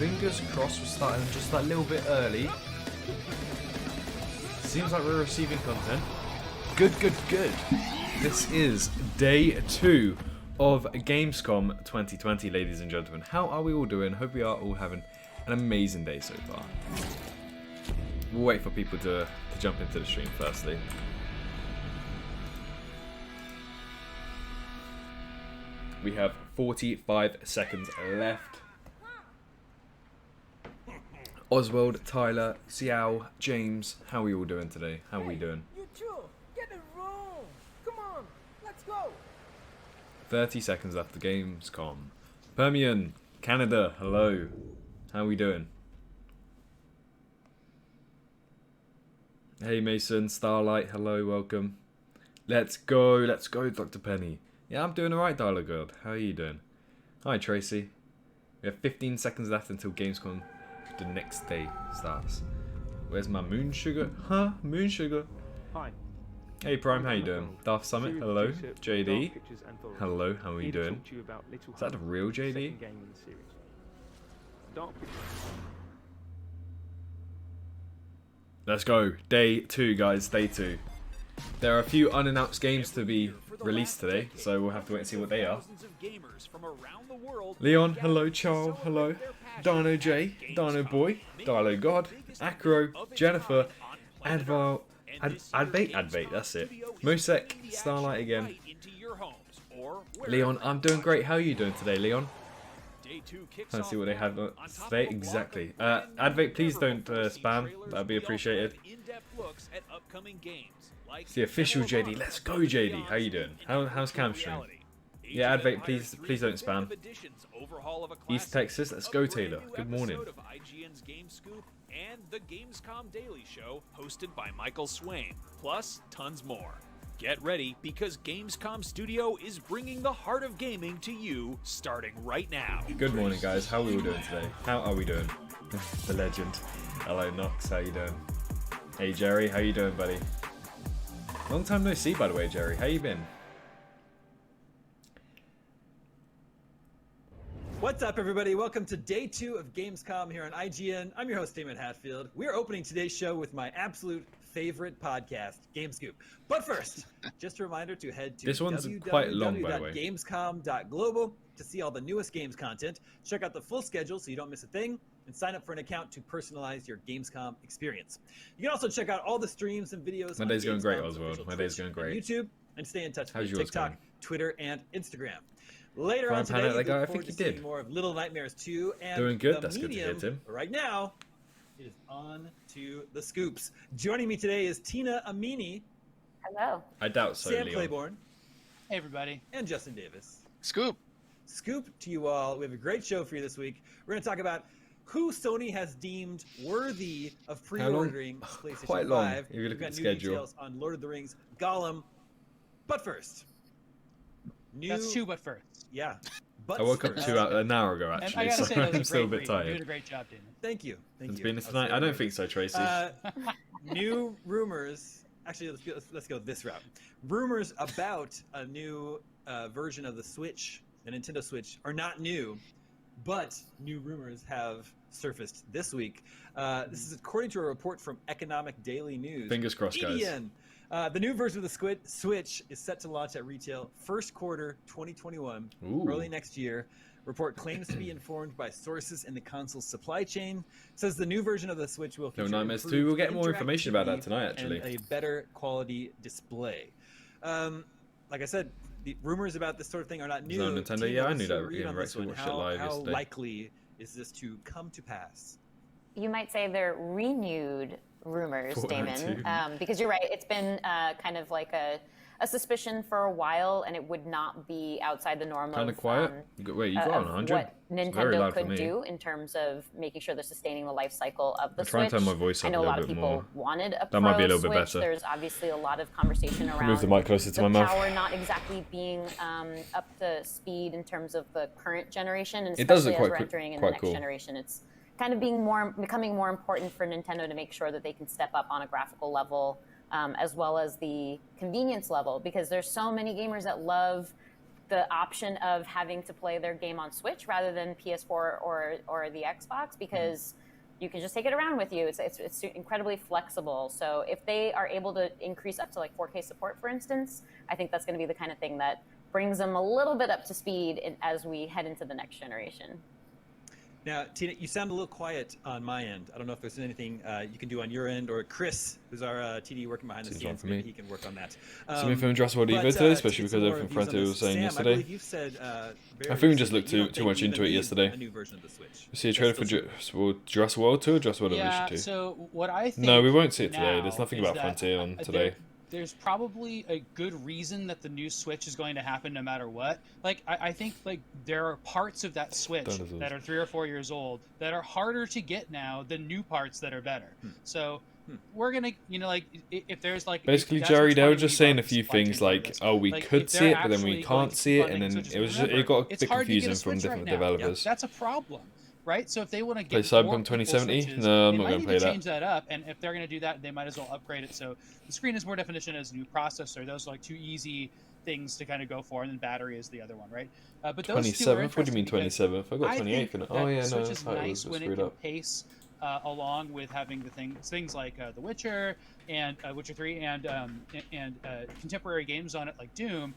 Fingers crossed we're starting just that little bit early. Seems like we're receiving content. Good, good, good. This is day 2 of Gamescom 2020, ladies and gentlemen. How are we all doing? Hope we are all having an amazing day so far. We'll wait for people to jump into the stream firstly. We have 45 seconds left. Oswald, Tyler, Xiao, James, how are we all doing today? How are we doing? You two, get in the room. Come on, let's go. 30 seconds after Gamescom. Permian, Canada, hello. How are we doing? Hey Mason, Starlight, hello, welcome. Let's go, Dr. Penny. Yeah, I'm doing alright, Dialogue God. How are you doing? Hi, Tracy. We have 15 seconds left until Gamescom the next day starts. Where's my Moon Sugar? Huh? Moon Sugar? Hi. Hey Prime, how you doing? Darth Summit, hello. JD, hello, how are you doing? Is that the real JD? Let's go. Day 2, guys, day 2. There are a few unannounced games to be released today, so we'll have to wait and see what they are. Leon, hello. Charles, hello. Dino J, Dino Boy, Dilo God, Acro, Jennifer, Advait, that's it. Mosek, Starlight again. Leon, I'm doing great. How are you doing today, Leon? Let's see what they have today. Exactly. Advait, please don't spam. That'd be appreciated. It's the official JD. Let's go, JD. How you doing? How's Camstream? Yeah, Advait, please don't spam. East Texas. Let's go, Taylor. Good morning. And the Gamescom Daily Show, hosted by Michael Swain, plus tons more. Get ready, because Gamescom Studio is bringing the heart of gaming to you, starting right now. Good morning, guys. How are we all doing today? How are we doing? The legend. Hello, Nox. How you doing? Hey, Jerry. How you doing, buddy? Long time no see, by the way, Jerry. How you been? What's up, everybody? Welcome to day 2 of Gamescom here on IGN. I'm your host, Damon Hatfield. We're opening today's show with my absolute favorite podcast, GameScoop. But first, just a reminder to head to www.gamescom.global to see all the newest games content, check out the full schedule so you don't miss a thing, and sign up for an account to personalize your Gamescom experience. You can also check out all the streams and videos My day's going great, Oswald. My day's going great. YouTube, and stay in touch with How's TikTok, going? Twitter, and Instagram. Later Prime on today, Planet, look I forward think to you seeing did. more of Little Nightmares 2 and Doing good. The That's good to hear, Medium. Tim. Right now, it is on to the scoops. Joining me today is Tina Amini. Hello. I doubt so, Sam Leon. Claiborne. Hey, everybody. And Justin Davis. Scoop. Scoop to you all. We have a great show for you this week. We're going to talk about who Sony has deemed worthy of pre-ordering PlayStation Quite long, 5. if you look We've at got the new schedule. details on Lord of the Rings, Gollum. But first, That's 2 but first. Yeah. But I woke up first. an hour ago, And I actually, gotta so say, that was I'm still a great bit read. You're tired. doing a great job, Damon. Thank you. It's been tonight. I don't think so, Tracy. New rumors. Actually, let's go this route. Rumors about a new version of the Switch, the Nintendo Switch, are not new, but new rumors have surfaced this week. This is according to a report from Economic Daily News. Fingers crossed, guys. EDN. The new version of the Switch is set to launch at retail first quarter 2021, Ooh. early next year. Report claims to be informed by sources in the console's supply chain. Says the new version of the Switch will feature Nightmares 2. improved We'll get more information about that interactivity tonight, actually. and a better quality display. Like I said, the rumors about this sort of thing are not new. No, Nintendo, Tina, yeah, I what's knew your that. read Yeah, on Rex, this we one? watched it live How yesterday. likely is this to come to pass? You might say they're renewed rumors, For Damon, two. because you're right. It's been kind of like a suspicion for a while, and it would not be outside the norm Kind of of quiet. Wait, you got on of 100? what Very Nintendo loud for could me. do in terms of making sure they're sustaining the life cycle of the I'll try and Switch. turn my voice I up know a a lot little of bit people more. wanted a That might be a Pro little bit Switch. better. There's obviously a lot of conversation around Move the mic closer to the my mouth. power not exactly being up to speed in terms of the current generation, and It does especially look as quite we're cool- entering in the quite next cool. generation. It's kind of becoming more important for Nintendo to make sure that they can step up on a graphical level, as well as the convenience level, because there's so many gamers that love the option of having to play their game on Switch rather than PS4 or the Xbox, because you can just take it around with you. It's incredibly flexible. So if they are able to increase up to like 4K support, for instance, I think that's going to be the kind of thing that brings them a little bit up to speed as we head into the next generation. Now, Tina, you sound a little quiet on my end. I don't know if there's anything you can do on your end, or Chris, who's our TD working behind the Seems fine scenes, for maybe me. he can work on that. Something from Jurassic World Evo today, especially because everything Frantic was saying Sam, I yesterday. believe you've said, I think we just looked too much into it yesterday. A new version of the Switch. You see a trailer for Jurassic World 2 or Jurassic World Yeah, Evolution 2? so what I think No, we won't see it today. now There's nothing is about that Frontier on today. There's probably a good reason that the new Switch is going to happen no matter what. Like, I think like there are parts of that Switch Dinosaurs. that are 3 or 4 years old that are harder to get now than new parts that are better. So we're gonna, you know, like if there's like Basically, if Jerry, that's they were what's just funny saying a about few supply chain things like, this. "Oh, we Like, could if see they're it, but then we actually going can't to see it," funding and then Switches, it was just, remember, it got a it's bit hard to get a confusing from Switch different right now. developers. That's a problem, right? So if they want to Play get Cyberpunk more people 2070? Switches, No, I'm they not might gonna need play to that. change that up. And if they're going to do that, they might as well upgrade it so the screen has more definition as a new processor. Those are like two easy things to kind of go for, and then battery is the other one, right? But those two are 27th? What do you mean interesting 27th? I got I 28th think in it. that Oh, yeah, no, Switch that's is how it was nice when it screwed can up. pace along with having the things like The Witcher and Witcher 3 and contemporary games on it like Doom.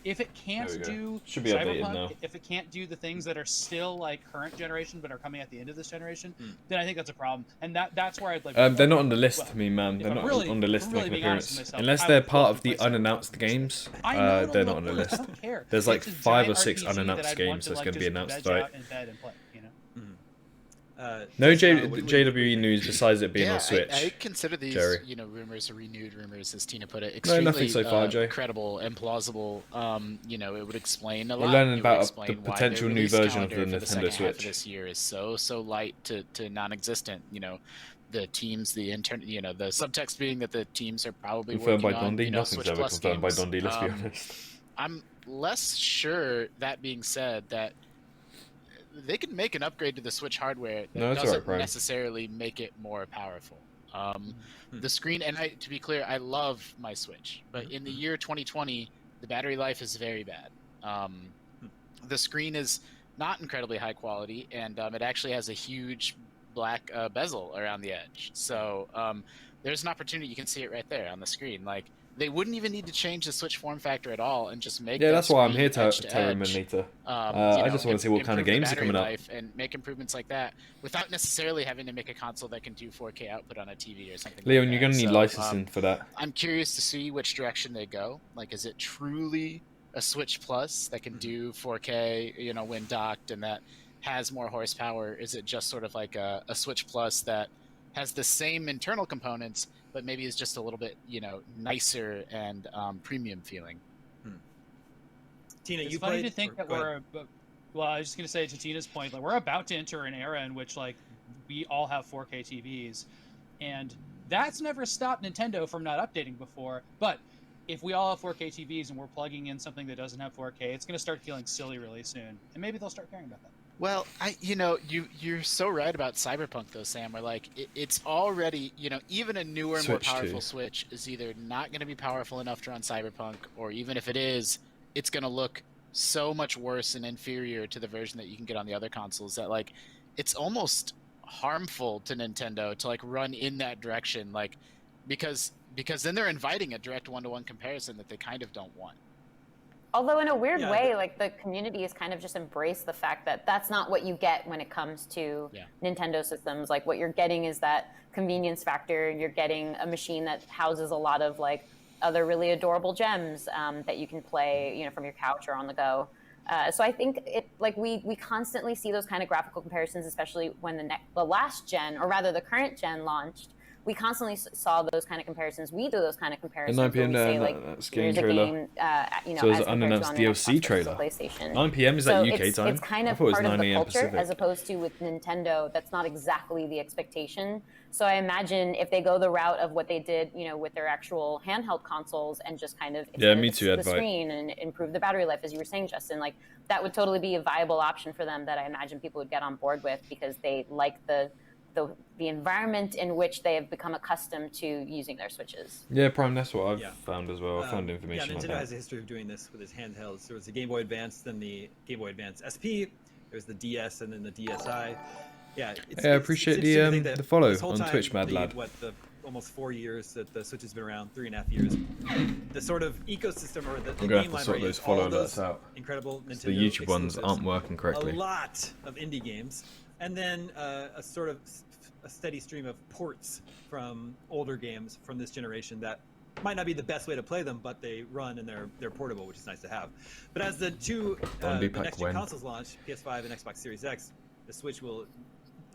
If it can't There we go. do Should be updated Cyberpunk, now. if it can't do the things that are still like current generation but are coming at the end of this generation, then I think that's a problem. And that's where I'd like. They're not on the list, well, I mean, man. if They're I'm not really- on the if list I'm to make really an being honest appearance. with myself, Unless I they're would part love of to the play Cyberpunk unannounced on games, Switch. I know it'll they're look not on the good, I list. don't care. There's like It's a 5 or giant 6 RPG that unannounced I'd want games to, that's like, going to be just announced, veg right? out in bed and play, you know? No Just, what do you JWE news besides it being Yeah, on Switch. I consider these, Jerry. rumors or renewed rumors, as Tina put it, No, extremely nothing so far, Jay. credible and plausible. It would explain a We're lot. learning It would about the explain why potential their new release version of calendar the for Nintendo second half of Switch. this year is so light to non-existent. The teams, the subtext being that the teams are probably Confirmed by working on, Dondi? Nothing's Switch ever Plus confirmed by games. Dondi, let's be honest. I'm less sure, that being said, that they can make an upgrade to the Switch hardware that No, that's doesn't alright, Brian. necessarily make it more powerful. The screen, and to be clear, I love my Switch, but in the year 2020, the battery life is very bad. The screen is not incredibly high quality, and it actually has a huge black bezel around the edge. So there's an opportunity. You can see it right there on the screen. Like, they wouldn't even need to change the Switch form factor at all and just make Yeah, that that's why I'm screen here, edge to edge. Terminator. I just want to see what kind of improve the games are battery coming up. life and make improvements like that without necessarily having to make a console that can do 4K output on a TV or something. Leon, like you're that. going to need So, licensing for that. I'm curious to see which direction they go. Like, is it truly a Switch Plus that can do 4K, when docked, and that has more horsepower? Is it just sort of like a Switch Plus that has the same internal components, but maybe is just a little bit, nicer and premium feeling? Tina, It's you funny played. to think that well, I was just going to say, to Tina's point, like, we're about to enter an era in which, like, we all have 4K TVs, and that's never stopped Nintendo from not updating before. But if we all have 4K TVs and we're plugging in something that doesn't have 4K, it's going to start feeling silly really soon, and maybe they'll start caring about that. Well, you're so right about Cyberpunk, though, Sam. Where, like, it's already, even a newer, more Switch powerful 2. Switch is either not going to be powerful enough to run Cyberpunk, or even if it is, it's going to look so much worse and inferior to the version that you can get on the other consoles that, like, it's almost harmful to Nintendo to, like, run in that direction, like, because then they're inviting a direct one-to-one comparison that they kind of don't want. Although in a weird Yeah, way, like, the community has kind of just embraced the fact that that's not what you get when it comes to Nintendo systems. Like, what you're getting is that convenience factor. You're getting a machine that houses a lot of, like, other really adorable gems that you can play, from your couch or on the go. So I think we constantly see those kind of graphical comparisons, especially when the last gen, or rather the current gen, launched. We constantly saw those kind of comparisons. We do those kind of comparisons. 9 PM where we say, there, like, that's game here's a trailer. game, So as there's an compared to unannounced on the DLC Xbox trailer. versus PlayStation. 9 PM, is that So UK time? It's kind I of thought it was part of 9 the AM culture, Pacific. as opposed to with Nintendo, that's not exactly the expectation. So I imagine if they go the route of what they did, with their actual handheld consoles, and just kind of Yeah, me extend too, the Advite. screen and improve the battery life, as you were saying, Justin, like, that would totally be a viable option for them that I imagine people would get on board with, because they like the the environment in which they have become accustomed to using their Switches. Yeah, Prime. That's what I've found as well. I found information Yeah, like Nintendo that. has a history of doing this with its handhelds. There was the Game Boy Advance, then the Game Boy Advance SP. There's the DS, and then the DSi. Yeah, I appreciate the follow this whole on time, Twitch, Mad Lad. the almost 4 years that the Switch has been around, 3.5 years, the sort of ecosystem or the I'm gonna game have to sort library those is all follow those alerts out. incredible Nintendo The YouTube ones exclusives, aren't working correctly. a lot of indie games, and then a sort of a steady stream of ports from older games from this generation that might not be the best way to play them, but they run and they're portable, which is nice to have. But as the two the next-gen consoles launch, PS5 and Xbox Series X, the Switch will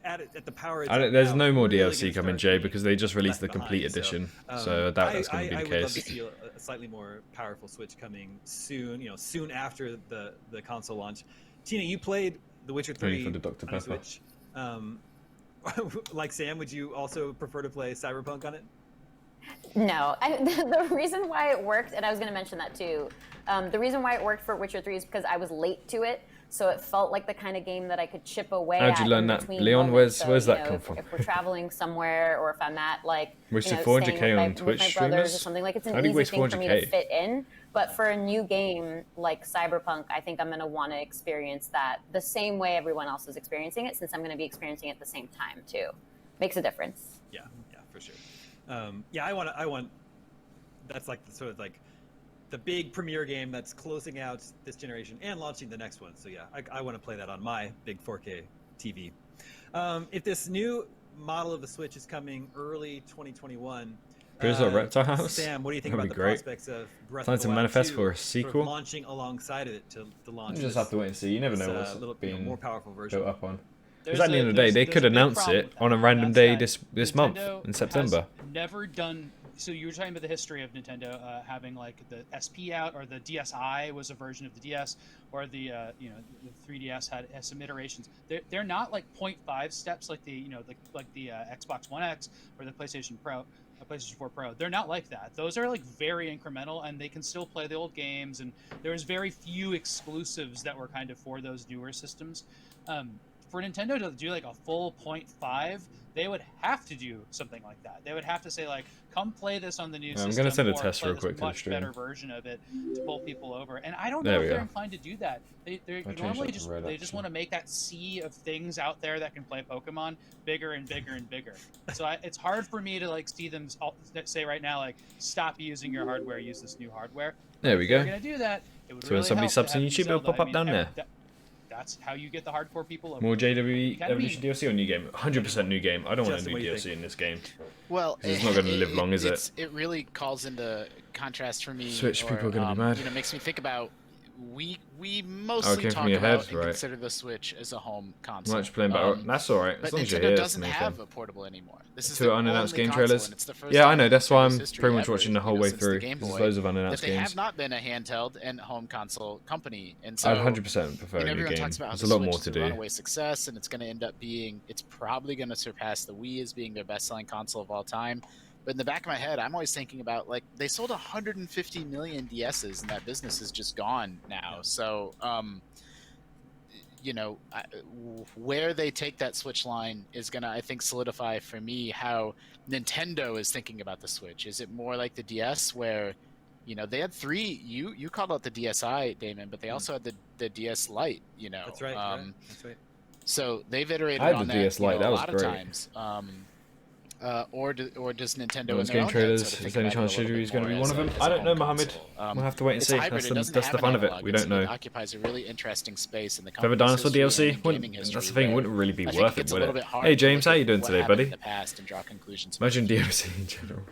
at the power. There's no more really DLC coming, Jay, because they just released the complete edition. So I doubt that's going to be the I would love to case. see a slightly more powerful Switch coming soon. Soon after the console launch. Tina, you played The Witcher 3 for the Dr. on Pepper. Switch. Like Sam, would you also prefer to play Cyberpunk on it? No, the reason why it worked, and I was going to mention that too, the reason why it worked for Witcher 3 is because I was late to it, so it felt like the kind of game that I could chip away How'd at you learn in that, between Leon? moments. Where's So, that come from? If we're traveling somewhere, or if I'm at Which is staying 400K with on with Twitch my brothers streamers? or something, like it's How an do you easy waste thing for me to 400K? fit in. But for a new game like Cyberpunk, I think I'm going to want to experience that the same way everyone else is experiencing it, since I'm going to be experiencing it at the same time too. Makes a difference. Yeah, for sure. I want. That's like the sort of like the big premiere game that's closing out this generation and launching the next one. So yeah, I want to play that on my big 4K TV. If this new model of the Switch is coming early 2021. Here's a Reptile House. Sam, what do you think That'd about be the great. prospects of Breath Time of the to Wild manifest 2 for a sort of sequel? launching alongside it to launch? You just this- have to wait and see. You never know this, what's little, being more powerful version. built up on. There's Because at the end of the day, they there's could a big announce problem it with on a that, random and day that's this month Nintendo in September. has never done. So you were talking about the history of Nintendo having like the SP out, or the DSi was a version of the DS, or the the 3DS had some iterations. They're not like 0.5 steps like the like the Xbox One X or the PlayStation 4 Pro. They're not like that. Those are like very incremental, and they can still play the old games. And there's very few exclusives that were kind of for those newer systems. For Nintendo to do like a full 0.5, they would have to do something like that. They would have to say like, "Come play this on the new system." I'm gonna send a or test play real this quick to the much stream. better version of it to pull people over. And I don't There know we if they're go. inclined to do that. They changed normally that to just red, they just actually. want to make that sea of things out there that can play Pokemon bigger and bigger and bigger. So it's hard for me to like see them say right now like, stop using your hardware, use this new hardware. There we If they're go. gonna do that, it would So really when somebody help to subs have on new YouTube, it'll Zelda. pop up down there. That's how you get the hardcore people over. More gotta Evolution be- DLC or new game? 100% new game. I don't want a Justin, new what do you DLC in this game. Well, It's not gonna live long, is it? It really calls into contrast for me. Switch or, people are gonna be mad. Makes me think about we Oh, mostly it came from talk your head, about and right. consider the Switch as a home console. Much playing Battle. That's alright. But As long as you're Nintendo here, that's doesn't the main have thing. a portable anymore. This is Two the unannounced only game console, trailers. and it's the first Yeah, I time know. in That's why I'm Nintendo's history pretty much ever, watching the whole way since the through. Game There's Boy, loads of that unannounced they games. have not been a handheld and home console company, and so I'd 100% prefer a new everyone game. talks about how There's the a lot Switch more is to a do. runaway success, and it's going to end up being, it's probably going to surpass the Wii as being their best-selling console of all time. But in the back of my head, I'm always thinking about, like, they sold 150 million DSs, and that business is just gone now. So, where they take that Switch line is going to, I think, solidify for me how Nintendo is thinking about the Switch. Is it more like the DS where, they had three, you called out the DSi, Damon, but they also had the DS Lite, That's right. That's right. So they've iterated I had on the that DS Lite, a that was lot great. of times. Or does Nintendo Those in their game own head trailers, sort of there's think any about it chance a little Shizuru bit is going to be more one of them? as I a don't know, home Mohammed. console? We'll have to wait and It's see. hybrid. It doesn't That's have the an fun of it. analog. We don't It know. occupies a really interesting space in the If ever company's Dinosaur history DLC, and gaming that's history the thing, where wouldn't really be I think worth it's it, a would little it? bit hard Hey to James, look how you at doing what today, happened buddy? in the past and draw conclusions. Imagine DLC in general.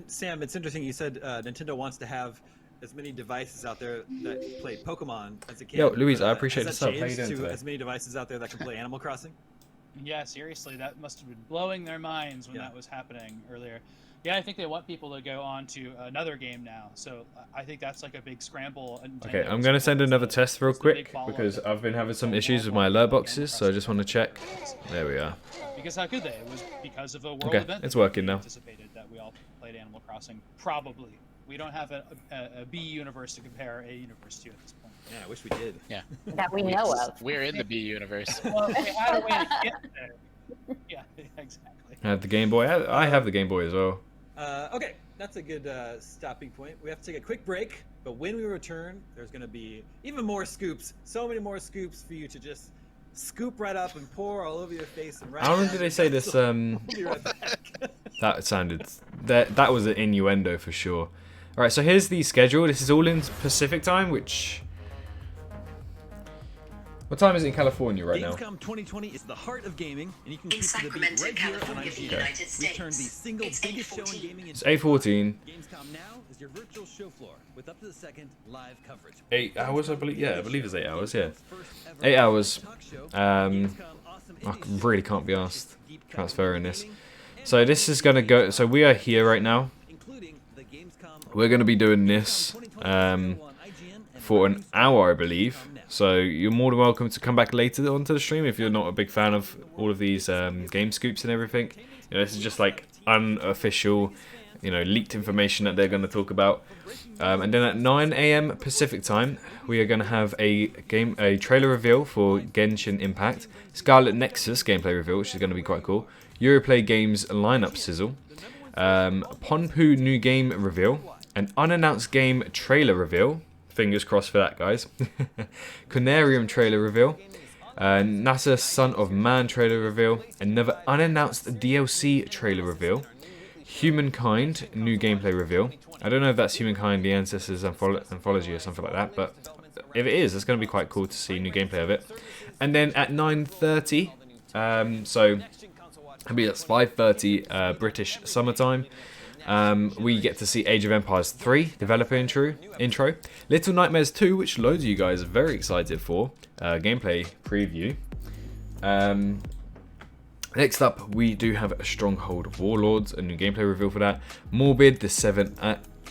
Sam, it's interesting. You said Nintendo wants to have as many devices out there that play Pokemon as it can. Yo, Louise, I appreciate has the that sub. How you changed doing to today? as many devices out there that can play Animal Crossing? Yeah, seriously, that must have been blowing their minds when that was happening earlier. Yeah, I think they want people to go on to another game now. So I think that's like a big scramble. Okay, I'm going to send another test real quick because I've been having some issues with my alert boxes, so I just want to check. There we are. Because how could they? It was because of a world Okay, event. it's that working we now. Anticipated that we all played Animal Crossing. Probably. We don't have a B universe to compare A universe to at this point. Yeah, I wish we did. Yeah. That we know of. We're in the B universe. Well, we had a way to get there. Yeah, exactly. I have the Game Boy. I have the Game Boy as well. Okay, that's a good stopping point. We have to take a quick break, but when we return, there's going to be even more scoops. So many more scoops for you to just scoop right up and pour all over your face. And right How long down did they your say this? We'll be right back. That sounded that was an innuendo for sure. All right, so here's the schedule. This is all in Pacific time, which. What time is it in California right now? Gamescom 2020 is the heart of gaming, and you can keep to the beat Sacramento, right here on California, IGN. United We States. turn the single It's biggest show in 8:14. gaming in It's 8:14. Gamescom now is your virtual show floor with up to the second live coverage. 8 hours, I believe. Yeah, I believe it's 8 hours. Yeah, 8 hours. I really can't be asked transferring this. So this is gonna go. So we are here right now. We're gonna be doing this for an hour, I believe. So you're more than welcome to come back later onto the stream if you're not a big fan of all of these game scoops and everything. You know, this is just like unofficial, you know, leaked information that they're going to talk about. And then at 9 AM Pacific time, we are going to have a trailer reveal for Genshin Impact, Scarlet Nexus gameplay reveal, which is going to be quite cool. Europlay Games lineup sizzle, Ponpu new game reveal, an unannounced game trailer reveal. Fingers crossed for that, guys. Conarium trailer reveal. NASA Son of Man trailer reveal. Another unannounced DLC trailer reveal. Humankind new gameplay reveal. I don't know if that's Humankind, the Ancestors Anthology or something like that, but if it is, it's going to be quite cool to see new gameplay of it. And then at 9:30, so I mean that's 5:30 British summertime. We get to see Age of Empires 3 developer intro, Little Nightmares 2, which loads of you guys are very excited for, gameplay preview. Next up, we do have a Stronghold Warlords, a new gameplay reveal for that. Morbid, the 7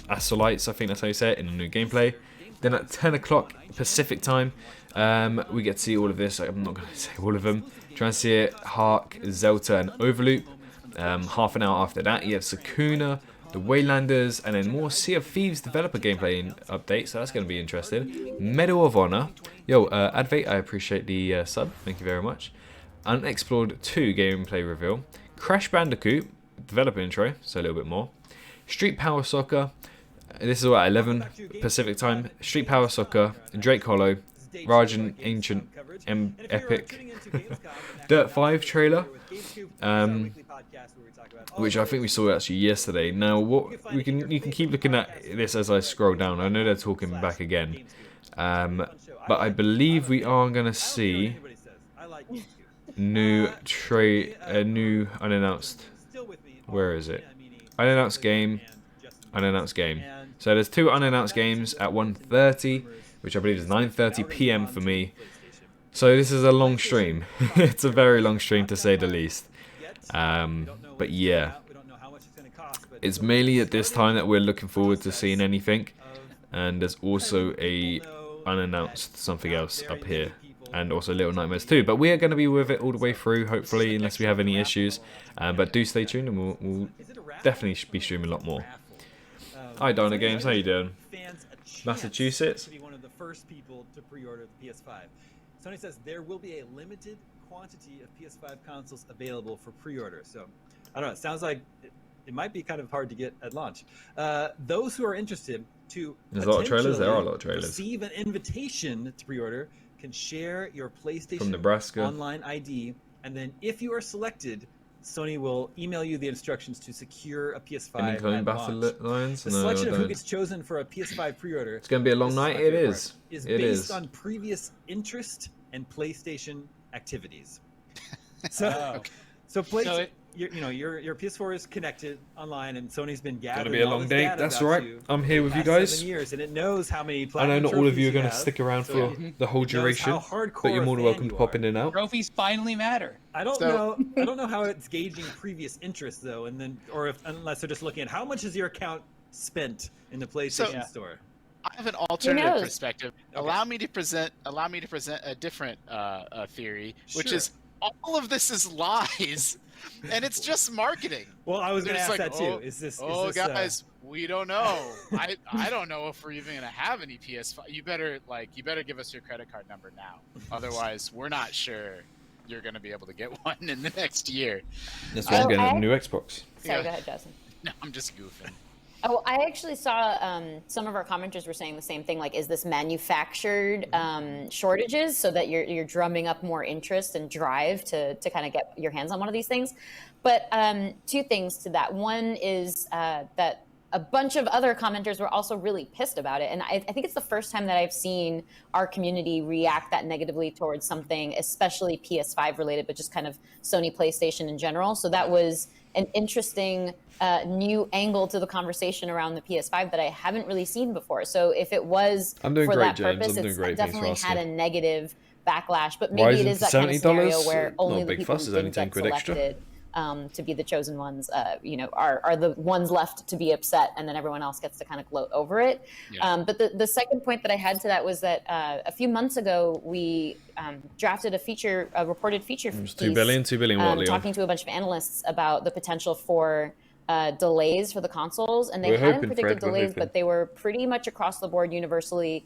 Acolytes, I think that's how you say it, in a new gameplay. Then at 10 o'clock Pacific time, we get to see all of this. I'm not going to say all of them. Transier, Hark, Zelta, and Overloop. Half an hour after that, you have Sakuna, the Waylanders, and then more Sea of Thieves developer gameplay update, so that's going to be interesting. Medal of Honor. Yo, Advait, I appreciate the sub. Thank you very much. Unexplored 2 gameplay reveal. Crash Bandicoot, developer intro, so a little bit more. Street Power Soccer. This is all at 11 Pacific time. Street Power Soccer, Drake Hollow, Rajan Ancient Epic, Dirt 5 trailer, which I think we saw actually yesterday. Now, what you can keep looking at this as I scroll down. I know they're talking back again, but I believe we are gonna see new unannounced. Where is it? Unannounced game. So there's 2 unannounced games at 1:30, which I believe is 9:30 PM for me. So this is a long stream. It's a very long stream to say the least. But yeah, it's mainly at this time that we're looking forward to seeing anything. And there's also a unannounced something else up here. And also Little Nightmares 2. But we are going to be with it all the way through, hopefully, unless we have any issues. But do stay tuned and we'll definitely be streaming a lot more. Hi Dino Games, how you doing? Massachusetts? To be one of the first people to pre-order the PS5. Sony says there will be a limited quantity of PS5 consoles available for pre-order. So, I don't know. It sounds like it might be kind of hard to get at launch. Those who are interested to There's a lot of trailers. There are a lot of trailers. Receive an invitation to pre-order can share your PlayStation From Nebraska. online ID, and then if you are selected, Sony will email you the instructions to secure a PS5 Any clone at battle launch. lines? The No, I selection of who don't. gets chosen for a PS5 pre-order. It's going to be a long this night. my It favorite is. part, is It based is. on previous interest and PlayStation activities. So, so PlayStation, your PS4 is connected online, and Sony's been gathering. Gonna be a all long this day. data That's about right. you I'm here with you for the past guys. 7 years, and it knows how many. I know platinum not all of trophies you are going to have, stick around so for the whole it knows duration, how hardcore but you're more than a fan welcome to you pop are. in and out. Trophies finally matter. I don't So- know how it's gauging previous interest though, and then unless they're just looking at how much is your account spent in the PlayStation Store. I have an alternative knows? perspective. Okay. Allow me to present a different theory, which Sure. is all of this is lies, and it's just marketing. Well, I was going to They're ask just that like, too. Is this? Guys, we don't know. I don't know if we're even gonna have any PS5. You better give us your credit card number now. Otherwise, we're not sure. you're going to be able to get one in the next year. That's why I'm Oh, getting a I- new Xbox. Sorry, Yeah. go ahead, Justin. No, I'm just goofing. Oh, I actually saw some of our commenters were saying the same thing. Like, is this manufactured shortages so that you're drumming up more interest and drive to kind of get your hands on one of these things? But two things to that. One is that a bunch of other commenters were also really pissed about it, and I think it's the first time that I've seen our community react that negatively towards something, especially PS5 related, but just kind of Sony PlayStation in general. So that was an interesting new angle to the conversation around the PS5 that I haven't really seen before. So if it was I'm doing for great, that James. purpose, I'm doing it's great. Thanks for definitely had a asking. negative backlash. But maybe it Ryzen is for that kind of scenario $70? where only Not a the big people fuss, who it's only didn't 10 get quid extra. selected to be the chosen ones, are the ones left to be upset, and then everyone else gets to kind of gloat over it. Yeah. But the second point that I had to that was that a few months ago we drafted a reported feature It was piece, 2 billion what, Leon? talking to a bunch of analysts about the potential for delays for the consoles, and they We're hadn't hoping, predicted Fred, we're delays, hoping. but they were pretty much across the board universally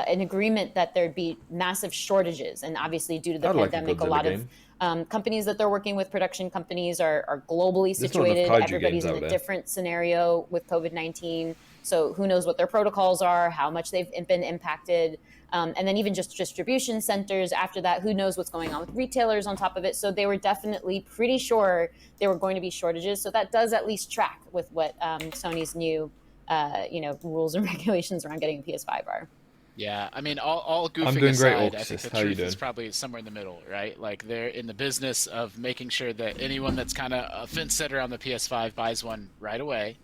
in agreement that there'd be massive shortages. And obviously, due to the I'd like a pandemic, a Godzilla lot game. of companies that they're working with, production companies, are globally There's not enough situated. kaiju Everybody's games in out a there. different scenario with COVID-19. So who knows what their protocols are, how much they've been impacted. And then even just distribution centers after that, who knows what's going on with retailers on top of it. So they were definitely pretty sure there were going to be shortages. So that does at least track with what Sony's new rules and regulations around getting a PS5 are. Yeah, I mean, all goofing I'm doing great, aside, I Orcus. think the How you truth is doing? probably somewhere in the middle, right? Like, they're in the business of making sure that anyone that's kind of a fence sitter on the PS5 buys one right away.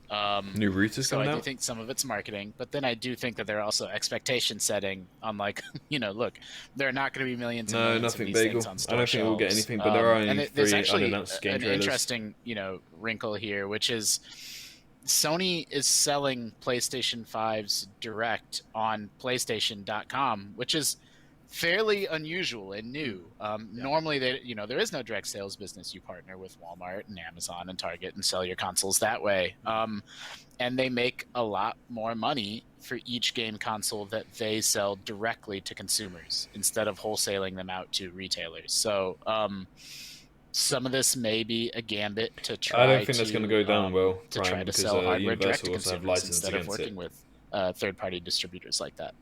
New routers So I coming do out? think some of it's marketing, but then I do think that they're also expectation setting on, like, look, there are not going to be millions and No, millions nothing of these bagel. things on I store don't think we'll get shelves. anything, but there are And only there's 3 actually unannounced game an trailers. interesting, wrinkle here, which is Sony is selling PlayStation 5s direct on PlayStation.com, which is fairly unusual and new. Normally, there is no direct sales business. You partner with Walmart and Amazon and Target and sell your consoles that way. And they make a lot more money for each game console that they sell directly to consumers instead of wholesaling them out to retailers. So some of this may be a gambit to try. I don't think that's going to go down well, to Prime, try to because sell hardware direct Universal to also have consumers license instead of against working it. with third-party distributors like that.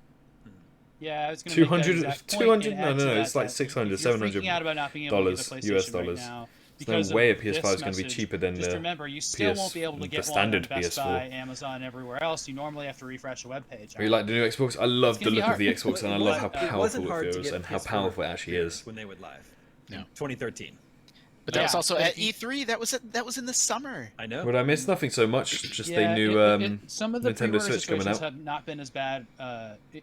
Yeah, I was going 200, 200? No, it's like 600, You're freaking out about not being able to get a $700 PlayStation US right dollars. now. There's no Because way a of this PS5 is going to be message. cheaper than Just the remember, you still won't be able to the get standard one on Best PS4. Buy, Amazon, everywhere else. You normally have to refresh a web page. You like the new Xbox? I love It's the gonna be look of the hard. Xbox, and I It love how wasn't- it wasn't powerful hard it to feels get and how PS4 powerful it actually is. when they went live. No. In 2013. But that was Yeah, also but at if you- E3. That was in the summer. I know. Would I miss nothing so much? Just Yeah, they knew some of the Nintendo pre-order Switch coming situations out. have not been as bad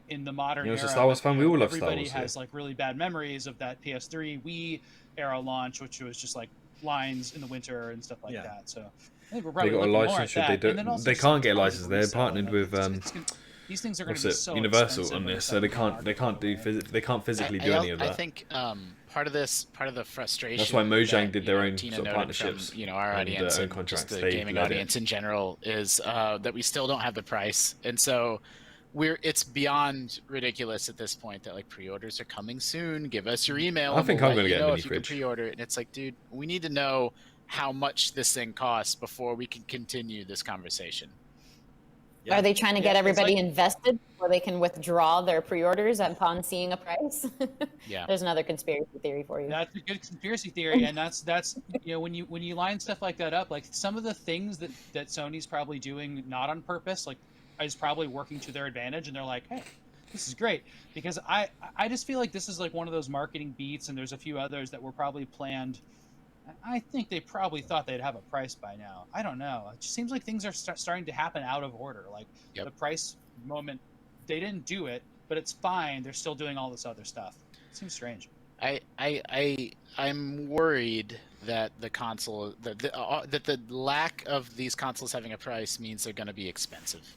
in the modern As a era. Star Wars but, fan, we all love Star everybody Wars here. has like really bad memories of that PS3 Wii era launch, which was just like lines in the winter and stuff like Yeah. that. So I think we're They probably got a looking more license. at Should that. they And do? then also They just can't get a tons of license. They're resale. partnered Like, with these things are going what's to be it? so Universal expensive on when this, it's so they up in the can't do market. they can't physically do any of that. I think part of the frustration. That's why Mojang that, did their own Tina sort of noted partnerships From, our and, audience own and contracts. just the They gaming led it. audience in general is that we still don't have the price, and so it's beyond ridiculous at this point that like pre-orders are coming soon. Give us your email. I and think we'll I'm let gonna you get a know mini if you can fridge. pre-order it. And it's like, dude, we need to know how much this thing costs before we can continue this conversation. Yeah. Are they trying to Yeah, get it's everybody like- invested so they can withdraw their pre-orders upon seeing a price? Yeah. There's another conspiracy theory for you. That's a good conspiracy theory, and that's when you line stuff like that up, like some of the things that Sony's probably doing not on purpose, like is probably working to their advantage, and they're like, hey, this is great, because I just feel like this is like one of those marketing beats, and there's a few others that were probably planned. I think they probably thought they'd have a price by now. I don't know. It just seems like things are starting to happen out of order. Like Yep. the price moment, they didn't do it, but it's fine. They're still doing all this other stuff. It seems strange. I'm worried that the console that the lack of these consoles having a price means they're going to be expensive.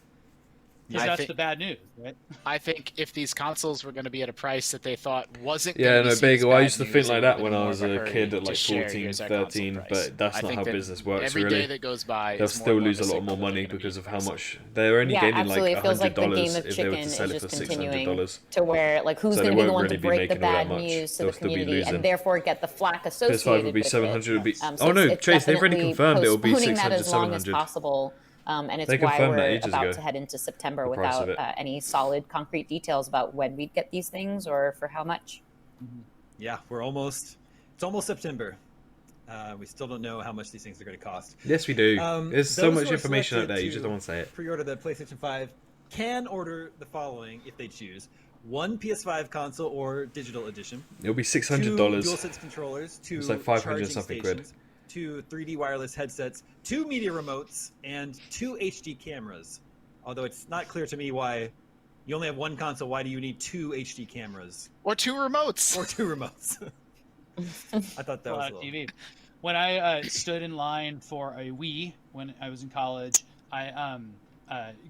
Because I that's think- the bad news, right? I think if these consoles were going to be at a price that they thought wasn't Yeah, gonna be no, seen as Bagel. I bad used to news, think it like would've that been when I more was of a hurry kid at to like share, 14, here's our console 13, price. but that's I not think how that business works, every really. day that goes by, They'll is more still and more lose a lot signal more that they're money gonna because be of how pricey. much they're only Yeah, gaining absolutely. like It feels like the game $100 of if they were chicken to is sell it just for continuing $600. to where like who's So going they to be the won't one really to be break the making all that bad much. news to They'll the still be community losing. and therefore get the flack PS5 associated would be with it. 700. It'd be. So Oh no, it's Chase, they've already definitely confirmed it will be postponing 600, that as long as 700. possible. And it's They why confirmed that we're ages about ago, to head into September the price of without it. any solid concrete details about when we'd get these things or for how much. Yeah, it's almost September. We still don't know how much these things are going to cost. Yes, we do. There's so Those much who are information out selected there. You just to don't want to say it. Pre-order the PlayStation 5 can order the following if they choose: one PS5 console or digital edition, It'll be two $600. DualSense controllers, two It's like 500 charging something stations, two 3D wireless headsets, two media remotes, and two HD cameras. Although it's not clear to me why you only have one console. Why do you need two HD cameras Or 2 remotes. or two remotes? I thought that A was lot a of little... TV. When I stood in line for a Wii when I was in college, I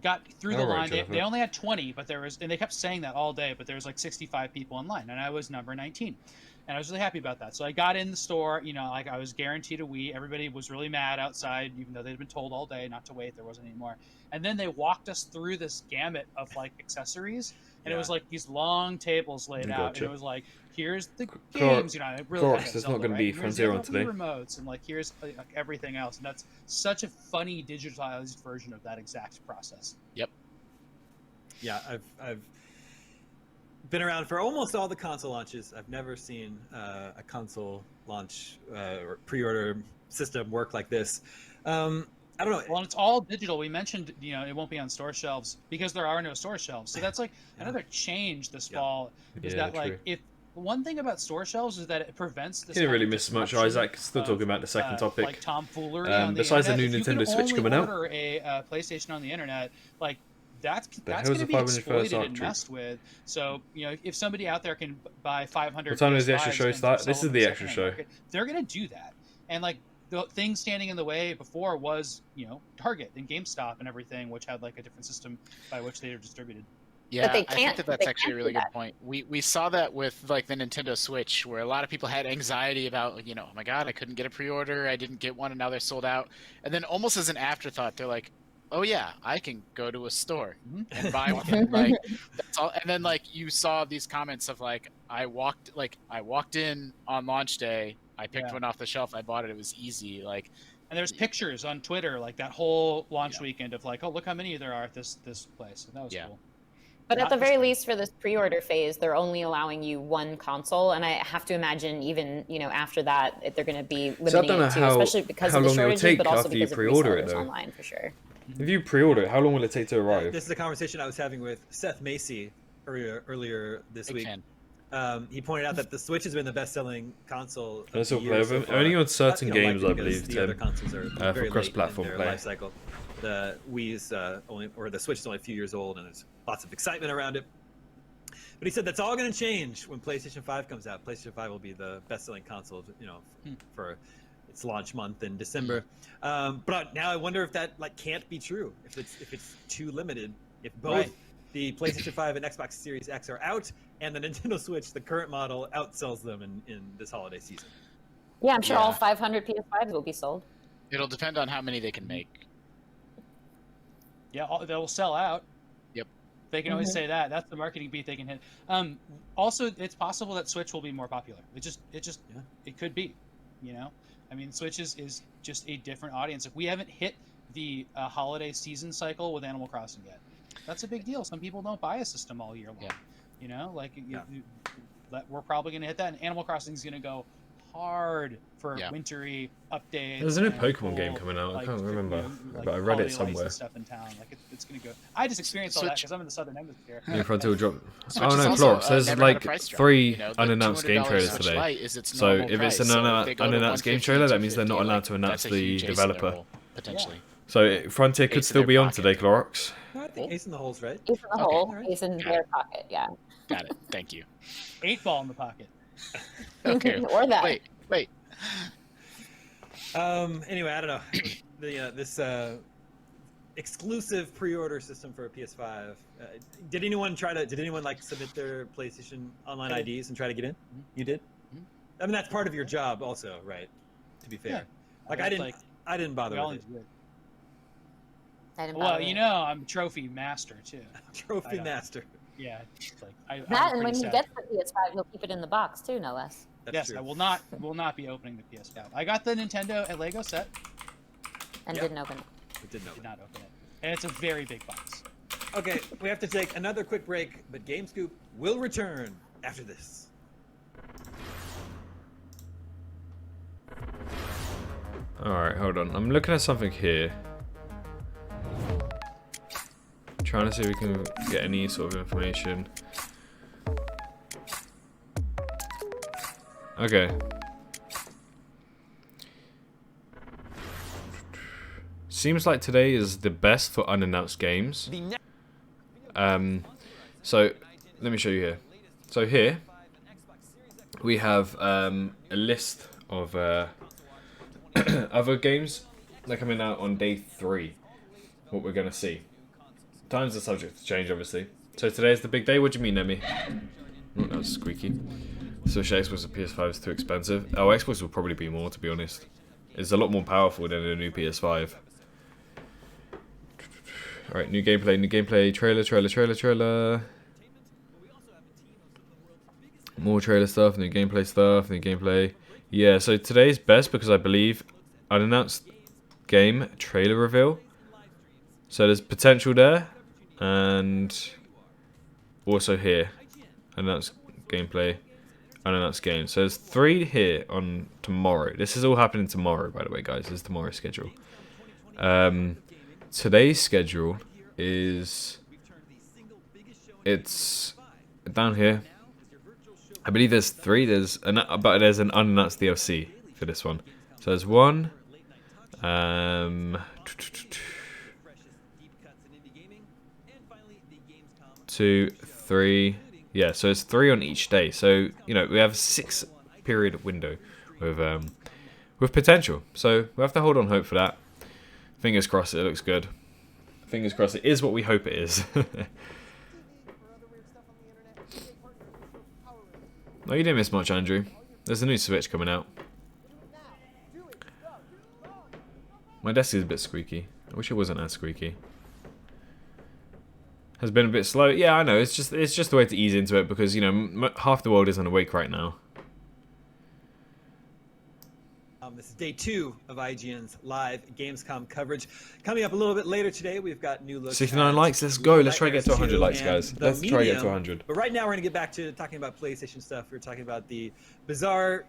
got through the All right, line. They Jennifer. only had 20, but and they kept saying that all day, but there was like 65 people in line, and I was number 19. And I was really happy about that. So I got in the store, like I was guaranteed a Wii. Everybody was really mad outside, even though they'd been told all day not to wait. There wasn't any more. And then they walked us through this gamut of like accessories, and it was like these long tables laid out, and Gotcha. it was like, here's the Clark- games, I really Clark, had that there's Zelda, not gonna right? be And here's Frontier the on other Wii today. remotes, and like here's like everything else, and that's such a funny digitalized version of that exact process. Yeah, I've been around for almost all the console launches. I've never seen a console launch or pre-order system work like this. I don't know. Well, and it's all digital. We mentioned, it won't be on store shelves because there are no store shelves. So that's like another change this fall. Is Yeah, that like true. if one thing about store shelves is that it prevents this. You didn't kind really of miss much, disruption Isaac. Still of, talking about the second topic. like tomfoolery on the besides the internet. new If you Nintendo can Switch only coming out. order a PlayStation on the internet, like that's hell's going the to be 500 first exploited Arc and Troop? messed with. So if somebody out there can buy 500. What time does the extra PS5s show and start? sell This is them the in the extra secondhand show. market, they're going to do that. And like the thing standing in the way before was, Target and GameStop and everything, which had like a different system by which they are distributed. Yeah, they I think can't- that's they actually a can't really do good that. point. We saw that with like the Nintendo Switch, where a lot of people had anxiety about, oh my God, I couldn't get a pre-order, I didn't get one, and now they're sold out. And then almost as an afterthought, they're like, oh yeah, I can go to a store and buy one. Like that's all. And then like you saw these comments of like, I walked in on launch day, I picked one off the shelf, I bought it, it was easy. Like, And there's pictures on Twitter, like that whole launch weekend of like, oh, look how many there are at this place. And that was cool. But at Not the this very time. least, for this pre-order phase, they're only allowing you one console, and I have to imagine even after that, they're going to be limiting So I don't know it too, how- especially because how of the long it'll shortages, take but also after you because of pre-order it, resellers though. online for sure. If you pre-order it, how long will it take to arrive? This is a conversation I was having with Seth Macy earlier this big week. fan. He pointed out that the Switch has been the best-selling console. of That's the all year play so with them. far. Only on certain games, likely I because believe, the other Tim, consoles are for very late cross-platform in their play. life cycle. The Wii's the Switch is only a few years old, and there's lots of excitement around it. But he said that's all going to change when PlayStation 5 comes out. PlayStation 5 will be the best-selling console, for its launch month in December. But now I wonder if that can't be true. If it's too limited. If both the PlayStation 5 and Xbox Series X are out, and the Nintendo Switch, the current model, outsells them in this holiday season. Yeah, I'm sure all Yeah. 500 PS5s will be sold. It'll depend on how many they can make. Yeah, they'll sell out. Yep. They can always say that. That's the marketing beat they can hit. Also, it's possible that Switch will be more popular. It could be. I mean, Switch is just a different audience. If we haven't hit the holiday season cycle with Animal Crossing yet, that's a big deal. Some people don't buy a system all year long. We're probably going to hit that, and Animal Crossing is going to go hard for wintry updates. There's a new and Pokemon game cool, coming out. I like, can't remember, like but I read it holiday lights somewhere. and stuff in town. Like it's going to go. I just experienced all that Switch- because I'm in the southern hemisphere. Yeah, Frontier drop. Switch Oh is no, also, Clorox. There's never had a like price drop. 3 The unannounced game $200 trailers Switch today. Lite is its So normal if it's price. an So if they go to unannounced game 150, trailer, that means they're not 250, allowed to announce that's a the huge ace in their developer. hole, potentially. So Frontier could Ace in still their be on pocket. today, Clorox. No, I think Ace in the Hole's right. Ace in the Okay. hole, ace in their pocket, yeah. Got it. Thank you. 8-ball in the pocket. Okay. Or that. Wait. Anyway, I don't know. This exclusive pre-order system for a PS5. Did anyone like submit their PlayStation Online IDs and try to get in? You did. I mean, that's part of your job, also, right? To be fair, Yeah. like I didn't bother We all with it. did. I didn't Well, bother you it. know, I'm trophy master too. Trophy know. master. Yeah, it's like I'm That, and pretty when he sad. gets the PS5, he'll keep it in the box too, no less. That's Yes, true. I will not be opening the PS5. I got the Nintendo and Lego set. And Yep. didn't open it. It did Did not open it, and it's a very big box. Okay, we have to take another quick break, but Game Scoop will return after this. Alright, hold on. I'm looking at something here. Trying to see if we can get any sort of information. Okay. Seems like today is the best for unannounced games. So let me show you here. So here we have a list of other games that are coming out on day 3. What we're gonna see. Times are subject to change, obviously. So today's the big day. What do you mean, Emmy? Oh, that was squeaky. Switch Xbox and PS5 is too expensive. Oh, Xbox will probably be more, to be honest. It's a lot more powerful than a new PS5. Alright, new gameplay, trailer. More trailer stuff, new gameplay. Yeah, so today's best because I believe unannounced game trailer reveal. So there's potential there, and also here, unannounced gameplay, unannounced game. So there's 3 here on tomorrow. This is all happening tomorrow, by the way, guys. This is tomorrow's schedule. Today's schedule is, it's down here. I believe there's 3. But there's an unannounced DLC for this one. So there's 1. 2, 3. Yeah, so it's 3 on each day. So you know we have a 6-period window with potential. So we have to hold on hope for that. Fingers crossed it looks good. Fingers crossed it is what we hope it is. No, you didn't miss much, Andrew. There's a new Switch coming out. My desk is a bit squeaky. I wish it wasn't as squeaky. Has been a bit slow. Yeah, I know. It's just the way to ease into it because you know half the world isn't awake right now. This is day 2 of IGN's live Gamescom coverage. Coming up a little bit later today, we've got new looks. 69 likes. Let's go. Let's try to get to 100 likes, guys. Let's try to get to 100. But right now, we're going to get back to talking about PlayStation stuff. We're talking about the bizarre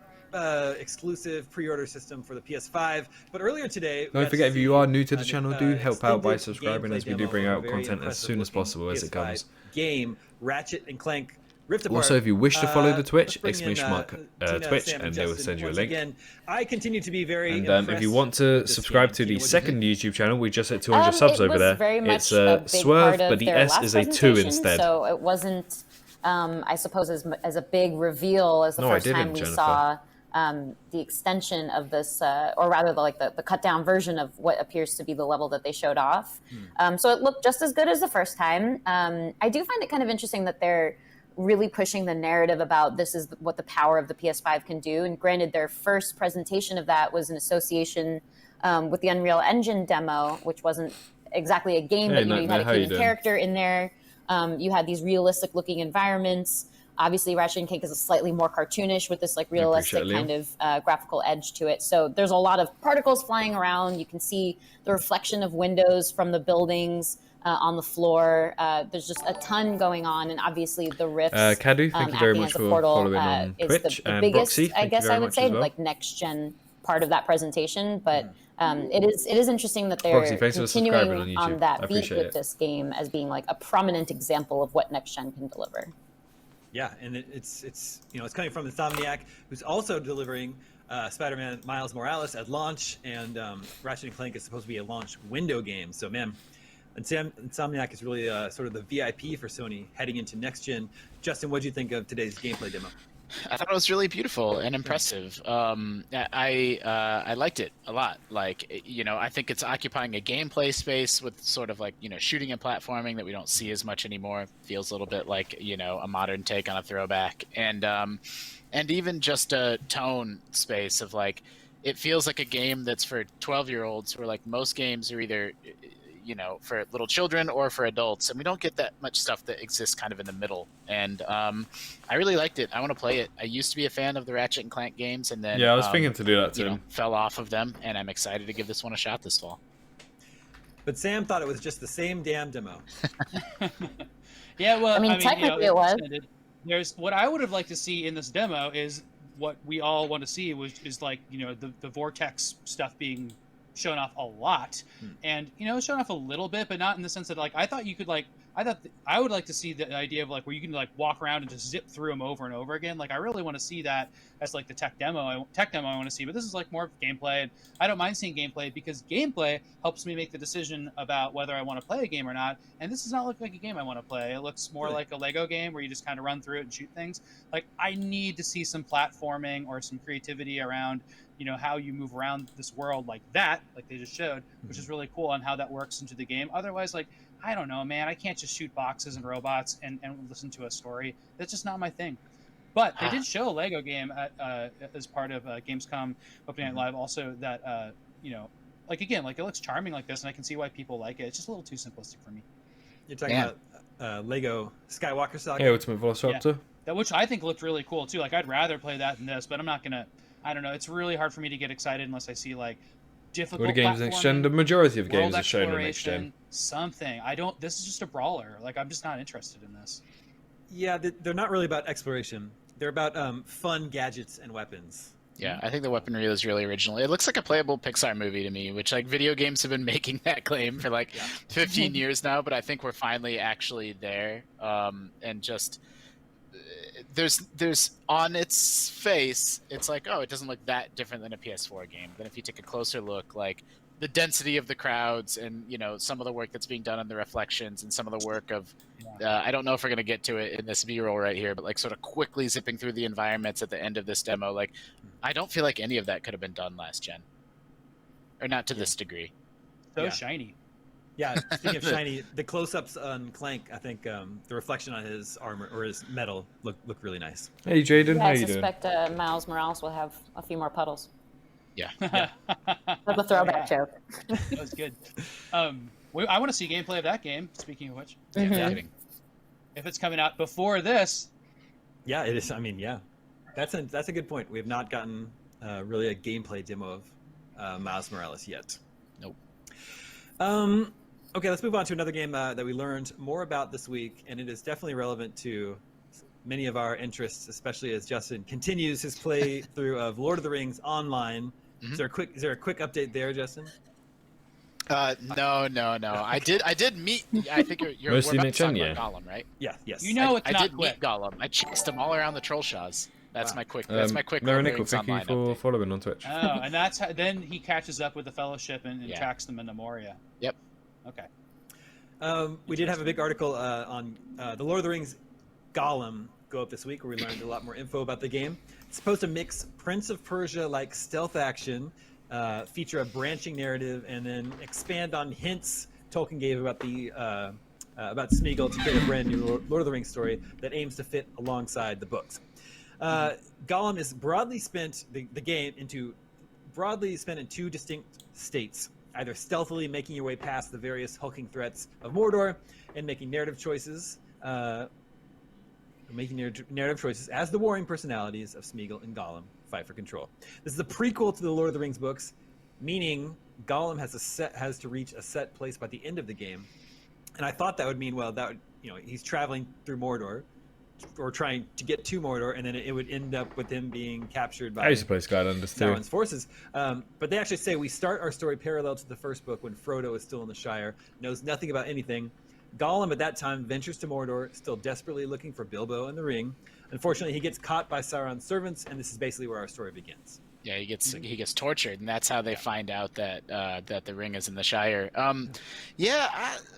exclusive pre-order system for the PS5. But earlier today, Don't forget, if you are new to the channel, do help out by subscribing, as we do bring out content as soon as possible as it comes. Game Ratchet and Clank Rift Apart. Also, if you wish to follow the Twitch, let's bring in, Twitch, Sam, and they will Justin send you a once link. Again, I continue to be very And impressed if you want to with this subscribe game. to Tina, the what do you second think? YouTube channel, we just hit 200 subs It over was there. very much It's a big Swerve, part of but the their S last is a 2 presentation, instead. So it wasn't, I suppose, as a big reveal as the No, I first time didn't, we Jennifer. saw the extension of this, or rather the cut down version of what appears to be the level that they showed off. So it looked just as good as the first time. I do find it kind of interesting that they're really pushing the narrative about this is what the power of the PS5 can do. And granted, their first presentation of that was in association with the Unreal Engine demo, which wasn't exactly a game, but you had a human character in there. You had these realistic looking environments. Obviously, Ratchet and Clank is a slightly more cartoonish with this like realistic kind of graphical edge to it. So there's a lot of particles flying around. You can see the reflection of windows from the buildings on the floor. There's just a ton going on, and obviously the rifts. Cadu, thank you very much for following on Twitch, the and biggest, Broxy, I thank guess you very I would much say, as well. like next gen part of that presentation. But it is interesting that they're Broxy, thanks for subscribing continuing on YouTube. on that I beat appreciate with it. this game as being like a prominent example of what next gen can deliver. Yeah, and it's you know it's coming from Insomniac, who's also delivering Spider-Man Miles Morales at launch, and Ratchet and Clank is supposed to be a launch window game. So man, Insomniac is really sort of the VIP for Sony heading into next gen. Justin, what do you think of today's gameplay demo? I thought it was really beautiful and impressive. I liked it a lot. Like, you know, I think it's occupying a gameplay space with sort of like, you know, shooting and platforming that we don't see as much anymore. Feels a little bit like, you know, a modern take on a throwback. And even just a tone space of like, it feels like a game that's for 12-year-olds, where like most games are either, you know, for little children or for adults, and we don't get that much stuff that exists kind of in the middle. And I really liked it. I want to play it. I used to be a fan of the Ratchet and Clank games, and then Yeah, I was thinking to do that you too. know, fell off of them, and I'm excited to give this one a shot this fall. But Sam thought it was just the same damn demo. Yeah, well, I mean, technically it was. There's what I would have liked to see in this demo is what we all want to see, which is like, you know, the vortex stuff being shown off a lot, and you know, shown off a little bit, but not in the sense that like I thought you could like I would like to see the idea of like where you can like walk around and just zip through them over and over again. Like I really want to see that as like the tech demo I want to see, but this is like more of gameplay, and I don't mind seeing gameplay because gameplay helps me make the decision about whether I want to play a game or not. And this does not look like a game I want to play. It looks more like a Lego game where you just kind of run through it and shoot things. Like I need to see some platforming or some creativity around, you know, how you move around this world like that, like they just showed, which is really cool, and how that works into the game. Otherwise, like, I don't know, man, I can't just shoot boxes and robots and listen to a story. That's just not my thing. But they did show a Lego game at, as part of Gamescom Opening Night Live also that, you know, like, again, like, it looks charming like this, and I can see why people like it. It's just a little too simplistic for me. You're talking about Lego Skywalker Saga? Yeah, Ultimate Velociraptor. Yeah. That, which I think looked really cool, too. Like, I'd rather play that than this, but I'm not going to... I don't know. It's really hard for me to get excited unless I see, like, difficult Well, the games next gen, the majority of games are shown on next gen. Something. I don't... This is just a brawler. Like, I'm just not interested in this. Yeah, they're not really about exploration. They're about fun gadgets and weapons. Yeah, I think the weaponry is really original. It looks like a playable Pixar movie to me, which like video games have been making that claim for like 15 years now, but I think we're finally actually there. And just there's on its face, it's like, oh, it doesn't look that different than a PS4 game. Then if you take a closer look, like the density of the crowds and, you know, some of the work that's being done on the reflections and some of the work of, I don't know if we're going to get to it in this B-roll right here, but like sort of quickly zipping through the environments at the end of this demo. Like, I don't feel like any of that could have been done last gen, or not to this degree. So shiny. Yeah, speaking of shiny, the close-ups on Clank, I think the reflection on his armor or his metal look really nice. Hey, Jaden, Yeah, how I you doing? suspect Miles Morales will have a few more puddles. Yeah. That's a throwback joke. That was good. I want to see gameplay of that game, speaking of which. Mhm. If it's coming out before this. Yeah, it is. I mean, yeah. That's a good point. We have not gotten really a gameplay demo of Miles Morales yet. Nope. Okay, let's move on to another game that we learned more about this week, and it is definitely relevant to many of our interests, especially as Justin continues his playthrough of Lord of the Rings Online. Mm-hmm. Is there a quick update there, Justin? No. I did meet. I think you're Mostly we're about to talk Nichen, about Gollum, right? Yeah. Yes. You know, it's I not did quick. meet Gollum. I chased him all around the troll shaws. That's my quick. That's my quick. Mary Lord of the Nickel, Rings thank you Online for update. following on Twitch. Oh, and that's how, then he catches up with the Fellowship and Yeah. tracks them into Moria. Yep. Okay. We did have a big article on the Lord of the Rings Gollum go up this week, where we learned a lot more info about the game. It's supposed to mix Prince of Persia-like stealth action, feature a branching narrative, and then expand on hints Tolkien gave about the about Smeagol to create a brand new Lord of the Rings story that aims to fit alongside the books. Gollum is broadly spent the game into broadly spent in two distinct states: either stealthily making your way past the various hulking threats of Mordor and making narrative choices. Narrative choices as the warring personalities of Smeagol and Gollum fight for control. This is a prequel to the Lord of the Rings books, meaning Gollum has to reach a set place by the end of the game. And I thought that would mean, well, that would, you know, he's traveling through Mordor or trying to get to Mordor, and then it would end up with him being captured by I used to play Skylanders too. Sauron's forces. But they actually say we start our story parallel to the first book when Frodo is still in the Shire, knows nothing about anything. Gollum at that time ventures to Mordor, still desperately looking for Bilbo and the ring. Unfortunately, he gets caught by Sauron's servants, and this is basically where our story begins. Yeah, he gets tortured, and that's how they find out that that the ring is in the Shire. Yeah,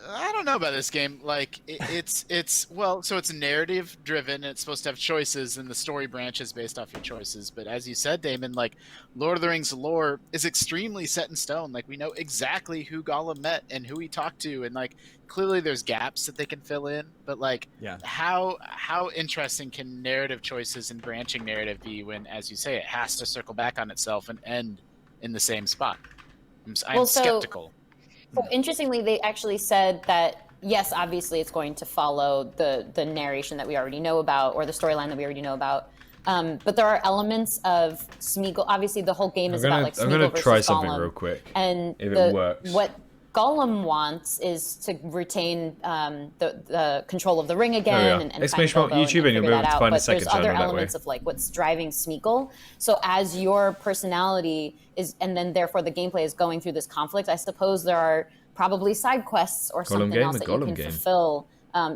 I don't know about this game. Like it's well, so it's narrative driven, and it's supposed to have choices, and the story branches based off your choices. But as you said, Damon, like Lord of the Rings lore is extremely set in stone. Like we know exactly who Gollum met and who he talked to, and like clearly there's gaps that they can fill in. But like, how interesting can narrative choices and branching narrative be when, as you say, it has to circle back on itself and end in the same spot? I'm skeptical. So interestingly, they actually said that yes, obviously it's going to follow the narration that we already know about, or the storyline that we already know about. But there are elements of Smeagol. Obviously, the whole game is about like Smeagol I'm gonna versus try something Gollum, real quick, and if it works. What Gollum wants is to retain the control of the ring again and find Exclamation mark Bilbo YouTube, and you'll be figure able that to out. find a But second there's other channel that way. elements of like what's driving Smeagol. So as your personality is, and then therefore the gameplay is going through this conflict, I suppose there are probably side quests or something else that you can fulfill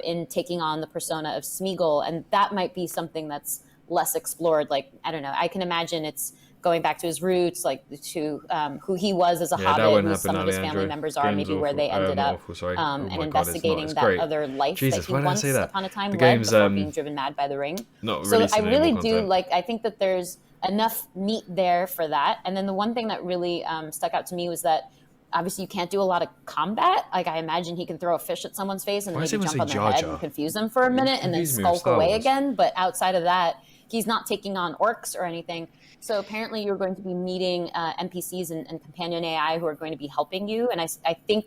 in taking on the persona of Smeagol, and that might be something that's less explored. Like, I don't know, I can imagine it's going back to his roots, like to who he was as a hobbit, who some of his family members are, maybe where they ended up, and investigating that other life that he once upon a time led before being driven mad by the ring. So I really do like, I think that there's enough meat there for that. And then the one thing that really stuck out to me was that obviously you can't do a lot of combat. Like I imagine he can throw a fish at someone's face and maybe jump on their head and confuse them for a minute and then skulk away again. But outside of that, he's not taking on orcs or anything. So apparently you're going to be meeting NPCs and companion AI who are going to be helping you. And I think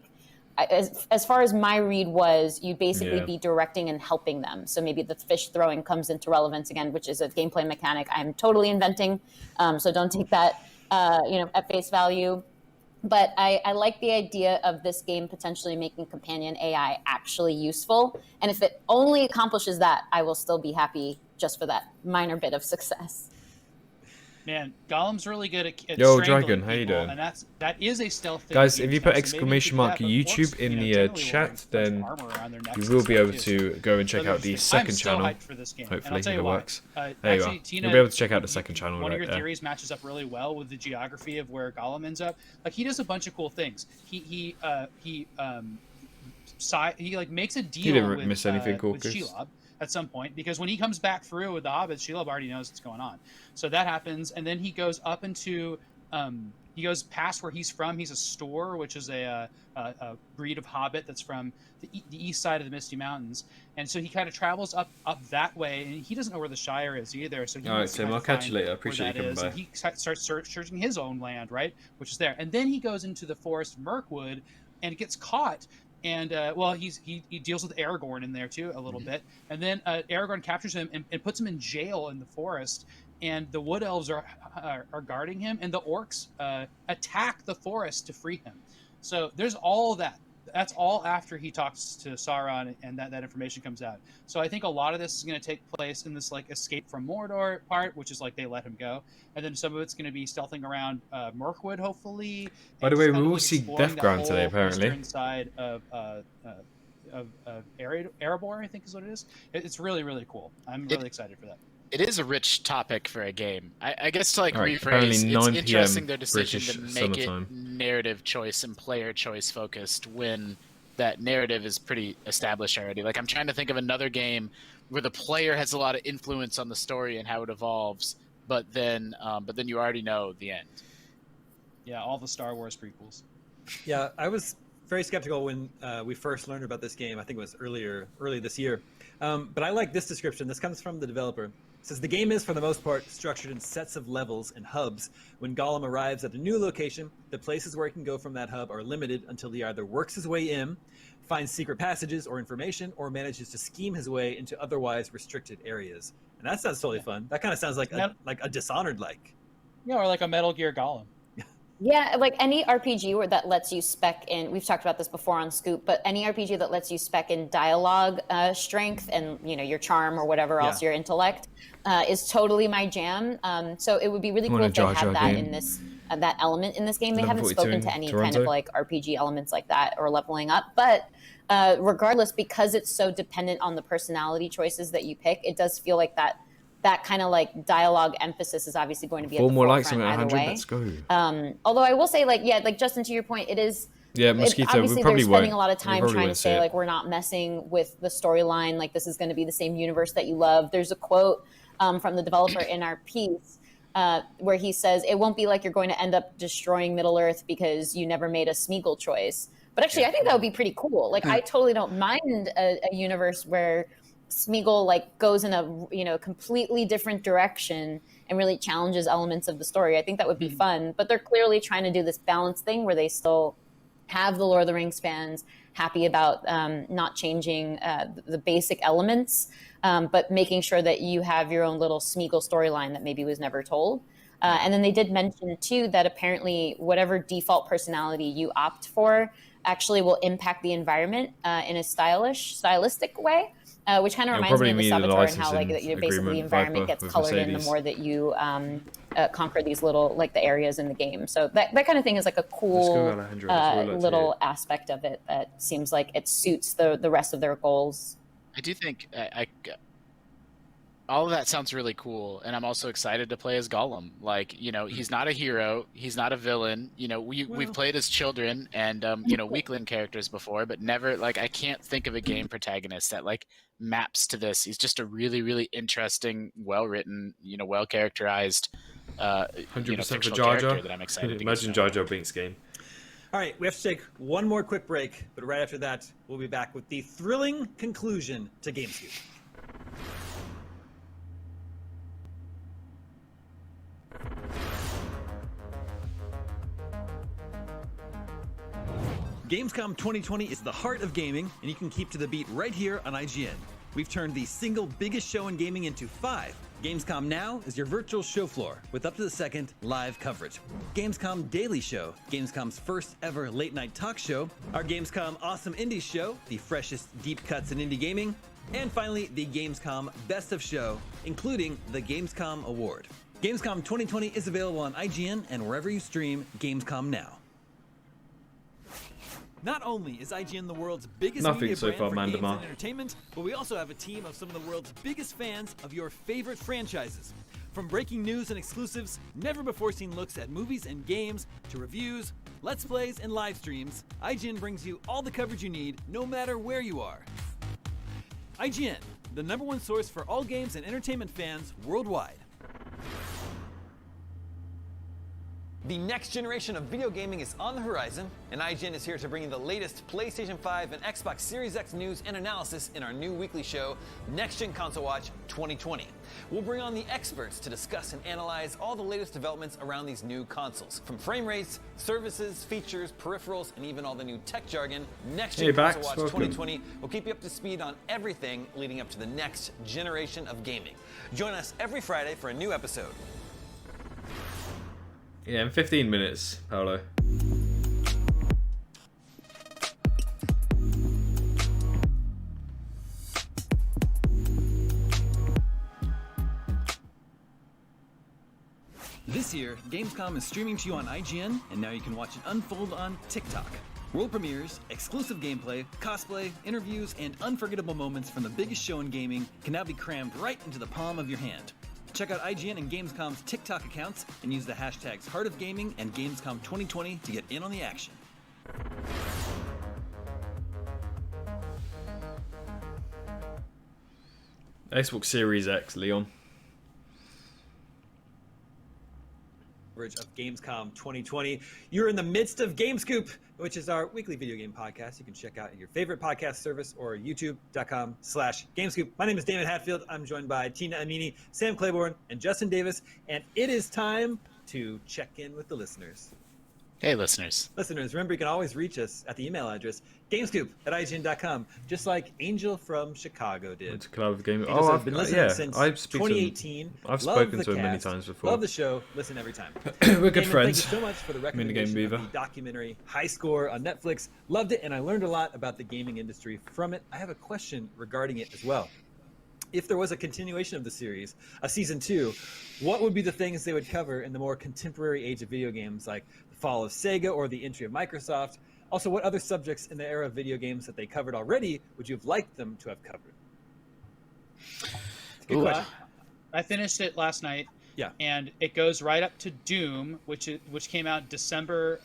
as far as my read was, you'd basically be directing and helping them. So maybe the fish throwing comes into relevance again, which is a gameplay mechanic I'm totally inventing. So don't take that at face value. But I like the idea of this game potentially making companion AI actually useful. And if it only accomplishes that, I will still be happy just for that minor bit of success. Man, Gollum's really good at Yo, Dragon, how you doing? And that is a stealth thing. Guys, if you put exclamation mark YouTube in the chat, then you will be able to go and check out the second channel. Hopefully, if it works. There you are. You'll be able to check out the second channel. One of your theories matches up really well with the geography of where Gollum ends up. Like he does a bunch of cool things. He like makes a deal didn't miss anything cool, with Shelob at some point, because when he comes back through with the hobbits, Shelob already knows what's going on. So that happens, and then he goes up into he goes past where he's from. He's a Store, which is a breed of hobbit that's from the east side of the Misty Mountains, and so he kind of travels up that way, and he doesn't know where the Shire is either. So he all right, Tim, I'll catch you later. I appreciate you coming by. He starts searching his own land, right, which is there, and then he goes into the forest Mirkwood and gets caught. And he deals with Aragorn in there too a little bit, and then Aragorn captures him and puts him in jail in the forest. And the Wood Elves are guarding him, and the orcs attack the forest to free him. So there's all that. That's all after he talks to Sauron, and that information comes out. So I think a lot of this is going to take place in this like escape from Mordor part, which is like they let him go, and then some of it's going to be stealthing around Mirkwood, hopefully. By the way, we will see Deathground today, apparently. Inside of Erebor, I think is what it is. It's really, really cool. I'm really excited for that. It is a rich topic for a game. I guess to like right, rephrase, it's 9 interesting their decision British to make summertime. it narrative choice and player choice focused when that narrative is pretty established already. Like I'm trying to think of another game where the player has a lot of influence on the story and how it evolves, but then you already know the end. Yeah, all the Star Wars prequels. Yeah, I was very skeptical when we first learned about this game. I think it was early this year. But I like this description. This comes from the developer. It says, the game is, for the most part, structured in sets of levels and hubs. When Gollum arrives at a new location, the places where he can go from that hub are limited until he either works his way in, finds secret passages or information, or manages to scheme his way into otherwise restricted areas. And that sounds totally fun. That kind of sounds like a Dishonored-like. Yeah, or like a Metal Gear Gollum. Yeah, like any RPG that lets you spec in, we've talked about this before on Scoop, but any RPG that lets you spec in dialogue strength and your charm or whatever else, your intellect, is totally my jam. So it would be really cool if they had that in this that element in this game. They haven't spoken to any kind of like RPG elements like that or leveling up, but regardless, because it's so dependent on the personality choices that you pick, it does feel like that that kind of like dialogue emphasis is obviously going to be at 4 the more likes on forefront 100. either way. Let's go. Although I will say, like, yeah, like Justin, to your point, it is. Yeah, Mosquito. Obviously, We probably they're spending won't. a lot of We time probably trying to won't see say, it. like, we're not messing with the storyline. Like, this is going to be the same universe that you love. There's a quote from the developer in our piece where he says, it won't be like you're going to end up destroying Middle-earth because you never made a Smeagol choice. But actually, I think that would be pretty cool. Like, I totally don't mind a universe where Smeagol, like, goes in a, completely different direction and really challenges elements of the story. I think that would be fun. But they're clearly trying to do this balance thing where they still have the Lord of the Rings fans happy about not changing the basic elements, but making sure that you have your own little Smeagol storyline that maybe was never told. And then they did mention, too, that apparently whatever default personality you opt for actually will impact the environment in a stylistic way. Which kind of reminds me of the Saboteur and how, like, basically the environment gets colored in the more that you conquer these little, like, the areas in the game. So that kind of thing is like a cool little aspect of it that seems like it suits the rest of their goals. I do think all of that sounds really cool, and I'm also excited to play as Gollum. Like, he's not a hero, he's not a villain. We've played as children and weakling characters before, but never, like, I can't think of a game protagonist that like maps to this. He's just a really, really interesting, well-written, well characterized 100% for fictional Jar Jar. character that I'm excited to Imagine get Jar Jar Binks game. All right, we have to take one more quick break, but right after that, we'll be back with the thrilling conclusion to Gamescom. Gamescom 2020 is the heart of gaming, and you can keep to the beat right here on IGN. We've turned the single biggest show in gaming into 5. Gamescom Now is your virtual show floor with up-to-the-second live coverage. Gamescom Daily Show, Gamescom's first ever late-night talk show. Our Gamescom Awesome Indies Show, the freshest deep cuts in indie gaming. And finally, the Gamescom Best of Show, including the Gamescom Award. Gamescom 2020 is available on IGN and wherever you stream Gamescom Now. Not only is IGN the world's biggest media so brand far, for games Mandamar. and entertainment, but we also have a team of some of the world's biggest fans of your favorite franchises. From breaking news and exclusives, never-before-seen looks at movies and games, to reviews, let's plays, and live streams, IGN brings you all the coverage you need, no matter where you are. IGN, the #1 source for all games and entertainment fans worldwide. The next generation of video gaming is on the horizon, and IGN is here to bring you the latest PlayStation 5 and Xbox Series X news and analysis in our new weekly show, Next Gen Console Watch 2020. We'll bring on the experts to discuss and analyze all the latest developments around these new consoles. From frame rates, services, features, peripherals, and even all the new tech jargon, Next Gen Console Watch 2020 will keep you up to speed on everything leading up to the next generation of gaming. Join us every Friday for a new episode. Yeah, in 15 minutes, Paolo. This year, Gamescom is streaming to you on IGN, and now you can watch it unfold on TikTok. World premieres, exclusive gameplay, cosplay, interviews, and unforgettable moments from the biggest show in gaming can now be crammed right into the palm of your hand. Check out IGN and Gamescom's TikTok accounts and use the hashtags Heart of Gaming and Gamescom 2020 to get in on the action. Xbox Series X, Leon. Of Gamescom 2020. You're in the midst of GameScoop, which is our weekly video game podcast. You can check out your favorite podcast service or youtube.com/GameScoop. My name is David Hatfield. I'm joined by Tina Amini, Sam Claiborne, and Justin Davis, and it is time to check in with the listeners. Hey, listeners. Listeners, remember you can always reach us at the email address gamescoop@ign.com, just like Angel from Chicago did. It's a club of game. Angel I've been listening since I've 2018. I've spoken to him many times before. Love the show. Listen every time. We're good Damon, friends. Thank you so much for the recommendation Minigame of the documentary High Score on Netflix. Loved it, and I learned a lot about the gaming industry from it. I have a question regarding it as well. If there was a continuation of the series, a season 2, what would be the things they would cover in the more contemporary age of video games, like the fall of Sega or the entry of Microsoft? Also, what other subjects in the era of video games that they covered already would you have liked them to have covered? Good question. I finished it last night. Yeah. And it goes right up to Doom, which came out December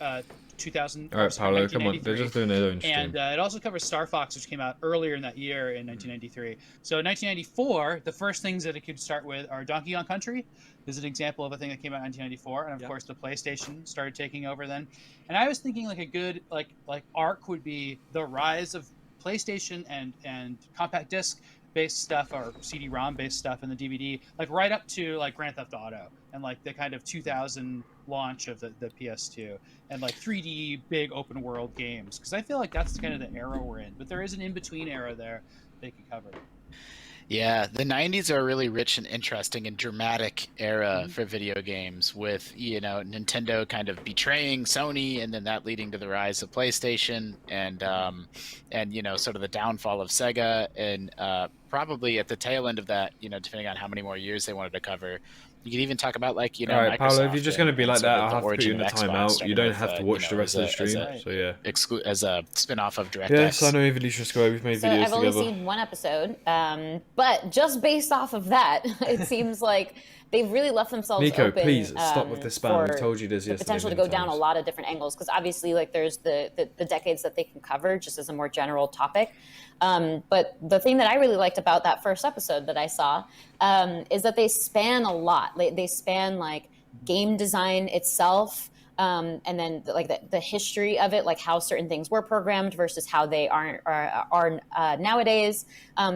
2000. All right, Paolo, come on. They're 1993. just doing their own stream. And it also covers Star Fox, which came out earlier in that year in 1993. So in 1994, the first things that it could start with are Donkey Kong Country. This is an example of a thing that came out in 1994, and of course the PlayStation started taking over then. And I was thinking like a good like arc would be the rise of PlayStation and compact disc based stuff or CD-ROM based stuff in the DVD, like right up to like Grand Theft Auto and like the kind of 2000 launch of the PS2 and like 3D big open world games, because I feel like that's kind of the era we're in. But there is an in-between era there they could cover. Yeah, the 90s are a really rich and interesting and dramatic era for video games, with, you know, Nintendo kind of betraying Sony and then that leading to the rise of PlayStation and you know, sort of the downfall of Sega, and probably at the tail end of that, you know, depending on how many more years they wanted to cover. You could even talk about, like, you know, all right, Paolo, if you're just going to be like that, I'll I'll have to put you in the timeout. You don't have to watch the rest of the stream. So yeah, as a spin-off of DirectX. Yes, I know Evolution Square. We've made videos I've only together. seen one episode, but just based off of that, it seems like they've really left themselves Nico, open. please stop with the spam. We told you this the yesterday. potential to go down a lot of different angles, because obviously, like, there's the decades that they can cover just as a more general topic. But the thing that I really liked about that first episode that I saw is that they span a lot. They span like game design itself, and then like the history of it, like how certain things were programmed versus how they are nowadays.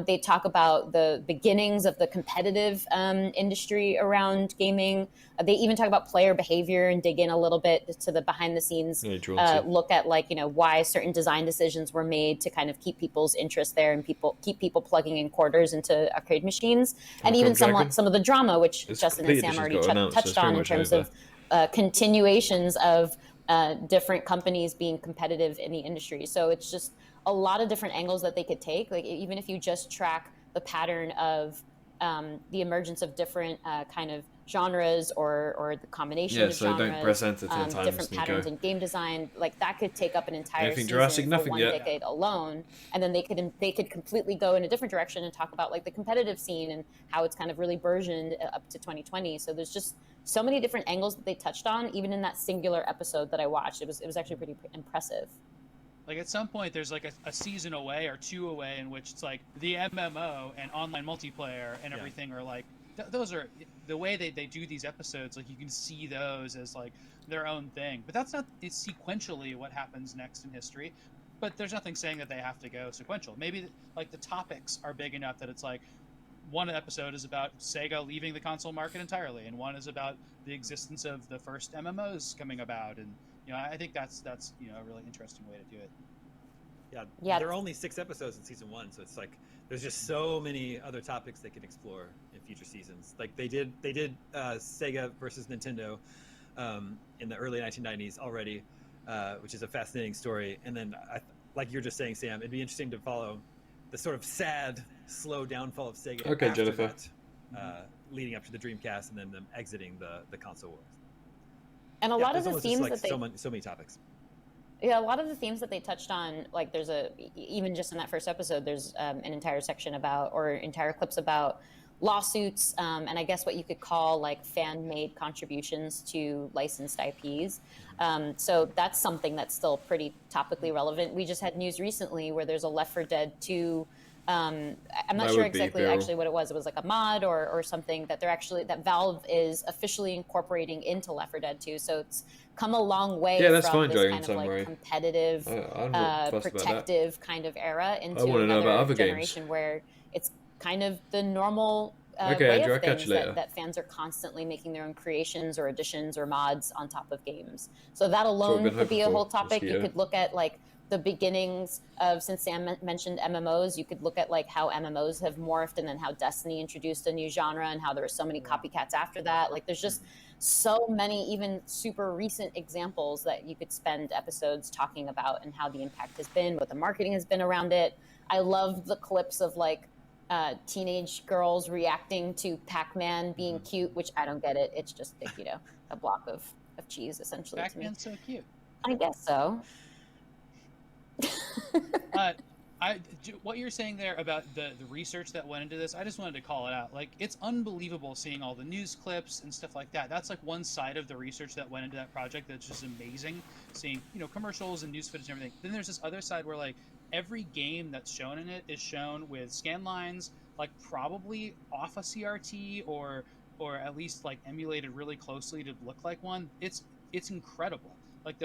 They talk about the beginnings of the competitive industry around gaming. They even talk about player behavior and dig in a little bit to the behind the scenes look at, like, you know, why certain design decisions were made to kind of keep people's interest there and keep people plugging in quarters into arcade machines, and even some of the drama, which Justin and Sam already touched on in terms of continuations of different companies being competitive in the industry. So it's just a lot of different angles that they could take. Like, even if you just track the pattern of the emergence of different kind of genres or the combination of genres, don't press enter 10 times, different Nico. patterns in game design, like that could take up an entire Anything season Jurassic? for Nothing one yet. decade alone, and then they could completely go in a different direction and talk about like the competitive scene and how it's kind of really burgeoned up to 2020. So there's just so many different angles that they touched on, even in that singular episode that I watched. It was actually pretty impressive. Like, at some point, there's like a season away or two away in which it's like the MMO and online multiplayer and everything are like, those are the way they do these episodes. Like, you can see those as like their own thing, but that's not it's sequentially what happens next in history. But there's nothing saying that they have to go sequential. Maybe like the topics are big enough that it's like one episode is about Sega leaving the console market entirely, and one is about the existence of the first MMOs coming about, and you know, I think that's you know, a really interesting way to do it. Yeah, there are only 6 episodes in season 1, so it's like there's just so many other topics they can explore in future seasons. Like they did Sega versus Nintendo in the early 1990s already, which is a fascinating story. And then, like you were just saying, Sam, it'd be interesting to follow the sort of sad, slow downfall of Sega after Jennifer. that, leading up to the Dreamcast and then them exiting the console wars. And a lot of the there's themes like that they so many topics. Yeah, a lot of the themes that they touched on, like there's even just in that first episode, there's an entire section about, or entire clips about lawsuits, and I guess what you could call like fan-made contributions to licensed IPs. So that's something that's still pretty topically relevant. We just had news recently where there's a Left 4 Dead 2. I'm not sure exactly actually what it was. It was like a mod or something that that Valve is officially incorporating into Left 4 Dead 2. So it's come a long way from this kind of like competitive, protective kind of era into another generation where it's kind of the normal way of things that fans are constantly making their own creations or additions or mods on top of games. So that alone could be a whole topic. You could look at like the beginnings of, since Sam mentioned MMOs, you could look at like how MMOs have morphed, and then how Destiny introduced a new genre and how there were so many copycats after that. Like there's just so many even super recent examples that you could spend episodes talking about, and how the impact has been, what the marketing has been around it. I love the clips of like teenage girls reacting to Pac-Man being cute, which I don't get it. It's just like, you know, a block of cheese essentially. Pac-Man's so cute. I guess so. What you're saying there about the research that went into this, I just wanted to call it out. Like, it's unbelievable seeing all the news clips and stuff like that. That's like one side of the research that went into that project that's just amazing. Seeing, commercials and news footage and everything. Then there's this other side where like every game that's shown in it is shown with scan lines, like probably off a CRT or at least like emulated really closely to look like one. It's incredible. Like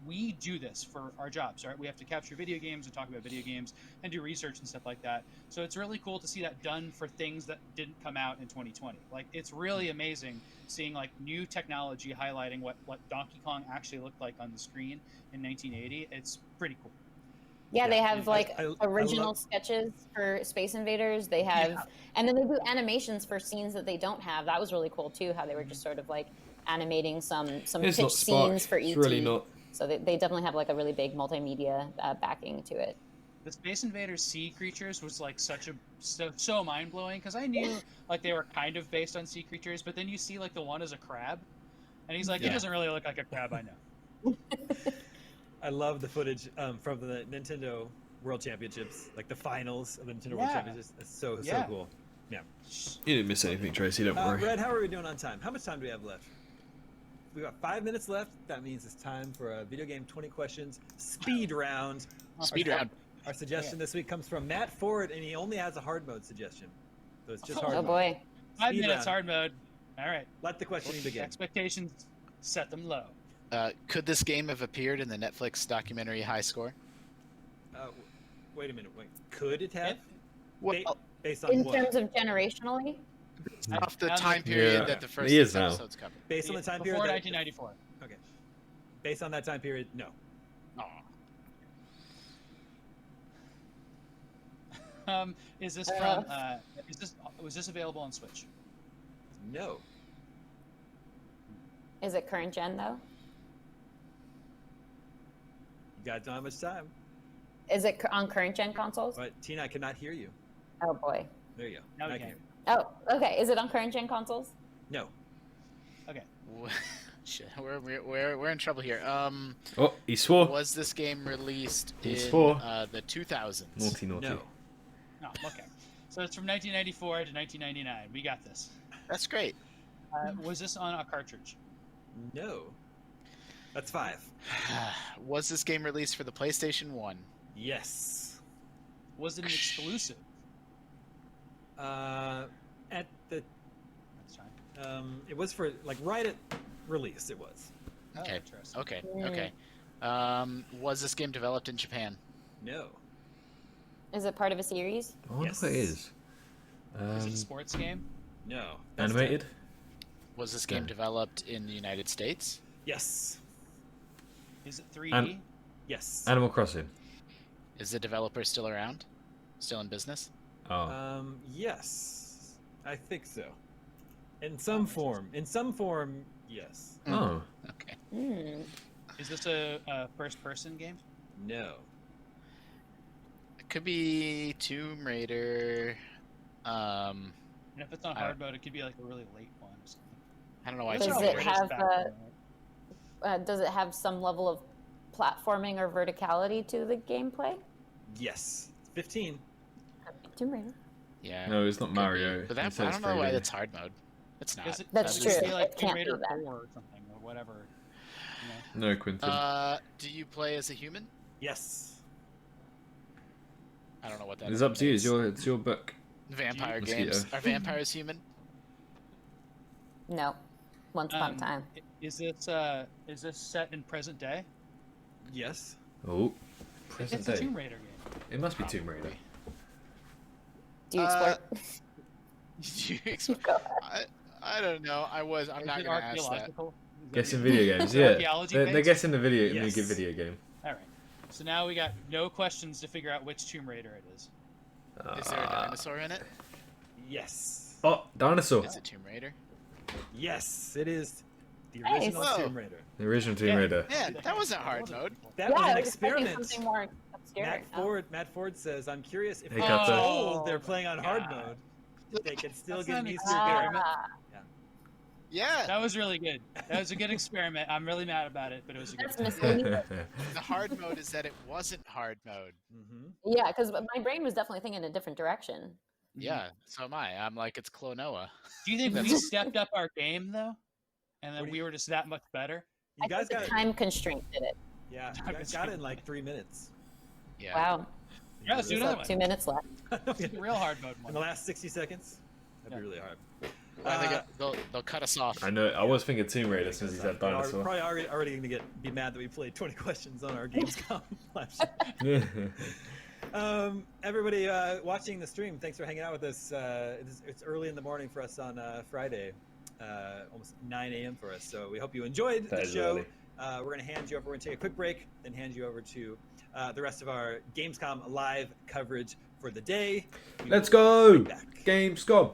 we do this for our jobs, right? We have to capture video games and talk about video games and do research and stuff like that. So it's really cool to see that done for things that didn't come out in 2020. Like, it's really amazing seeing like new technology highlighting what Donkey Kong actually looked like on the screen in 1980. It's pretty cool. Yeah, they have like I original love- sketches for Space Invaders. They have, and then they do animations for scenes that they don't have. That was really cool too. How they were just sort of like animating some It's pitch not Spark. scenes for ET. It's really not. So they definitely have like a really big multimedia backing to it. The Space Invaders sea creatures was like so mind blowing, because I knew like they were kind of based on sea creatures, but then you see like the one as a crab, and he's like, he doesn't really look like a crab. I know. I love the footage from the Nintendo World Championships, like the finals of the Nintendo World Championships. It's so cool. Yeah. You didn't miss anything, Tracy. Don't worry. Red, how are we doing on time? How much time do we have left? We got 5 minutes left. That means it's time for a video game 20 questions speed round. Speed round. Our suggestion this week comes from Matt Ford, and he only has a hard mode suggestion. So it's just hard Oh mode. boy. 5 Speed minutes round. hard mode. All right. Let the questioning begin. Expectations, set them low. Could this game have appeared in the Netflix documentary High Score? Wait a minute. Wait. Could it have? Well, Based on In what? terms of generationally, off the Yeah. time period Yeah. that the first He is now. episodes covered. Based on the time period. Before that- 1994. Okay. Based on that time period, no. Is this from? Was this available on Switch? No. is it current gen though? You guys don't have much time. Is it on current gen consoles? But Tina, I cannot hear you. Oh boy. There you go. Now we I can. hear you. Oh, okay. Is it on current gen consoles? No. Okay. Shit, we're in trouble here. Oh, he swore. Was this game released in It's for- the 2000s? Naughty, naughty. No. No. Okay. So it's from 1994 to 1999. We got this. That's great. Was this on a cartridge? No. That's 5. Was this game released for the PlayStation 1? Yes. Was it an exclusive? At the That's fine. it was for like right at release. It was. Oh, Okay. interesting. Okay. Mm. Okay. Was this game developed in Japan? No. Is it part of a series? I wonder Yes. what it is. Is it a sports game? No. That's Animated? 10. Was this game Yeah. developed in the United States? Yes. Is it 3D? Yes. Animal Crossing. Is the developer still around? Still in business? Oh. Yes. I think so. In some form. In some form, yes. Oh. Okay. Hmm. Is this a first-person game? No. It could be Tomb Raider. And if it's on I hard mode, it could be like a really late one or something. I don't know why. Does Tomb it Raider- have does it have some level of platforming or verticality to the gameplay? Yes. 15. Tomb Raider. Yeah. No, it's not could Mario. be. But He that, said I it's don't know why 3D. that's hard mode. It's not. That's It could true. be like It Tomb can't be Raider that. 4 or something, or whatever. You know? No, Quentin. Do you play as a human? Yes. I don't know what that It's up to you. means. It's your book. Vampire Mosquito. games. Are vampires human? No. Once upon a time. Is this set in present day? Yes. Oh. Present It's a day. Tomb Raider game. It must be Tomb Raider. Do you explore? Do you explain? Go ahead. I don't know. I'm Is not it gonna ask that. archaeological? Is that Guessing it? video games, Is it yeah. archaeology They're based? guessing the video, Yes. make a video game. All right. So now we got no questions to figure out which Tomb Raider it is. Is there a dinosaur in it? Yes. Oh, dinosaur. Is it Tomb Raider? Yes. It is the Nice. original Whoa. Tomb Raider. The original Tomb Yeah. Raider. Yeah, that wasn't hard mode. That yeah, was I an was expecting experiment. something more obscure. Matt Ford says, "I'm curious if Hey, they're Captain. told they're playing on hard God. mode, they can still That's get not an an Easter egg." Ah, Yeah. That was really good. That was a good experiment. I'm really mad about it, but it was a good That's experiment. misleading. The hard mode is that it wasn't hard mode. Mm-hmm. Yeah, because my brain was definitely thinking a different direction. Yeah, so am I. I'm like, it's Klonoa. Do you think we That's- stepped up our game though, and then What do we you- were just that much better? You I guys think got the time constraint did it. Yeah, you guys got it in like 3 minutes. Yeah. Wow. Yeah, let's do There's another like one. 2 minutes left. Let's do the real hard mode In one. the last 60 seconds, that'd be really hard. I think they'll cut us off. I know. I was thinking Tomb Raider since he said We're dinosaur. probably already going to be mad that we played 20 questions on our Gamescom live stream. Everybody watching the stream, thanks for hanging out with us. It's early in the morning for us on Friday, almost 9 a.m. for us. So we hope you enjoyed That the is show. early. We're going to hand you over. We're going to take a quick break, then hand you over to the rest of our Gamescom live coverage for the day. We Let's will be go! right back. Gamescom.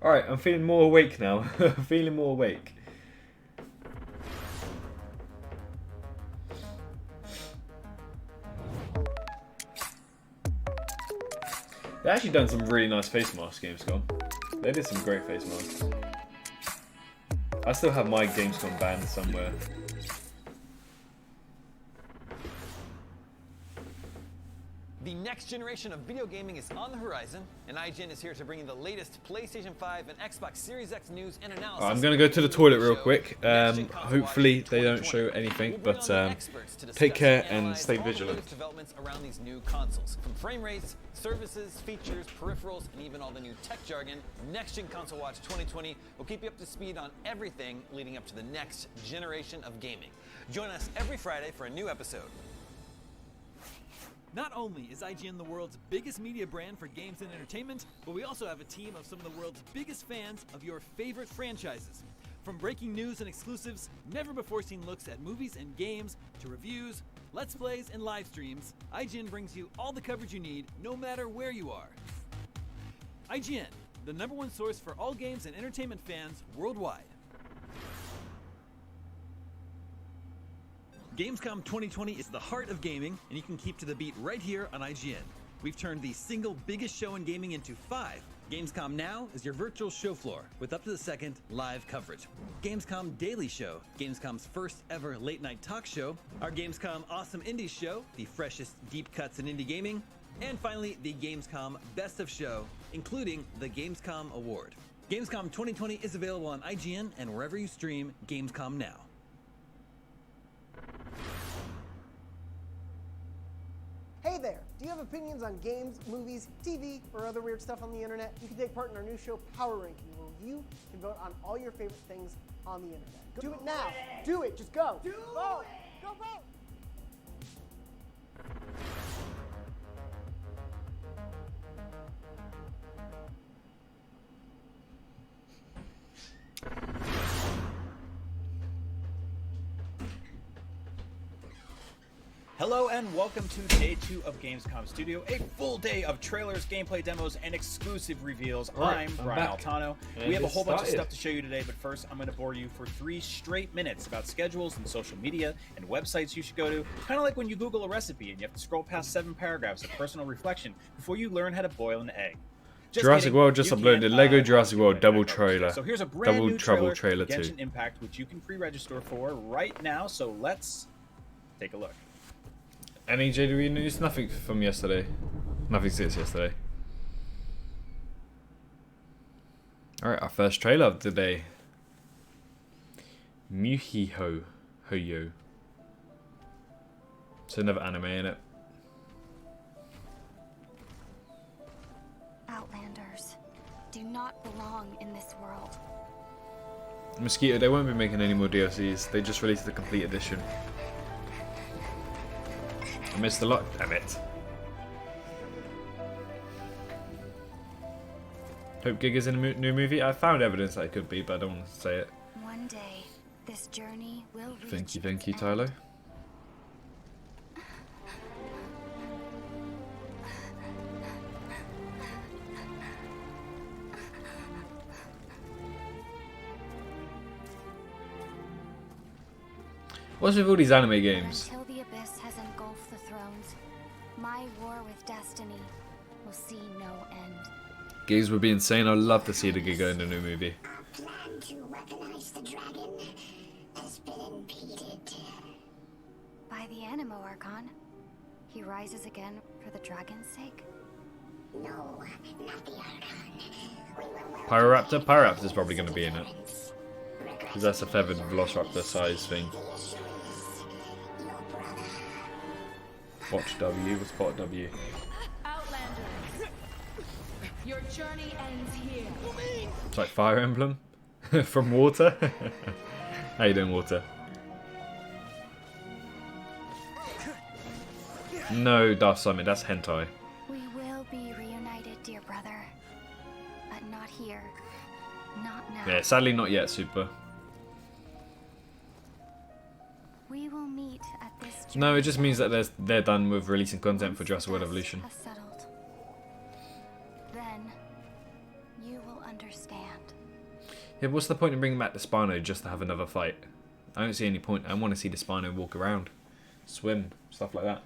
Alright, I'm feeling more awake now. Feeling more awake. They actually done some really nice face masks, Gamescom. They did some great face masks. I still have my Gamescom band somewhere. The next generation of video gaming is on the horizon, and IGN is here to bring you the latest PlayStation 5 and Xbox Series X news and analysis. I'm gonna go to the toilet real quick. Hopefully they don't show anything, but take care and stay vigilant. Developments around these new consoles, from frame rates, services, features, peripherals, and even all the new tech jargon. Next Gen Console Watch 2020 will keep you up to speed on everything leading up to the next generation of gaming. Join us every Friday for a new episode. Not only is IGN the world's biggest media brand for games and entertainment, but we also have a team of some of the world's biggest fans of your favorite franchises. From breaking news and exclusives, never-before-seen looks at movies and games, to reviews, let's plays, and live streams, IGN brings you all the coverage you need, no matter where you are. IGN, the #1 source for all games and entertainment fans worldwide. Gamescom 2020 is the heart of gaming, and you can keep to the beat right here on IGN. We've turned the single biggest show in gaming into 5. Gamescom Now is your virtual show floor with up-to-the-second live coverage. Gamescom Daily Show, Gamescom's first ever late-night talk show. Our Gamescom Awesome Indies Show, the freshest deep cuts in indie gaming. And finally, the Gamescom Best of Show, including the Gamescom Award. Gamescom 2020 is available on IGN and wherever you stream Gamescom Now. Hey there! Do you have opinions on games, movies, TV, or other weird stuff on the internet? You can take part in our new show, Power Ranking, where you can vote on all your favorite things on the internet. Do it now! Do it! Just go! Vote! Go vote! Hello and welcome to day 2 of Gamescom Studio, a full day of trailers, gameplay demos, and exclusive reveals. Alright, I'm I'm Brian back. Altano. And We have a this whole bunch of started. stuff to show you today, but first I'm going to bore you for 3 straight minutes about schedules and social media and websites you should go to. Kind of like when you Google a recipe and you have to scroll past 7 paragraphs of personal reflection before you learn how to boil an egg. Just Jurassic kidding, World just you uploaded can, Lego uh, Jurassic World get double that covered. trailer. So here's a brand Double new trouble trailer, trailer Genshin 2. Impact, which you can pre-register for right now. So let's take a look. Any JDW news? Nothing from yesterday. Nothing since yesterday. Alright, our first trailer of the day. Muhiho Hoyo. It's another anime in it. Outlanders do not belong in this world. Mosquito, they won't be making any more DLCs. They just released the complete edition. I missed a lot, damn it. Hope Gig is in a new movie. I found evidence that it could be, but I don't want to say it. One day, this journey will reach Thank you, its Tylo. end. What's with all these anime games? Until the abyss has engulfed the thrones, my war with destiny will see no end. Gigs would be insane. I'd love to see the Giga in the new movie. Plan to weaponize the dragon has been impeded. By the Animo Archon, he rises again for the dragon's sake. No, not the Archon. Pyroraptor? Pyroraptor's probably going to be in it. Because that's a feathered Velociraptor size thing. Watch W. What's Bot W? Outlanders, your journey ends here. It's like Fire Emblem from Water. How you doing, Water? No, Darth Simon, that's hentai. We will be reunited, dear brother. But not here. Not now. Yeah, sadly not yet, Super. We will meet at this. No, it just means that they're done with releasing content for Jurassic World Evolution. Settled. Then you will understand. Yeah, what's the point in bringing back the Spino just to have another fight? I don't see any point. I want to see the Spino walk around, swim, stuff like that.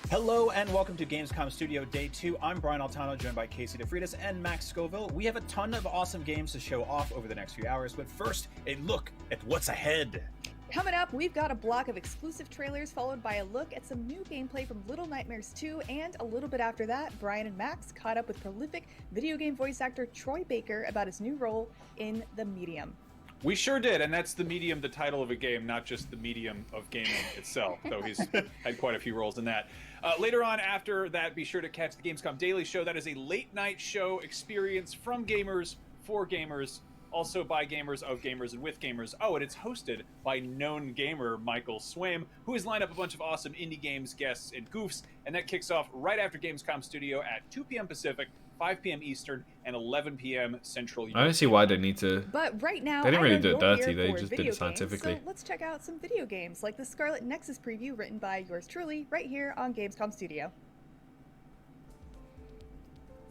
Hello and welcome to Gamescom Studio Day 2. I'm Brian Altano, joined by Casey DeFreitas and Max Scoville. We have a ton of awesome games to show off over the next few hours, but first, a look at what's ahead. Coming up, we've got a block of exclusive trailers followed by a look at some new gameplay from Little Nightmares 2, and a little bit after that, Brian and Max caught up with prolific video game voice actor Troy Baker about his new role in The Medium. We sure did, and that's The Medium, the title of a game, not just the medium of gaming itself, though he's had quite a few roles in that. Later on, after that, be sure to catch the Gamescom Daily Show. That is a late-night show experience from gamers, for gamers, also by gamers, of gamers, and with gamers. Oh, and it's hosted by known gamer Michael Swaim, who has lined up a bunch of awesome indie games, guests, and goofs, and that kicks off right after Gamescom Studio at 2 p.m. Pacific, 5 p.m. Eastern, and 11 p.m. Central. I don't see why they need to. But right now, they didn't really I know do it you're dirty. here They for just did video it scientifically. Games, so let's check out some video games, like the Scarlet Nexus preview written by yours truly, right here on Gamescom Studio.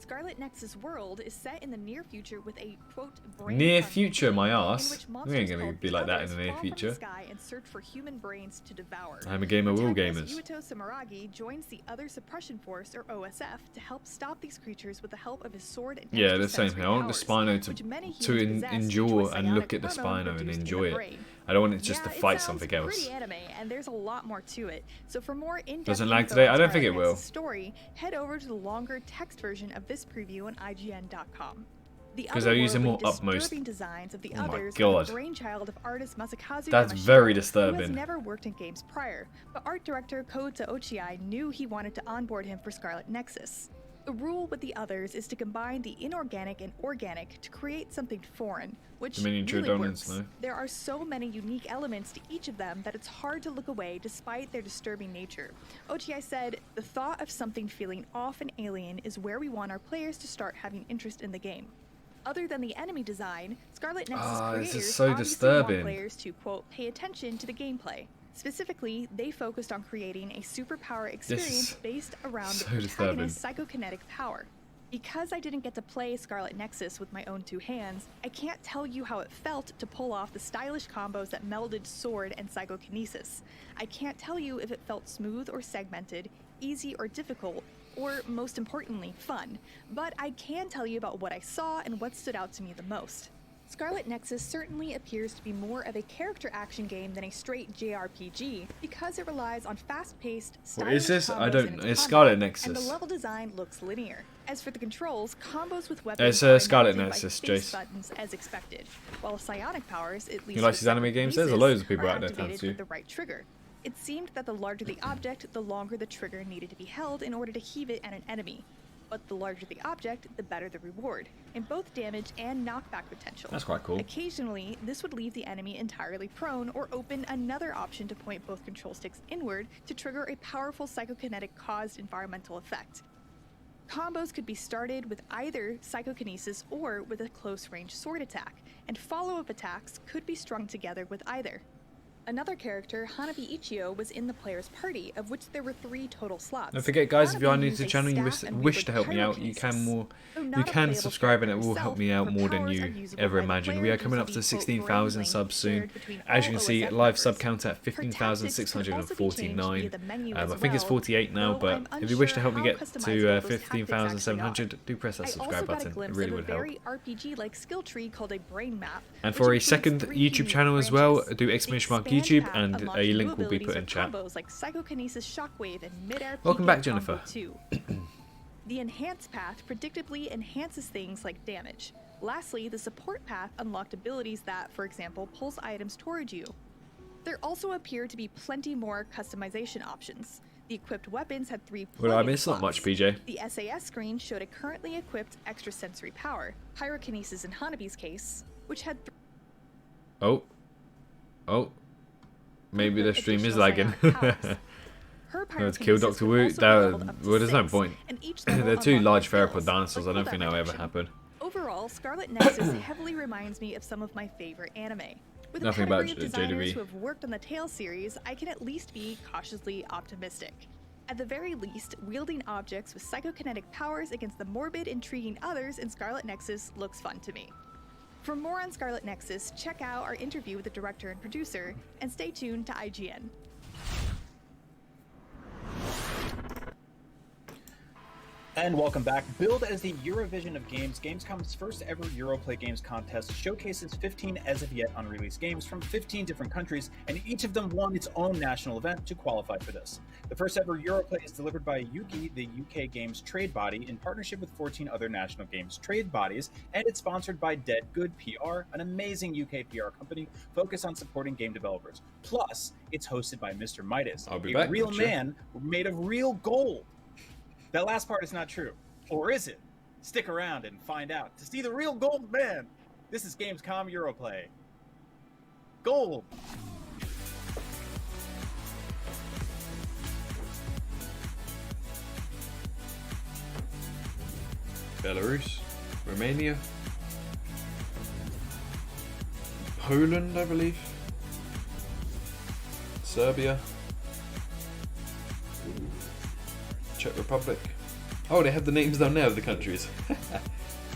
Scarlet Nexus World is set in the near future with a quote near future, my ass. We ain't gonna be like that in the near future. And search for human brains to devour. I'm a gamer with all gamers. Yuito Samaragi joins the Other Suppression Force, or OSF, to help stop these creatures with the help of his sword and yeah, the same thing. I want the Spino to endure and look at the Spino and enjoy it. I don't want it just to fight something else. Pretty anime, and there's a lot more to it. So for more in-depth doesn't lag today? I don't think it will. Story, head over to the longer text version of this preview on IGN.com. Because they're using more utmost. Designs of the oh my others god, the brainchild of artist Masakazu that's Yamashita, very who has disturbing. never worked in games prior, but art director Kouta Ochiai knew he wanted to onboard him for Scarlet Nexus. The rule with the others is to combine the inorganic and organic to create something foreign, which really works. No? There are so many unique elements to each of them that it's hard to look away despite their disturbing nature. Ochiai said, "The thought of something feeling off and alien is where we want our players to start having interest in the game." Other than the enemy design, Scarlet Nexus creators this is so obviously disturbing. want players to, quote, pay attention to the gameplay. Specifically, they focused on creating a superpower experience based around the protagonist's psychokinetic power. Because I didn't get to play Scarlet Nexus with my own two hands, I can't tell you how it felt to pull off the stylish combos that melded sword and psychokinesis. I can't tell you if it felt smooth or segmented, easy or difficult, or most importantly, fun. But I can tell you about what I saw and what stood out to me the most. Scarlet Nexus certainly appears to be more of a character action game than a straight JRPG because it relies on fast-paced, What is this? I combos don't in know. its It's combat, Scarlet Nexus. And the level design looks linear. As for the controls, combos with weapons It's Scarlet are Nexus, by face Jace. buttons as expected, while psionic powers, at least You like with these anime separate games? There's pieces, loads of people are out there activated fancy. with the right trigger. It seemed that the larger the object, the longer the trigger needed to be held in order to heave it at an enemy. But the larger the object, the better the reward, in both damage and knockback potential. That's quite cool. Occasionally, this would leave the enemy entirely prone or open another option to point both control sticks inward to trigger a powerful psychokinetic-caused environmental effect. Combos could be started with either psychokinesis or with a close-range sword attack, and follow-up attacks could be strung together with either. Another character, Hanabi Ichio, was in the player's party, of which there were 3 total slots. Don't forget, guys, if you are Hanabi new to used the a channel and you staff and wish wielded to help me out, you can subscribe and it will help me out more than you ever imagine. We are coming up to 16,000 subs soon. As you can see, live sub count at 15,649. I think it's 48 now, but if you wish to help me get to 15,700, do press that subscribe button. It really would help. RPG-like skill tree called a brain map. And for a second YouTube channel as well, do exclamation mark YouTube and a link will be put in chat. Like psychokinesis, shockwave, and mid-air Welcome back, Jennifer. The enhance path predictably enhances things like damage. Lastly, the support path unlocked abilities that, for example, pulls items towards you. There also appear to be plenty more customization options. The equipped weapons had 3 Well, I mean, it's not much, PJ. The SAS screen showed a currently equipped extrasensory power, pyrokinesis in Hanabi's case, which had Oh. Maybe the stream is lagging. Let's kill Dr. Wu. Well, there's no point. They're 2 large theropod dinosaurs. I don't think that'll ever happen. Overall, Scarlet Nexus heavily reminds me of some of my favorite anime. With Nothing a about pedigree of designers JDV. who have worked on the Tales series, I can at least be cautiously optimistic. At the very least, wielding objects with psychokinetic powers against the morbid, intriguing others in Scarlet Nexus looks fun to me. For more on Scarlet Nexus, check out our interview with the director and producer, and stay tuned to IGN. And welcome back. Billed as the Eurovision of games, Gamescom's first ever Europlay Games contest showcases 15 as of yet unreleased games from 15 different countries, and each of them won its own national event to qualify for this. The first ever Europlay is delivered by UKI, the UK Games trade body, in partnership with 14 other national games trade bodies, and it's sponsored by Dead Good PR, an amazing UK PR company focused on supporting game developers. Plus, it's hosted by Mr. Midas, a real man made of real gold. That last part is not true. Or is it? Stick around and find out. To see the real gold man, this is Gamescom Europlay. Gold! Belarus, Romania, Poland, I believe, Serbia, Czech Republic. Oh, they have the names down there of the countries.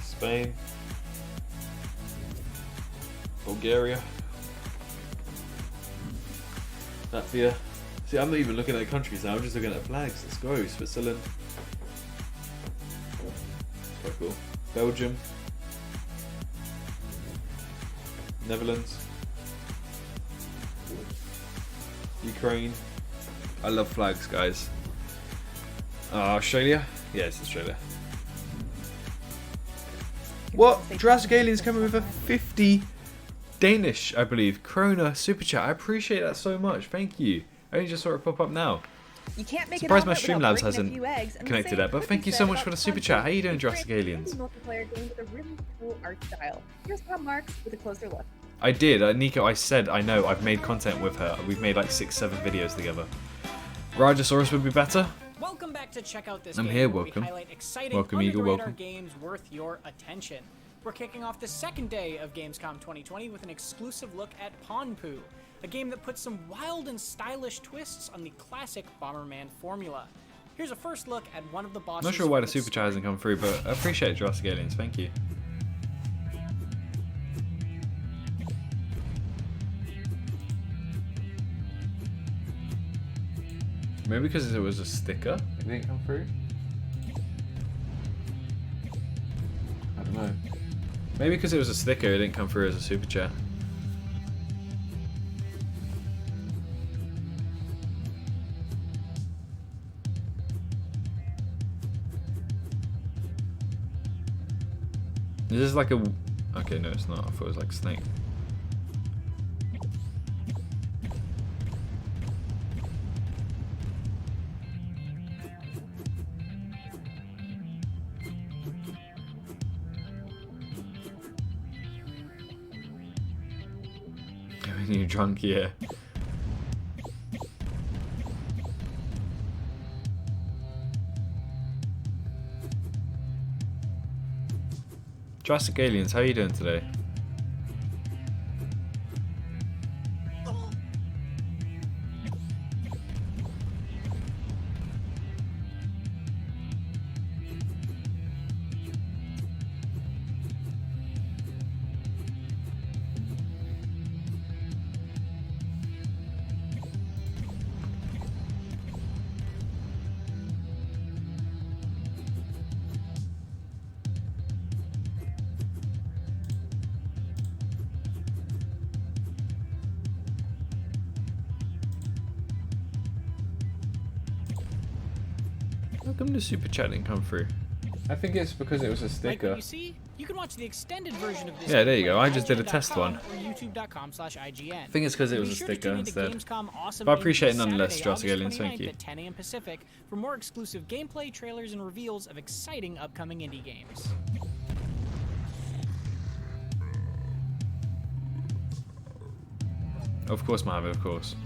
Spain, Bulgaria, Latvia. See, I'm not even looking at the countries now, I'm just looking at the flags. Let's go. Switzerland. Quite cool. Belgium, Netherlands, Ukraine. I love flags, guys. Australia? Yeah, it's Australia. What? Jurassic Alien's coming with a 50 Danish, I believe, Krona super chat. I appreciate that so much. Thank you. I only just saw it pop up now. You can't make Surprised my Streamlabs hasn't connected that, but thank you so much for the super chat. How you doing, Jurassic Aliens? Multiplayer game with a really cool art style. Here's Bob Marks with a closer look. I did, Nico. I said I know. I've made content with her. We've made like 6-7 videos together. Rajasaurus would be better. Welcome back to Check Out This I'm Game, here, where welcome. we highlight exciting, Welcome, Eagle, under-the-radar welcome. games worth your attention. We're kicking off the second day of Gamescom 2020 with an exclusive look at Pawn Poo, a game that puts some wild and stylish twists on the classic Bomberman formula. Here's a first look at one of the bosses. Not sure why the super chat hasn't come through, but I appreciate Jurassic Aliens. Thank you. Maybe because it was a sticker, it didn't come through. I don't know. Maybe because it was a sticker, it didn't come through as a super chat. Is this like a... Okay, no, it's not. I thought it was like a snake. When you're drunk, yeah. Jurassic Aliens, how are you doing today? How come the super chat didn't come through? I think it's because it was a Like sticker. what you see? You can watch the extended version of this. Yeah, there you go. gameplay I at just did a test IGN.com one. Or YouTube.com/IGN. I think it's because it was Be a sure to sticker tune into instead. Gamescom Awesome But I appreciate it Indie nonetheless, Saturday, Jurassic August Aliens. Thank 29th you. At 10 a.m. Pacific for more exclusive gameplay, trailers, and reveals of exciting upcoming indie games. Of course, Mohammed, of course.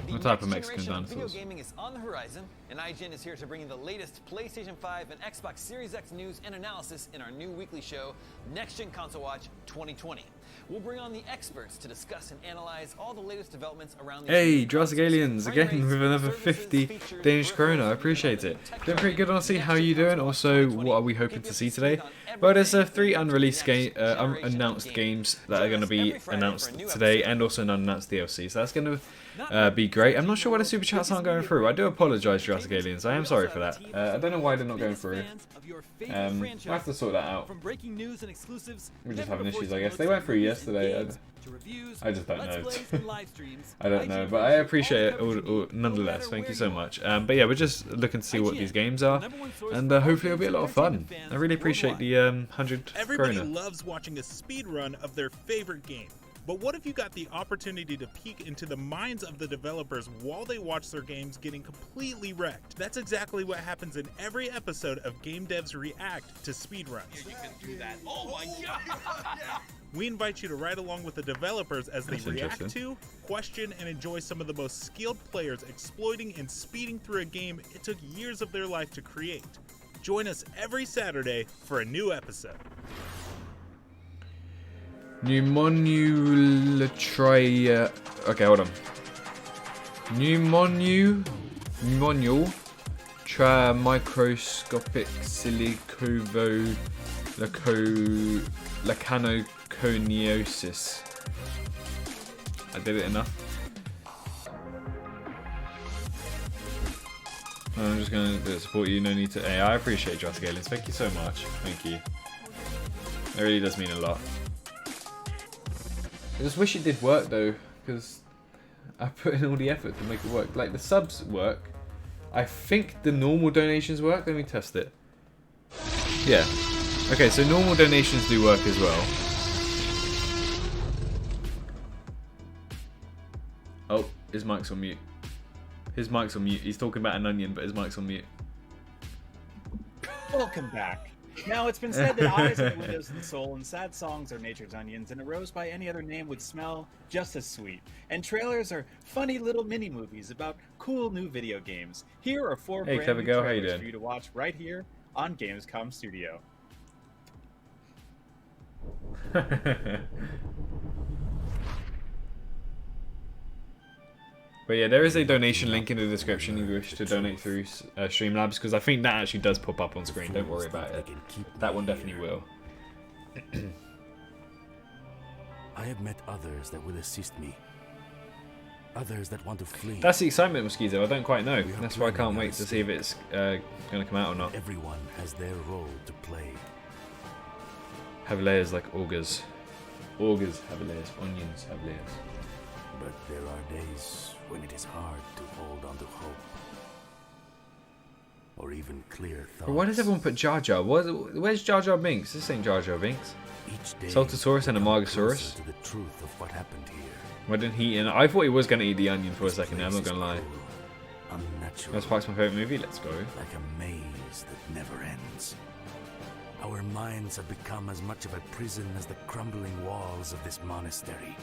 What type of Mexican Generation of video dinosaurs? gaming is on the horizon, and IGN is here to bring you the latest PlayStation 5 and Xbox Series X news and analysis in our new weekly show, Next Gen Console Watch 2020. We'll bring on the experts to discuss and analyze all the latest developments around the Hey, Jurassic Aliens again with another 50 Danish krona. I appreciate it. Doing pretty good. On see how you doing. Also, what are we hoping to see today? Well, there's 3 unreleased unannounced games that are going to be announced today, and also an unannounced DLC. So that's going to be great. I'm not sure why the super chats aren't going through. I do apologise, Jurassic Aliens. I am sorry for that. I don't know why they're not going through. I have to sort that out. We're just having issues, I guess. They went through yesterday. I just don't know. I don't know, but I appreciate it all, nonetheless. Thank you so much. But yeah, we're just looking to see what these games are, and hopefully it'll be a lot of fun. I really appreciate the 100 Everybody krona. loves watching a speed run of their favorite game. But what if you got the opportunity to peek into the minds of the developers while they watch their games getting completely wrecked? That's exactly what happens in every episode of Game Devs React to speedruns. You can do that. Oh my god! We invite you to ride along with the developers as they That's react interesting. to, question, and enjoy some of the most skilled players exploiting and speeding through a game it took years of their life to create. Join us every Saturday for a new episode. Pneumonulatria. Okay, hold on. Pneumonial tramicroscopic silicovo lacanoconiosis. I did it enough. I'm just going to support you. No need to. Hey, I appreciate Jurassic Aliens. Thank you so much. Thank you. It really does mean a lot. I just wish it did work though, because I put in all the effort to make it work. Like the subs work. I think the normal donations work. Let me test it. Yeah. Okay, so normal donations do work as well. Oh, his mic's on mute. His mic's on mute. He's talking about an onion, but his mic's on mute. Welcome back. Now, it's been said that eyes are the windows of the soul, and sad songs are nature's onions, and a rose by any other name would smell just as sweet. And trailers are funny little mini-movies about cool new video games. Here are 4 Hey, brand clever new girl, how you trailers doing? for you to watch right here on Gamescom Studio. But yeah, there is a donation link in the description if you wish to donate through Streamlabs, because I think that actually does pop up on screen. Don't worry about it. That one definitely will. I have met others that will assist me. Others that want to flee. That's the excitement, Mosquito. I don't quite know. That's why I can't wait to see if it's going to come out or not. Everyone has their role to play. Have layers like augers. Augers have layers. Onions have layers. But there are days when it is hard to hold on to hope. Or even clear thoughts. But why does everyone put Jar Jar? Where's Jar Jar Binks? This ain't Jar Jar Binks. Saltosaurus and a Margosaurus. To the truth of what happened here. Why didn't he eat? I thought he was going to eat the onion for a second there, I'm not going to lie. That's Park's my favourite movie, let's go. Like a maze that never ends. Our minds have become as much of a prison as the crumbling walls of this monastery.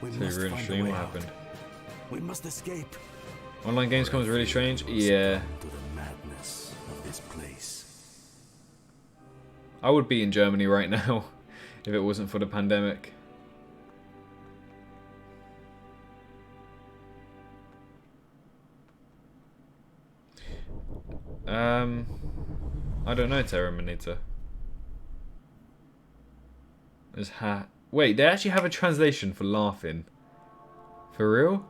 We So must you ruined find a stream, way what out. happened? We must escape. Online Gamescom is really strange? Yeah. To the madness of this place. I would be in Germany right now if it wasn't for the pandemic. I don't know, Terminator. There's Wait, they actually have a translation for laughing. For real?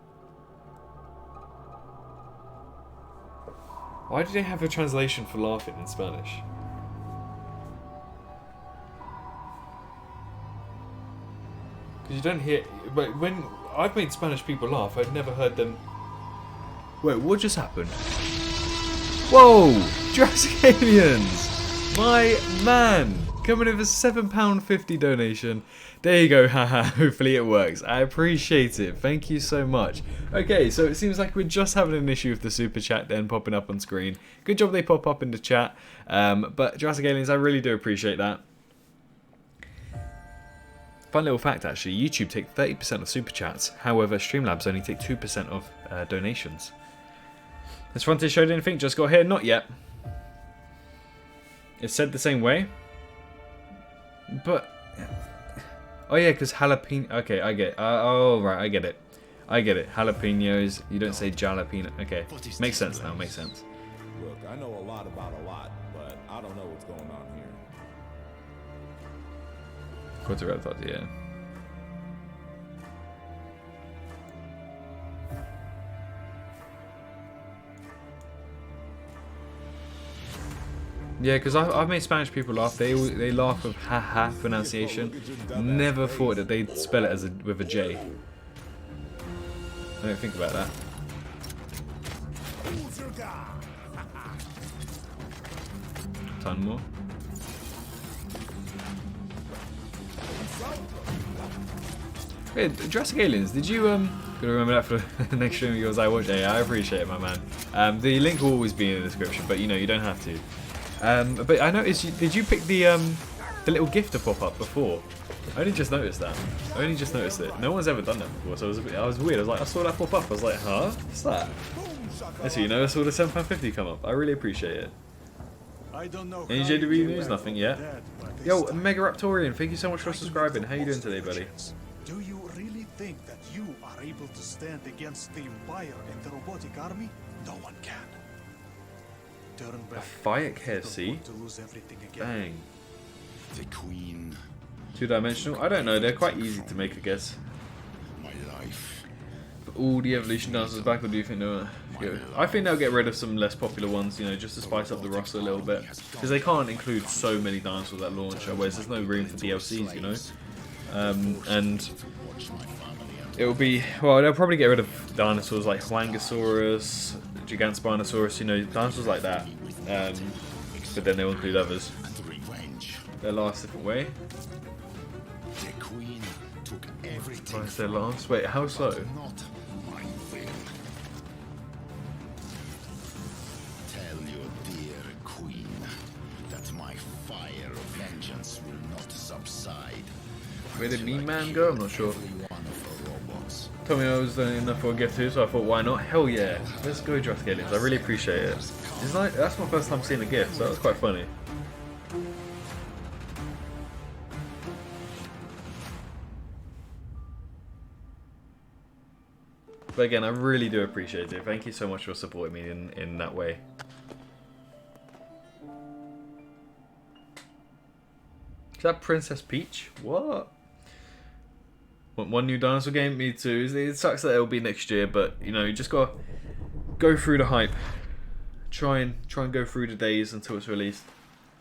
Why do they have a translation for laughing in Spanish? Because you don't hear... But when I've made Spanish people laugh, I've never heard them... Wait, what just happened? Whoa! Jurassic Aliens! My man! Coming in for £7.50 donation. There you go, haha. Hopefully it works. I appreciate it. Thank you so much. Okay, so it seems like we're just having an issue with the super chat then popping up on screen. Good job they pop up in the chat. But Jurassic Aliens, I really do appreciate that. Fun little fact actually, YouTube take 30% of super chats. However, Streamlabs only take 2% of donations. Has Frontier showed anything? Just got here? Not yet. It's said the same way. But... Oh yeah, because jalapeno... Okay, I get it. Oh, right, I get it. I get it. Jalapenos. You don't say jalapeno. Okay, makes sense now, makes sense. Look, I know a lot about a lot, but I don't know what's going on here. Quarter red thought, yeah. Yeah, because I've made Spanish people laugh. They laugh with ha-ha pronunciation. Never thought that they'd spell it as with a J. I don't think about that. Ton more. Hey, Jurassic Aliens, did you gonna remember that for the next stream of yours I watch? Yeah, I appreciate it, my man. The link will always be in the description, but you know, you don't have to. But I noticed, did you pick the little gift to pop up before? I only just noticed that. I only just noticed it. No one's ever done that before, so I was weird. I was like, I saw that pop up. I was like, huh? What's that? And so you know, I saw the £7.50 come up. I really appreciate it. Any JDB news? Nothing yet. Yo, Mega Raptorian, thank you so much for subscribing. How you doing today, buddy? Do you really think that you are able to stand against the Empire and the robotic army? No one can. Turn back. A Fiat KFC? Dang. The Queen. Two-dimensional? I don't know, they're quite easy to make, I guess. My life. But all the evolution dancers back, or do you think they'll go? I think they'll get rid of some less popular ones, you know, just to spice up the roster a little bit. Because they can't include so many dinosaurs at launch, otherwise there's no room for DLCs, you know? And it'll be, well, they'll probably get rid of dinosaurs like Huangosaurus, Gigantospinosaurus, you know, dinosaurs like that. But then they'll include others. Their last different way. The Queen took everything. Why is their last? Wait, how so? Tell your dear Queen that my fire of vengeance will not subside. Where did Mean Man go? I'm not sure. Told me I was enough for a gift too, so I thought, why not? Hell yeah! Let's go, Jurassic Aliens. I really appreciate it. It's like, that's my first time seeing a gift, so that was quite funny. But again, I really do appreciate it. Thank you so much for supporting me in that way. Is that Princess Peach? What? Want one new dinosaur game? Me too. It sucks that it'll be next year, but you know, you just gotta go through the hype. Try and go through the days until it's released.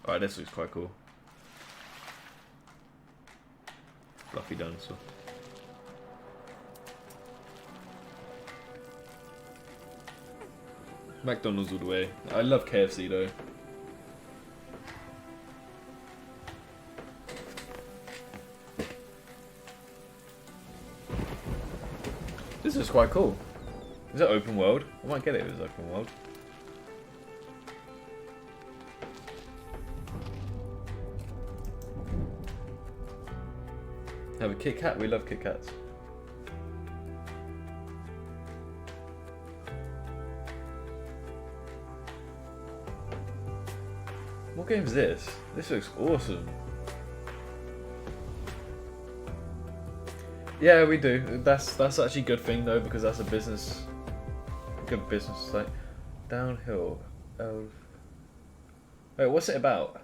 Alright, this looks quite cool. Fluffy dinosaur. McDonald's all the way. I love KFC though. This is quite cool. Is it open world? I might get it if it's open world. Have a Kit Kat? We love Kit Kats. What game is this? This looks awesome. Yeah, we do. That's actually a good thing though, because that's a good business site. Downhill. Wait, what's it about?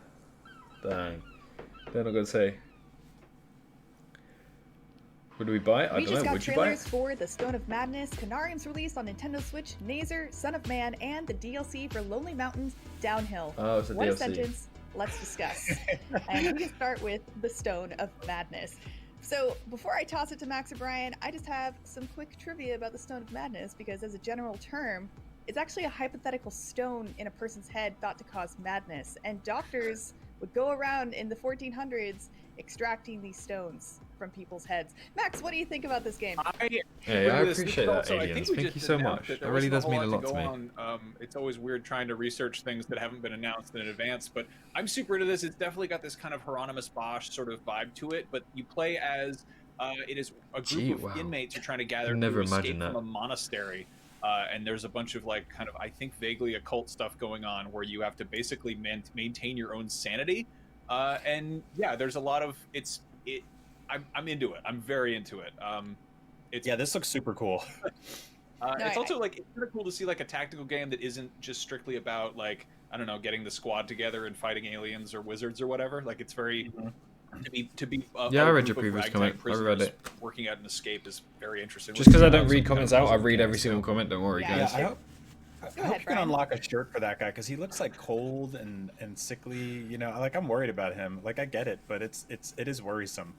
Dang. They're not gonna say. Would we buy it? I We don't just know. got Would you buy trailers it? for The Stone of Madness, Canarium's release on Nintendo Switch, Nazer, Son of Man, and the DLC for Lonely Mountains Downhill. Oh, it's a What a DLC. sentence. Let's discuss. And we can start with The Stone of Madness. So before I toss it to Max or Brian, I just have some quick trivia about the Stone of Madness, because as a general term, it's actually a hypothetical stone in a person's head thought to cause madness. And doctors would go around in the 1400s extracting these stones from people's heads. Max, what do you think about this game? Hey, I This appreciate that, also, I aliens. think we Thank you just so announced much. that That there really wasn't does mean a whole lot to go me. on. It's always weird trying to research things that haven't been announced in advance, but I'm super into this. It's definitely got this kind of Hieronymus Bosch sort of vibe to it, but you play as it is a group Gee, of wow. inmates who are trying to gather I'd never to escape imagined from that. a monastery. And there's a bunch of like kind of, I think, vaguely occult stuff going on where you have to basically maintain your own sanity. And yeah, there's a lot of I'm into it. I'm very into it. Yeah, this looks super cool. It's also like it's kind of cool to see like a tactical game that isn't just strictly about like, I don't know, getting the squad together and fighting aliens or wizards or whatever. Like it's very to be Yeah, I read your group of previous ragtag comment. I read prisoners it. working out an escape is very interesting. Just because I don't read comments out, I read every single comment. Don't worry, Yeah, guys. I hope you can unlock a shirt for that guy, because he looks like cold and sickly. You know, like I'm worried about him. Like I get it, but it is worrisome.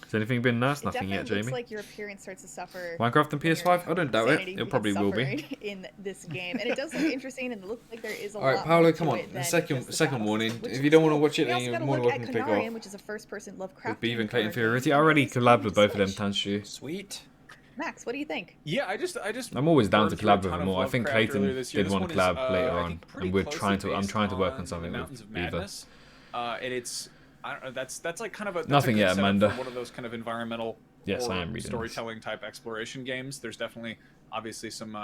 Has anything been announced? It Nothing yet, definitely looks Jamie. like your appearance starts to suffer. Minecraft and PS5? I don't doubt it. Sanity It probably will be. suffered in this game, and it does look interesting, and it looks like there is a All right, lot Paolo, more come to on. it The than second just the battle warning. system, which If is you don't want to cool. watch it, We then also you're got to more look than at welcome to pick Canarium, off. which is a first-person Lovecraftian With Beav and Clayton horror Fury. game. I already collabed with both of them, Tanshu. Sweet. Max, what do you think? Yeah, I just I'm always down to burned through a collab with ton them of all. I think Lovecraft Clayton earlier this year. did This one one collab is, later I on, think pretty and we're closely trying to. I'm based trying to work on on something the with Mountains of Beaver. Madness. And it's I don't know. That's like kind of a Nothing a good yet, setup Amanda. for one of those kind of environmental Yes, I horror am reading this. storytelling type exploration games. There's definitely obviously some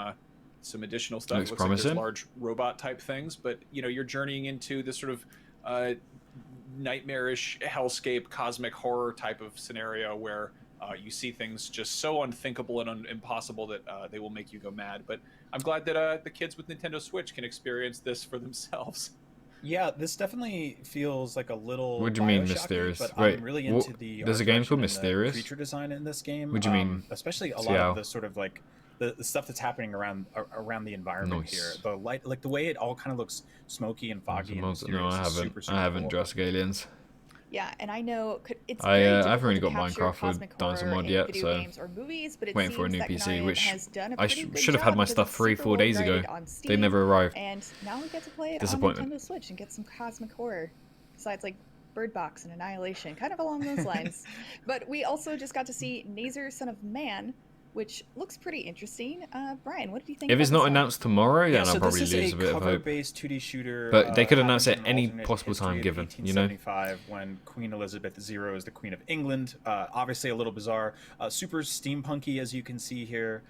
additional stuff. Looks It looks like promising. there's large robot type things, but you know you're journeying into this sort of nightmarish hellscape cosmic horror type of scenario where you see things just so unthinkable and impossible that they will make you go mad. But I'm glad that the kids with Nintendo Switch can experience this for themselves. Yeah, this definitely feels like a little. What do you mean, Bioshocky, mysterious? But Wait, I'm really what- into the. there's a art game direction called and the Mysterious? creature design in this game. What do you mean? Especially a See lot how? of the sort of like the stuff that's happening around the environment Nice. here. The light, like the way it all kind of looks smoky and foggy. And No, mysterious I is haven't. super, super I haven't. cool. Jurassic Aliens. Yeah, and I know it's I very haven't difficult really to got capture Minecraft with cosmic Dinosaur horror Mod in yet, video so games or movies, but it waiting for a seems new that PC, Canarium which has done a I pretty good should have had job my because stuff it's 3-4 super days ago. well-guided on They Steam, never arrived. And now we get to play it on Disappointment. Nintendo Switch and get some cosmic horror. Besides, like Bird Box and Annihilation, kind of along those lines. But we also just got to see Nazer, Son of Man, which looks pretty interesting. Brian, what did you think? If it's about not this one? announced tomorrow, Yeah, then so I'll probably this is lose a bit of hope. cover-based 2D shooter. But they could announce it happened in any alternate possible history time of given, you know? 1875, when Queen Elizabeth II is the Queen of England. Obviously a little bizarre, super steampunky as you can see here,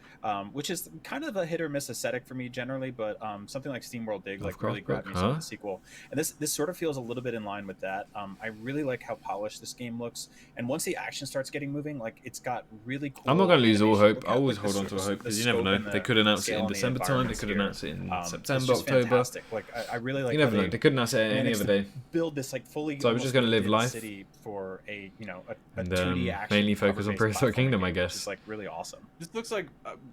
which is kind of a hit or miss aesthetic for me generally. But something like SteamWorld Dig like really grabbed me some of the sequel, and this sort of feels a little bit in line with that. I really like how polished this game looks, and once the action starts getting moving, like it's got really cool. I'm not going to lose all animation. hope. Look I at, always like, the hold on to sort of- hope the because you never scope know. and They the could announce it scale in and the December time. They environments could here. announce it in It's September, just October. fantastic. Like I really like. You how never know. They could announce it any managed other to day. Build this like fully. So I'm just gonna live almost life. city for a And 2D action mainly focus on cover-based Prehistoric platforming Kingdom, I game, guess. Which is like really awesome. This looks like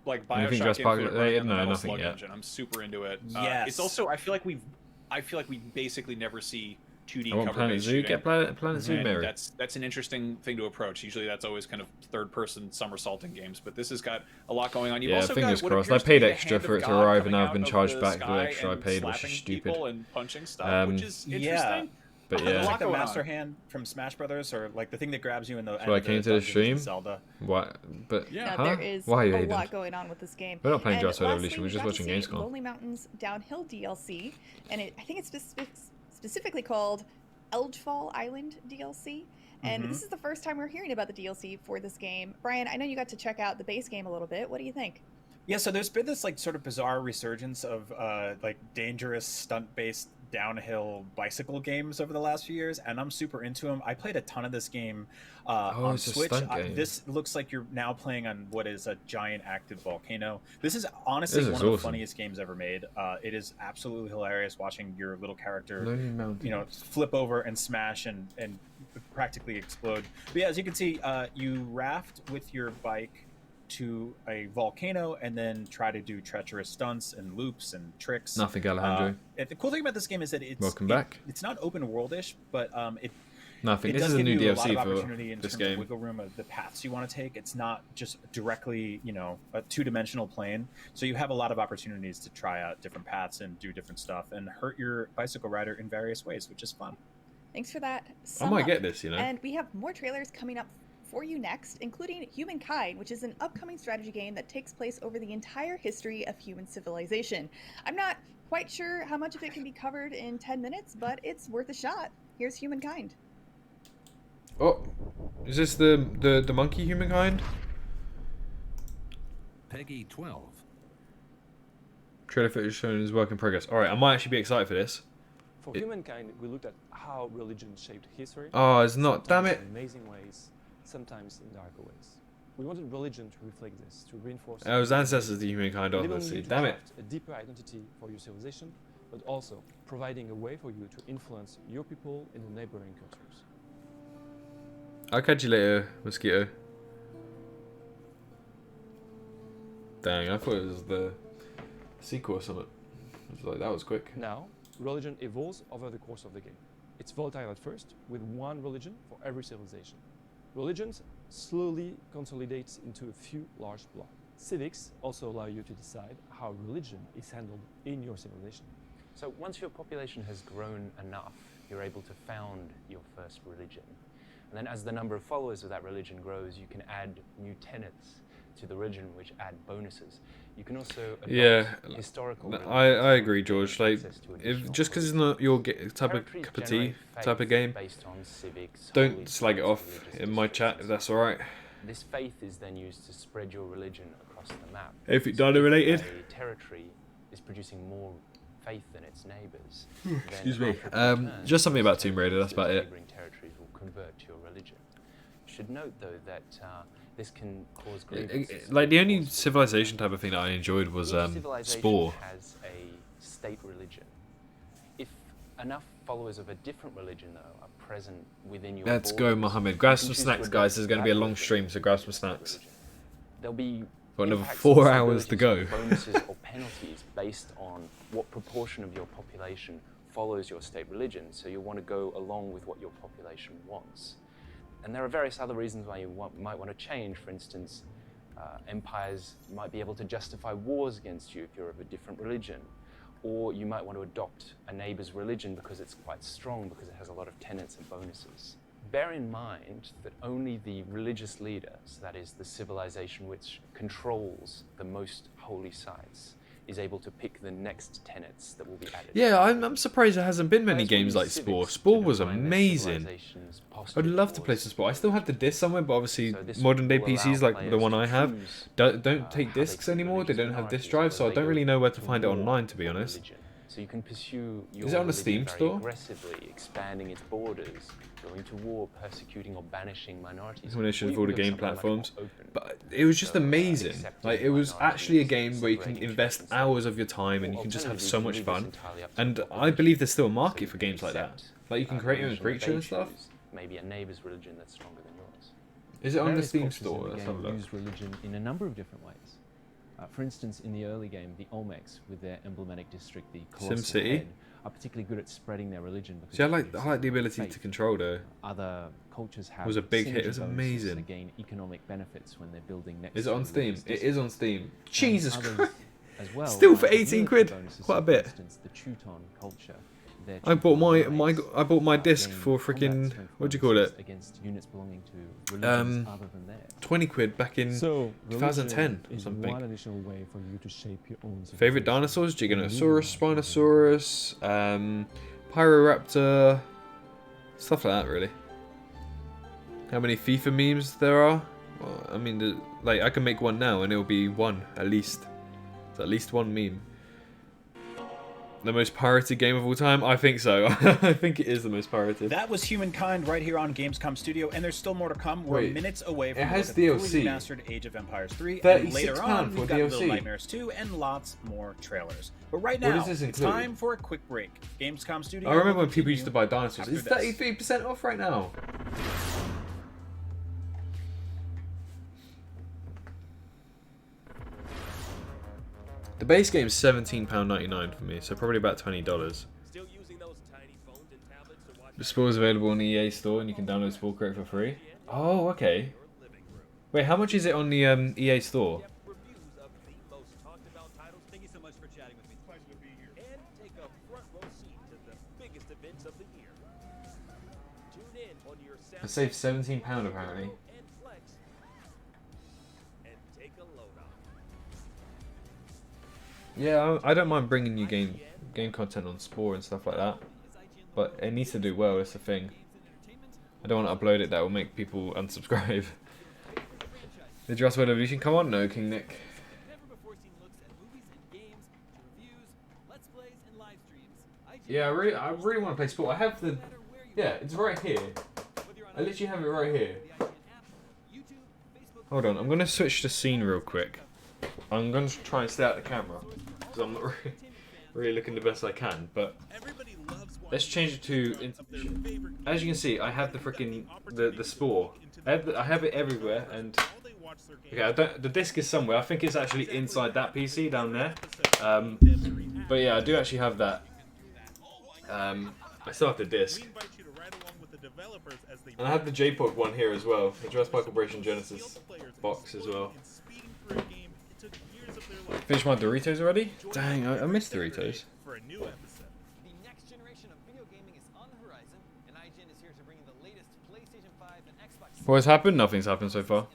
Anything Bioshock Jurassic Park Infinite related? running on the No, Metal nothing Slug yet. engine. I'm super into it. Yes. It's also I feel like we basically never see 2D I want cover Planet based Zoo. shooting. Get Planet Zoo, And Mary. that's an interesting thing to approach. Usually that's always kind of third person somersaulting games, but this has got a lot going on. You've Yeah, also fingers got what crossed. I appears to paid be the extra hand for of it to God arrive, and coming now I've out been of charged the back for the sky extra I and paid, which is slapping stupid. people and punching stuff, which is Yeah. interesting. But There's a yeah. It's lot like the going Master on. Hand from Smash Brothers, or like the thing that grabs you in the. So end I of came to the dungeons in stream. Zelda. What? But Yeah, huh? there is Why are you a hating? lot going on with this game. We're not playing And Jurassic lastly, Evolution. We're we just got to watching see Gamescom. Lonely Mountains Downhill DLC, and I think it's specifically called Eldfall Island DLC. And this is the first time we're hearing about the DLC for this game. Brian, I know you got to check out the base game a little bit. What do you think? Yeah, so there's been this like sort of bizarre resurgence of like dangerous stunt-based downhill bicycle games over the last few years, and I'm super into them. I played a ton of this game on it's a Switch. stunt game. This looks like you're now playing on what is a giant active volcano. This is honestly This one is of the awesome. funniest games ever made. It is absolutely hilarious watching your little character, Lonely Mountains. you know, flip over and smash and practically explode. But yeah, as you can see, you raft with your bike to a volcano and then try to do treacherous stunts and loops and tricks. Nothing, Alejandro. The cool thing about this game is that Welcome back. It's not open worldish, but Nothing. it This does is a give new you a lot DLC of for opportunity in this terms of game. wiggle room of the paths you want to take. It's not just directly, you know, a two-dimensional plane. So you have a lot of opportunities to try out different paths and do different stuff and hurt your bicycle rider in various ways, which is fun. Thanks for that. I might get this, you know. And we have more trailers coming up for you next, including Humankind, which is an upcoming strategy game that takes place over the entire history of human civilization. I'm not quite sure how much of it can be covered in 10 minutes, but it's worth a shot. Here's Humankind. Oh, is this the monkey Humankind? Peggy 12. Trailer footage shown is work in progress. All right, I might actually be excited for this. For Humankind, we looked at how religion shaped history. Oh, it's not. Damn it. In amazing ways, sometimes in darker ways. We wanted religion to reflect this, to reinforce. It was ancestors to Humankind, obviously. Damn it. A deeper identity for your civilization, but also providing a way for you to influence your people in the neighboring cultures. I'll catch you later, Mosquito. Dang, I thought it was the sequel or something. I was like, that was quick. Now, religion evolves over the course of the game. It's volatile at first, with one religion for every civilization. Religions slowly consolidates into a few large blocks. Civics also allow you to decide how religion is handled in your civilization. So once your population has grown enough, you're able to found your first religion. And then as the number of followers of that religion grows, you can add new tenets to the religion, which add bonuses. You can also adopt historical. I agree, George. Like, if just because it's not your type of cup of tea type of game, don't slag it off in my chat if that's all right. This faith is then used to spread your religion across the map. If it's Dino related, a territory is producing more faith than its neighbours. Excuse me. Just something about Tomb Raider. That's about it. Neighbouring territories will convert to your religion. You should note though that this can cause grievances. Like the only civilization type of thing that I enjoyed was Spore. Has a state religion. If enough followers of a different religion though are present within your Let's borders, go, Mohammed. Grab some snacks, guys. There's going to be a long stream, so grab some snacks. There'll be got another impacts 4 on hours to go. bonuses or penalties based on what proportion of your population follows your state religion. So you'll want to go along with what your population wants. And there are various other reasons why you might want to change. For instance, empires might be able to justify wars against you if you're of a different religion. Or you might want to adopt a neighbor's religion because it's quite strong, because it has a lot of tenets and bonuses. Bear in mind that only the religious leader, so that is the civilization which controls the most holy sites, is able to pick the next tenets that will be added. Yeah, I'm surprised there hasn't been many games like Spore. Spore was amazing. I'd love to play some Spore. I still have the disc somewhere, but obviously modern day PCs like the one I have don't take discs anymore. They don't have disk drives, so I don't really know where to find it online, to be honest. So you can pursue your Is it on the religion Steam very store? aggressively, expanding its borders, going to war, persecuting or banishing minorities. Combination of Or all you the can game go somewhere much platforms, more open. but it was just amazing. Like, it was actually a game where you can invest hours of your time and you can just have so much fun. And I believe there's still a market for games like that. Like, you can create your own creature and stuff. Maybe a neighbor's religion that's stronger than yours. Is it on the Various Steam cultures in store? the Let's have a game look. use religion in a number of different ways. For instance, in the early game, the Olmecs, with their emblematic district, the Colossal SimCity? Head, are particularly good at spreading their religion. Because See, I like the ability faith. to control though. Other cultures have It was a big hit. It synergy was bonuses amazing. and gain economic benefits when they're building next. Is it to on Steam? religious It is on Steam. districts. Jesus And others Christ. as well Still might for have 18 military quid. bonuses, Quite a for bit. instance, the Teuton culture. Their I bought Teuton I bought my race, disc gain for combat freaking strength what do you call it? bonuses against units belonging to religions other than theirs. 20 quid back in So, 2010 or is something. one additional way for you to shape your own Favorite dinosaurs: Giganotosaurus, Spinosaurus, Pyroraptor, stuff like that. Really. How many FIFA memes there are? Well, I mean, like I can make one now, and it'll be one at least. It's at least one meme. The most pirated game of all time? I think so. I think it is the most pirated. That was Humankind right here on Gamescom Studio, and there's still more to come. We're minutes away from it has the fully DLC. remastered Age of Empires 3, and later £36 on for we've got DLC. Little Nightmares 2 and lots more trailers. But right What now, does this it's include? time for a quick break. Gamescom Studio. I remember will when people used to buy continue dinosaurs. after It's this. 33% off right now. The base game is £17.99 for me, so probably about $20. The Spore is available on the EA store, and you can download Spore Crate for free. Oh, okay. Wait, how much is it on the EA store? I saved £17 apparently. Yeah, I don't mind bringing you game content on Spore and stuff like that, but it needs to do well. That's the thing. I don't want to upload it that will make people unsubscribe. The Jurassic World Evolution, come on, no, King Nick. Yeah, I really want to play Sport. I have the, yeah, it's right here. I literally have it right here. Hold on, I'm gonna switch the scene real quick. I'm gonna try and stay out the camera because I'm not really looking the best I can. But let's change it to. As you can see, I have the freaking the Spore. I have it everywhere, and okay, the disc is somewhere. I think it's actually inside that PC down there. But yeah, I do actually have that. I still have the disc. And I have the JPOG one here as well, the Jurassic Corporation Genesis box as well. Finished my Doritos already? Dang, I missed Doritos. What's happened? Nothing's happened so far.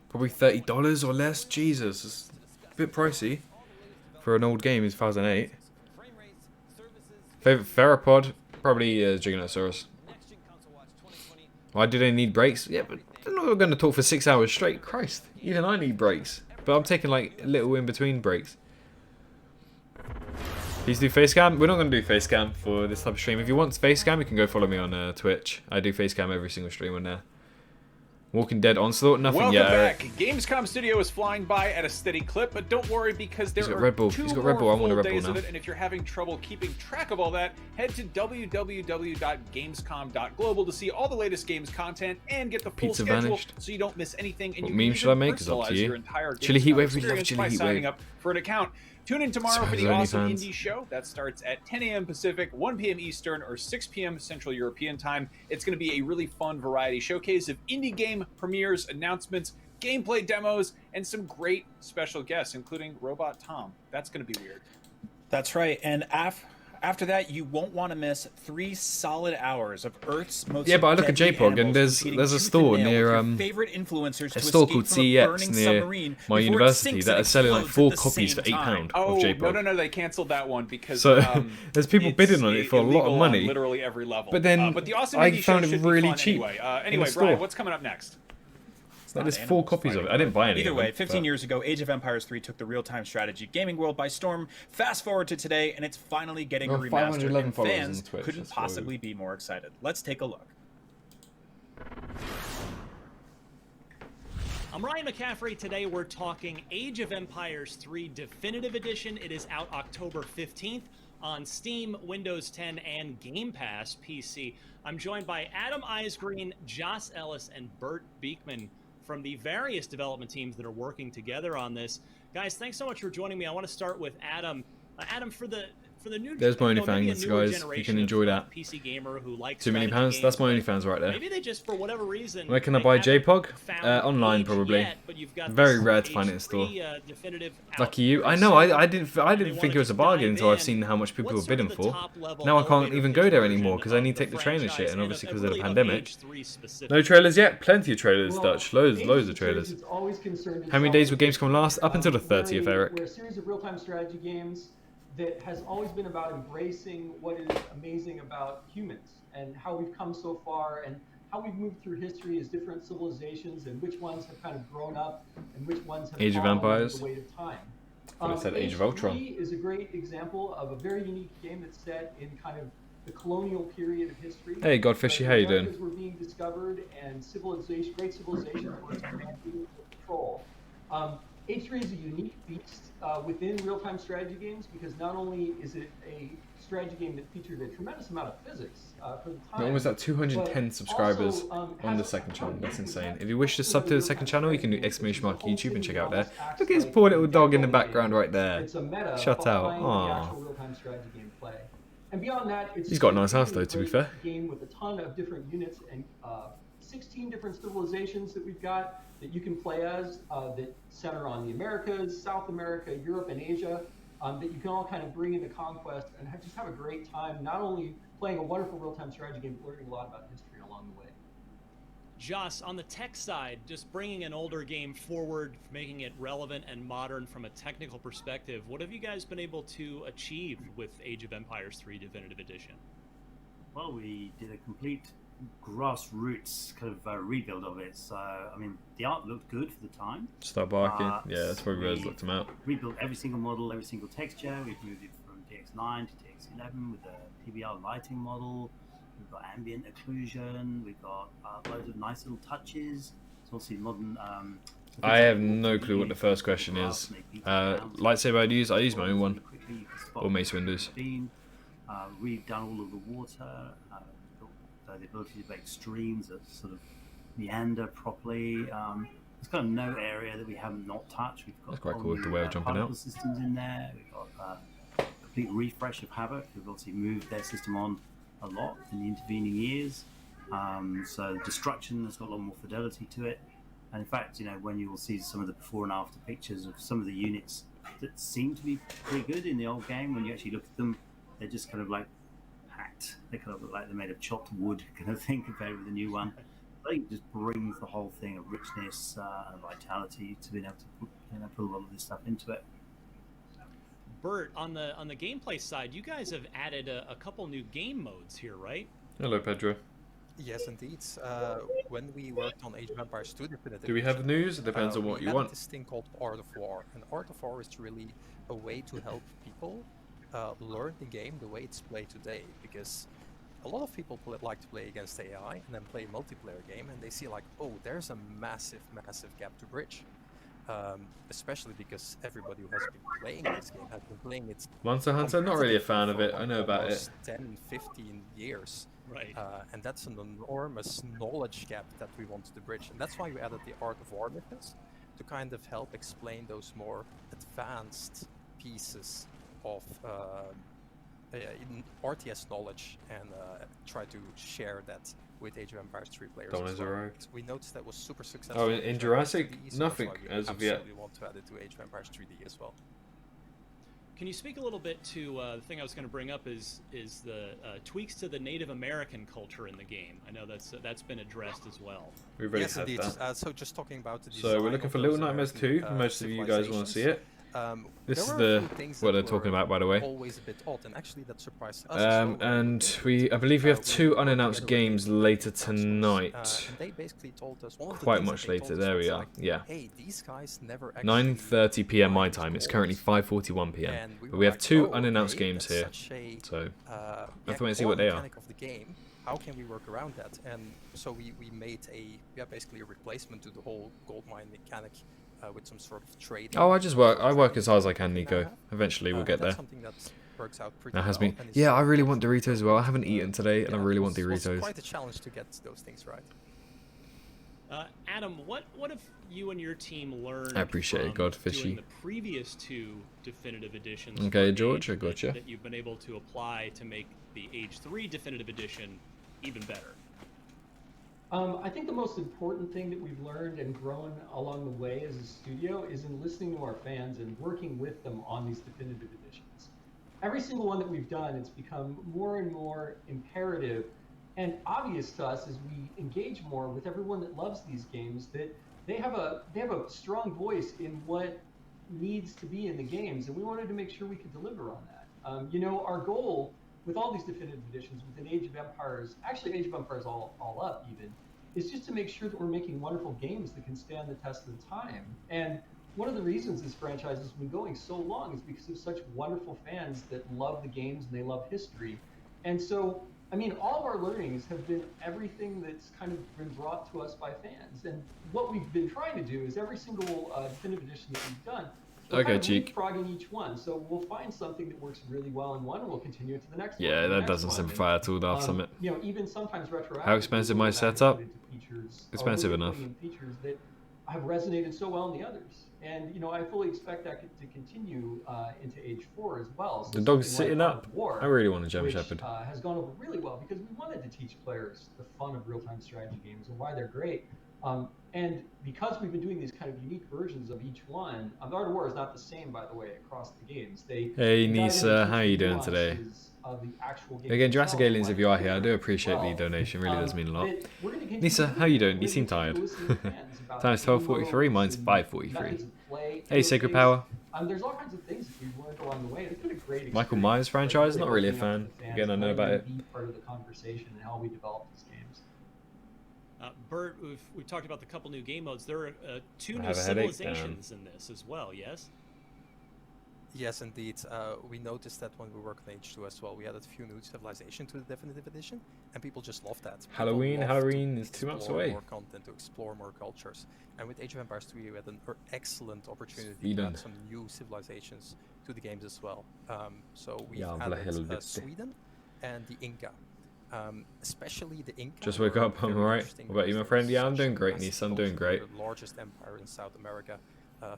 Probably $30 or less? Jesus, it's a bit pricey for an old game in 2008. Favorite theropod? Probably Giganosaurus. Why do they need breaks? Yeah, but they're not going to talk for 6 hours straight. Christ, even I need breaks. But I'm taking like little in-between breaks. Please do facecam. We're not going to do facecam for this type of stream. If you want facecam, you can go follow me on Twitch. I do facecam every single stream on there. Walking Dead Onslaught, nothing yet. Welcome back. Gamescom Studio is flying by at a steady clip, but don't worry because there are Red Bull. two He's got more Red Bull. I want a full Red Bull days now. of it. And if you're having trouble keeping track of all that, head to www.gamescom.global to see all the latest games content and get the full Pizza schedule vanished. so you don't miss anything. And What you meme can should I even make? It's up to personalize you. your entire Chili Gamescom Heat Wave. We love experience Chili by Heat signing Wave. up for an account. Tune in tomorrow for the Only awesome fans. indie show. That starts at 10 a.m. Pacific, 1 p.m. Eastern, or 6 p.m. Central European Time. It's going to be a really fun variety showcase of indie game premieres, announcements, gameplay demos, and some great special guests, including Robot Tom. That's going to be weird. That's right. And after that, you won't want to miss 3 solid hours of Earth's most Yeah, but I look at deadly JPOG and animals there's a competing store tooth and nail near with your favorite influencers a to store escape called from a CEX burning near submarine my before it university sinks that and are selling like explodes 4 at the copies for same time. £8 Oh, of JPOG. no, they canceled that one because So there's people bidding on it for a lot illegal of money. on literally every level. But then but the awesome I indie found show it should be really fun cheap. Anyway, in the anyway store. Brian, what's coming up next? Like, there's 4 copies of it. I didn't buy any. Either of way, them, 15 but- years ago, Age of Empires 3 took the real-time strategy gaming world by storm. Fast forward to today, and it's finally getting a Well, remaster, 511 and followers fans on Twitch, couldn't that's possibly be more excited. Let's take a look. I'm Ryan McCaffrey. Today we're talking Age of Empires 3 Definitive Edition. It is out October 15th on Steam, Windows 10, and Game Pass PC. I'm joined by Adam Eisgreen, Joss Ellis, and Bert Beekman from the various development teams that are working together on this. Guys, thanks so much for joining me. I want to start with Adam. Adam, for the new, There's my maybe a OnlyFans, newer guys. You generation can enjoy of that. PC gamer who likes £2 million. strategy That's my games, OnlyFans right there. maybe they just, for whatever reason, Where can I they buy haven't JPOG? found Online Age probably. yet, but you've got Very this rare to find it in Age store. 3, definitive out Lucky you. very I know. soon. I didn't think it was a bargain until I've seen how much people were bidding for. Now I can't even go there anymore because I need to take the train and shit, and obviously because of the pandemic. No trailers yet. Plenty of trailers, Dutch. Loads of trailers. How many days will Gamescom last? Up until the 30th, Eric. We're a series of real-time strategy games that has always been about embracing what is amazing about humans and how we've come so far and how we've moved through history as different civilizations and which ones have kind of grown up and which ones have Age of fallen under Empires. the weight of time. I said Age of Age Ultron. 3 is a great example of a very unique game that's set in kind of the colonial period of history. Hey, Godfishy, how you doing? Americas were being discovered and great civilizations were expanding with control. Age 3 is a unique beast within real-time strategy games because not only is it a strategy game that featured a tremendous amount of physics for the time. Almost at 210 subscribers on the second channel. That's insane. If you wish to sub to the second channel, you can do YouTube and check out there. Look at his poor little dog in the background right there. Shut out. Aww. And beyond that, it's He's got a nice house though, to be fair. Game with a ton of different units and 16 different civilizations that we've got that you can play as that center on the Americas, South America, Europe, and Asia. That you can all kind of bring into Conquest and just have a great time, not only playing a wonderful real-time strategy game, but learning a lot about history along the way. Joss, on the tech side, just bringing an older game forward, making it relevant and modern from a technical perspective, what have you guys been able to achieve with Age of Empires 3 Definitive Edition? Well, we did a complete grassroots kind of rebuild of it. So, I mean, the art looked good for the time. Start barking. Yeah, that's probably where I looked them out. Rebuilt every single model, every single texture. We've moved it from DX9 to DX11 with a PBR lighting model. We've got ambient occlusion. We've got loads of nice little touches. It's also modern. I have no clue what the first question is. Lightsaber I use my own one. Or Mace Windows. We've done all of the water. The ability to make streams that sort of meander properly. There's kind of no area that we haven't not touched. We've got That's quite cool with the whale jumping out. Systems in there. We've got a complete refresh of Havoc. We've obviously moved their system on a lot in the intervening years. So Destruction has got a lot more fidelity to it. And in fact, you know, when you will see some of the before and after pictures of some of the units that seem to be pretty good in the old game, when you actually look at them, they're just kind of like hacked. They kind of look like they're made of chopped wood kind of thing compared with the new one. I think it just brings the whole thing of richness and vitality to being able to put a lot of this stuff into it. Bert, on the gameplay side, you guys have added a couple new game modes here, right? Hello, Pedro. Yes, indeed. When we worked on Age of Empires 2 Definitive Do we have news? It depends on what you want. This thing called Art of War, and Art of War is really a way to help people learn the game the way it's played today, because a lot of people like to play against AI and then play a multiplayer game, and they see like, oh, there's a massive gap to bridge. Especially because everybody who has been playing this game has been playing it. Monster Hunter, not really a fan of it. I know about it. 10, 15 years. Right. And that's an enormous knowledge gap that we wanted to bridge. And that's why we added the Art of War methods to kind of help explain those more advanced pieces of RTS knowledge and try to share that with Age of Empires 3 players. We noticed that was super successful. Oh, in Jurassic? Nothing as of yet. We want to add it to Age of Empires 3D as well. Can you speak a little bit to the thing I was going to bring up is the tweaks to the Native American culture in the game? I know that's been addressed as well. We've already yes, had indeed. that. So just talking about the So we're looking for Little Nightmares 2. Most of you guys want to see it. This is what they're talking about, by the way. Always a bit odd, and actually that surprised us. And I believe we have 2 unannounced games later tonight. And they basically told us quite much later. There we are. Yeah. Hey, these guys never 9:30 p.m. my time. It's currently 5:41 p.m. But we have 2 unannounced games here. So I have to wait and see what they are. Of the game. How can we work around that? And so we made basically a replacement to the whole gold mine mechanic. With some sort of trade. Oh, I work as hard as I can, Nico. Eventually we'll get there. That works out pretty that has well, been. Yeah, I really want Doritos as well. I haven't eaten today, and I really want Doritos. It's quite a challenge to get those things right. Adam, what have you and your team learned? I appreciate it, Godfishy. Doing the previous 2 definitive editions. Okay, George, I gotcha. That you've been able to apply to make the Age 3 definitive edition even better. I think the most important thing that we've learned and grown along the way as a studio is in listening to our fans and working with them on these definitive editions. Every single one that we've done, it's become more and more imperative and obvious to us as we engage more with everyone that loves these games that they have a strong voice in what needs to be in the games, and we wanted to make sure we could deliver on that. You know, our goal with all these definitive editions, with an Age of Empires, actually Age of Empires all up even, is just to make sure that we're making wonderful games that can stand the test of time. And one of the reasons this franchise has been going so long is because of such wonderful fans that love the games and they love history. And so, I mean, all of our learnings have been everything that's kind of been brought to us by fans. And what we've been trying to do is every single definitive edition that we've done, we're Okay, kind of cheek. leapfrogging each one. So we'll find something that works really well in one and we'll continue it to the next one. Yeah, and the that next doesn't one. simplify at all, Daft Summit. You know, even sometimes retroactively, How expensive my we'll go back and setup? put into features, or Expensive we'll be enough. putting in features that have resonated so well in the others. And, you know, I fully expect that to continue into Age 4 as well. So The dog's something sitting like up. Art of War, I really want a German which, Shepherd. has gone over really well because we wanted to teach players the fun of real-time strategy games and why they're great. And because we've been doing these kind of unique versions of each one, Art of War is not the same, by the way, across the games. Hey they dive Nisa, into how are you the doing today? nuances of the actual game Again, Jurassic itself, Aliens, like if you are here, I do theory appreciate as the well. donation. Really does mean a lot. That we're gonna continue Nisa, to how you do. doing? We're You gonna seem continue tired. to listen to fans about Time's game 12:43, mine's modes and 5:43. methods of play, Hey, Sacred interface. Power. There's all kinds of things that we've learned along the way. It's been a great Michael experience, Myers like, franchise, not really a opening up fan. to the fans, Again, I know letting about them it. be part of the conversation and how we develop these games. Bert, we've talked about the couple new game modes. There are two I new have a headache, civilizations in this as well, yes? Yes, indeed. We noticed that when we worked on H2 as well. We added a few new civilizations to the definitive edition, and people just loved that. People Halloween loved to Halloween is 2 months explore away. More content, to explore more cultures. And with Age of Empires 3, we had an excellent opportunity to Sweden. add some new civilizations to the games as well. So we've Jävla added helvete. Sweden and the Inca. Especially the Inca. Just woke were up, I'm very alright. interesting What about you, my because they were friend? Yeah, I'm such doing a great, massive Nisa. I'm culture, doing great. the largest empire in South America,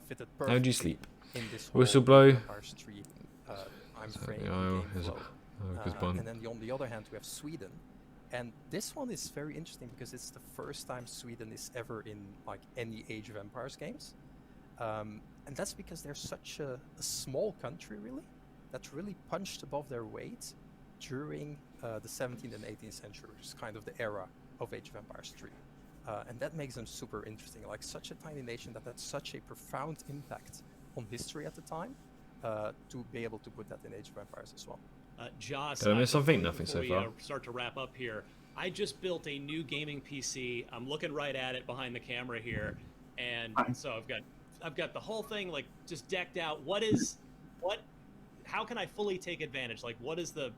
fitted How do you perfectly sleep? in this whole Whistle blow. Empires 3 time frame oh, and game flow. And then on the other hand, we have Sweden, and this one is very interesting because it's the first time Sweden is ever in like any Age of Empires games, and that's because they're such a small country, really, that's really punched above their weight during the 17th and 18th century, which is kind of the era of Age of Empires 3. And that makes them super interesting, like such a tiny nation that had such a profound impact on history at the time, to be able to put that in Age of Empires as well. Joss, Did I miss something? before Nothing so we, far. Start to wrap up here. I just built a new gaming PC. I'm looking right at it behind the camera here, and so I've got the whole thing like just decked out. How can I fully take advantage? Like, what is the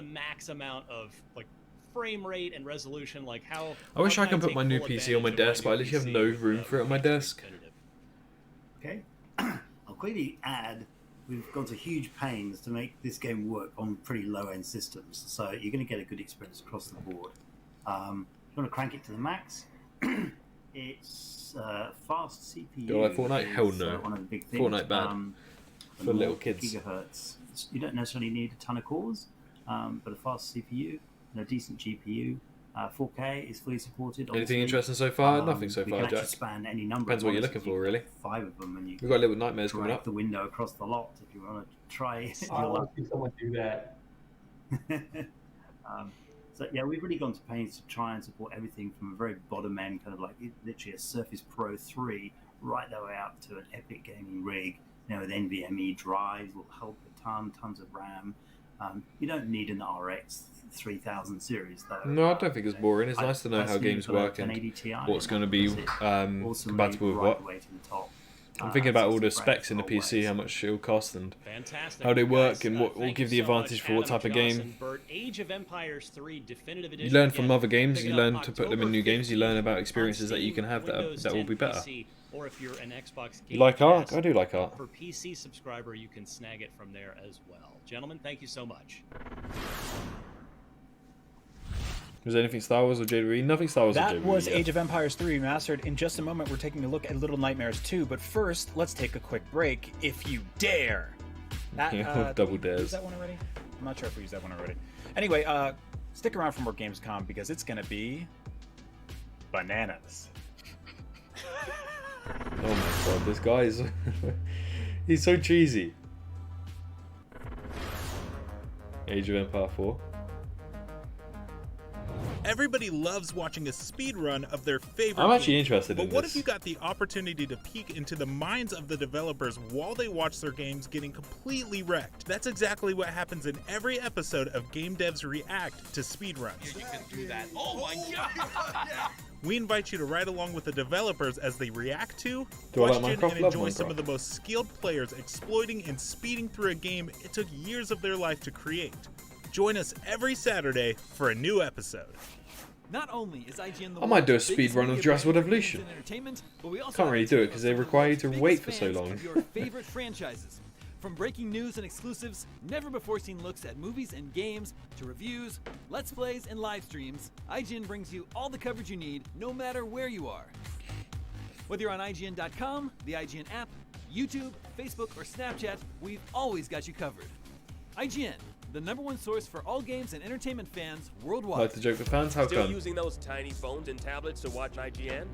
max amount of like frame rate and resolution? Like how? I wish how I can could put my new full PC on my advantage of desk, but I literally have new no PC room for it on my desk. Okay. I'll quickly add, we've gone to huge pains to make this game work on pretty low-end systems, so you're going to get a good experience across the board. If you want to crank it to the max, it's fast CPU. Do I like Fortnite? Hell is, no. one of the big things. Fortnite bad. For little kids. Gigahertz. You don't necessarily need a ton of cores, but a fast CPU and a decent GPU. 4K is fully supported. Anything obviously. interesting so far? Nothing so we far, can actually Jack. span any number Depends of what you're monitors. looking for, You really. get 5 of them, and you We've got Little Nightmares coming drag up. the window across the lot if you want to try. I want to see someone do that. So yeah, we've really gone to pains to try and support everything from a very bottom end, kind of like literally a Surface Pro 3, right the way up to an epic gaming rig. With NVMe drives will help a ton, tons of RAM. You don't need an RX 3000 series though. No, I don't think it's boring. It's nice to know how games work and what's going to be compatible with what. I'm thinking about all the specs in the PC, how much it'll cost, and how they work, and what will give the advantage for what type of game. Age of Empires 3 Definitive You Edition. learn from other games. Pick You it learn up to put them in October new games. You learn 15th about experiences that you can have Windows that will 10 be better. PC, or if you're an Xbox You like Game art? Pass, I do like art. For PC subscriber, you can snag it from there as well. Gentlemen, thank you so much. Was there anything Star Wars or JDB? Nothing Star Wars or JDB. That was Age of Empires 3 Remastered. In just a moment, we're taking a look at Little Nightmares 2, but first, let's take a quick break, if you dare. Double did we dares. use that one already? I'm not sure if we used that one already. Anyway, stick around for more Gamescom because it's going to be bananas. Oh my god, this guy is... he's so cheesy. Age of Empire 4. Everybody loves watching a speed run of their favorite I'm actually game. interested in But what this. if you got the opportunity to peek into the minds of the developers while they watch their games getting completely wrecked? That's exactly what happens in every episode of Game Devs React to speedruns. You can do that. Oh my god! We invite you to ride along with the developers as they react to, Do I like question, Minecraft? and Love enjoy some Minecraft. of the most skilled players exploiting and speeding through a game it took years of their life to create. Join us every Saturday for a new episode. Not only is IGN the I might do a world's speed biggest run of media Jurassic brand Evolution. in entertainment, but we also Can't really have do it some because of they the require you to world's wait biggest for so fans long. of your favorite franchises. From breaking news and exclusives, never-before-seen looks at movies and games, to reviews, let's plays, and live streams, IGN brings you all the coverage you need, no matter where you are. Whether you're on IGN.com, the IGN app, YouTube, Facebook, or Snapchat, we've always got you covered. IGN, the #1 source for all games and entertainment fans worldwide. Like to joke with fans? How Still come? using those tiny phones and tablets to watch IGN?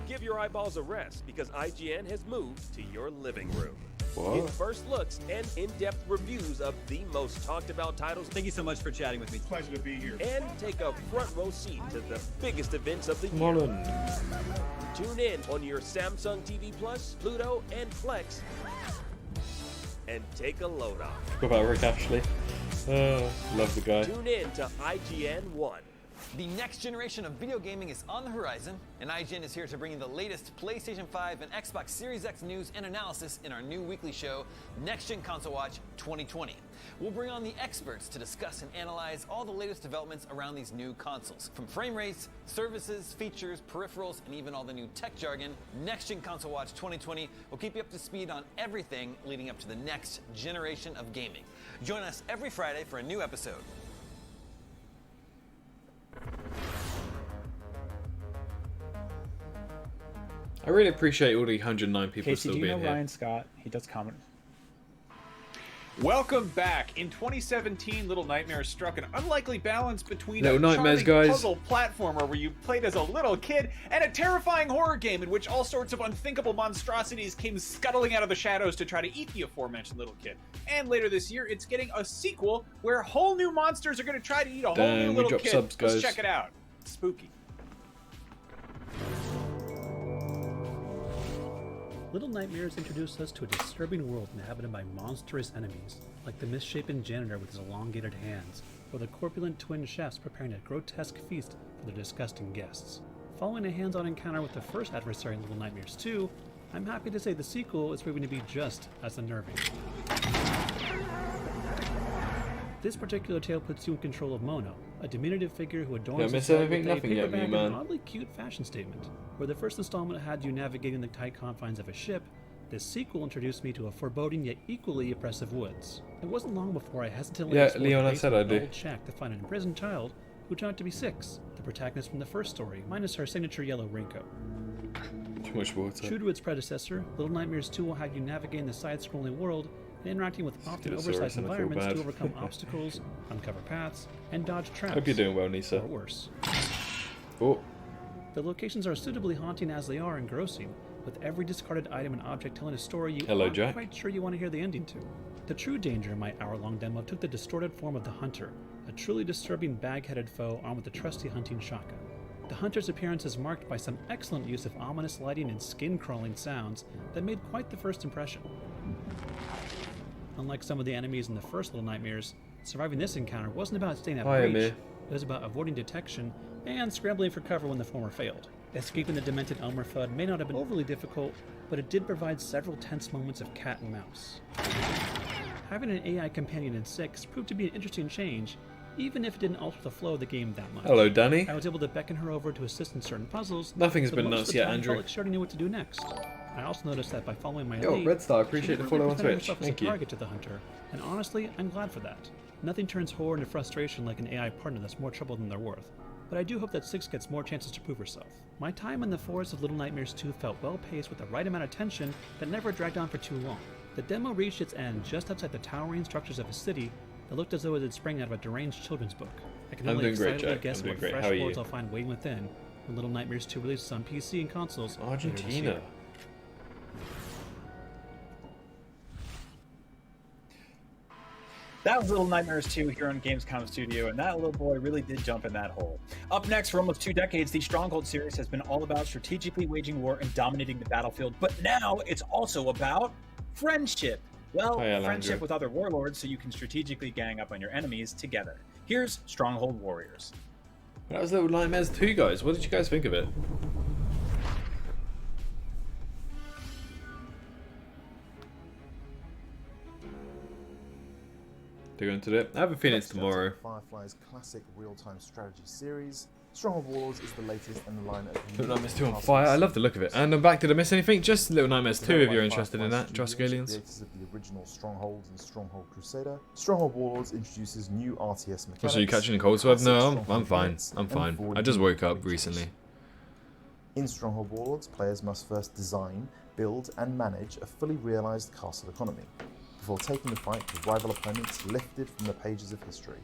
Give your eyeballs a rest because IGN has moved to your living room. What? Get first looks and in-depth reviews of the most talked about titles. Thank you so much for chatting with me. Pleasure to be here. And take a front row seat to the biggest events of the year. Mullen. Tune in on your Samsung TV Plus, Pluto, and Flex. And take a load off. What about Rick Ashley? Love the guy. Tune in to IGN 1. The next generation of video gaming is on the horizon, and IGN is here to bring you the latest PlayStation 5 and Xbox Series X news and analysis in our new weekly show, Next Gen Console Watch 2020. We'll bring on the experts to discuss and analyze all the latest developments around these new consoles. From frame rates, services, features, peripherals, and even all the new tech jargon, Next Gen Console Watch 2020 will keep you up to speed on everything leading up to the next generation of gaming. Join us every Friday for a new episode. I really appreciate all the 109 people Casey, still do you know being here. Ryan Scott? He does comment. Welcome back. In 2017, Little Nightmares struck an unlikely balance between Little a Nightmares, charming guys. puzzle platformer where you played as a little kid and a terrifying horror game in which all sorts of unthinkable monstrosities came scuttling out of the shadows to try to eat the aforementioned little kid. And later this year, it's getting a sequel where whole new monsters are going to try to eat a whole Damn, new we little dropped kid. subs, Let's guys. check it out. It's spooky. Little Nightmares introduced us to a disturbing world inhabited by monstrous enemies, like the misshapen janitor with his elongated hands, or the corpulent twin chefs preparing a grotesque feast for their disgusting guests. Following a hands-on encounter with the first adversary in Little Nightmares 2, I'm happy to say the sequel is proving to be just as unnerving. This particular tale puts you in control of Mono, a diminutive figure who adorns Don't miss his head anything, with a nothing yet, paperback me, and man. oddly cute fashion statement. Where the first installment had you navigating the tight confines of a ship, this sequel introduced me to a foreboding yet equally oppressive woods. It wasn't long before I hesitantly Yeah, explored Leon, the I said I basement of do. an old shack to find an imprisoned child who turned out to be 6, the protagonist from the first story, minus her signature yellow raincoat. Too much water. True to its predecessor, Little Nightmares 2 will have you navigating the side-scrolling world and interacting with often Dinosaurus oversized and I feel environments to bad. overcome obstacles, uncover paths, and dodge traps. Hope you're doing well, Nisa. Or worse. Oh, The locations are suitably haunting as they are engrossing, with every discarded item and object telling a story you Hello, aren't Jack. quite sure you want to hear the ending to. The true danger in my hour-long demo took the distorted form of the Hunter, a truly disturbing bag-headed foe armed with a trusty hunting shotgun. The Hunter's appearance is marked by some excellent use of ominous lighting and skin-crawling sounds that made quite the first impression. Unlike some of the enemies in the first Little Nightmares, surviving this encounter wasn't about staying at Hi, breach, Amir. it was about avoiding detection and scrambling for cover when the former failed. Escaping the demented Elmer Fudd may not have been overly difficult, but it did provide several tense moments of cat and mouse. Having an AI companion in 6 proved to be an interesting change, even if it didn't alter the flow of the game that much. Hello, Danny. I was able to beckon her over to assist in certain puzzles. Nothing's but been most nuts of the yet, time Andrew. felt like she already knew what to do next. I also noticed that by following my Yo, lead, Red Star, she appreciate the didn't follow on present Twitch. herself as Thank a you. target to the hunter, and honestly, I'm glad for that. Nothing turns horror into frustration like an AI partner that's more trouble than they're worth. But I do hope that 6 gets more chances to prove herself. My time in the forest of Little Nightmares 2 felt well paced with the right amount of tension that never dragged on for too long. The demo reached its end just outside the towering structures of a city that looked as though it had sprang out of a deranged children's book. I can I'm only doing great, excitedly Jack. guess I'm doing what great. fresh How are worlds you? I'll find waiting within when Little Nightmares 2 releases on PC and consoles later this Argentina. year. That was Little Nightmares 2 here on Gamescom Studio, and that little boy really did jump in that hole. Up next, for almost 2 decades, the Stronghold series has been all about strategically waging war and dominating the battlefield, but now it's also about friendship. Well, friendship with other warlords so you can strategically gang up on your enemies together. Here's Stronghold Warriors. That was Little Nightmares 2, guys. What did you guys think of it? To go into it. I have a feeling it's tomorrow. Firefly's classic real-time strategy series. Stronghold Warlords is the latest in the line of Little Nightmares 2 on fire. I love the look of it. And I'm back. Did I miss anything? Just Little Nightmares 2 if you're interested in that. Jurassic Aliens. Creators of the original Stronghold and Stronghold Crusader. Stronghold Warlords introduces new RTS mechanics. So you catching a cold sweat? No, I'm fine. I'm fine. I just woke up recently. In Stronghold Warlords, players must first design, build, and manage a fully realised castle economy before taking the fight with rival opponents lifted from the pages of history.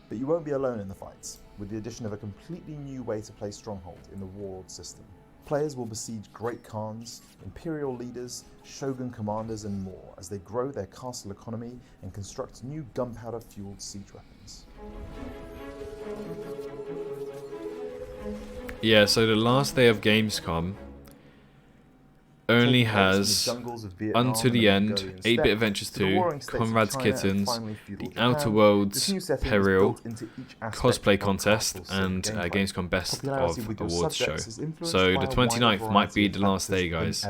But you won't be alone in the fights, with the addition of a completely new way to play Stronghold in the Warlord system. Players will besiege Great Khans, Imperial leaders, Shogun commanders and more as they grow their castle economy and construct new gunpowder-fueled siege weapons. Yeah, so the last day of Gamescom only has Unto the End, 8-Bit Adventures 2, Conrad's Kittens, The Outer Worlds, Peril, Cosplay Contest, and Gamescom Best of Awards show. So the 29th might be the last day, guys.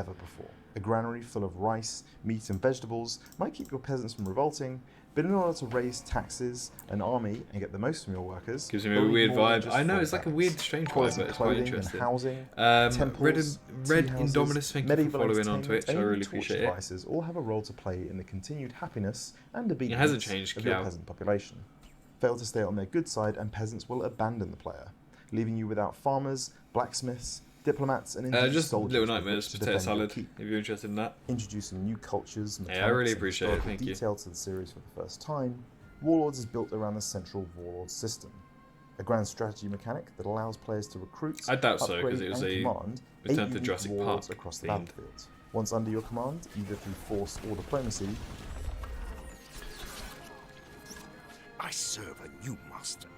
A granary full of rice, meat and vegetables might keep your peasants from revolting, but in order to raise taxes, an army, and get the most from your workers... Gives me a weird vibe. I know, it's like a weird, strange vibe, but it's quite interesting. Housing, Red Indominus, thank you for following on Twitch, I really appreciate it. Devices all have a role to play in the continued happiness and obedience of your peasant population. Fail to stay on their good side and peasants will abandon the player, leaving you without farmers, blacksmiths, diplomats and just Little Nightmares potato salad if you're interested in that. Introducing new cultures, mechanics, I really appreciate it. Thank you. Detail to the series for the first time, Warlords is built around the central Warlord system, a grand strategy mechanic that allows players to recruit, I doubt so upgrade, because it was and a command return to Jurassic warlords Park across the themed. battlefield. Once under your command, either through force or diplomacy, I serve a new master.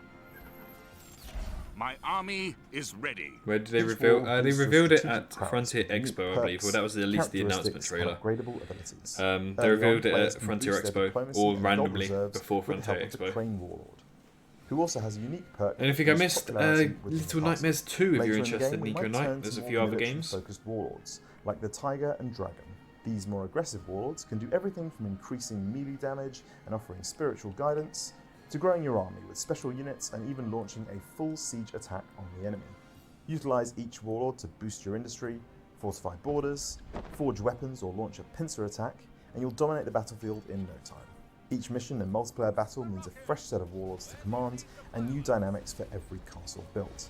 My army is ready. Where did they reveal? They revealed it at Frontier Expo, I believe. Well, that was at least the announcement trailer. They revealed it at Frontier Expo, or randomly before Frontier Expo. Who also has a unique perk. And if you think I missed Little Nightmares 2, if you're interested, Nico Knight, there's a few other games. Focused warlords, like the Tiger and Dragon. These more aggressive warlords can do everything from increasing melee damage and offering spiritual guidance, to growing your army with special units and even launching a full siege attack on the enemy. Utilize each warlord to boost your industry, fortify borders, forge weapons or launch a pincer attack, and you'll dominate the battlefield in no time. Each mission and multiplayer battle means a fresh set of warlords to command and new dynamics for every castle built.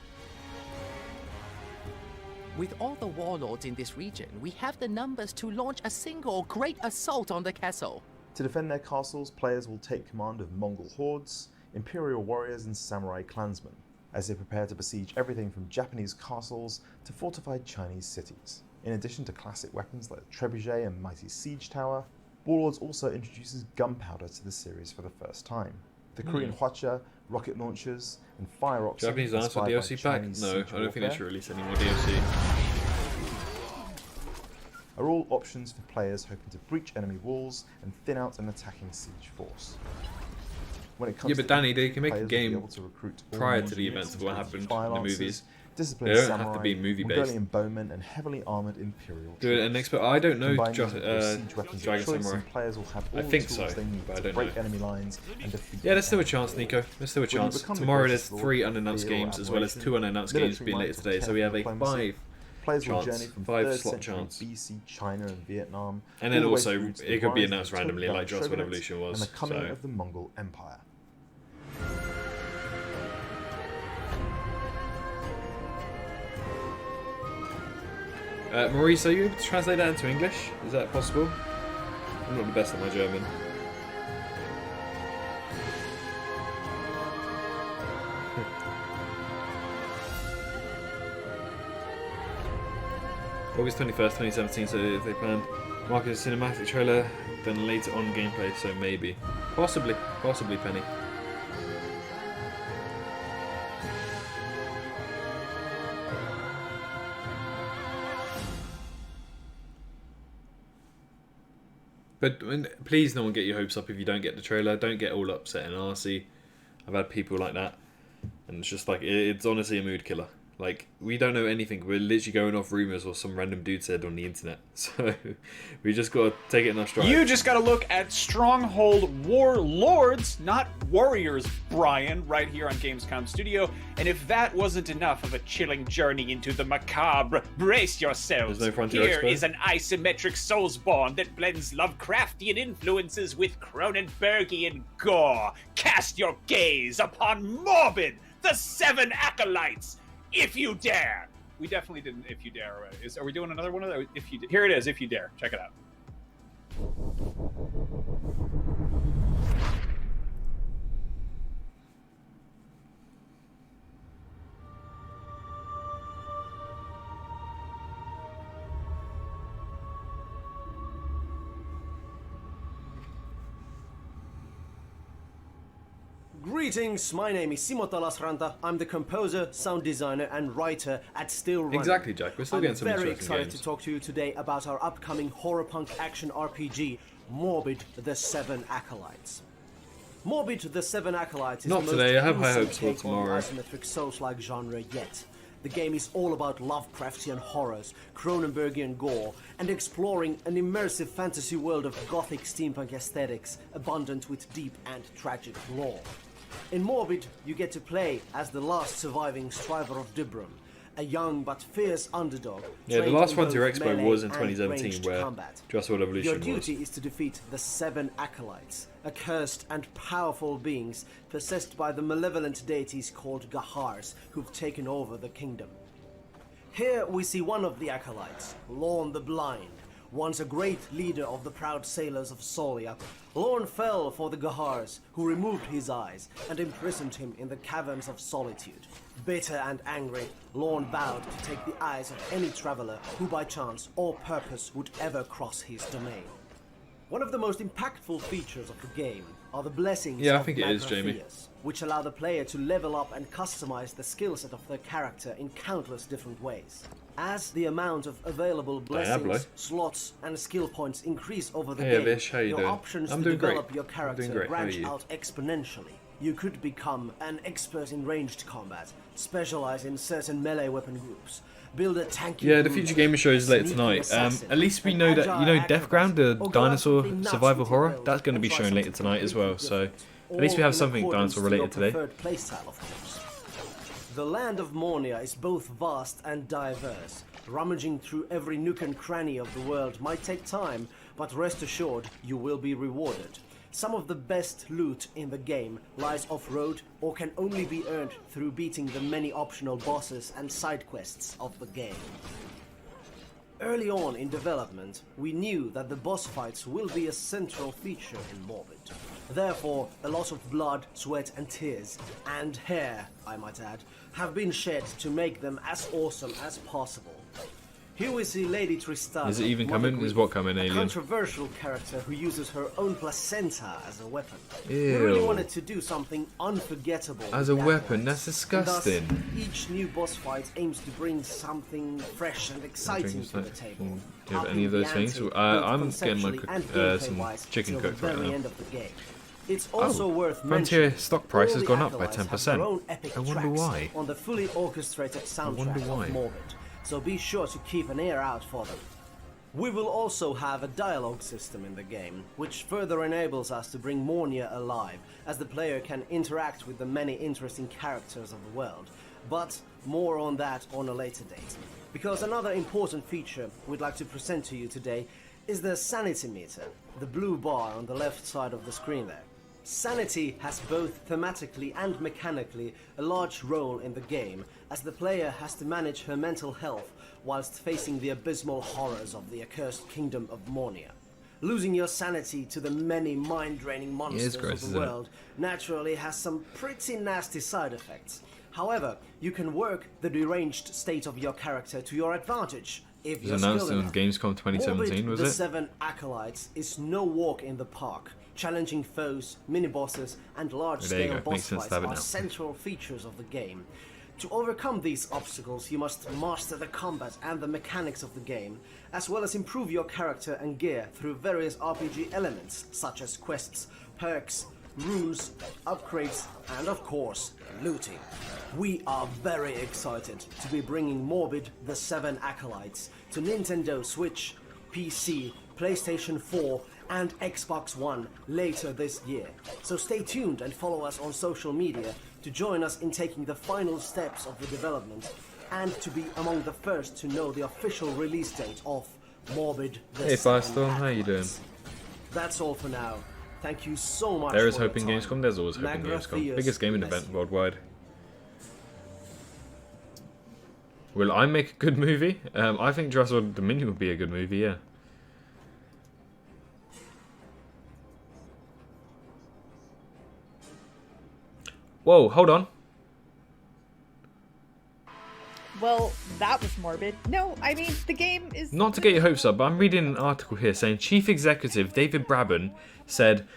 With all the warlords in this region, we have the numbers to launch a single great assault on the castle. To defend their castles, players will take command of Mongol hordes, Imperial warriors and samurai clansmen, as they prepare to besiege everything from Japanese castles to fortified Chinese cities. In addition to classic weapons like the Trebuchet and Mighty Siege Tower, Warlords also introduces gunpowder to the series for the first time. The Korean Hwacha, rocket launchers, and fire oxen. Japanese Dinosaur DLC pack? No, I don't think they should release any more DLC. Are all options for players hoping to breach enemy walls and thin out an attacking siege force. When it comes yeah, but Danny, they can make a players game prior to the events of what happened in the movies. They don't have to be movie-based. Mongolian bowmen and heavily armored Imperial do it an expert. I don't know Dragon Samurai. Players will have all I think the so, tools they need but I to don't break know. enemy lines and defeat Yeah, there's still a chance, Nico. There's still a chance. Tomorrow there's 3 unannounced games as well as 2 unannounced games being later today, so we have a 5 Players will journey from 5 3rd slot century chance. BC China and Vietnam. And then all the way also through to the it could be rise of announced the randomly like Tokugawa Jurassic Shogunate Revolution was. and the coming So. of the Mongol Empire. Maurice, are you able to translate that into English? Is that possible? I'm not the best at my German. August 21st, 2017, so they planned market a cinematic trailer, then later on gameplay, so maybe. Possibly, Penny. But please, no one get your hopes up if you don't get the trailer. Don't get all upset and arsey. I've had people like that, and it's just like it's honestly a mood killer. Like, we don't know anything. We're literally going off rumors or some random dude said on the internet. So we just got to take it in our stride. You just got to look at Stronghold Warlords, not Warriors, Brian, right here on Gamescom Studio. And if that wasn't enough of a chilling journey into the macabre, brace yourselves. There's no Frontier Here Expo. is an isometric Soulsborne that blends Lovecraftian influences with Cronenbergian gore. Cast your gaze upon Morbid, the Seven Acolytes. If you dare. We definitely didn't If You Dare already. Are we doing another one of those? If you Here it is, If You Dare. Check it out. Greetings, my name is Simo Talasranta. I'm the composer, sound designer, and writer at Still Running. Exactly, Jack. We're still getting some I'm very interesting excited games. to talk to you today about our upcoming horror punk action RPG, Morbid: The Seven Acolytes. Morbid: The Seven Acolytes is Not the today, most I have high gruesome hopes for take on tomorrow. isometric Souls-like genre yet. The game is all about Lovecraftian horrors, Cronenbergian gore, and exploring an immersive fantasy world of gothic steampunk aesthetics, abundant with deep and tragic lore. In Morbid, you get to play as the last surviving striver of Dibram, a young but fierce underdog. Yeah, the trained last in Frontier both Expo melee was in and 2017, ranged where combat. Jurassic World Evolution Your was. duty is to defeat the Seven Acolytes, accursed and powerful beings possessed by the malevolent deities called Gahars, who've taken over the kingdom. Here we see one of the Acolytes, Lorne the Blind. Once a great leader of the proud sailors of Solia, Lorne fell for the Gahars, who removed his eyes and imprisoned him in the caverns of solitude. Bitter and angry, Lorne vowed to take the eyes of any traveler who by chance or purpose would ever cross his domain. One of the most impactful features of the game are the blessings Yeah, I of think it is, Jamie. Magratheas, which allow the player to level up and customize the skill set of their character in countless different ways. As the amount of available blessings, Diablo. slots, and skill points increase over the Hey, game, Avish, how you your doing? options I'm to doing great. develop your I'm character doing great. How are branch you? out exponentially. You could become an expert in ranged combat, specialize in certain melee weapon groups, build a tanky Yeah, the group, Future Gamer show is later sneaky tonight. assassin, At least we an know that, agile you know, acrobat, Deathground, the or go dinosaur absolutely nuts survival with your horror, build that's going to and be try shown later something tonight as well. completely So different, at least we all have in something accordance dinosaur to your related today. preferred playstyle, of course. The land of Mornia is both vast and diverse. Rummaging through every nook and cranny of the world might take time, but rest assured you will be rewarded. Some of the best loot in the game lies off-road or can only be earned through beating the many optional bosses and side quests of the game. Early on in development, we knew that the boss fights will be a central feature in Morbid. Therefore, a lot of blood, sweat and tears, and hair, I might add, have been shed to make them as awesome as possible. Here we see Lady Tristana. Is it even Mother coming? Is Grief, what coming, a Alien? controversial character who uses her own placenta as a weapon. We Ew. really wanted to do something unforgettable. As with a that weapon, one. that's And disgusting. thus, each new boss fight aims to bring something fresh and exciting to the table. Do you have upping any of the those things? ante, both I'm getting conceptually my and some gameplay-wise chicken till the cooked right very now. end of the game. It's also worth Frontier mentioning stock price all has the gone up by acolytes have their 10%. own epic I wonder tracks why. on the fully orchestrated soundtrack why. of Morbid, so be sure to keep an ear out for them. We will also have a dialogue system in the game, which further enables us to bring Mornia alive, as the player can interact with the many interesting characters of the world. But more on that on a later date. Because another important feature we'd like to present to you today is the sanity meter, the blue bar on the left side of the screen there. Sanity has both thematically and mechanically a large role in the game, as the player has to manage her mental health whilst facing the abysmal horrors of the accursed kingdom of Mornia. Losing your sanity to the many mind-draining monsters gross, of the isn't it? world naturally has some pretty nasty side effects. However, you can work the deranged state of your character to your advantage if It you're was announced skilled on enough. Gamescom 2017, Morbid, was the it? Seven Acolytes is no walk in the park. Challenging foes, mini-bosses, and large-scale Makes boss sense to fights have it are now. central features of the game. To overcome these obstacles, you must master the combat and the mechanics of the game, as well as improve your character and gear through various RPG elements, such as quests, perks, runes, upgrades, and of course, looting. We are very excited to be bringing Morbid the Seven Acolytes to Nintendo Switch, PC, PlayStation 4, and Xbox One later this year. So stay tuned and follow us on social media to join us in taking the final steps of the development and to be among the first to know the official release date of Morbid the Hey Seven Firestorm, how you doing? Acolytes. That's all for now. Thank you so much. There is for your hope in time. Gamescom, there's always hope in Nagra Gamescom. Theus Biggest gaming bless event you. worldwide. Will I make a good movie? I think Jurassic Dominion would be a good movie, yeah. Whoa, hold on. Well, that was morbid. No, I mean, the game is... Not to get your hopes up, but I'm reading an article here saying Chief Executive David Braben said,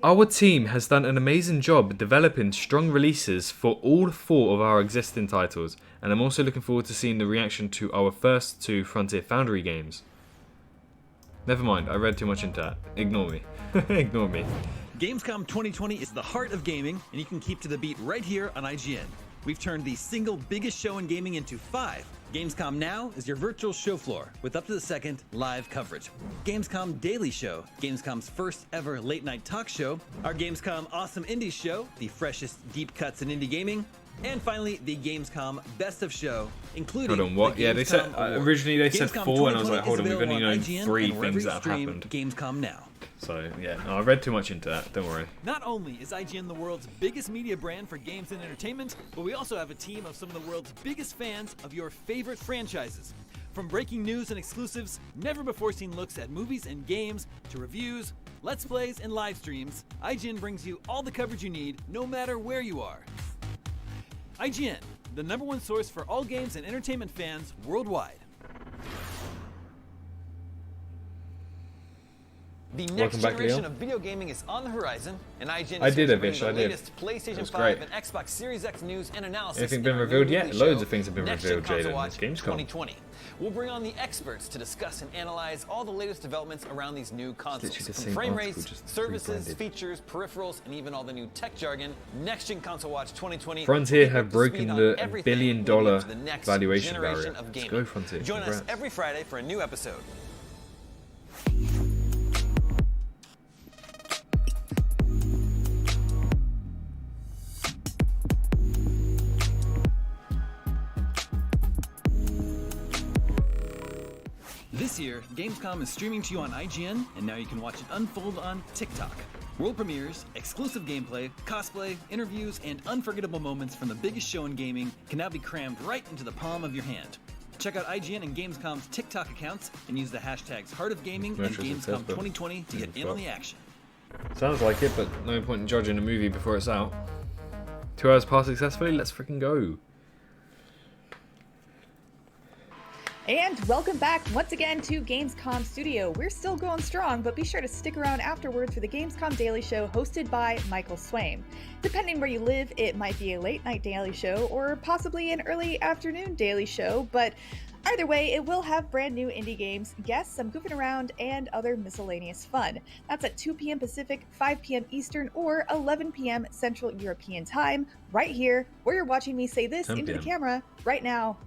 "Our team has done an amazing job developing strong releases for all 4 of our existing titles, and I'm also looking forward to seeing the reaction to our first 2 Frontier Foundry games." Never mind, I read too much into that. Ignore me. Ignore me. Gamescom 2020 is the heart of gaming, and you can keep to the beat right here on IGN. We've turned the single biggest show in gaming into 5. Gamescom Now is your virtual show floor with up to the second live coverage. Gamescom Daily Show, Gamescom's first ever late night talk show. Our Gamescom Awesome Indies show, the freshest deep cuts in indie gaming. And finally, the Gamescom Best of Show, including Hold on, what? the Yeah, they said Gamescom Award. originally they said Gamescom 4, and I was like, 2020 hold on, is we've only available on known IGN 3 and wherever things you that have stream happened. Gamescom Now. So yeah, no, I read too much into that. Don't worry. Not only is IGN the world's biggest media brand for games and entertainment, but we also have a team of some of the world's biggest fans of your favorite franchises. From breaking news and exclusives, never-before-seen looks at movies and games, to reviews, let's plays, and live streams, IGN brings you all the coverage you need, no matter where you are. IGN, the #1 source for all games and entertainment fans worldwide. The next Welcome back, generation Leo. of video gaming is on the horizon, and IGN I is did here a to bring Vish, the I did. latest It PlayStation was 5 great. and Xbox Series X news and analysis. Anything in been our revealed new yet? weekly Loads show, of things have been Next Gen revealed, Console Jaden. Watch It's Gamescom. 2020. We'll bring on the experts to discuss and analyze all the latest developments around these new consoles. literally the From same frame article, rates, just services, rebranded. features, peripherals, and even all the new tech jargon, Next Gen Console Watch 2020. Frontier will keep you have up to speed broken on the everything billion leading dollar up to the next valuation generation barrier. of Let's gaming. go, Frontier. Join us Congrats. every Friday for a new episode. This year, Gamescom is streaming to you on IGN, and now you can watch it unfold on TikTok. World premieres, exclusive gameplay, cosplay, interviews, and unforgettable moments from the biggest show in gaming can now be crammed right into the palm of your hand. Check out IGN and Gamescom's TikTok accounts and use the hashtags Heart of Gaming and Commercial success, Gamescom but 2020 to get in on the action. Sounds like it, but no point in judging a movie before it's out. 2 hours passed successfully. Let's freaking go. And welcome back once again to Gamescom Studio. We're still going strong, but be sure to stick around afterwards for the Gamescom Daily Show hosted by Michael Swaim. Depending where you live, it might be a late night daily show or possibly an early afternoon daily show, but either way, it will have brand new indie games, guests, some goofing around, and other miscellaneous fun. That's at 2 p.m. Pacific, 5 p.m. Eastern, or 11 p.m. Central European Time, right here, where you're watching me say this 10 into the p.m. camera right now.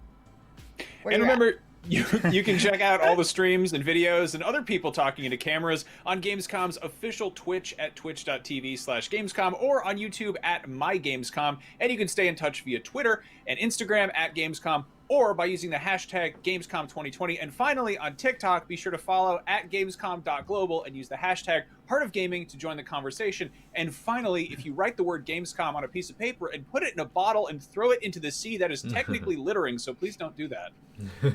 Where And you're at. remember, you can check out all the streams and videos and other people talking into cameras on Gamescom's official Twitch at twitch.tv/Gamescom or on YouTube at MyGamescom. And you can stay in touch via Twitter and Instagram at Gamescom or by using the hashtag Gamescom2020. And finally, on TikTok, be sure to follow at Gamescom.global and use the hashtag Heart of Gaming to join the conversation. And finally, if you write the word Gamescom on a piece of paper and put it in a bottle and throw it into the sea, that is technically littering, so please don't do that.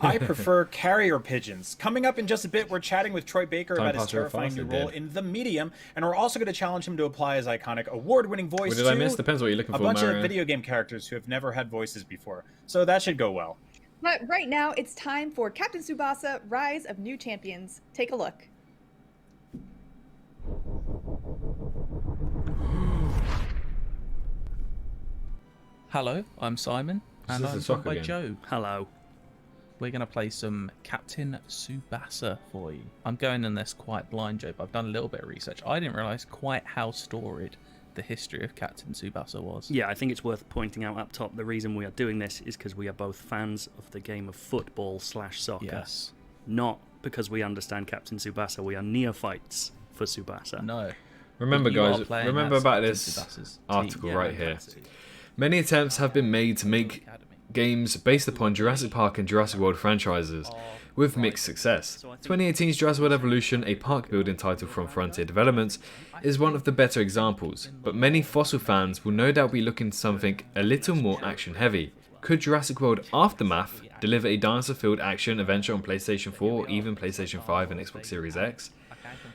I prefer carrier pigeons. Coming up in just a bit, we're chatting with Troy Baker Time about his passed real terrifying fast, new it role did. in The Medium, and we're also going to challenge him to apply his iconic award-winning voice What did to I miss? Depends what you're looking a for, bunch Mario. of video game characters who have never had voices before. So that should go well. But right now, it's time for Captain Tsubasa, Rise of New Champions. Take a look. Hello, I'm Simon, and This is I'm a joined soccer by game. Joe. Hello. We're going to play some Captain Tsubasa for you. I'm going in this quite blind, Joe, but I've done a little bit of research. I didn't realise quite how storied the history of Captain Tsubasa was. Yeah, I think it's worth pointing out up top the reason we are doing this is because we are both fans of the game of football/soccer. Yes. Not because we understand Captain Tsubasa. We are neophytes for Tsubasa. No. Remember, You are guys, playing remember as about Captain this Tsubasa's article team. right here. Many attempts have been made to make games based upon Jurassic Park and Jurassic World franchises, with mixed success. 2018's Jurassic World Evolution, a park building title from Frontier Developments, is one of the better examples, but many Fossil fans will no doubt be looking for something a little more action heavy. Could Jurassic World Aftermath deliver a dinosaur-filled action adventure on PlayStation 4 or even PlayStation 5 and Xbox Series X?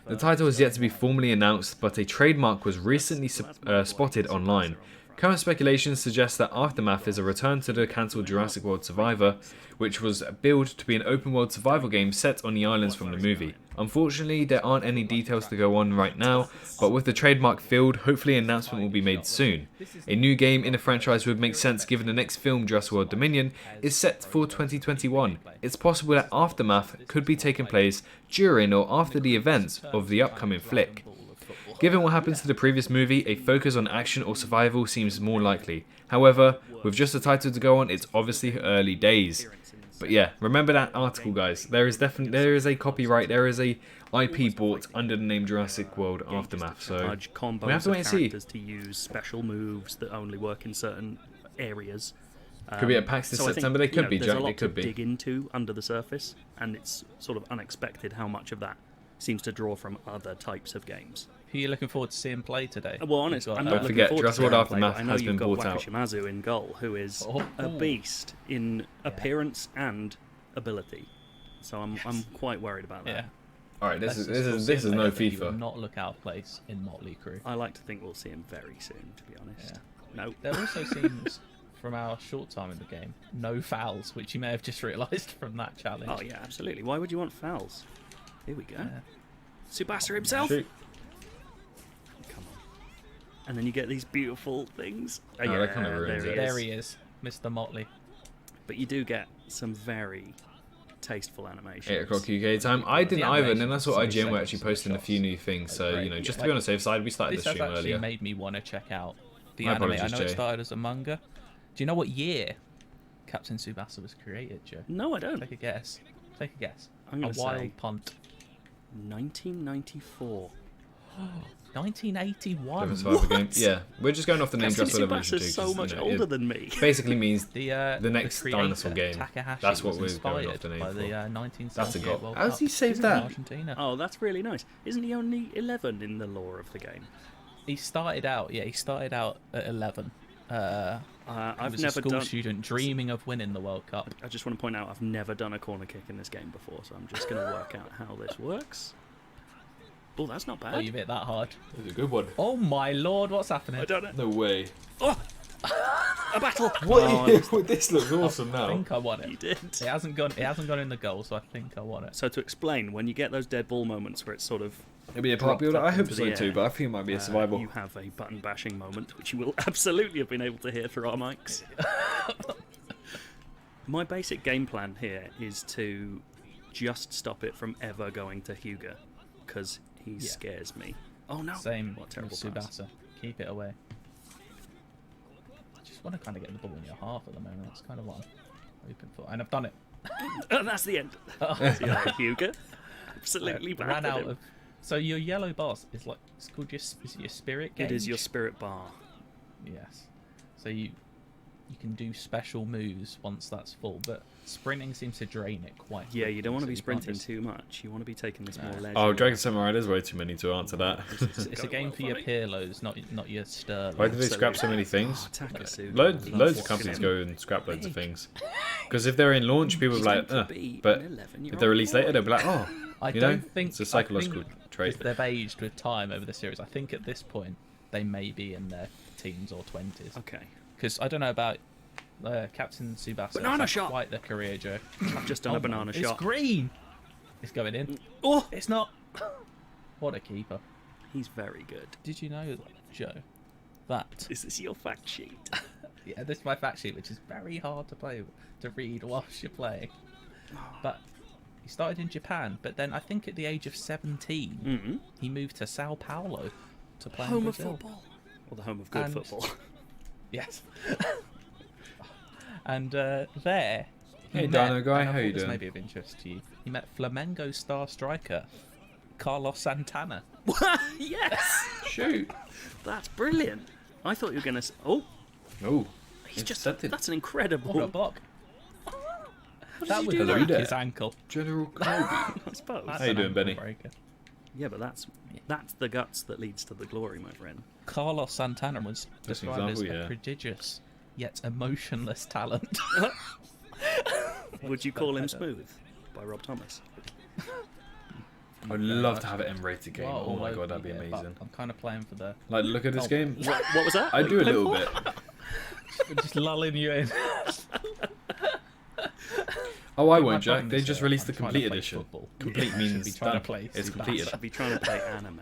The title is yet to be formally announced, but a trademark was recently spotted online. Current speculation suggests that Aftermath is a return to the cancelled Jurassic World Survivor, which was billed to be an open-world survival game set on the islands from the movie. Unfortunately, there aren't any details to go on right now, but with the trademark filled, hopefully an announcement will be made soon. A new game in the franchise would make sense given the next film, Jurassic World Dominion, is set for 2021. It's possible that Aftermath could be taking place during or after the events of the upcoming flick. Given what happens to the previous movie, a focus on action or survival seems more likely. However, with just a title to go on, it's obviously early days. But yeah, remember that article, guys. There is a copyright, there is a IP bought under the name Jurassic World Aftermath. So Large combos we have to wait and see. characters to use special moves that only work in certain areas. Could be at PAX this so I September. think, They could be, there's Jack. a lot They could to be. dig into under the surface, and it's sort of unexpected how much of that seems to draw from other types of games. Who are you looking forward to seeing play today? Well, honest, I'm not Don't looking forget, forward Jurassic to World the gameplay, Aftermath but I know has you've been got bought out. Wakashimazu in goal, who is a beast in appearance and ability. So I'm quite worried about that. Yeah. All right, this Let's is just this is no simulate that he will FIFA. not look out of place in Motley Crue. I like to think we'll see him very soon, to be honest. No. There also seems, from our short time in the game, no fouls, which you may have just realised from that challenge. Oh yeah, absolutely. Why would you want fouls? Here we go. Yeah. Tsubasa himself. Shoot. Come on. And then you get these beautiful things. Oh, that kind of ruins it. There he is, Mr. Motley. But you do get some very tasteful animations. 8 o'clock UK time. I didn't The either, and then I saw animation's IGN so were actually posting a few new things. So you know, just to be on the safe side, we started This the has stream actually earlier. made me want to check out the My anime. I apologies, know it Jay. started as a manga. Do you know what year Captain Tsubasa was created, Joe? No, I don't. Take a guess. Take a guess. I'm a gonna wild say punt. 1994. 1981. Different survivor game. Yeah, we're just going off the name Captain Jurassic World Evolution Tsubasa's 2, 'cause, so much you know, older it than me. Basically means the next creator, dinosaur game. Takahashi, That's what was we're going off inspired the name by for. the 1978 That's a goal. World How does Cup. he save He's in that? Argentina. Oh, that's really nice. Isn't he only 11 in the lore of the game? He started out at 11. He I've was never a school done. student dreaming of winning the World Cup. I just want to point out I've never done a corner kick in this game before, so I'm just going to work out how this works. Oh, that's not bad. Oh, you've hit that hard. That's a good one. Oh my lord, what's happening? I don't know. No way. Oh! A battle! What? This looks awesome I now. think I won it. You did. It hasn't gone in the goal, so I think I won it. So to explain, when you get those dead ball moments where it's sort of It'll be a park dropped builder. up I hope into so the too, air, but I think it might be a survival. You have a button bashing moment, which you will absolutely have been able to hear through our mics. My basic game plan here is to just stop it from ever going to Hugo, because he scares me. Oh no! Same What a with terrible pass. Tsubasa. Keep it away. I just want to kind of get the ball in your half at the moment. That's kind of what I'm hoping for. And I've done it. And that's the end. Oh. See you later, Hugo. Absolutely Ran battered out him. of. So your yellow boss is like it's called is it your spirit gauge? It is your spirit bar. Yes. So you can do special moves once that's full, but sprinting seems to drain it quite. Yeah, you don't want to be quickly, so you can't sprinting just- too much. You want to be taking this more leisure. Oh, Dragon Samurai, there's way too many to answer that. It's a game for your Pirlos, not your Sterling. Why do they scrap so many things? Takasugi. Loads of companies go and scrap loads of things. Because if they're in launch, people are like, but if they're released later, they'll be like, oh, I you don't know, think it's a psychological trait. If they've aged with time over the series, I think at this point they may be in their teens or 20s. Okay. Because I don't know about Captain Tsubasa. Banana It's shot! Quite the career, Joe. I've just done a banana It's shot. green. It's going in. Oh, it's not. What a keeper. He's very good. Did you know, Joe, that Is this your fact sheet? Yeah, this is my fact sheet, which is very hard to read whilst you're playing. But he started in Japan, but then I think at the age of 17, he moved to Sao Paulo to play Home in of Brazil. football. Or the home of good football. Yes. And there... he Hey, met, Dino guy, and I how you thought this doing? may be of interest to you. He met Flamengo star striker Carlos Santana. Yes! Shoot. That's brilliant. I thought you were going to... Oh. Oh. He's just... That's an incredible... What a block. That would do break there? his ankle. General Kobe. I suppose. That's How you an doing, ankle Benny? breaker. Yeah, but that's the guts that leads to the glory, my friend. Carlos Santana was That's an described as example, a yeah. prodigious yet emotionless talent. Would you call him Smooth by Rob Thomas? I'd love to have an M-rated game. Well, Oh my all god, that'd over be here, but amazing. I'm kind of playing for the... Like, look at this game. What was that? I do a Play little for? bit. Just lulling you in. Oh, I Keep my won't, Jack. thumbs, They just released the I'm trying to complete play edition. football. Complete Yeah. means Should be trying to done. play It's Tsubasa. completed. Should be trying to play anime.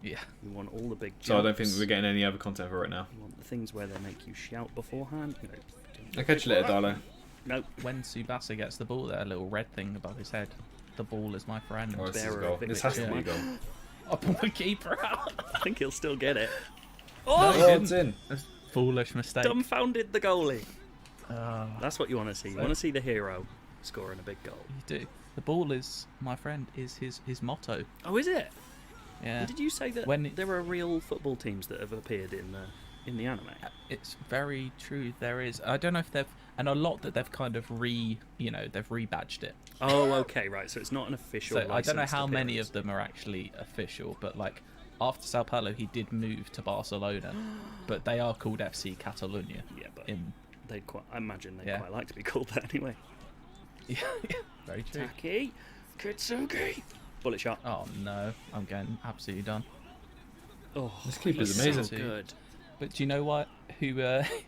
Yeah. You want all the big jumps. So I don't think we're getting any other content for it now. You want the things where they make you shout beforehand. You know, I'll catch you later, Darlo. Nope. When Tsubasa gets the ball, that little red thing above his head. The ball is my friend. Oh, this is a Bearer goal. of This has to be a victory. goal. I'll put my keeper out. I think he'll still get it. Oh, Oh, it's in. That's a foolish mistake. Dumbfounded the goalie. Oh, That's what you want to see. You want to see the hero scoring a big goal. you do. The ball is, my friend, is his motto. Oh, is it? Yeah. Did you say that When there are real football teams that have appeared in the anime? It's very true. There is. I don't know if they've, and a lot that they've kind of they've rebadged it. Oh, okay, right. So it's not an official. So I don't know licensed how many appearance. of them are actually official, but like after Sao Paulo, he did move to Barcelona, but they are called FC Catalunya. Yeah, but in they'd quite. I imagine they'd Yeah. quite like to be called that anyway. yeah, very true. Taki, Kitsugi, bullet shot. Oh no, I'm getting absolutely done. Oh, This keeper's he's amazing. So good. But do you know what? Who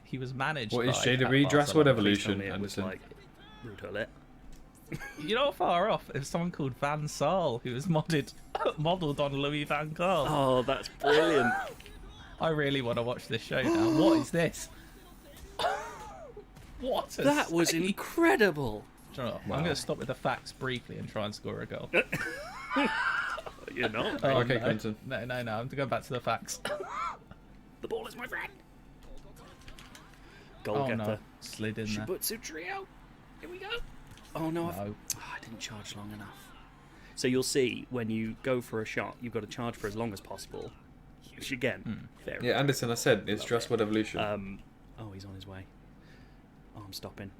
he was managed What is by JW? at Jurassic Barcelona. Evolution. Please tell me it was Anderson. like Rude Hullet. You're not far off. It was someone called Van Saal who was modelled on Louis Van Gaal. Oh, that's brilliant. I really want to watch this show now. What is this? What? That was incredible. Do you know what? I'm going to stop with the facts briefly and try and score a goal. You're not. Oh, Okay, no. Quentin. No, I'm going to go back to the facts. The ball is my friend. Goal Oh getter. no, slid in there. Shibutsu trio. Here we go. Oh no, No. I didn't charge long enough. So you'll see when you go for a shot, you've got to charge for as long as possible. Which again, very. Yeah, Anderson, I said it's Jurassic Evolution. Oh, he's on his way. Oh, I'm stopping.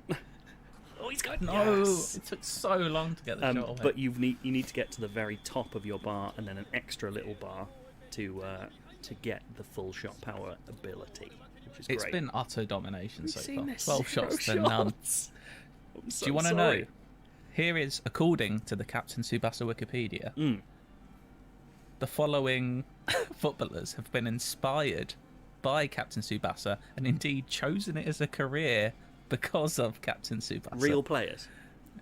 Oh, he's going. No, Yes. it took so long to get the shot away. But you need to get to the very top of your bar and then an extra little bar to get the full shot power ability, which is It's great. been utter domination We've so seen far. this 12 zero shots to none. shots. I'm so Do you want to sorry. know? Here is, according to the Captain Tsubasa Wikipedia, the following footballers have been inspired by Captain Tsubasa and indeed chosen it as a career because of Captain Tsubasa. Real players.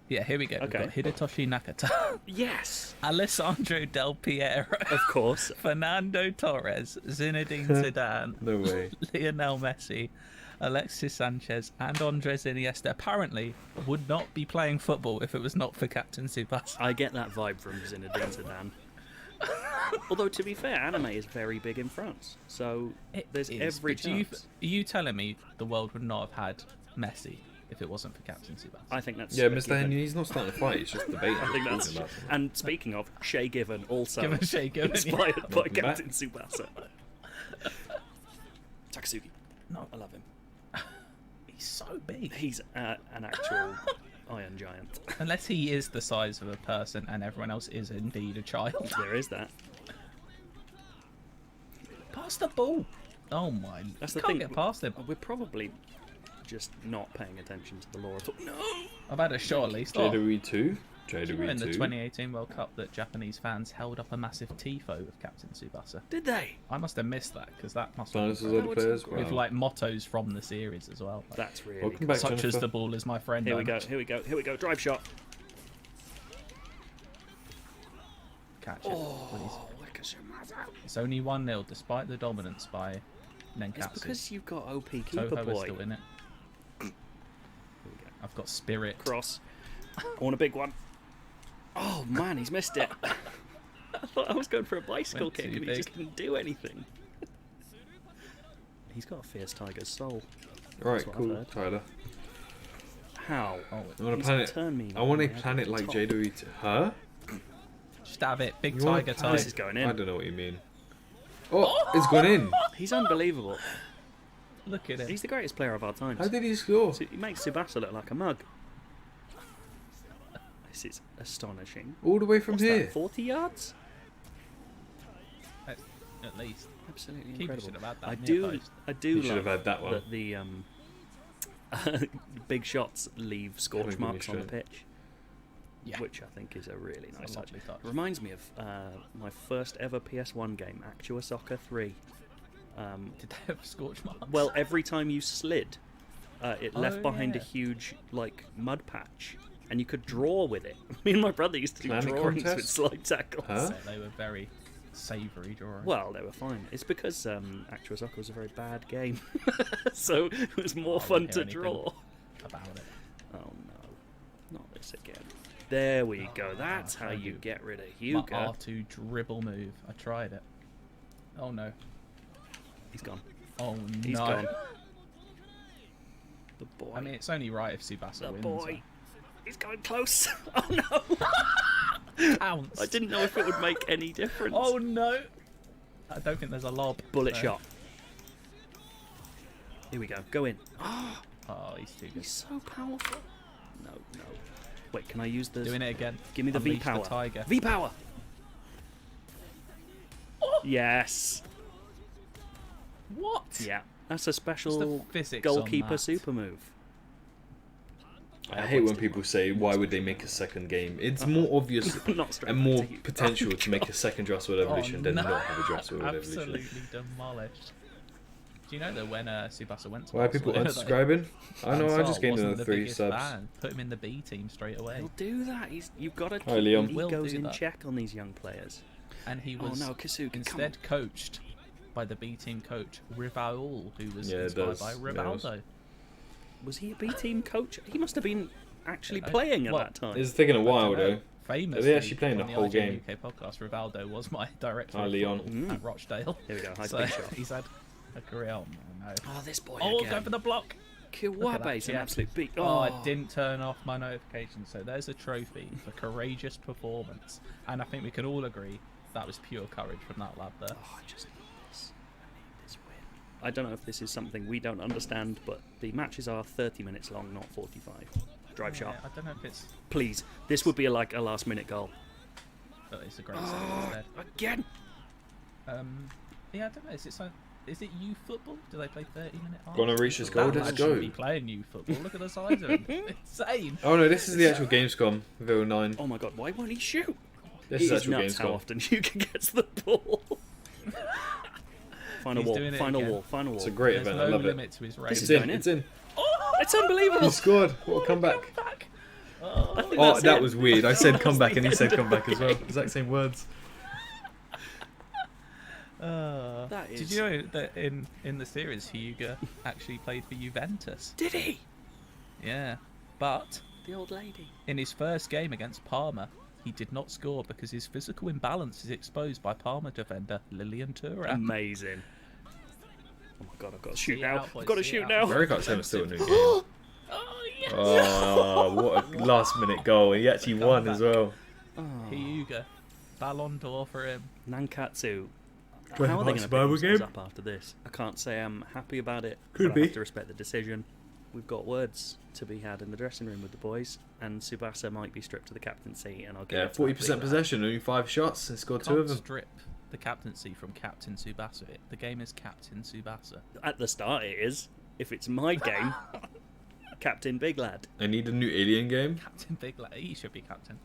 Yeah, here we go. Okay. We've got Hidetoshi Nakata, Yes. Alessandro Del Piero, Of course. Fernando Torres, Zinedine Zidane, No way. Lionel Messi, Alexis Sanchez, and Andres Iniesta apparently would not be playing football if it was not for Captain Tsubasa. I get that vibe from Zinedine Zidane. Although, to be fair, anime is very big in France, so there's every But do you, chance. are you telling me the world would not have had Messi if it wasn't for Captain Tsubasa? I think that's Yeah, a Mr. given. Henry, he's not starting a fight. He's just debating. I think that's. talking about it. And speaking of, Shay Given also Given Shay Given, inspired yeah. by Welcome back. Captain Tsubasa. Takasugi. No, I love him. he's so big. He's an actual iron giant. Unless he is the size of a person and everyone else is indeed a child. There is that. Pass the ball. Oh my! That's the Can't thing. get past him. We're probably just not paying attention to the law at all. No. I've had a shot at least. Oh, JW2? in the JW2? 2018 World Cup that Japanese fans held up a massive tifo of Captain Tsubasa. Did they? I must have missed that because that must have Dinosaur been the players? with Wow. like mottos from the series as well. Like, That's really Welcome cool. back, such as Jennifer. the ball is my friend. Here we I'm go. Here we go. Here we go. Drive shot. Catch it, please. Look at your mother. It's only 1-0 despite the dominance by Nenkatsu. It's because you've got OP Keeper Toho is Boy. still in it. I've got Spirit. Cross. I want a big one. Oh man, he's missed it. I thought I was going for a bicycle Went kick too and he big. just didn't do anything. He's got a fierce tiger's soul. Right, That's what I've cool, heard. Tyler. How? I want a He's planet. turned me I want a on the planet like top. Jado Eater. Huh? Just have it. Big You want a tiger planet- type. This is going in. I don't know what you mean. Oh, it's gone in. He's unbelievable. Look at him. He's the greatest player of our times. How did he score? He makes Tsubasa look like a mug. This is astonishing. All the way from What's here. That, 40 yards? At least. Absolutely Keeper incredible. should have had that I near do, post. I do He love should have had that one. that the big shots leave scorch Give me marks on the straight. pitch. Yeah. Which I think is a really It's a nice touch. lovely touch. Reminds me of my first ever PS1 game, Actua Soccer 3. Did they have scorch marks? Well, every time you slid, it left Oh, behind yeah. a huge like mud patch, and you could draw with it. Me and my brother used to do Planet drawings with contest? slide tackles. Huh? So they were very savoury drawings. Well, they were fine. It's because Actua Soccer was a very bad game, so it was more I fun wouldn't to hear anything draw. about it. Oh no, not this again. There we go. That's how you get rid of My Hugo. R2 dribble move. I tried it. Oh no. He's gone. Oh no. He's gone. The boy. I mean, it's only right if Tsubasa The wins. boy. He's going close. Oh no. Pounce. I didn't know if it would make any difference. Oh no. I don't think there's a lob. Bullet so- shot. Here we go. Go in. Oh, he's too good. He's so powerful. No, no. Wait, can I use the... Doing it again. Give me the Unleash V-power. the tiger. V-power! Yes. What? Yeah. That's a special What's the physics on goalkeeper that? super move. I hate when people say, "Why would they make a second game?" It's more obvious Not straight and back more to you. potential to make a second Jurassic World Evolution than no. not have a Jurassic World Evolution. Absolutely demolished. Do you know that when Tsubasa went to Why are people Barcelona, unsubscribing? I know, I Ansar just gained wasn't another the 3 biggest subs. fan. Put him in the B team straight away. He'll do that. You've got to Hi, keep Liam. the Will egos do in that. check on these young players. And he Oh was no, Kasuga, instead coached by the B team coach Rivaul, who was Yeah, it inspired does. by Yeah, it was. Rivaldo. Was he a B team coach? He must have been actually Don't know. playing at Well, that time. It's taken a while I don't know. though. Famously, Are they actually playing the on whole IGN game? UK podcast, Rivaldo was my director Hi, of Leon. football at Rochdale. Here we go. High So speed shot. he's had a career. Oh no! Oh, this boy Oh, again. go for the block. Look at that, Kiwabe's an yeah. absolute beat. Oh, I didn't turn off my notifications, so there's a trophy for courageous performance. And I think we can all agree that was pure courage from that lad there. Oh, I just need this. I need this win. I don't know if this is something we don't understand, but the matches are 30 minutes long, not 45. Drive shot. I don't know if it's, Please, this would be like a last-minute goal. but it's a great save instead. Again. Yeah, I don't know. Is it youth football? Do they play 30-minute halves? Gonna reach this goal, That let's lad shouldn't go. be playing youth football. Look at the size of him. Insane. Oh no, this is the actual Gamescom of 09. Oh my god, why won't he shoot? This It is is actual nuts how Gamescom. often Hugo gets the ball. Final He's wall, doing it final again. wall, final wall. It's a great There's event. no I love limit it. to his range. This It's is in. going in. It's in. It's unbelievable. He scored. What a comeback! Oh, that was weird. I said comeback and he said comeback as well. Exact same words. That Did is- you know that in the series, Hugo actually played for Juventus? Did he? Yeah, but The old lady. in his first game against Parma, he did not score because his physical imbalance is exposed by Parma defender Lilian Thuram. Amazing. Oh my god, I've got to See shoot it now. out, boys, I've got to see it shoot out. now. Very Kart 7 still a new game. Oh yes! Oh, what a last minute goal. He actually won as well. Hugo, Ballon d'Or for him. Nankatsu. Play How are they Mark's going to Bible pick themselves game? up after this? I can't say I'm happy about it. Could but be. I have to respect the decision. We've got words to be had in the dressing room with the boys, and Tsubasa might be stripped to the captaincy, and I'll get Yeah, it to that 40% big possession, only 5 shots, and scored 2 Can't of them. strip the captaincy from Captain Tsubasa. The game is Captain Tsubasa. lad. At the start, it is. If it's my game, Captain Big Lad. I need a new Alien game. Captain Big Lad. He should be captain.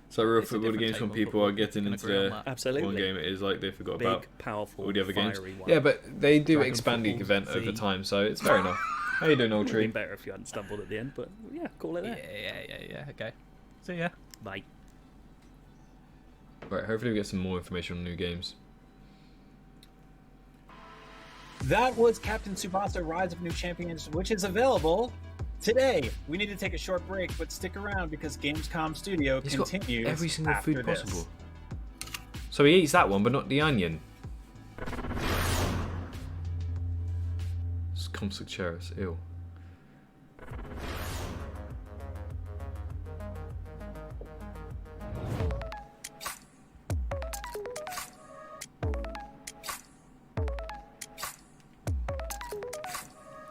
So real It's a football different games when table people football. are getting Can into agree on their that. Absolutely. one game, it is like they forgot Big, about powerful, all the other games. fiery one. Yeah, but they do Dragon expand each Football event over Z. time, so it's fair enough. How you doing, Would old have been tree? better if you hadn't stumbled at the end, but yeah, call it Yeah, there. okay. See ya. Bye. Right, hopefully we get some more information on new games. That was Captain Tsubasa Rise of New Champions, which is available today. We need to take a short break, but stick around because Gamescom Studio He's got continues every single after food this. possible. So he eats that one, but not the onion. It's Comsucheris, ew.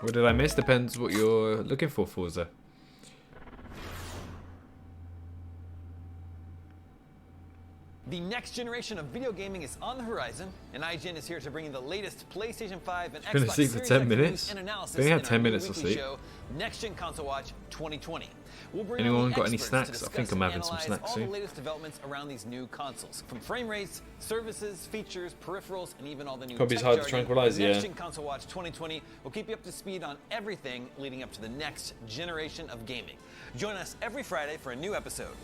What did I miss? Depends what you're looking for, Forza. The next generation of video gaming is on the horizon, and IGN is here to bring you the latest PlayStation 5 and Been Xbox asleep for Series 10 X minutes? news and analysis They only had in 10 our minutes new to weekly sleep. show, Next Gen Console Watch 2020. We'll bring Anyone on the got any experts to snacks? I think discuss I'm and having some analyze snacks all soon. the latest developments around these new consoles, from frame rates, services, features, peripherals, and even all the new Probably tech hard to jargon. tranquilize, Next yeah. Gen Console Watch 2020 will keep you up to speed on everything leading up to the next generation of gaming. Join us every Friday for a new episode.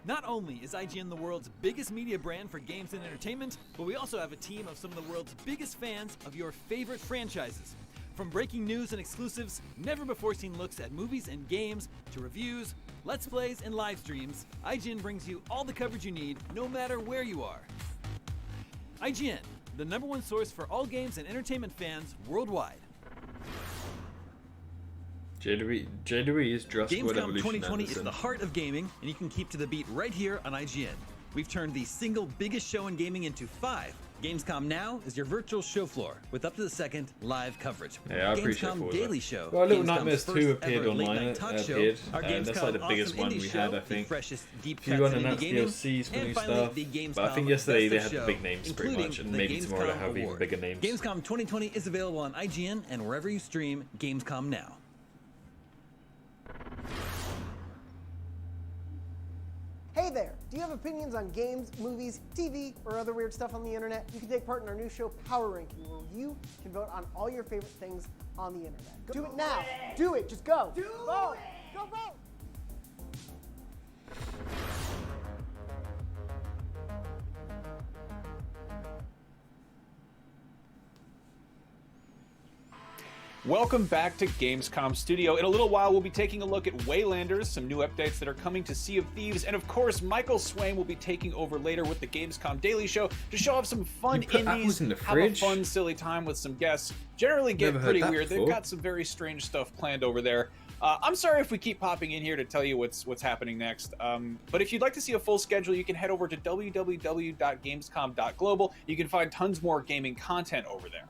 Not only is IGN the world's biggest media brand for games and entertainment, but we also have a team of some of the world's biggest fans of your favorite franchises. From breaking news and exclusives, never before seen looks at movies and games, to reviews, let's plays, and live streams, IGN brings you all the coverage you need, no matter where you are. IGN, the #1 source for all games and entertainment fans worldwide. J. Louis is Jurassic World Gamescom Evolution. 2020 is Anderson. the heart of gaming, and you can keep to the beat right here on IGN. We've turned the single biggest show in gaming into 5. Gamescom Now is your virtual show floor with up-to-the-second live coverage. Yeah, I appreciate Gamescom Forza. Daily Show. Well, Little Gamescom's Nightmares 2 first appeared ever online. late-night talk show. Appeared. Our That's like Gamescom the biggest Awesome one Indie we Show, had, I the think. freshest deep Few cuts in indie unannounced gaming. DLCs for And new finally, stuff. the But I Gamescom think yesterday they Best had of the big Show, names pretty including much, and the maybe tomorrow they'll Gamescom have even Award. bigger names. Gamescom 2020 is available on IGN and wherever you stream Gamescom Now. Hey there! Do you have opinions on games, movies, TV, or other weird stuff on the internet? You can take part in our new show, Power Ranking, where you can vote on all your favorite things on the internet. Do it now! Do it! Just go! Vote! Go vote! Welcome back to Gamescom Studio. In a little while, we'll be taking a look at Waylanders, some new updates that are coming to Sea of Thieves, and of course, Michael Swain will be taking over later with the Gamescom Daily Show to show off some fun You put apples indies, in the have a fridge? fun, silly time with some guests. Generally get Never heard pretty that weird. They've before. got some very strange stuff planned over there. I'm sorry if we keep popping in here to tell you what's happening next. But if you'd like to see a full schedule, you can head over to www.gamescom.global. You can find tons more gaming content over there.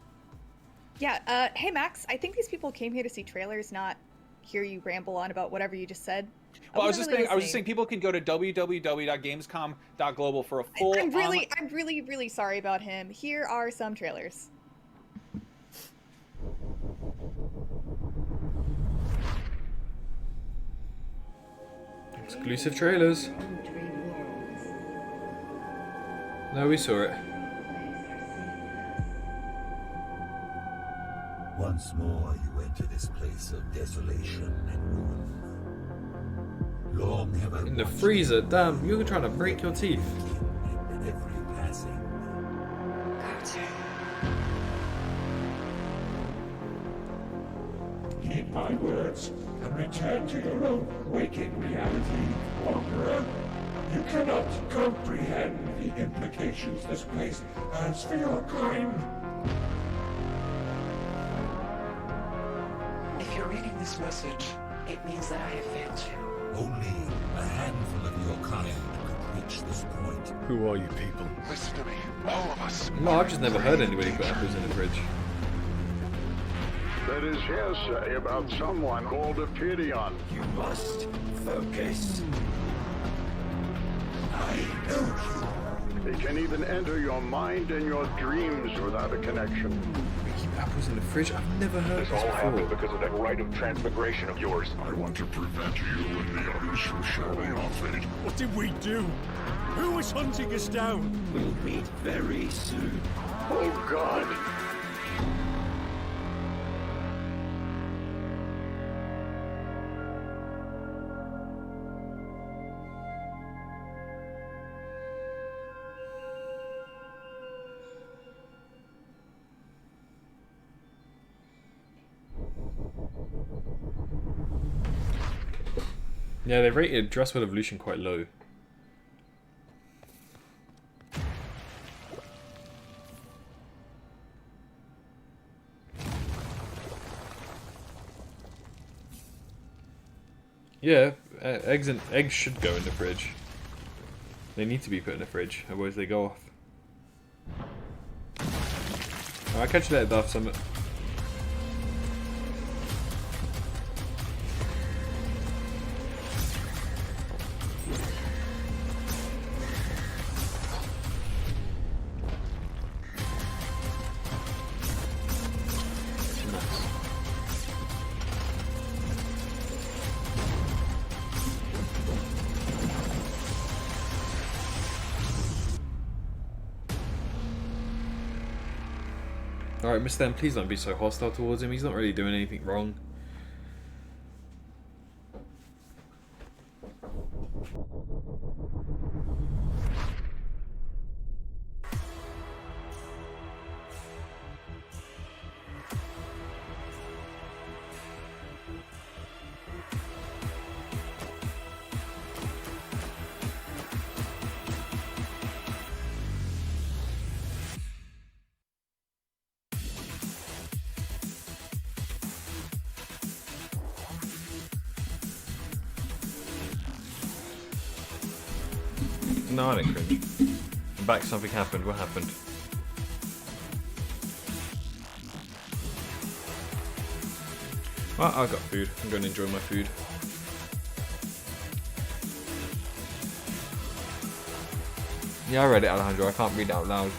Yeah, hey Max, I think these people came here to see trailers, not hear you ramble on about whatever you just said. Well, I was wasn't just really saying people can go to www.gamescom.global for a full. I'm really sorry about him. Here are some trailers. Exclusive trailers. No, we saw it. Once more you enter this place of desolation and ruin. Long have I In the watched freezer. Damn, you're trying to break your teeth. every passing. Heed my words and return to your own waking reality, Wanderer. You cannot comprehend the implications this place has for your kind. If you're reading this message, it means that I have failed you. Only a handful of your kind could reach this point. Who are you people? Listen to me, all of us. No, I've just never heard anybody put apples in the fridge. That is hearsay about someone called a Pirion. You must focus. I know you. They can even enter your mind and your dreams without a connection. We keep apples in the fridge? I've never heard This this all happened before. because of that rite of transmigration of yours. I want to prevent you and the others from showing off it. What did we do? Who is hunting us down? We'll meet very soon. Oh God! Yeah, they rated Jurassic Evolution quite low. Yeah, eggs should go in the fridge. They need to be put in the fridge, otherwise they go off. I catch you later, Darth Summit. Alright, Mr. M, please don't be so hostile towards him. He's not really doing anything wrong. No, I didn't cringe. I'm back, something happened. What happened? Well, I got food. I'm going to enjoy my food. Yeah, I read it, Alejandro. I can't read it out loud.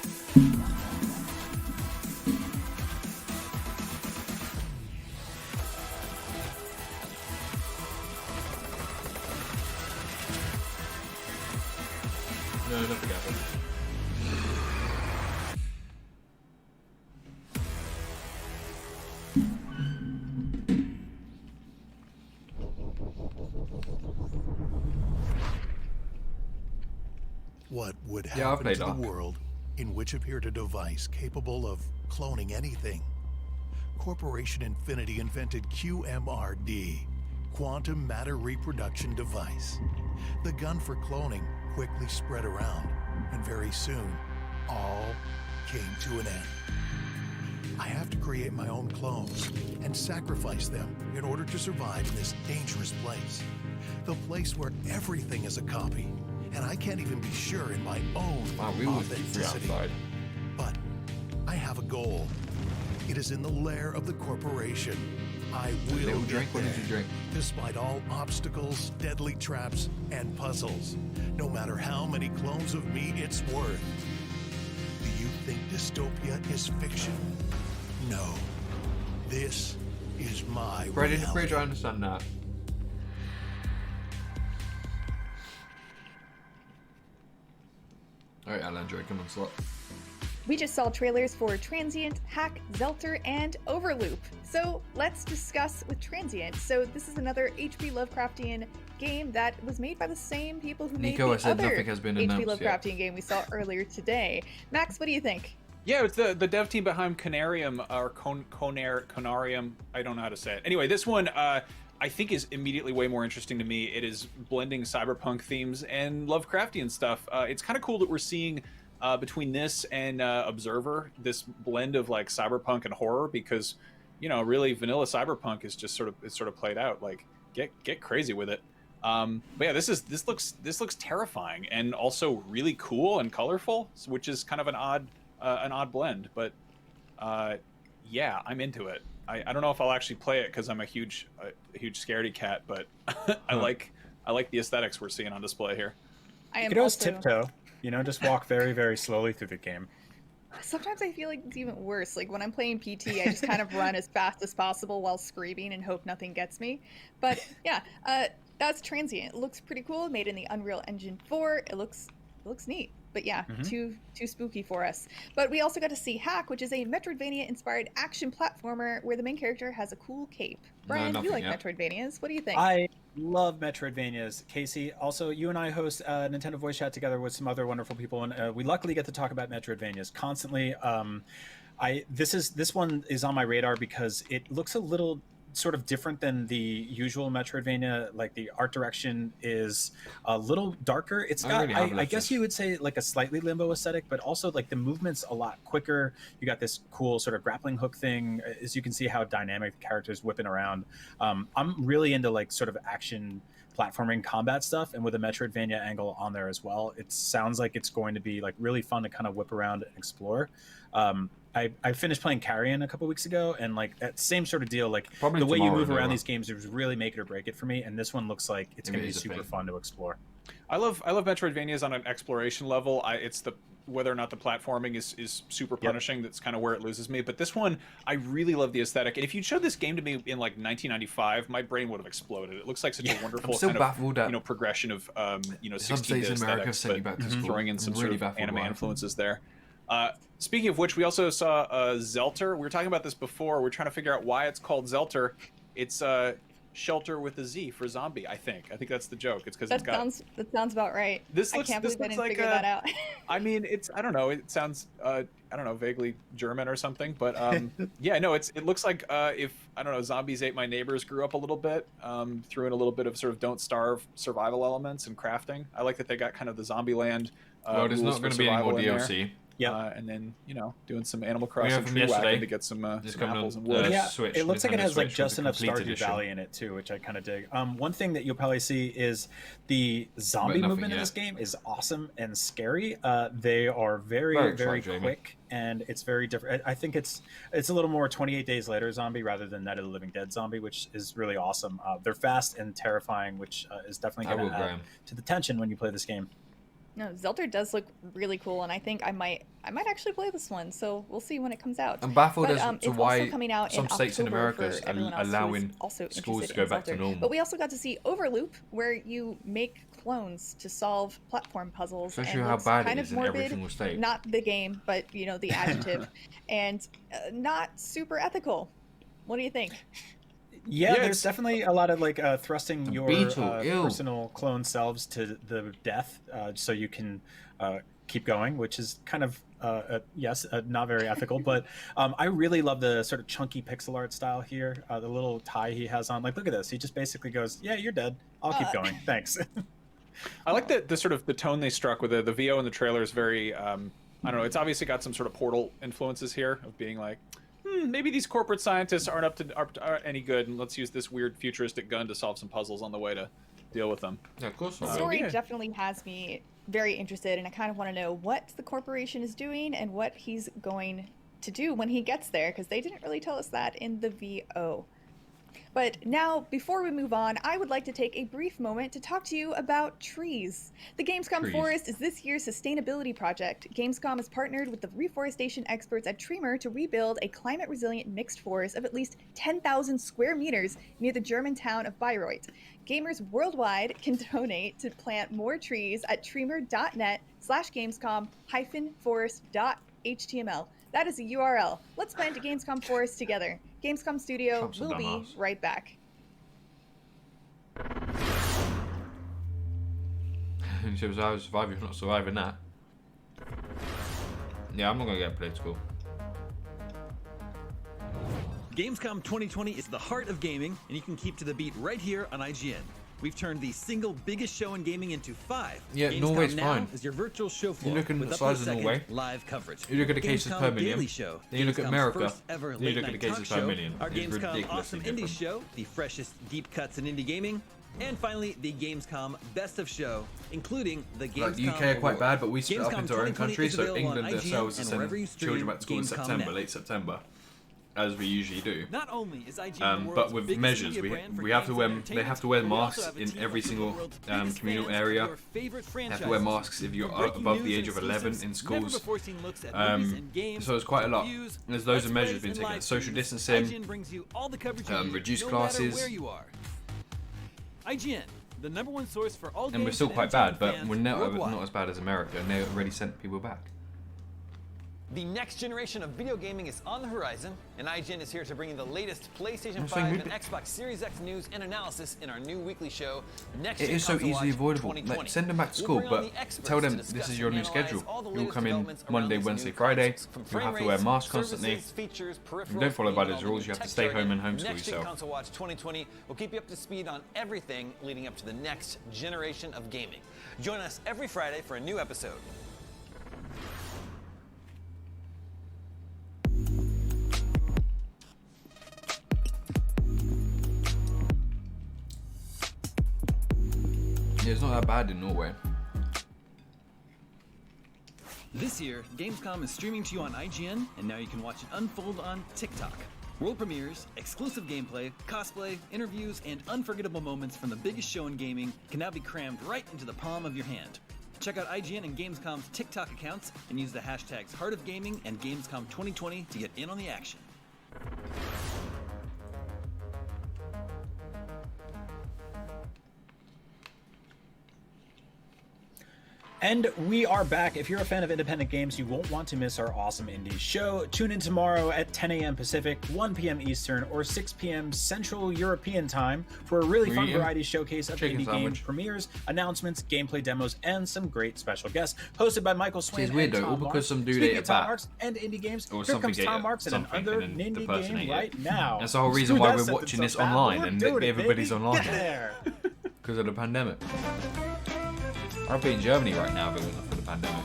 No, nothing happened. What would Yeah, I've happen played to the Ark. world in which appeared a device capable of cloning anything? Corporation Infinity invented QMRD, Quantum Matter Reproduction Device. The gun for cloning quickly spread around, and very soon, all came to an end. I have to create my own clones and sacrifice them in order to survive in this dangerous place. The place where everything is a copy, and I can't even be sure in my own Wow, we always keep free authenticity. outside. But I have a goal. It is in the lair of the corporation. I will Little get drink, what did there, you drink? despite all obstacles, deadly traps, and puzzles. No matter how many clones of me it's worth. Do you think dystopia is fiction? No. This is my Bread in the reality. fridge, I understand that. Alright, Alejandro, come on, slot. We just saw trailers for Transient, Hack, Zelter, and Overloop. So let's discuss with Transient. So this is another HP Lovecraftian game that was made by the same people who Nico, made I the said other nothing has been HP announced yet. Lovecraftian game we saw earlier today. Max, what do you think? Yeah, it's the dev team behind Canarium, or Conarium. I don't know how to say it. Anyway, this one I think is immediately way more interesting to me. It is blending cyberpunk themes and Lovecraftian stuff. It's kind of cool that we're seeing between this and Observer, this blend of like cyberpunk and horror, because you know, really vanilla cyberpunk is just sort of played out. Like get crazy with it. But yeah, this looks terrifying and also really cool and colorful, which is kind of an odd blend. But yeah, I'm into it. I don't know if I'll actually play it because I'm a huge scaredy cat, but I like the aesthetics we're seeing on display here. I You am could always also... tiptoe, you know, just walk very, very slowly through the game. Sometimes I feel like it's even worse. Like when I'm playing PT, I just kind of run as fast as possible while screaming and hope nothing gets me. But yeah, that's Transient. It looks pretty cool. Made in the Unreal Engine 4. It looks neat. But yeah, too spooky for us. But we also got to see Hack, which is a Metroidvania-inspired action platformer where the main character has a cool cape. Brian, you like Metroidvanias. What do you think? I love Metroidvanias. Casey, also, you and I host Nintendo Voice Chat together with some other wonderful people, and we luckily get to talk about Metroidvanias constantly. This one is on my radar because it looks a little sort of different than the usual Metroidvania. Like the art direction is a little darker. It's got, I guess you would say, like a slightly Limbo aesthetic, but also like the movement's a lot quicker. You got this cool sort of grappling hook thing, as you can see how dynamic the character's whipping around. I'm really into like sort of action platforming combat stuff, and with a Metroidvania angle on there as well, it sounds like it's going to be like really fun to kind of whip around and explore. I finished playing Carrion a couple weeks ago, and like that same sort of deal, like Probably the way you tomorrow, move around though. these games is really make it or break it for me, and this one looks like it's going to be super fun to explore. I love Metroidvanias on an exploration level. It's the whether or not the platforming is super punishing. That's kind of where it loses me. But this one, I really love the aesthetic. And if you showed this game to me in like 1995, my brain would have exploded. It looks like such a wonderful kind of progression of 16-bit aesthetics, but throwing in some sort of anime influences there. Speaking of which, we also saw Zelter. We were talking about this before. We're trying to figure out why it's called Zelter. It's shelter with a Z for zombie. I think that's the joke. It's because that sounds about right. I can't believe I didn't figure that out. I mean, I don't know. It sounds I don't know, vaguely German or something. But yeah, no, it looks like if I don't know, Zombies Ate My Neighbors grew up a little bit, threw in a little bit of sort of Don't Starve survival elements and crafting. I like that they got kind of the Zombieland. Well, there's not going to be any more DLC. Yeah, and then doing some Animal Crossing tree whacking to get some apples and wood. Yeah, Switch, it looks like it has like Switch just enough complete Stardew edition. Valley in it too, which I kind of dig. One thing that you'll probably see is the zombie movement in this game is awesome and scary. They are very quick, and it's very different. I think it's a little more 28 Days Later zombie rather than Night of the Living Dead zombie, which is really awesome. They're fast and terrifying, which is definitely going to add to the tension when you play this game. No, Zelter does look really cool, and I think I might actually play this one. So we'll see when it comes out. I'm baffled as to it's why also coming out some in states in October America for are everyone else who is allowing also schools to interested go in back to Zelter. normal. But we also got to see Overloop, where you make clones to solve platform puzzles. Especially and how looks bad it kind is of in every morbid, single state. Not the game, but the adjective, and not super ethical. What do you think? Yeah, there's definitely a lot of like thrusting your personal clone selves to the death, so you can keep going, which is kind of not very ethical. But I really love the sort of chunky pixel art style here. The little tie he has on, like, look at this. He just basically goes, "Yeah, you're dead. I'll keep going. Thanks." I like the sort of the tone they struck with the VO in the trailer is very I don't know. It's obviously got some sort of Portal influences here of being like, maybe these corporate scientists aren't up to any good, and let's use this weird futuristic gun to solve some puzzles on the way to deal with them. Yeah, of course. The story definitely has me very interested, and I kind of want to know what the corporation is doing and what he's going to do when he gets there, because they didn't really tell us that in the VO. But now, before we move on, I would like to take a brief moment to talk to you about trees. The Gamescom Forest is this year's sustainability project. Gamescom has partnered with the reforestation experts at Tremer to rebuild a climate-resilient mixed forest of at least 10,000 square meters near the German town of Bayreuth. Gamers worldwide can donate to plant more trees at tremer.net/gamescom-forest.html. That is a URL. Let's plant a Gamescom Forest together. Gamescom Studio will be right back. She was I was surviving, not surviving that. Yeah, I'm not gonna get political. Gamescom 2020 is the heart of gaming, and you can keep to the beat right here on IGN. We've turned the single biggest show in gaming into 5. Yeah, Gamescom Norway's now fine. is your virtual show floor. You look at with the up size to of second Norway. live coverage. You look at the cases Gamescom per million. Daily Show, Then you look at Gamescom's America. first ever Then you look at late-night the cases talk per show, million. Our It's Gamescom ridiculously Awesome different. Indie Show, the freshest deep cuts in indie gaming, and finally the Gamescom Best of Show, including the Gamescom Like the UK are quite bad, but we split up Gamescom into our own 2020 country, is so available on England themselves IGN are and wherever you sending stream children back to school in Gamescom September, now. late September, as we usually do. Not only is IGN the But world's with biggest measures, media brand for we have to games wear. and They have entertainment, to wear but we also masks have a in team every of the single world's biggest communal fans of area. your favorite They have to wear franchises. masks if you're From breaking above news the and age of 11 in exclusives, schools. never-before-seen looks at movies and games, So it's quite a lot. reviews, There's loads of let's measures plays, being and taken. live Social streams. distancing, IGN brings you all the coverage you need, reduced no classes. matter where you are. IGN, the #1 source for all games And we're still and quite bad, entertainment but fans we're not worldwide. as bad as America, and they already sent people back. The next generation of video gaming is on the horizon, and IGN is here to bring you the latest PlayStation I'm 5 saying and Xbox Series X news and analysis in our new weekly show, Next It Gen is so Console easily Watch avoidable. 2020. Like, send them back to We'll school, bring on but the experts tell to them discuss this is and your new analyze schedule. all the You'll latest come in developments around Monday, these Wednesday, new Friday. consoles, from You'll frame have to wear rates, masks constantly. services, features, If you peripherals, don't follow by and those all the rules, new you have to tech stay jargon. home and homeschool Next Gen yourself. Console Watch 2020 will keep you up to speed on everything leading up to the next generation of gaming. Join us every Friday for a new episode. Yeah, it's not that bad in Norway. This year, Gamescom is streaming to you on IGN, and now you can watch it unfold on TikTok. World premieres, exclusive gameplay, cosplay, interviews, and unforgettable moments from the biggest show in gaming can now be crammed right into the palm of your hand. Check out IGN and Gamescom's TikTok accounts and use the hashtags Heart of Gaming and Gamescom 2020 to get in on the action. And we are back. If you're a fan of independent games, you won't want to miss our awesome indie show. Tune in tomorrow at 10 a.m. Pacific, 1 p.m. Eastern, or 6 p.m. Central European time for a really fun variety showcase of indie game premieres, announcements, gameplay demos, and some great special guests. Hosted by Michael Swain It's weird and though, Tom all because Marks. some dude Speaking ate of a Tom bat. Marks and indie games, Or here comes something Tom Marks and another and then the indie person game ate it. right now. That's the whole Let's reason do why that we're sentence watching so this fast. online We're and doing it, everybody's baby. online. Get there. Because of the pandemic. I'd be in Germany right now if it wasn't for the pandemic.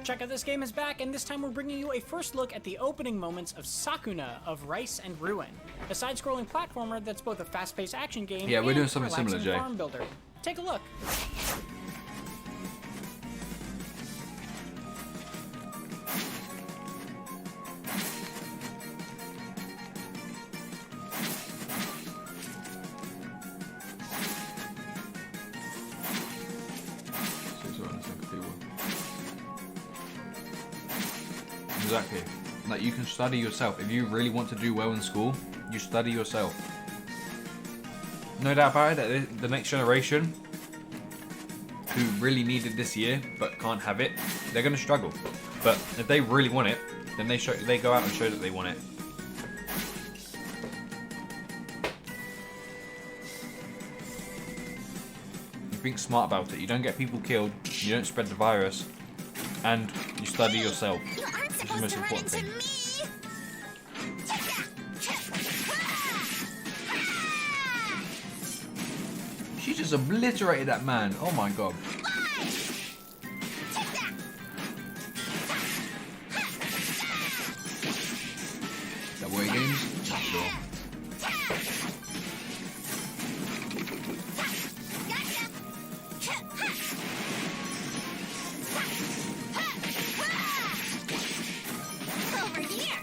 Check out This Game is Back, and this time we're bringing you a first look at the opening moments of Sakuna of Rice and Ruin, a side-scrolling platformer that's both a fast-paced action game Yeah, we're and doing something a relaxing similar, Jay. farm builder. Take a look. Exactly. Like, you can study yourself. If you really want to do well in school, you study yourself. No doubt about it, that the next generation who really need it this year but can't have it, they're going to struggle. But if they really want it, then they go out and show that they want it. You think smart about it. You don't get people killed, you don't spread the virus, and you study yourself. Which is the most important thing. She just obliterated that man. Oh my god. Is that Warrior Games? Not sure. Over here!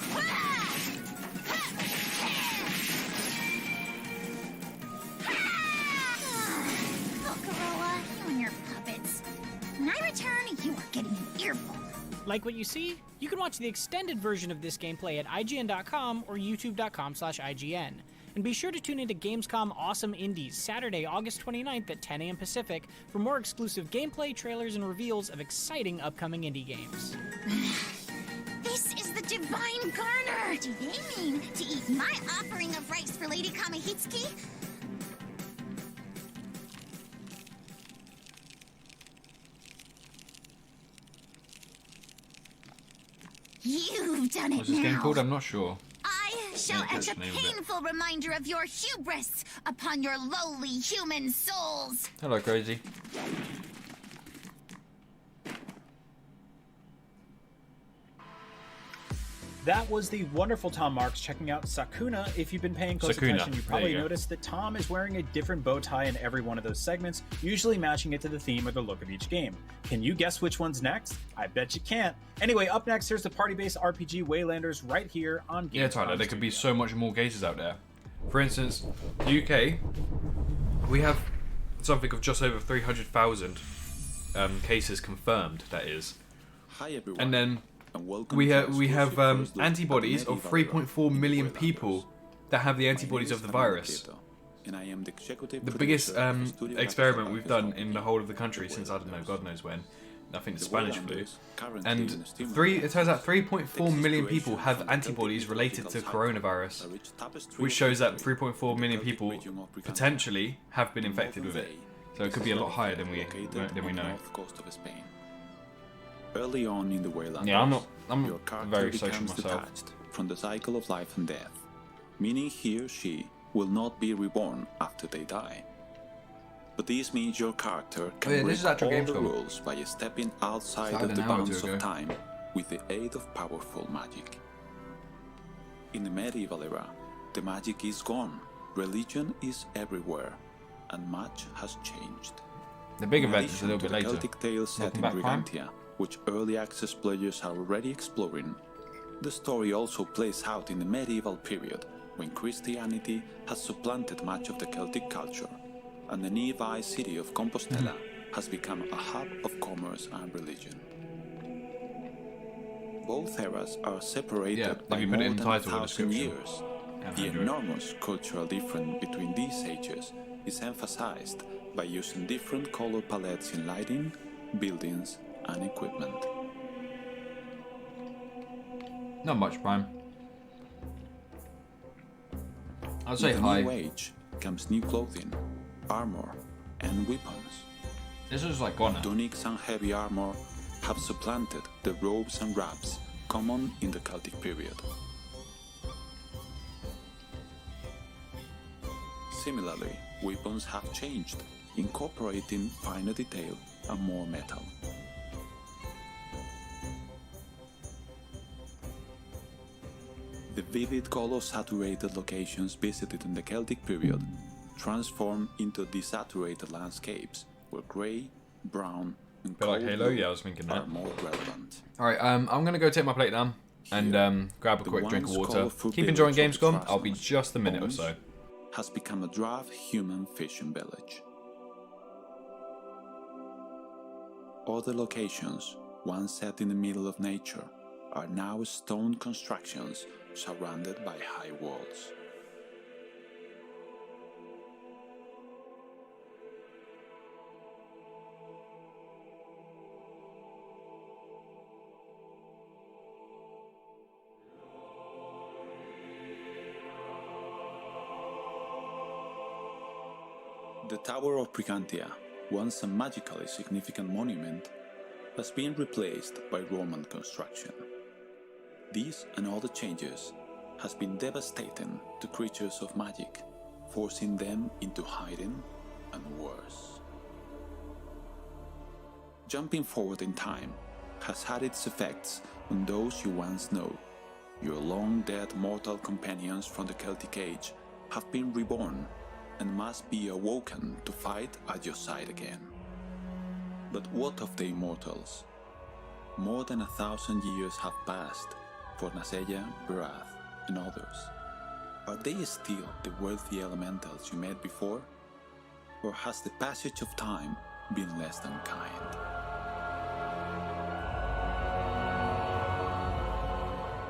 Bookaroa, you and your puppets. When I return, you are getting an earful. Like what you see? You can watch the extended version of this gameplay at IGN.com or YouTube.com/IGN. And be sure to tune into Gamescom Awesome Indies Saturday, August 29th at 10 a.m. Pacific for more exclusive gameplay, trailers, and reveals of exciting upcoming indie games. This is the Divine Garner! Do they mean to eat my offering of rice for Lady Kamihitsuki? You've done it What's this game now. called? I'm not sure. I shall Yeah, that's etch a the name of it. painful reminder of your hubris upon your lowly human souls. Hello, Crazy. That was the wonderful Tom Marks checking out Sakuna. If you've been paying close Sakuna. attention, you There probably you go. noticed that Tom is wearing a different bow tie in every one of those segments, usually matching it to the theme or the look of each game. Can you guess which one's next? I bet you can't. Anyway, up next, here's the party-based RPG Waylanders right here on Gamescom. Yeah, Tyler, there could be so much more cases out there. For instance, the UK, we have something of just over 300,000 cases confirmed, that is. Hi everyone. And then and welcome we to have our exclusive first look antibodies at the of medieval 3.4 million Waylanders. people that have the My antibodies name of the is Fernando virus. Prieto, and I am the executive The producer biggest of the studio experiment that we've done in the whole of the country since, I don't know, God knows when. I think the Spanish flu, and it turns out 3.4 million people have antibodies related to coronavirus, which shows that 3.4 million people potentially have been infected with it. So it could be a lot higher than we know. Early on in the Wayland, Yeah, I'm your character very social becomes myself. detached from the cycle of life and death, meaning he or she will not be reborn after they die. But this means your character can break all the rules by stepping outside of the bounds of time with the aid of powerful magic. In the medieval era, the magic is gone, religion is everywhere, and much has changed. The big event is a little bit later. Celtic tale set in Brigantia, which early access players are already exploring, the story also plays out in the medieval period, when Christianity has supplanted much of the Celtic culture, and the nearby city of Compostela has become a hub of commerce and religion. Both eras are separated by more than 1,000 years. The enormous cultural difference between these ages is emphasized by using different color palettes in lighting, buildings, and equipment. Not much, Prime. I'd say With high. a new age comes new clothing, armor, and weapons. This is like gone now. Tunics and heavy armor have supplanted the robes and wraps common in the Celtic period. Similarly, weapons have changed, incorporating finer detail and more metal. The vivid color-saturated locations visited in the Celtic period transform into desaturated landscapes where grey, brown, and Bit like cold Halo, blue yeah, I was thinking that. are more relevant. Alright, I'm gonna go take my plate down and grab a quick drink of water. Keep enjoying Gamescom. I'll be just a minute or so. Has become a dwarf human fishing village. Other locations, once set in the middle of nature, are now stone constructions surrounded by high walls. The Tower of Brigantia, once a magically significant monument, has been replaced by Roman construction. These and other changes has been devastating to creatures of magic, forcing them into hiding and worse. Jumping forward in time has had its effects on those you once know. Your long-dead mortal companions from the Celtic Age have been reborn and must be awoken to fight at your side again. But what of the immortals? More than 1,000 years have passed for Naseya, Barath, and others. Are they still the worthy elementals you met before? Or has the passage of time been less than kind?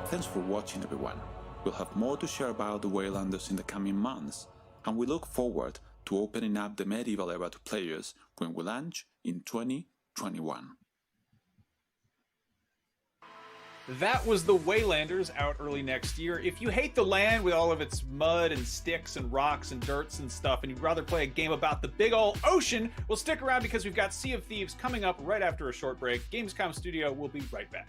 Thanks for watching, everyone. We'll have more to share about the Waylanders in the coming months, and we look forward to opening up the medieval era to players when we launch in 2021. That was the Waylanders, out early next year. If you hate the land with all of its mud and sticks and rocks and dirts and stuff, and you'd rather play a game about the big ol' ocean, well, stick around because we've got Sea of Thieves coming up right after a short break. Gamescom Studio will be right back.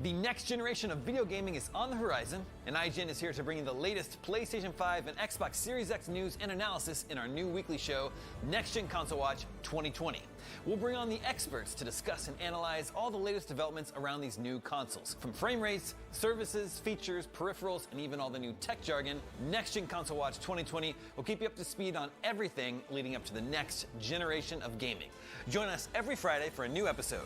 The next generation of video gaming is on the horizon, and IGN is here to bring you the latest PlayStation 5 and Xbox Series X news and analysis in our new weekly show, Next Gen Console Watch 2020. We'll bring on the experts to discuss and analyze all the latest developments around these new consoles. From frame rates, services, features, peripherals, and even all the new tech jargon, Next Gen Console Watch 2020 will keep you up to speed on everything leading up to the next generation of gaming. Join us every Friday for a new episode.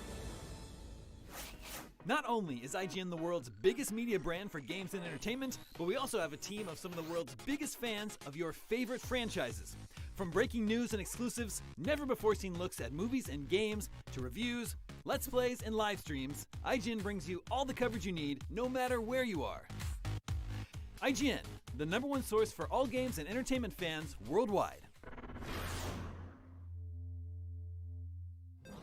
Not only is IGN the world's biggest media brand for games and entertainment, but we also have a team of some of the world's biggest fans of your favorite franchises. From breaking news and exclusives, never-before-seen looks at movies and games, to reviews, let's plays, and live streams, IGN brings you all the coverage you need, no matter where you are. IGN, the #1 source for all games and entertainment fans worldwide.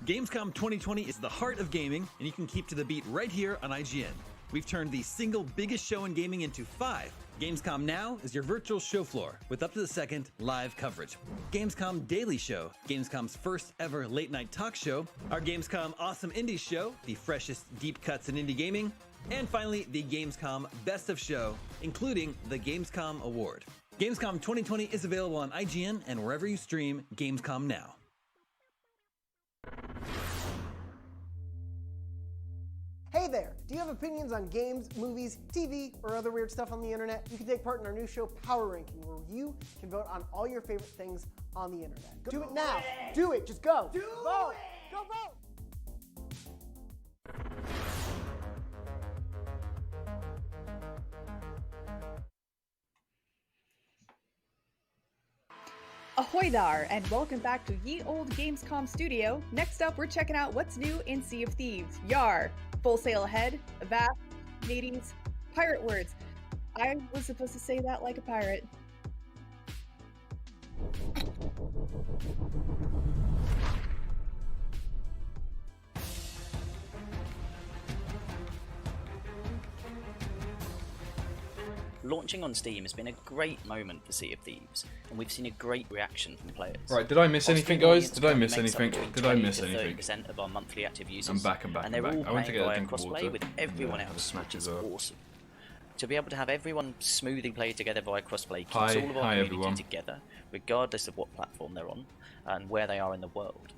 Gamescom 2020 is the heart of gaming, and you can keep to the beat right here on IGN. We've turned the single biggest show in gaming into 5. Gamescom Now is your virtual show floor with up-to-the-second live coverage. Gamescom Daily Show, Gamescom's first ever late-night talk show. Our Gamescom Awesome Indies Show, the freshest deep cuts in indie gaming. And finally, the Gamescom Best of Show, including the Gamescom Award. Gamescom 2020 is available on IGN and wherever you stream Gamescom Now. Hey there! Do you have opinions on games, movies, TV, or other weird stuff on the internet? You can take part in our new show, Power Ranking, where you can vote on all your favorite things on the internet. Do it now! Do it! Just go! Vote! Go vote! Ahoy there, and welcome back to Ye Old Gamescom Studio. Next up, we're checking out what's new in Sea of Thieves. Yar! Full sail ahead, avast, mateys, pirate words. I was supposed to say that like a pirate. Launching on Steam has been a great moment for Sea of Thieves, and we've seen a great reaction from players. Right, did I miss anything, guys? Did I miss anything? Did I miss anything? 30% of our monthly active users. I'm back, and they're all I went to playing get a via drink of crossplay water. with everyone else, which is awesome. To be able to have everyone smoothly play together via crossplay keeps all of our community everyone. together, regardless of what platform they're on and where they are in the world.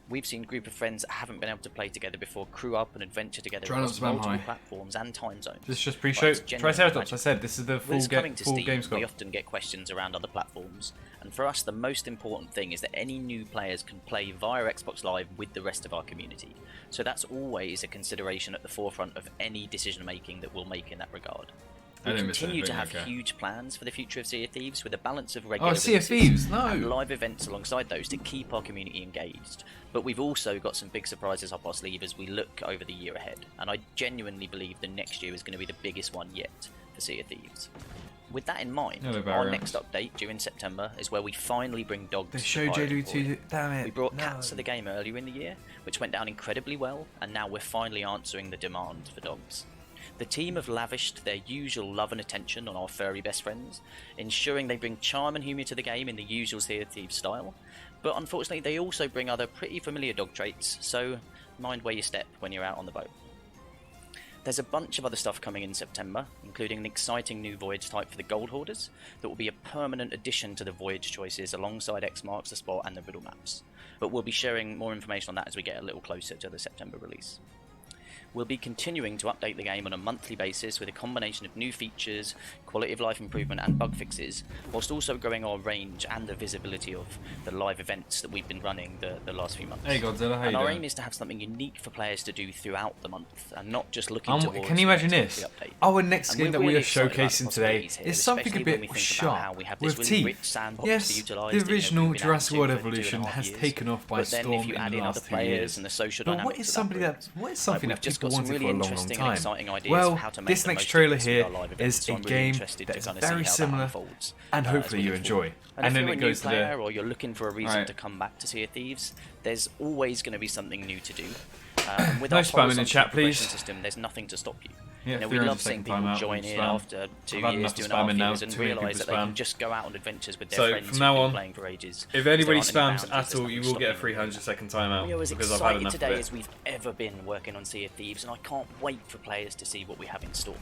We've seen a group of friends that haven't been able to play together before crew up and adventure together Try not across to spam multiple high. platforms and time zones. This is just pre-show. Triceratops, I said, this is the full, With coming to full Steam, Gamescom. we often get questions around other platforms, and for us the most important thing is that any new players can play via Xbox Live with the rest of our community. So that's always a consideration at the forefront of any decision making that we'll make in that regard. We continue to have huge plans for the future of Sea of Thieves with a balance of regular Sea of releases Thieves, no. and live events alongside those to keep our community engaged. But we've also got some big surprises up our sleeve as we look over the year ahead, and I genuinely believe the next year is going to be the biggest one yet for Sea of Thieves. With that in mind, our next update during September is where we finally bring dogs They to showed Pirate JD2, Emporium. damn it. We brought cats to the game earlier in the year, which went down incredibly well, and now we're finally answering the demand for dogs. The team have lavished their usual love and attention on our furry best friends, ensuring they bring charm and humour to the game in the usual Sea of Thieves style, but unfortunately they also bring other pretty familiar dog traits, so mind where you step when you're out on the boat. There's a bunch of other stuff coming in September, including an exciting new voyage type for the Gold Hoarders that will be a permanent addition to the voyage choices alongside X Marks the Spot and the Riddle Maps, but we'll be sharing more information on that as we get a little closer to the September release. We'll be continuing to update the game on a monthly basis with a combination of new features, quality of life improvement and bug fixes, whilst also growing our range and the visibility of the live events that we've been running the last few months. Hey Godzilla, how and you our doing? aim is to have something unique for players to do throughout the month, and not just looking towards Can you imagine the this? update. Our next And game we're that we really are excited about the showcasing today possibilities here, is something a especially when we bit think about how sharp, we have this with really rich teeth. sandbox Yes, to the utilise that, original we've been Jurassic World active for 2.5 Evolution has years. taken off by But then storm if you in add the in last other 2 players years. and the social But dynamics what is that something brings, that something we've that just people got some wanted really for a long, long interesting and time? exciting ideas Well, for how to make this the next most of trailer this with here our live is events, so a I'm really game interested to that's kind of see very how that similar, unfolds, and as hopefully we you move enjoy. forward. And And if then you're it a new goes to player the or you're looking for a reason to come back to Sea of Thieves, there's always going to be something new to do. And with No our spamming in horizontal chat, progression please. system, there's nothing to stop you. Yeah, You know, we 300 love seeing second people timeout, join in spam. after 2 I've had years, enough 2.5 spamming now, years, and too many realise that people they spam. can just go out on adventures with their So friends from who've now been on, playing for ages. if anybody There aren't any spams boundaries, at there's all, nothing you will get a stopping you. 300-second timeout We're as because I've had excited enough of today it. as we've ever been working on Sea of Thieves, and I can't wait for players to see what we have in store.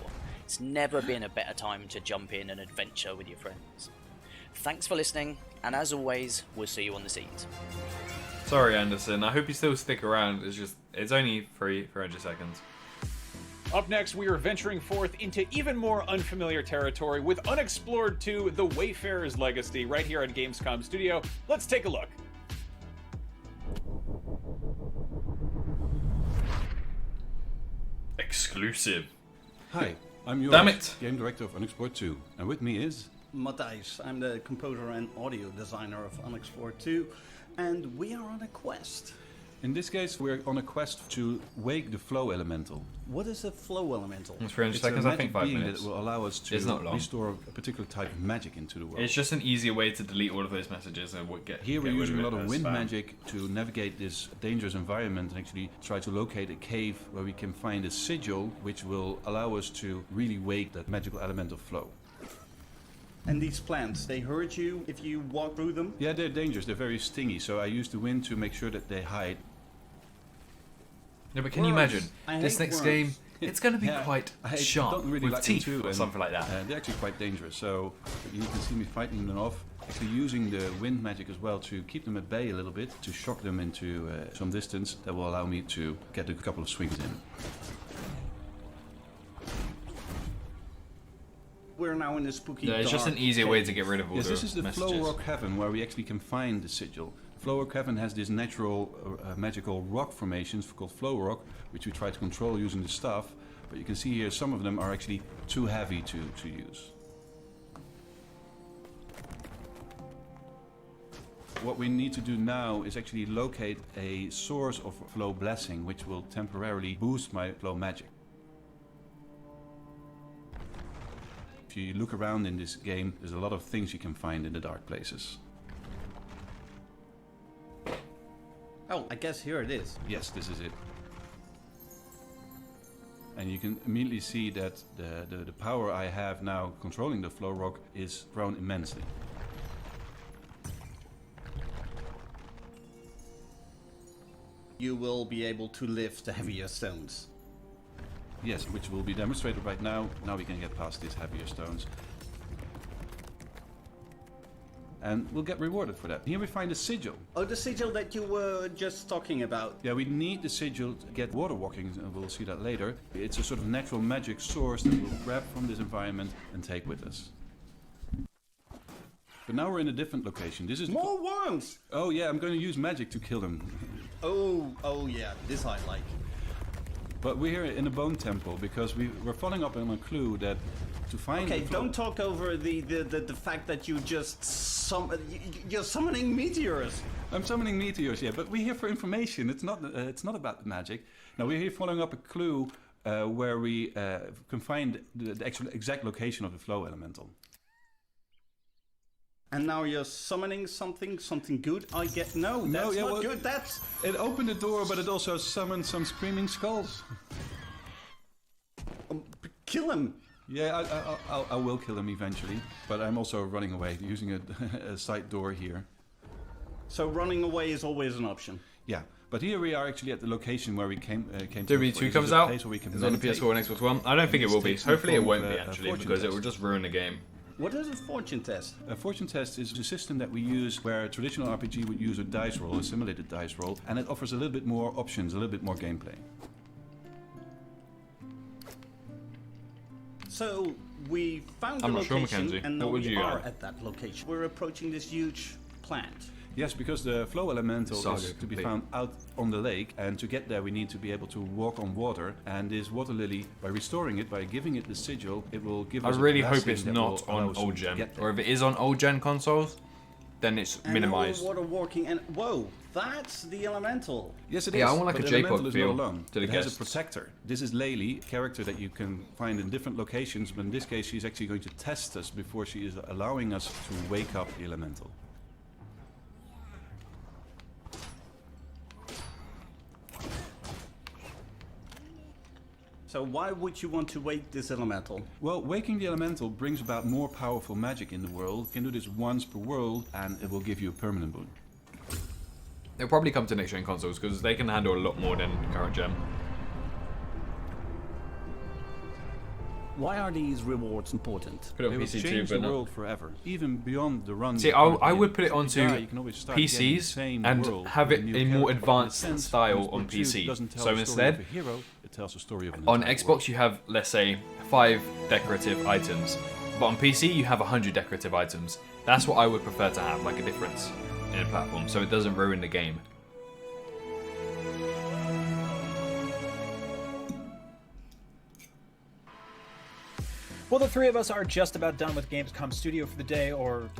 It's never been a better time to jump in and adventure with your friends. Thanks for listening, and as always, we'll see you on the seas. Sorry, Anderson. I hope you still stick around. It's only 300 seconds. Up next, we are venturing forth into even more unfamiliar territory with Unexplored 2, The Wayfarer's Legacy, right here at Gamescom Studio. Let's take a look. Exclusive. Hi, I'm Damn Joris, it. game director of Unexplored 2, and with me is... Matthijs, I'm the composer and audio designer of Unexplored 2, and we are on a quest. In this case, we're on a quest to wake the flow elemental. What is a flow elemental? It's 300 It's seconds, a I think magic 5 being minutes. that will allow us to It's not long. restore a particular type of magic into the world. It's just an easier way to delete all of those messages and Here we're using a lot of wind spam. magic to navigate this dangerous environment and actually try to locate a cave where we can find a sigil which will allow us to really wake that magical element of flow. And these plants, they hurt you if you walk through them? Yeah, they're dangerous. They're very stingy, so I use the wind to make sure that they hide. No, but can you imagine this next worms. game? It's going to be Yeah, quite I sharp don't really with like teeth them too, or and, something like that. They're actually quite dangerous. So you can see me fighting them off. Actually using the wind magic as well to keep them at bay a little bit, to shock them into some distance. That will allow me to get a couple of swings in. We're now in the spooky No, it's just an easier way to get rid of all Yes, the this is the messages. Flow Rock Heaven where we actually can find the sigil. Flow Rock Heaven has this natural magical rock formations called Flow Rock, which we try to control using the staff. But you can see here some of them are actually too heavy to use. What we need to do now is actually locate a source of flow blessing, which will temporarily boost my flow magic. If you look around in this game, there's a lot of things you can find in the dark places. Oh, I guess here it is. Yes, this is it. And you can immediately see that the power I have now controlling the flow rock is grown immensely. You will be able to lift the heavier stones. Yes, which will be demonstrated right now. Now we can get past these heavier stones. And we'll get rewarded for that. Here we find a sigil. Oh, the sigil that you were just talking about. Yeah, we need the sigil to get water walking, and we'll see that later. It's a sort of natural magic source that we'll grab from this environment and take with us. But now we're in a different location. This is more worms! Oh yeah, I'm going to use magic to kill them. Oh yeah, this I like. But we're here in a bone temple because we're following up on a clue that to find. Okay, don't talk over the fact that you just you're summoning meteors. I'm summoning meteors, yeah, but we're here for information. It's not about the magic. No, we're here following up a clue where we can find the actual exact location of the flow elemental. And now you're summoning something good. I get no. That's not good. That's it opened the door, but it also summoned some screaming skulls. Kill him. Yeah, I will kill him eventually, but I'm also running away using a side door here. So running away is always an option. Yeah, but here we are actually at the location where we came to. WB2 comes out. Is on the PS4 and Xbox One. I don't think it will be. Hopefully it won't be actually, because it will just ruin the game. What is a fortune test? A fortune test is a system that we use where a traditional RPG would use a dice roll, a simulated dice roll, and it offers a little bit more options, a little bit more gameplay. So we found the I'm not sure, location, Mackenzie. and now What would we you are add? at that location. We're approaching this huge plant. Yes, because the flow elemental Saga is to be complete. found out on the lake, and to get there we need to be able to walk on water. And this water lily, by restoring it, by giving it the sigil, it will give I us. really a hope blessing it's that not will allow on us to old gen, get there. or if it is on old gen consoles, then it's And minimized. now we're water walking, and whoa, that's the elemental. Yes, it is. Yeah, I want like but a the JPOG elemental is not feel alone. to the It has a guests. protector. This is Laylee, a character that you can find in different locations, but in this case she's actually going to test us before she is allowing us to wake up the elemental. So why would you want to wake this elemental? Well, waking the elemental brings about more powerful magic in the world. You can do this once per world, and it will give you a permanent boon. It'll probably come to next gen consoles because they can handle a lot more than current gen. Why are these rewards important? Put it on They will PC too, change but the not. world forever, even beyond the run. See, I would put it onto you can always start getting the PCs same and world have with it new a more character. But in a advanced sense, style on Unexplored 2 PC. doesn't tell So the story of instead, a hero, it tells the story of an on entire Xbox world. you have, let's say, 5 decorative items, but on PC you have 100 decorative items. That's what I would prefer to have, like a difference in a platform, so it doesn't ruin the game. Well, the three of us are just about done with Gamescom Studio for the day, or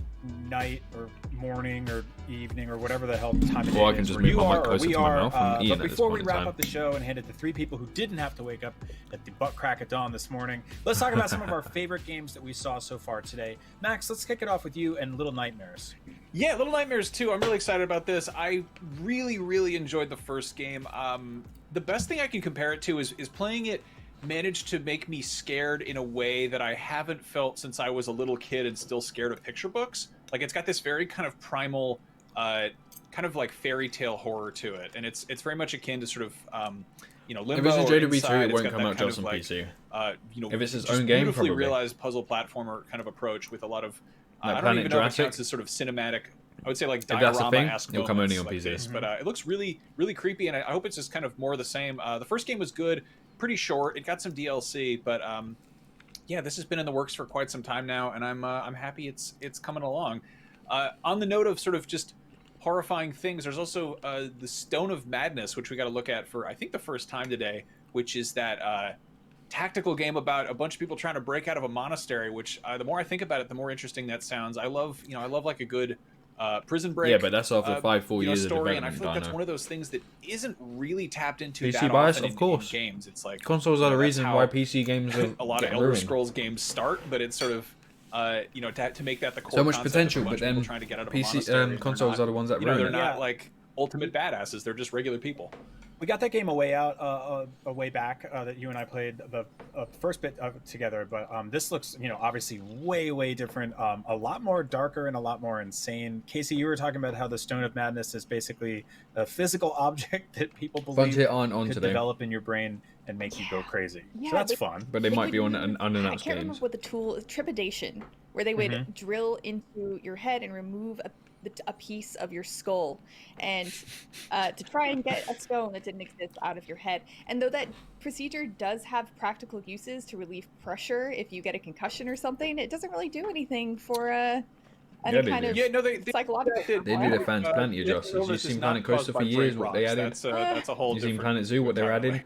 night, or morning, or evening, or whatever the hell time of day Well, I can just move my mic closer to my mouth and Ian But at this before point we in wrap time. up the show and hand it to three people who didn't have to wake up at the butt crack of dawn this morning, let's talk about some of our favorite games that we saw so far today. Max, let's kick it off with you and Little Nightmares. Yeah, Little Nightmares 2. I'm really excited about this. I really enjoyed the first game. The best thing I can compare it to is playing it managed to make me scared in a way that I haven't felt since I was a little kid and still scared of picture books. Like, it's got this very kind of primal, kind of like fairy tale horror to it, and it's very much akin to sort of Limbo. If it's a or JW2, Inside. it won't It's got come that out kind just of, on like, PC. If it's his just own game, beautifully probably. realized puzzle platformer kind of approach with a lot of Like I don't Planet even know if it Jurassic? counts as sort of cinematic. I would say like If that's a thing, diorama-esque it'll come only on moments like PC. this, but it looks really creepy, and I hope it's just kind of more of the same. The first game was good, pretty short. It got some DLC, but yeah, this has been in the works for quite some time now, and I'm happy it's coming along. On the note of sort of just horrifying things, there's also the Stone of Madness, which we got to look at for I think the first time today, which is that tactical game about a bunch of people trying to break out of a monastery. Which the more I think about it, the more interesting that sounds. I love like a good prison break. Yeah, but that's after 5-4 years of story, and I development, feel like that's Dino. one of those things that isn't really tapped into PC that bias, often of course. in games. It's like Consoles are the that's reason how why PC games are a lot of getting Elder ruined. Scrolls games start, but it's sort of to make that the core So much concept potential, of a bunch but of people then trying to get out of a PC monastery, and they're consoles not, are the ones that they're ruin it. not like ultimate badasses. They're just regular people. We got that game a way back that you and I played the first bit together, but this looks, obviously way different, a lot more darker and a lot more insane. Casey, you were talking about how the Stone of Madness is basically a physical object that people believe hit aren't on could today. develop in your brain and make you go crazy. Yeah, so that's they- fun. But they might be on would an use- unannounced I can't remember games. what the tool is. Trepidation, where they would Mhm. drill into your head and remove a piece of your skull, and to try and get a stone that didn't exist out of your head. And though that procedure does have practical uses to relieve pressure if you get a concussion or something, it doesn't really do anything for any Yeah, they kind do. of Yeah, no, they psychological. They do their fans plenty of justice. You've illness seen is Planet not caused Coaster for by years, brain what they rocks. added. That's a whole You've seen different Planet Zoo, what they're adding.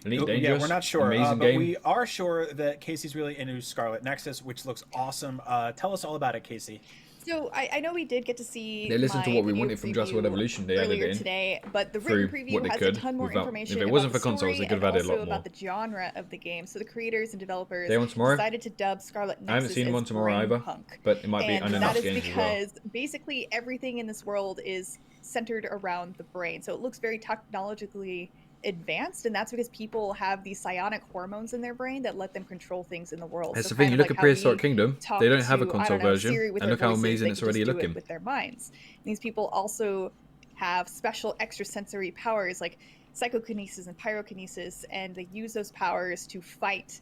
Elite Yeah, Dangerous, we're not sure, amazing but game. we are sure that Casey's really into Scarlet Nexus, which looks awesome. Tell us all about it, Casey. So I know we did get to see. They listened to my what we video wanted from Jurassic World preview Evolution. They added earlier it in today, but the through written preview what they has could a ton more without- information. if it about wasn't the for consoles, they story could have and added a lot also more. about the genre of the game. So the creators and developers Day one tomorrow? decided to dub Scarlet Nexus I haven't seen as one tomorrow either, brainpunk. but it might be And unannounced that is games as well. because basically everything in this world is centered around the brain. So it looks very technologically advanced, and that's because people have these psionic hormones in their brain that let them control things in the world. That's So the thing, kind you of look like at how Prehistoric we Kingdom, talk they don't have a to, I console don't know, version, Siri with and their look how voices, amazing they it's can just already do it looking. with their minds. These people also have special extrasensory powers like psychokinesis and pyrokinesis, and they use those powers to fight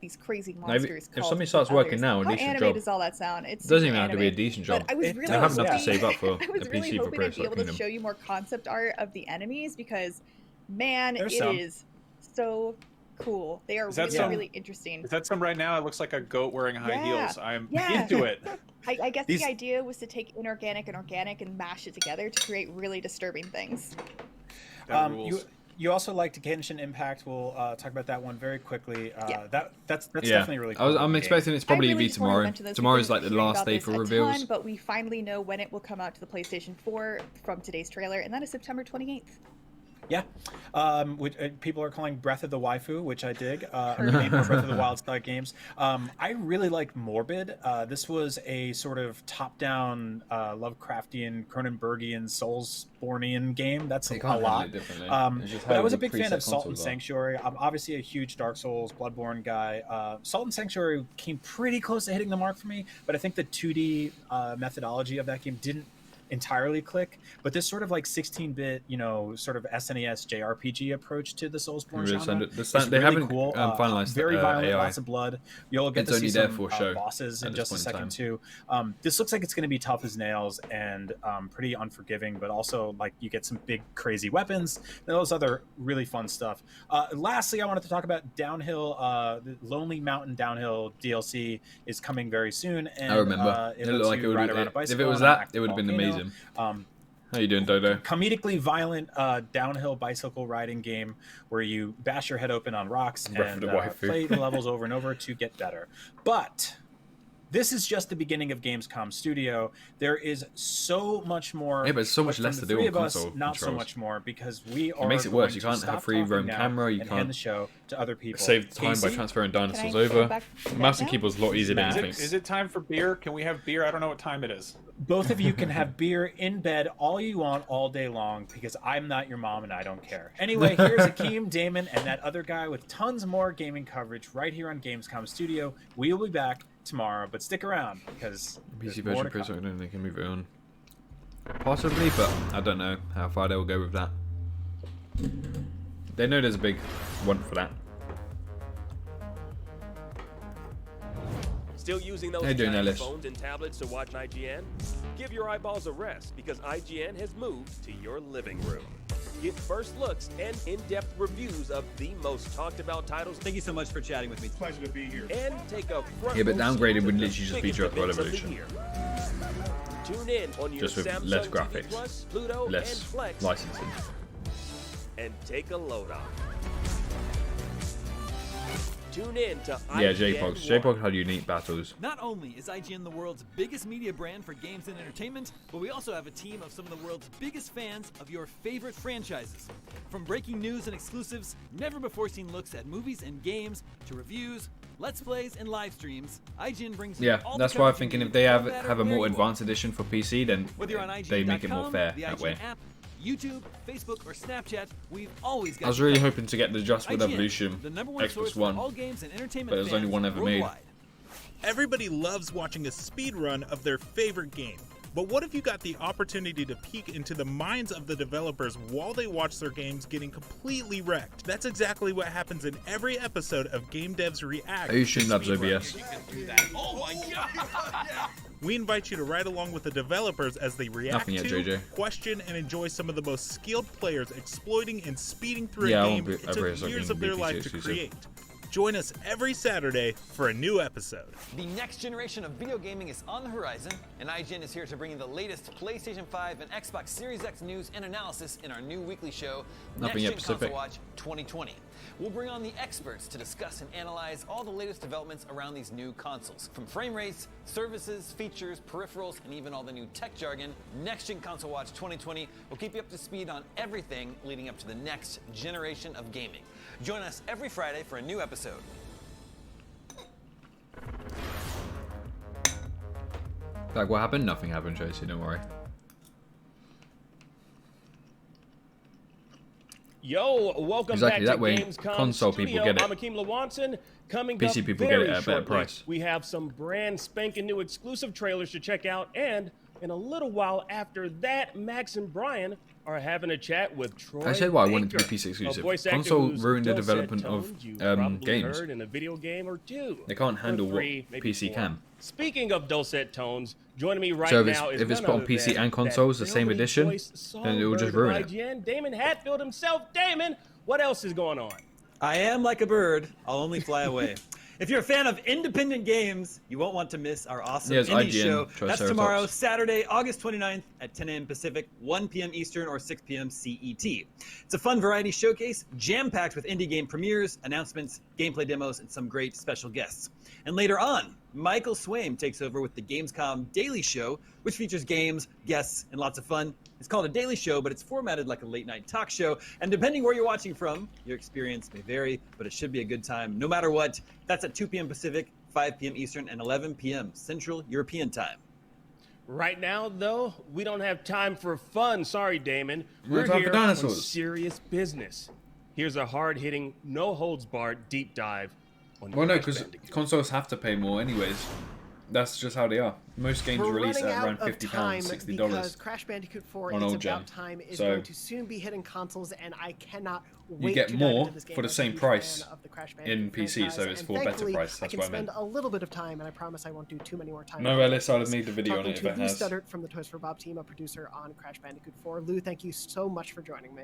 these crazy Now, monsters. if called somebody starts the working Others. now, a How decent animated job. does all that sound? It's It doesn't super even have to be a animated. decent job. But I was They really have enough to hoping- save up for I was a really PC for hoping I'd be Prehistoric able to Kingdom. show you more concept art of the enemies, because man, There's it some. is so cool. They are Is that really, some- really interesting. Is that some right now? It looks like a goat wearing high Yeah. heels. I'm Yeah. into it. I guess These- the idea was to take inorganic and organic and mash it together to create really disturbing things. You also liked Genshin Impact. We'll talk about that one very quickly. Yeah. That's Yeah. definitely really cool. I'm expecting it's probably I to really be just wanted to tomorrow. mention this. We've Tomorrow's been like the hearing last about day this for a reveals. ton, but we finally know when it will come out to the PlayStation 4 from today's trailer, and that is September 28th. Yeah, which people are calling Breath of the Waifu, which I dig. Name more Breath of the Wild style games. I really like Morbid. This was a sort of top-down Lovecraftian, Cronenbergian, Soulsbornian game. That's They a can't handle lot. it differently. It's just But I how was a the big fan preset of Salt and consoles are. Sanctuary. I'm obviously a huge Dark Souls, Bloodborne guy. Salt and Sanctuary came pretty close to hitting the mark for me, but I think the 2D methodology of that game didn't entirely click, but this sort of like 16-bit, sort of SNES JRPG approach to the Soulsborne Really genre they is really haven't cool. finalized Very violent, AI. lots of blood. You'll get It's to only see there some for show bosses at in this just a point in second too. This looks like it's going to be tough as nails and pretty unforgiving, but also like you get some big crazy weapons and those other really fun stuff. Lastly, I wanted to talk about Downhill. The Lonely Mountain Downhill DLC is coming very soon. And, I remember. It lets looked like you it would ride be, around a if bicycle it was on an that, active it would have been volcano. amazing. How you doing, Dodo? Comedically violent downhill bicycle riding game where you bash your head open on rocks and play the levels over and over to get better. But this is just the beginning of Gamescom Studio. There is so much more. Yeah, but it's so much less to do on console Not controls. so much more because we are. It makes it worse. You can't have free roam camera. You can't hand the show to other people. Save time by transferring dinosaurs over. Mouse and keyboard's a lot easier than anything. Is it time for beer? Can we have beer? I don't know what time it is. Both of you can have beer in bed all you want all day long because I'm not your mom and I don't care. Anyway, here's Akeem, Damon, and that other guy with tons more gaming coverage right here on Gamescom Studio. We will be back tomorrow, but stick around because PC version I don't think they can move it on. Possibly, but I don't know how far they will go with that. They know there's a big want for that. Still using those tiny phones and tablets to watch IGN? Give your eyeballs a rest because IGN has moved to your living room. Get first looks and in-depth reviews of the most talked about titles. Thank you so much for chatting with me. It's a pleasure to be here. And take a front Yeah, but downgraded would the literally just be biggest Jurassic events of the Evolution. year. Tune in on your Just with Samsung less TV graphics, Plus, Pluto, less and Flex, licensing. and take a load off. Tune in to Yeah, IGN JPOGs. One. JPOGs had unique battles. Not only is IGN the world's biggest media brand for games and entertainment, but we also have a team of some of the world's biggest fans of your favorite franchises. From breaking news and exclusives, never-before-seen looks at movies and games, to reviews, let's plays, and live streams, IGN brings you Yeah, all that's the why I'm coverage thinking you if need they no have matter a where more you advanced edition for PC, then Whether you're on they make it more IGN.com, fair the that IGN way. app, YouTube, Facebook, or Snapchat, we've always got I was you really covered. hoping to get the Just with IGN, Evolution the number one source Xbox for One, all games and entertainment but there's only fans one ever made. worldwide. Everybody loves watching a speed run of their favorite game. But what if you got the opportunity to peek into the minds of the developers while they watch their games getting completely wrecked? That's exactly what happens in every episode of Game Devs React. Are you Streamlabs OBS? Oh my god! We invite you to ride along with the developers as they react Nothing yet, to, JJ. question, and enjoy some of the most skilled players exploiting and speeding through Yeah, I a won't game be- it ever took something years of their BPC life to exclusive. create. Join us every Saturday for a new episode. The next generation of video gaming is on the horizon, and IGN is here to bring you the latest PlayStation 5 and Xbox Series X news and analysis in our new weekly show, Nothing yet, Next Gen Console Pacific. Watch 2020. We'll bring on the experts to discuss and analyze all the latest developments around these new consoles. From frame rates, services, features, peripherals, and even all the new tech jargon, Next Gen Console Watch 2020 will keep you up to speed on everything leading up to the next generation of gaming. Join us every Friday for a new episode. Like what happened? Nothing happened, Tracy, don't worry. Yo, welcome Exactly, back that to way, Gamescom console Studio. people get it. I'm Akeem Lawanson. Coming PC up people get it very at a better shortly, price. we have some brand spanking new exclusive trailers to check out, and in a little while after that, Max and Brian are having a chat with Troy I said why I wanted to be Baker, PC a exclusive. voice actor Console whose ruined the dulcet development of tones you probably games. heard in a video game or two. They can't or handle what three, maybe PC four. can. Speaking of dulcet tones, joining me right So if now it's, is if it's none put on other PC than and consoles, the that same velvety edition, voiced then it will just ruin songbird it. of IGN, Damon Hatfield himself. Damon, what else is going on? I am like a bird. I'll only fly away. If you're a fan of independent games, you won't want to miss our awesome Yeah, it's indie IGN, show. That's Triceratops. tomorrow, Saturday, August 29th at 10 a.m. Pacific, 1 p.m. Eastern, or 6 p.m. CET. It's a fun variety showcase, jam-packed with indie game premieres, announcements, gameplay demos, and some great special guests. And later on, Michael Swaim takes over with the Gamescom Daily Show, which features games, guests, and lots of fun. It's called a daily show, but it's formatted like a late-night talk show. And depending where you're watching from, your experience may vary, but it should be a good time no matter what. That's at 2 p.m. Pacific, 5 p.m. Eastern, and 11 p.m. Central European Time. Right now, though, we don't have time for fun. Sorry, Damon. We We're have time here for on dinosaurs. serious business. Here's a hard-hitting, no-holds-barred deep dive on Well, no, Crash because Bandicoot. consoles have to pay more anyways. That's just how they are. Most games We're release running at out around of £50, time $60 because Crash Bandicoot 4 on It's old About gen. Time is So going to soon be hitting consoles, and I cannot wait you get to dive more into this game. for the I'm a same huge price fan of the Crash in Bandicoot PC, so franchise, it's and for a better thankfully, price. I That's can what I spend meant. a little bit of time, and I promise I won't do too many more time. No, Ellis, I'll have made the video on Talking it if to it Lou has. Studdert from the Toys for Bob team, a producer on Crash Bandicoot 4. Lou, thank you so much for joining me.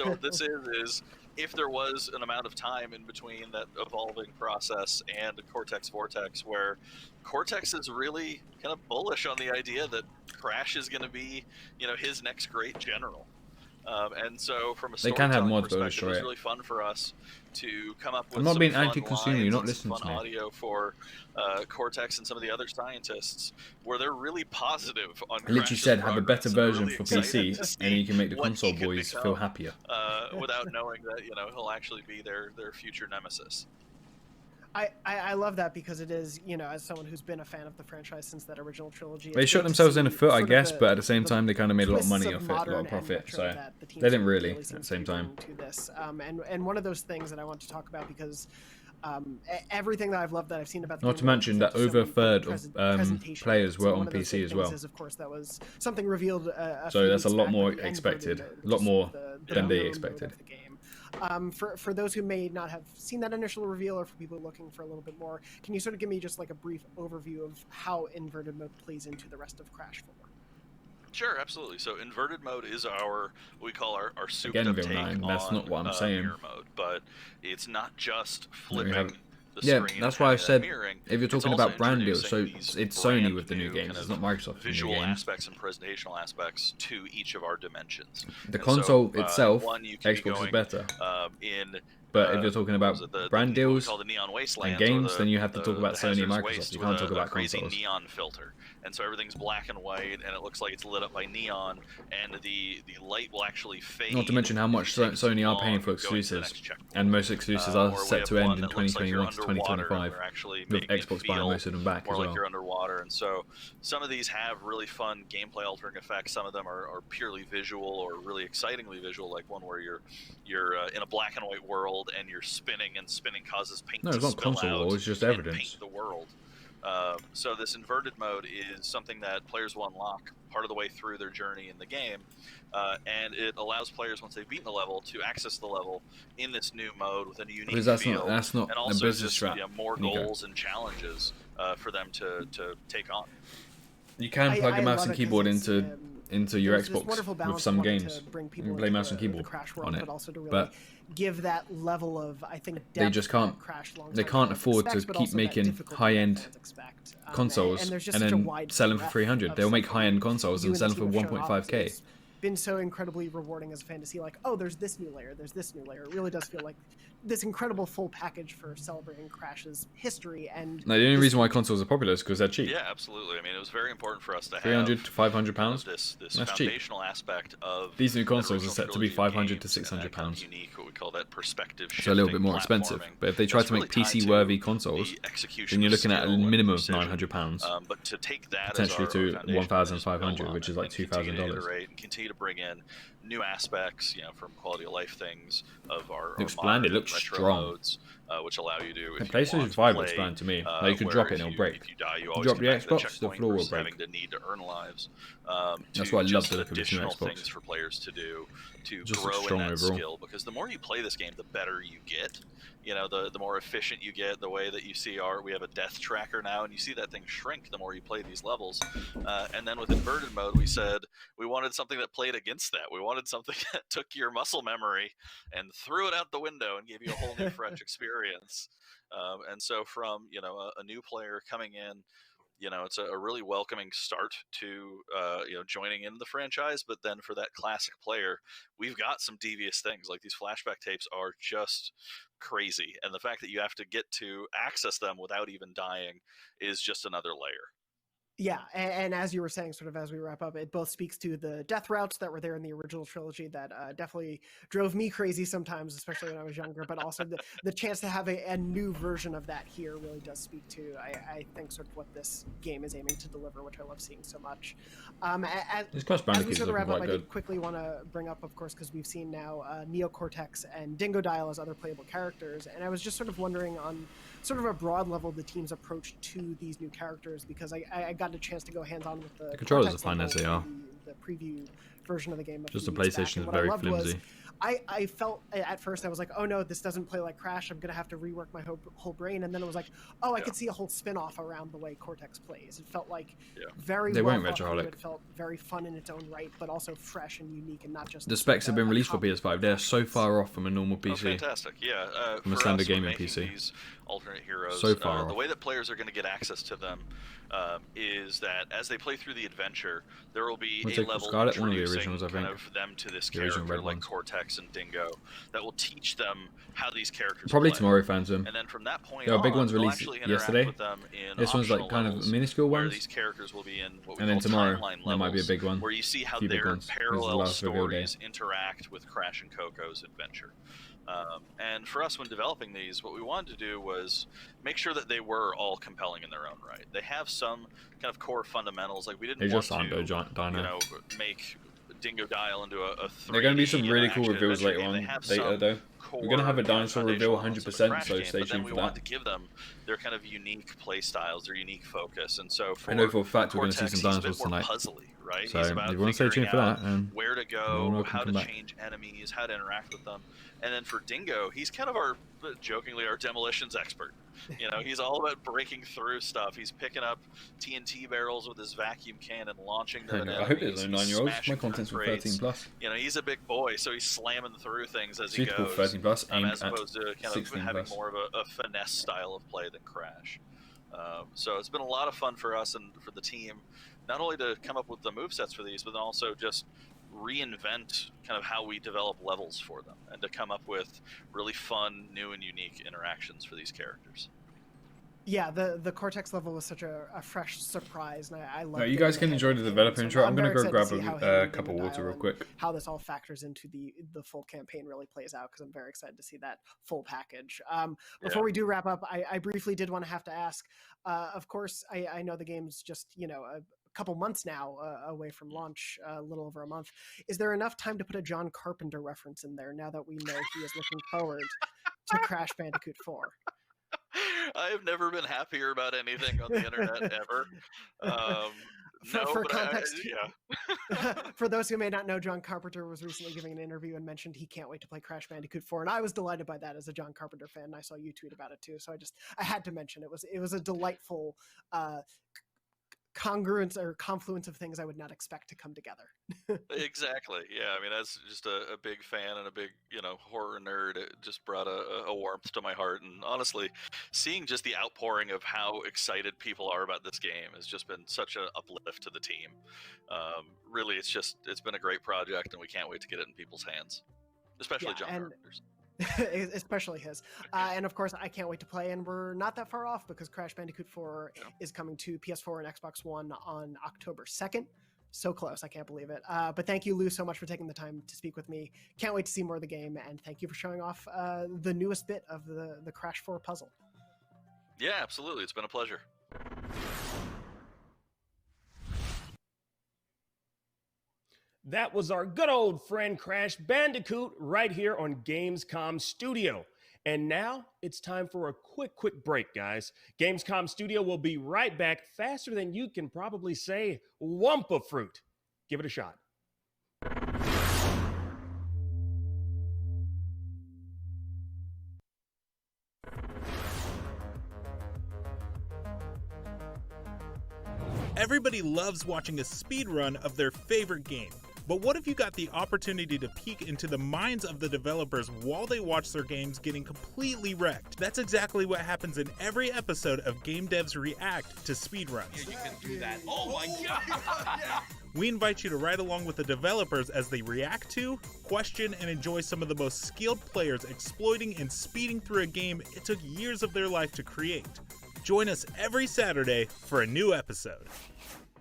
So what this is if there was an amount of time in between that evolving process and Cortex Vortex, where Cortex is really kind of bullish on the idea that Crash is going to be, his next great general. And so from a They can have storytelling mods, but they'll perspective, destroy it was it. really fun for us to come up with I'm not some being fun anti-consumer, lines you're not and some listening fun to me. audio for Cortex and some of the other scientists, where they're really positive on I literally Crash's said have a progress better and version really for excited PC, to see and you can make the what console he could boys feel become, happier. without knowing that he'll actually be their future nemesis. I love that because it is, as someone who's been a fan of the franchise since that original trilogy. They it's shot great to themselves in the see foot, I sort of guess, but at the same time, they kind of made a lot of twists money off it, a lot modern of profit, and retro so that the team they didn't sort of really seems at the to same be time. bringing to this. And one of those things that I want to talk about because everything that I've loved that I've seen about the Not game to mention that so over a many third present- of presentation players elements. were And on one of those PC big as things well. is, of course, that was something revealed a So few that's a weeks lot back, more but the expected, inverted mode, a lot which is more the than they mode expected. of the game. For those who may not have seen that initial reveal, or for people looking for a little bit more, can you sort of give me just like a brief overview of how inverted mode plays into the rest of Crash 4? Sure, absolutely. So inverted mode is what we call our souped Again, up Bill take 9, that's on not what I'm saying. mirror mode, but it's not just We flipping have- the Yeah, screen. that's and why I having that said mirroring. if you're It's talking also about brand deals, so introducing it's these Sony brand with the new new games, kind it's of not Microsoft with the new visual games. aspects and presentational aspects to each of our dimensions. The And console so, itself, one, you can be Xbox is going, better. in But if you're talking about brand what we deals call the Neon and Wastelands, or games, then you have to talk about the Sony and hazardous Microsoft. waste You with can't talk a about crazy consoles. neon filter, and so everything's black and white, and it looks like it's lit up by neon, and the light will actually fade. Not to mention how much Sony are paying for exclusives, and most exclusives are set to end in 2021 to 2025, with Xbox buying most of them back more as like well. you're underwater. And so some of these have really fun gameplay altering effects. Some of them are purely visual or really excitingly visual, like one where you're in a black and white world and you're spinning, and spinning causes paint No, to it's not spill console out war, it's just and evidence. paint the world. So this inverted mode is something that players will unlock part of the way through their journey in the game, and it allows players, once they've beaten the level, to access the level in this new mode with a unique Because that's feel, not and a also business just strat, more Nico. goals and challenges for them to take on. You can plug a mouse love and it 'cause keyboard it's, into your there's this Xbox wonderful balance with some of wanting games. to bring You people can play into mouse and the keyboard Crash world, on it, but also to really but give that level of, I think, depth they just can't. that Crash long They time can't fans afford expects, to but keep also that making difficulty high-end that fans expect. consoles and there's just and such a then wide sell them for breadth 300. of They'll make something high-end consoles you and sell the them for team have shown off. 1.5k. It's been so incredibly rewarding as a fan to see, like, oh, there's this new layer, there's this new layer. It really does feel like this incredible full package for celebrating Crash's history. And No, the only reason why consoles are popular is because they're cheap. Yeah, absolutely. I mean, it was very important for us to have 300 to 500 pounds. This That's cheap. foundational aspect of These new that consoles are original set to be trilogy of 500 to games, 600 and that kind of pounds. unique, what we call that perspective So a little bit shifting more expensive. platforming. But if they try That's to make really tied PC-worthy to consoles, the execution then you're of looking at a skill and minimum of precision. 900 pounds. But to take that Potentially as our to foundation, 1,500, which is like and continue to $2,000. iterate and continue to bring in new aspects, from quality of life things of our Looks modern bland, it and looks retro strong. modes, which allow you to. The if you PlayStation want to 5 looks play, bland to me. Like you could where drop it and if it'll you- break. If you die, you You always drop come the back to the Xbox, the checkpoint floor will versus break. having the need to earn lives. That's to why I love just the look of this new additional Xbox. things for players to do to Just grow looks strong in that overall. skill, because the more you play this game, the better you get. The more efficient you get. The way that you see we have a death tracker now, and you see that thing shrink the more you play these levels. And then with inverted mode, we said we wanted something that played against that. We wanted something that took your muscle memory and threw it out the window and gave you a whole new fresh experience. And so from a new player coming in, it's a really welcoming start to joining in the franchise. But then for that classic player, we've got some devious things, like these flashback tapes are just crazy, and the fact that you have to get to access them without even dying is just another layer. Yeah, and as you were saying, sort of as we wrap up, it both speaks to the death routes that were there in the original trilogy that definitely drove me crazy sometimes, especially when I was younger, but also the chance to have a new version of that here really does speak to, I think, sort of what this game is aiming to deliver, which I love seeing so much. This Crash As we Bandicoot is sort of looking wrap up, quite I good. did quickly want to bring up, of course, because we've seen now Neo-Cortex and Dingo Dial as other playable characters, and I was just sort of wondering on sort of a broad level the team's approach to these new characters, because I got a chance to go hands-on with the controllers Cortex are fine as level they are. in the preview version of the game. Just the PlayStation PlayStation is What I very loved was flimsy. I felt at first, I was like, oh no, this doesn't play like Crash. I'm going to have to rework my whole brain. And then it was like, oh, I could see a whole spin-off around the way Cortex plays. It felt like very They well weren't thought through. retroholic. It felt very fun in its own right, but also fresh and unique, and not just The specs have been released for PS5. They're so far off from a normal Oh, PC. fantastic! Yeah, From a for standard us, gaming making PC. these alternate heroes, So far the off. way that players are going to get access to them is that as they play through the adventure, there will be level Scarlet, one of the introducing originals, I kind think. of them to this The original character red like ones. Cortex and Dingo that will teach them how these characters Probably play. Tomorrow Phantom. And then from that point There are big on, ones they'll released actually interact yesterday. with them in This one's like optional kind of levels minuscule where ones. these characters will be in what we And then call tomorrow, timeline there might be a levels, big one. where you see how Few big their ones. This is the parallel last reveal day. stories interact with Crash and Coco's adventure. And for us, when developing these, what we wanted to do was make sure that they were all compelling in their own right. They have some kind of core fundamentals. Like we didn't They want just aren't to, Dino. make Dingo Dial into a 3D There are going to be some really cool reveals later game. on They have later, some though. We're going to have a core, dinosaur reveal foundational elements of a 100%, Crash so game, stay but then tuned we for wanted that. to give them their kind of unique play styles, their unique focus, and so for I know for a fact we're going to see Cortex, some he's a bit dinosaurs more tonight. puzzly, right? So He's if about you want to stay tuned figuring for out that, and where to you're go, welcome how to to come back. change enemies, how to interact with them. And then for Dingo, he's kind of jokingly our demolitions expert. You know, he's all about breaking through stuff. He's picking up TNT barrels with his vacuum can and launching them. I hope there's no 9-year-olds. My content's for crates. 13+. You know, he's a big boy, so he's slamming through things as Suitable he goes. 13+, aimed as at opposed to kind of 16+. having more of a finesse style of play than Crash. So it's been a lot of fun for us and for the team, not only to come up with the movesets for these, but then also just reinvent kind of how we develop levels for them and to come up with really fun, new, and unique interactions for these characters. Yeah, the Cortex level was such a fresh surprise, and I love. No, you guys can enjoy the developer intro. I'm going to go grab a cup of Dingo water Dial real and quick. How this all factors into the full campaign really plays out, because I'm very excited to see that full package. Before we do wrap up, I briefly did want to have to ask. Of course, I know the game's just a couple months now away from launch, a little over a month. Is there enough time to put a John Carpenter reference in there now that we know he is looking forward to Crash Bandicoot 4? I have never been happier about anything on the internet ever. For context, yeah. For those who may not know, John Carpenter was recently giving an interview and mentioned he can't wait to play Crash Bandicoot 4, and I was delighted by that as a John Carpenter fan. And I saw you tweet about it too, so I had to mention it was a delightful congruence or confluence of things I would not expect to come together. Exactly. Yeah. I mean, as just a big fan and a big, horror nerd, it just brought a warmth to my heart. And honestly, seeing just the outpouring of how excited people are about this game has just been such an uplift to the team. Really, it's been a great project, and we can't wait to get it in people's hands, especially John Carpenter's. Especially his. And of course, I can't wait to play, and we're not that far off because Crash Bandicoot 4 is coming to PS4 and Xbox One on October 2nd. So close, I can't believe it. But thank you, Lou, so much for taking the time to speak with me. Can't wait to see more of the game, and thank you for showing off the newest bit of the Crash 4 puzzle. Yeah, absolutely. It's been a pleasure. That was our good old friend Crash Bandicoot right here on Gamescom Studio. And now it's time for a quick break, guys. Gamescom Studio will be right back faster than you can probably say Wumpa Fruit. Give it a shot. Everybody loves watching a speedrun of their favorite game. But what if you got the opportunity to peek into the minds of the developers while they watch their games getting completely wrecked? That's exactly what happens in every episode of Game Devs React to speedruns. Yeah, you can do that. Oh my god! We invite you to ride along with the developers as they react to, question, and enjoy some of the most skilled players exploiting and speeding through a game it took years of their life to create. Join us every Saturday for a new episode.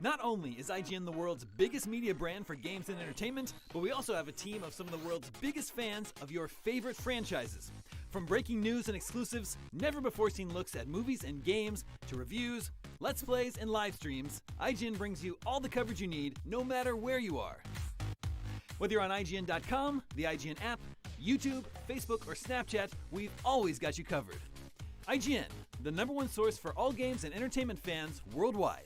Not only is IGN the world's biggest media brand for games and entertainment, but we also have a team of some of the world's biggest fans of your favorite franchises. From breaking news and exclusives, never-before-seen looks at movies and games, to reviews, let's plays, and live streams, IGN brings you all the coverage you need, no matter where you are. Whether you're on IGN.com, the IGN app, YouTube, Facebook, or Snapchat, we've always got you covered. IGN, the #1 source for all games and entertainment fans worldwide.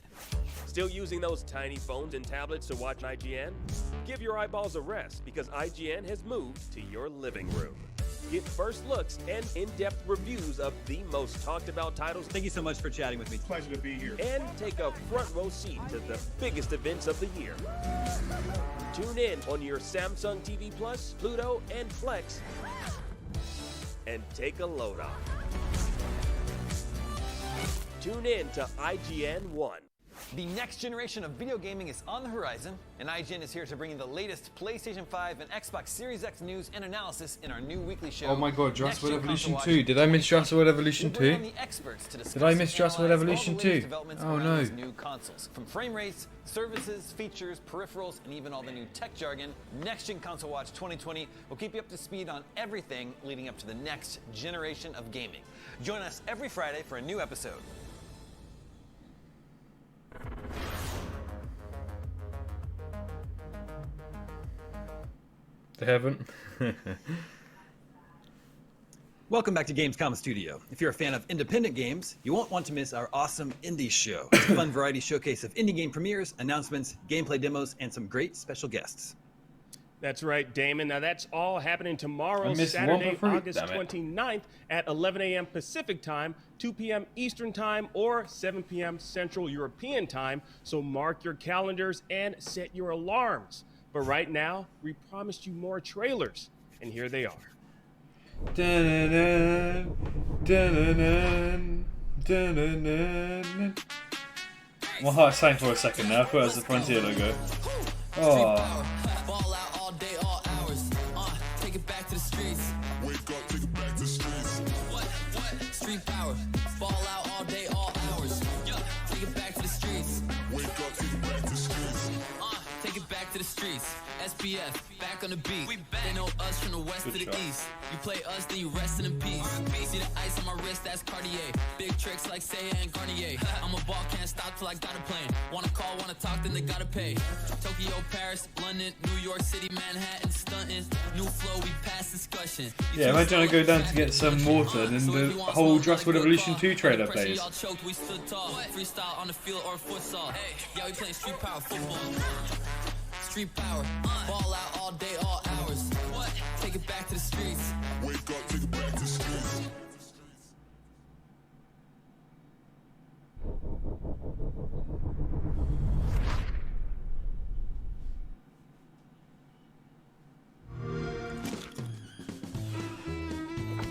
Still using those tiny phones and tablets to watch IGN? Give your eyeballs a rest, because IGN has moved to your living room. Get first looks and in-depth reviews of the most talked about titles. Thank you so much for chatting with me. Pleasure to be here. And take a front row seat to the biggest events of the year. Tune in on your Samsung TV Plus, Pluto, and Flex, and take a load off. Tune in to IGN 1. The next generation of video gaming is on the horizon, and IGN is here to bring you the latest PlayStation 5 and Xbox Series X news and analysis in our new weekly show. Oh my god, Jurassic World Next Gen Evolution Console 2. Did I miss Jurassic World Evolution Watch. We'll bring 2? on the experts to discuss Did I miss and Jurassic World analyze all Evolution the 2? latest developments Oh around no. these new consoles. From frame rates, services, features, peripherals, and even all the new tech jargon, Next Gen Console Watch 2020 will keep you up to speed on everything leading up to the next generation of gaming. Join us every Friday for a new episode. They haven't. Welcome back to Gamescom Studio. If you're a fan of independent games, you won't want to miss our awesome Indie Show. It's a fun variety showcase of indie game premieres, announcements, gameplay demos, and some great special guests. That's right, Damon. Now that's all happening tomorrow, I missed Saturday, one for free. August Damn it. 29th at 11 a.m. Pacific Time, 2 p.m. Eastern Time, or 7 p.m. Central European Time. So mark your calendars and set your alarms. But right now, we promised you more trailers, and here they are. Dun-dun-dun, dun-dun-dun, dun-dun-dun. My heart sank for a second there. I thought it was the Frontier logo. Oh. Ball out all day, all hours. Take it back to the streets. Wake up, take it back to the streets. What? Street power. Ball out all day, all hours. Take it back to the streets. Wake up, take it back to the streets. Take it back to the streets. SPF, back on the beat. They know us from the west to the east. You play us, then you restin' in peace. See the ice on my wrist, that's Cartier. Big tricks like Seiya and Garnier. I'm a ball, can't stop till I got a plane. Wanna call, wanna talk, then they gotta pay. Tokyo, Paris, London, New York City, Manhattan, stunting. New flow, we pass discussion. Yeah, imagine I go down to get some water and then the whole Jurassic World Evolution 2 trailer plays. Y'all choked, we stood tall. Freestyle on the field or futsal. Yeah, we playing street power football. Street power, ball out all day, all hours. What? Take it back to the streets. Wake up, take it back to the streets.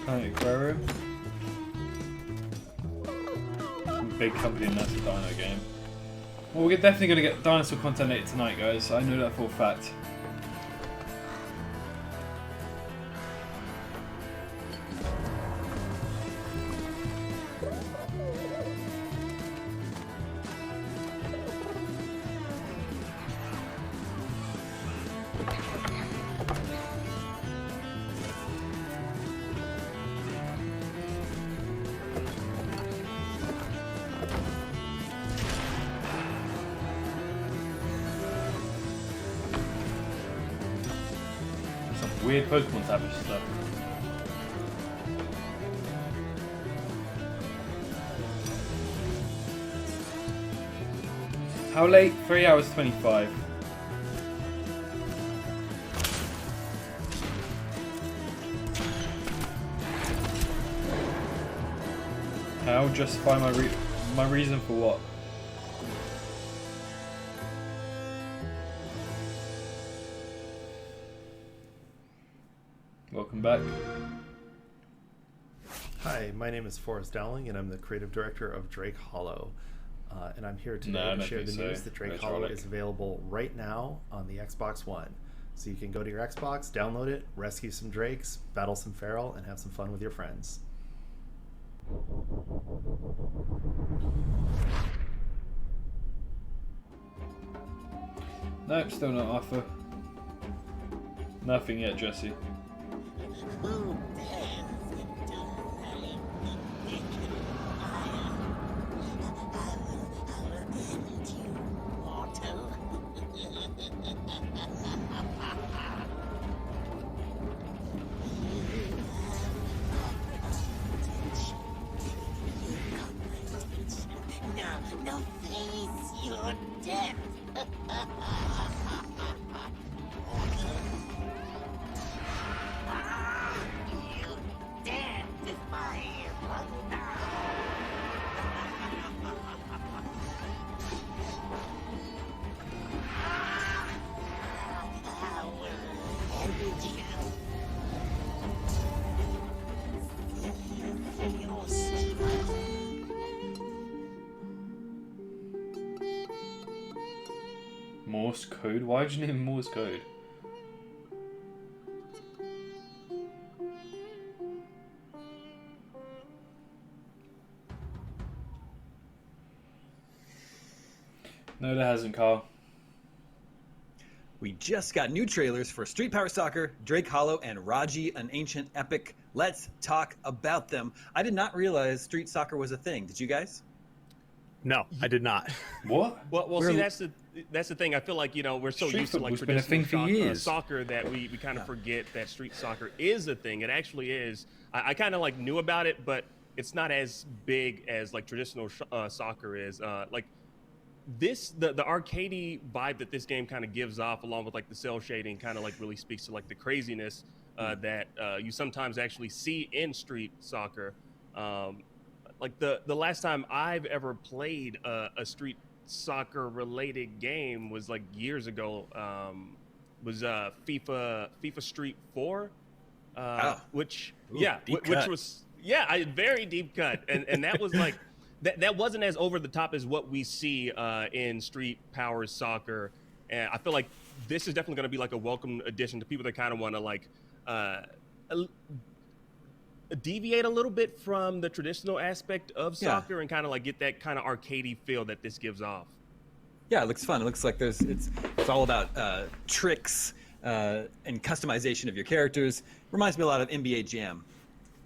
Planet Aquarium. Big company and that's a Dino game. Well, we're definitely going to get dinosaur content later tonight, guys. I know that for a fact. Weird Pokemon type of stuff. How late? 3 hours 25. How justify my reason for what? Welcome back. Hi, my name is Forrest Dowling, and I'm the creative director of Drake Hollow. And I'm here today to share the news that Drake Hollow is available right now on the Xbox One. So you can go to your Xbox, download it, rescue some Drakes, battle some Feral, and have some fun with your friends. Nope, still not Arthur. Nothing yet, Jesse. No, please, you're dead. You dead, my wonder. I will end you. Your strength. Morse code? Why would you name Morse code? No, there hasn't, Carl. We just got new trailers for Street Power Soccer, Drake Hollow, and Raji, an Ancient Epic. Let's talk about them. I did not realize Street Soccer was a thing. Did you guys? No, I did not. What? Well, see, that's the thing. I feel like, we're so Street used to like football's been a thing for traditional years. soccer that we kind of forget that street soccer is a thing. It actually is. I kind of like knew about it, but it's not as big as like traditional soccer is. Like this, the arcadey vibe that this game kind of gives off, along with like the cell shading, kind of like really speaks to like the craziness that you sometimes actually see in street soccer. Like the last time I've ever played a street soccer related game was like years ago. Was FIFA Street 4, which was very deep cut, and that was like that wasn't as over the top as what we see in Street Power Soccer, and I feel like this is definitely going to be like a welcome addition to people that kind of want to like deviate a little bit from the traditional aspect of soccer and kind of like get that kind of arcadey feel that this gives off. Yeah, it looks fun. It looks like it's all about tricks and customization of your characters. Reminds me a lot of NBA Jam.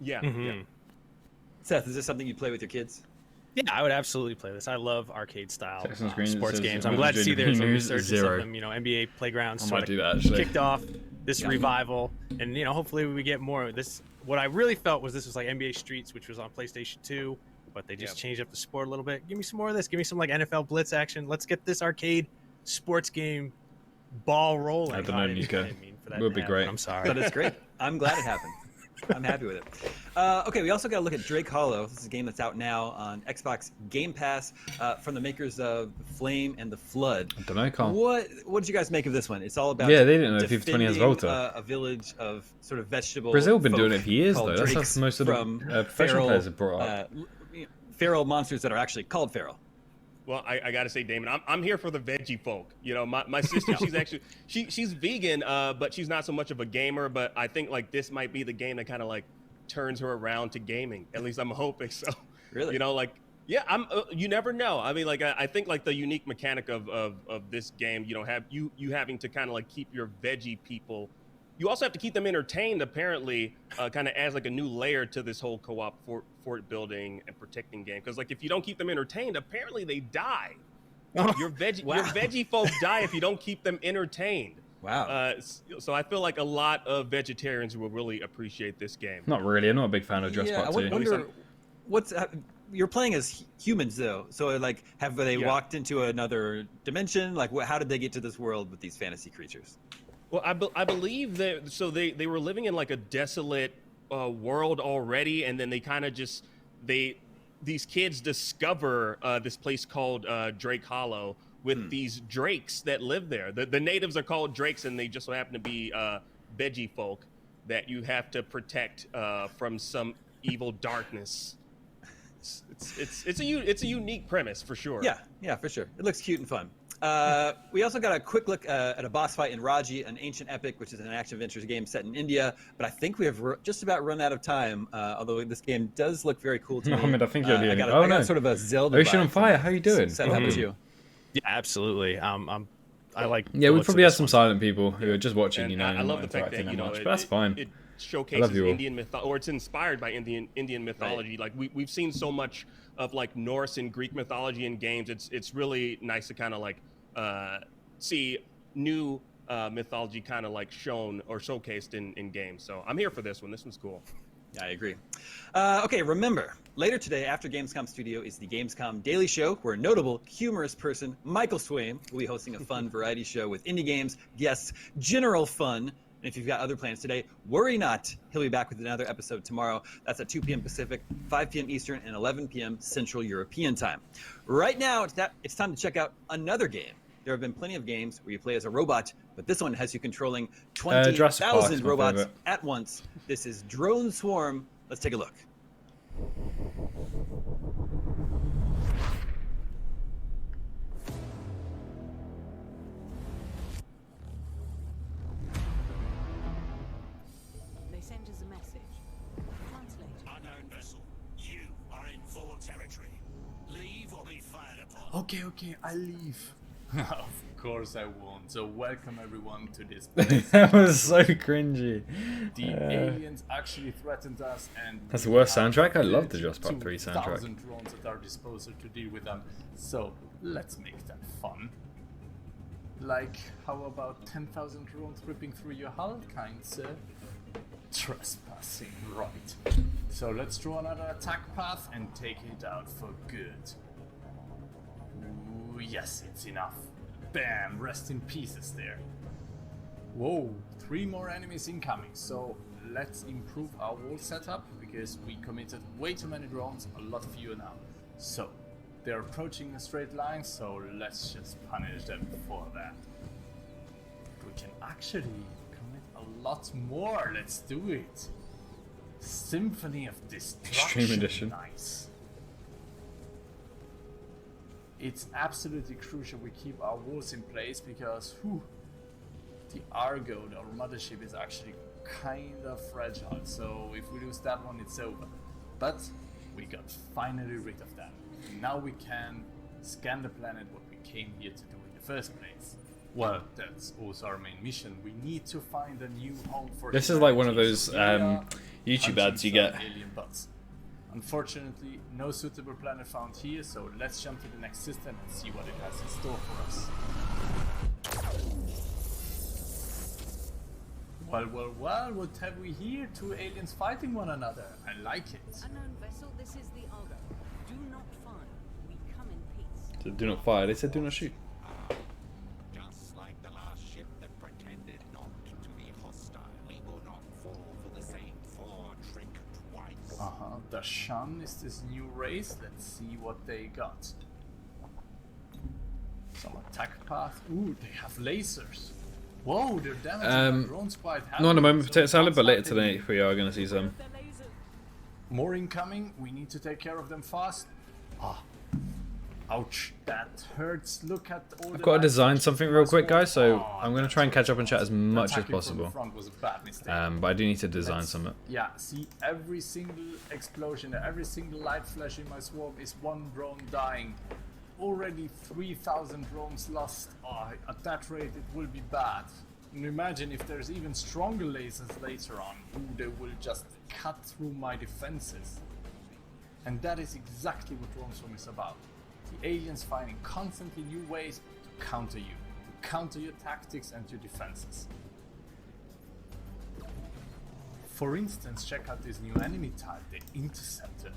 Yeah. Mm-hmm. Yeah. Seth, is this something you play with your kids? Yeah, I would absolutely play this. I love arcade style sports games. I'm What glad did to you see do? there's a News, resurgence zero. of them. NBA Playgrounds I sort might of do that, actually. kicked off this revival, and hopefully we get more of this. What I really felt was this was like NBA Streets, which was on PlayStation 2, but they just changed up the sport a little bit. Give me some more of this. Give me some like NFL Blitz action. Let's get this arcade sports game ball rolling. I don't know, Nico. It would be great. I'm sorry. But it's great. I'm glad it happened. I'm happy with it. Okay, we also got to look at Drake Hollow. This is a game that's out now on Xbox Game Pass from the makers of Flame and the Flood. I don't know, Carl. What did you guys make of this one? It's all about Yeah, they didn't know FIFA 20 has defending, Volta. a village of sort of vegetable. Brazil been folk doing it for years, called though. That's drakes how most of the from professional players have brought up. feral monsters that are actually called feral. Well, I gotta say, Damon, I'm here for the veggie folk. My sister, she's actually she's vegan, but she's not so much of a gamer. But I think like this might be the game that kind of like turns her around to gaming. At least I'm hoping so. Really? I'm. You never know. I mean, like I think like the unique mechanic of this game, you having to kind of like keep your veggie people. You also have to keep them entertained, apparently, kind of adds like a new layer to this whole co-op fort building and protecting game. Because like if you don't keep them entertained, apparently they die. Your veggie folk die if you don't keep them entertained. Wow. So I feel like a lot of vegetarians will really appreciate this game. Not really. I'm not a big fan of Jurassic I Park 2. wonder what's you're playing as humans though. So like, have they walked into another dimension? Like, how did they get to this world with these fantasy creatures? Well, I believe that. So they were living in like a desolate world already, and then they kind of just these kids discover this place called Drake Hollow with these drakes that live there. The natives are called drakes, and they just so happen to be veggie folk that you have to protect from some evil darkness. It's a unique premise for sure. Yeah, for sure. It looks cute and fun. We also got a quick look at a boss fight in Raji, an ancient epic, which is an action-adventure game set in India. But I think we have just about run out of time, although this game does look very cool to me. Mohammed, I think you're doing I got sort of a Zelda Ocean vibe on Fire, how you doing? Set up with you. Yeah, absolutely. I like. Yeah, we probably have some silent people who are just watching, And I love the fact that but that's fine. It showcases Indian mythology, or it's inspired by Indian mythology. Right. Like we've seen so much of like Norse and Greek mythology in games. It's really nice to kind of like see new mythology kind of like shown or showcased in games. So I'm here for this one. This one's cool. Yeah, I agree. Okay, remember, later today after Gamescom Studio is the Gamescom Daily Show, where notable, humorous person Michael Swaim will be hosting a fun variety show with indie games, guests, general fun. And if you've got other plans today, worry not. He'll be back with another episode tomorrow. That's at 2 p.m. Pacific, 5 p.m. Eastern, and 11 p.m. Central European Time. Right now, it's time to check out another game. There have been plenty of games where you play as a robot, but this one has you controlling 20,000 robots at once. This is Drone Swarm. Let's take a look. Okay, I leave. Of course I won't. So welcome everyone to this place. That was so cringy. The aliens actually threatened us, and That's the worst soundtrack. I love the Jurassic Park 3 soundtrack. 2,000 drones at our disposal to deal with them. So let's make that fun. Like, how about 10,000 drones ripping through your hull, kind sir? Trespassing, right. So let's draw another attack path and take it out for good. Ooh, yes, it's enough. Bam, rest in pieces there. Whoa, 3 more enemies incoming. So let's improve our wall setup because we committed way too many drones, a lot fewer now. So they're approaching a straight line, so let's just punish them for that. We can actually commit a lot more. Let's do it. Symphony of Destruction. Extreme Edition. Nice. It's absolutely crucial we keep our walls in place because the Argo, our mothership, is actually kind of fragile. So if we lose that one, it's over. But we got finally rid of that. Now we can scan the planet, what we came here to do in the first place. Well, that's also our main mission. We need to find a new home for This is like one of those YouTube ads you get. Alien butts. Unfortunately, no suitable planet found here, so let's jump to the next system and see what it has in store for us. Well, what have we here? 2 aliens fighting one another. I like it. Unknown vessel, this is the Argo. Do not fire. We come in peace. So do not fire. They said do not shoot. Just like the last ship that pretended not to be hostile, we will not fall for the same trick twice. The Shun is this new race. Let's see what they got. Some attack path. Ooh, they have lasers. Whoa, they're damaging our drones quite heavily. Not in a moment for potato salad, but later today we are going to see some. More incoming. We need to take care of them fast. Ouch, that hurts. Look at all I've got to design something real quick, guys, so I'm going to try and catch up and chat as much as possible. But I do need to design something. Yeah, see, every single explosion, every single light flash in my swarm is 1 drone dying. Already 3,000 drones lost. At that rate, it will be bad. And imagine if there's even stronger lasers later on. They will just cut through my defenses. And that is exactly what Drone Swarm is about. The aliens finding constantly new ways to counter you, to counter your tactics and your defenses. For instance, check out this new enemy type, the Interceptor.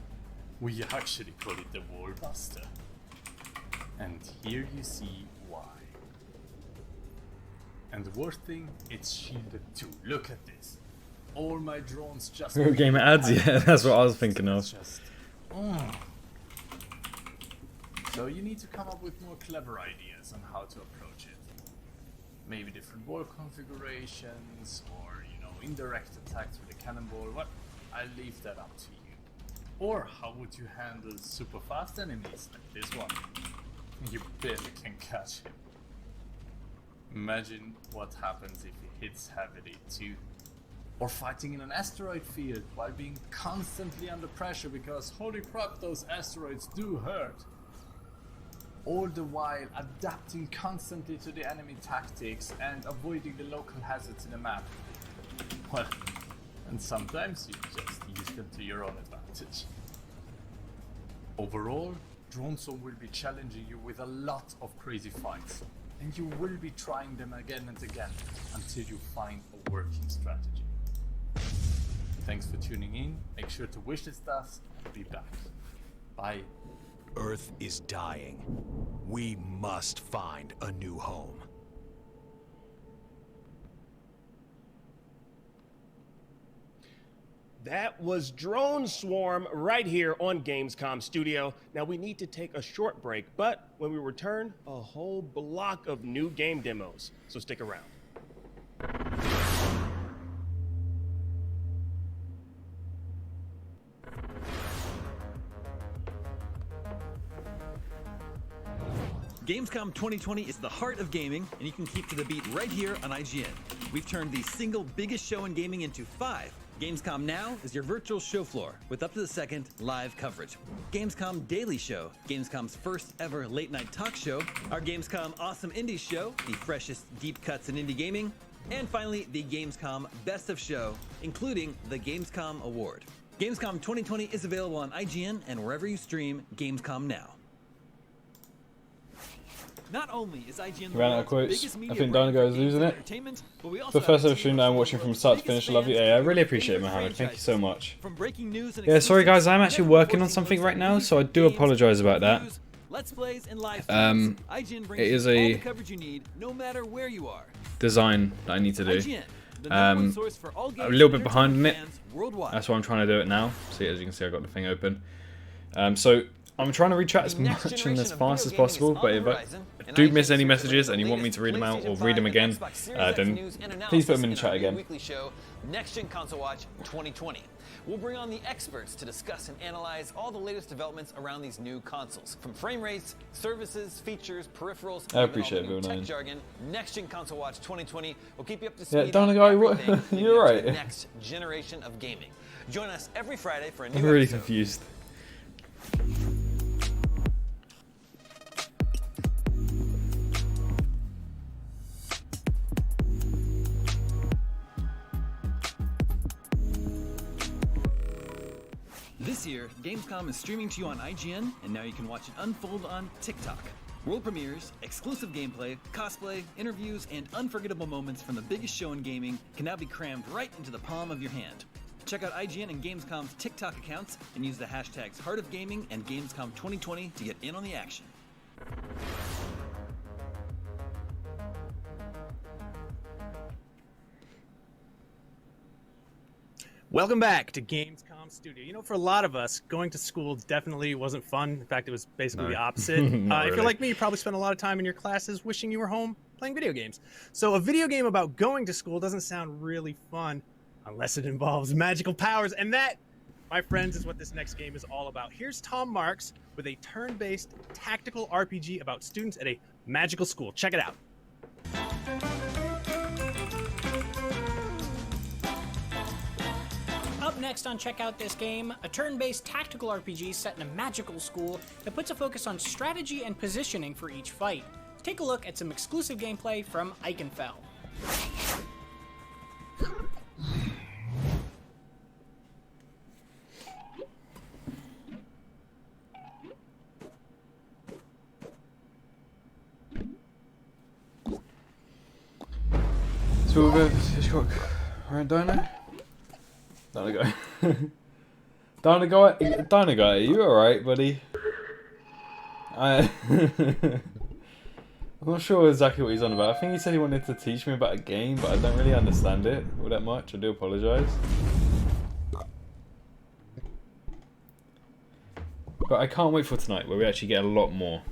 We actually call it the Wall Buster. And here you see why. And the worst thing, it's shielded too. Look at this. All my drones just... Real game ads, yeah, that's what I was thinking of. So you need to come up with more clever ideas on how to approach it. Maybe different wall configurations, or, indirect attacks with a cannonball. Well, I'll leave that up to you. Or how would you handle super fast enemies like this one? You barely can catch him. Imagine what happens if he hits heavily too. Or fighting in an asteroid field while being constantly under pressure because holy crap, those asteroids do hurt. All the while adapting constantly to the enemy tactics and avoiding the local hazards in the map. Well, and sometimes you just use them to your own advantage. Overall, Drone Swarm will be challenging you with a lot of crazy fights, and you will be trying them again and again until you find a working strategy. Thanks for tuning in, make sure to wish this stuff, and be back. Bye. Earth is dying. We must find a new home. That was Drone Swarm right here on Gamescom Studio. Now we need to take a short break, but when we return, a whole block of new game demos. So stick around. Gamescom 2020 is the heart of gaming, and you can keep to the beat right here on IGN. We've turned the single biggest show in gaming into 5 Gamescom Now is your virtual show floor with up-to-the-second live coverage. Gamescom Daily Show, Gamescom's first ever late-night talk show. Our Gamescom Awesome Indies show, the freshest deep cuts in indie gaming. And finally, the Gamescom Best of Show, including the Gamescom Award. Gamescom 2020 is available on IGN and wherever you stream Gamescom Now. Not only is IGN the Ran out of world's quotes. biggest I media think brand Dino for is games losing and it. entertainment, but we also The have first a ever team stream of I'm watching from start to finish. I love you. Yeah, I really appreciate it, Mohammed. Thank you so much. From breaking news and Yeah, sorry guys, I'm actually working on something right now, so I do apologise about that. Let's plays and live streams. IGN brings It is you all a the coverage you need, no matter where you are. design that I need to do. IGN, the number one source for all I'm games a little bit and behind on it. entertainment fans worldwide. That's why I'm trying to do it now. See, as you can see, I've got the thing open. So I'm trying to retract as much and as fast as possible, but if I do miss any messages and you want me to read them out or read them again, then please put them in the chat again. Weekly show, Next Gen Console Watch 2020. We'll bring on the experts to discuss and analyze all the latest developments around these new consoles. From frame rates, services, features, peripherals, I and appreciate even all the new it, tech jargon. Next Gen Console Watch 2020 will keep you up to Yeah, speed Dino on guy, what? everything leading You're up to right. the next generation of gaming. Join us every Friday for a new I'm really episode. confused. This year, Gamescom is streaming to you on IGN, and now you can watch it unfold on TikTok. World premieres, exclusive gameplay, cosplay, interviews, and unforgettable moments from the biggest show in gaming can now be crammed right into the palm of your hand. Check out IGN and Gamescom's TikTok accounts and use the hashtags Heart of Gaming and Gamescom 2020 to get in on the action. Welcome back to Gamescom Studio. You know, for a lot of us, going to school definitely wasn't fun. In fact, it was basically the opposite. Not If you're really. like me, you probably spent a lot of time in your classes wishing you were home playing video games. So a video game about going to school doesn't sound really fun unless it involves magical powers. And that, my friends, is what this next game is all about. Here's Tom Marks with a turn-based tactical RPG about students at a magical school. Check it out. Up next on Check Out This Game, a turn-based tactical RPG set in a magical school that puts a focus on strategy and positioning for each fight. Take a look at some exclusive gameplay from Eichenfell. So we're Hitchcock. Alright, Dino? Dino guy. Dino guy, are you alright, buddy? I'm not sure exactly what he's on about. I think he said he wanted to teach me about a game, but I don't really understand it all that much. I do apologise. But I can't wait for tonight, where we actually get a lot more.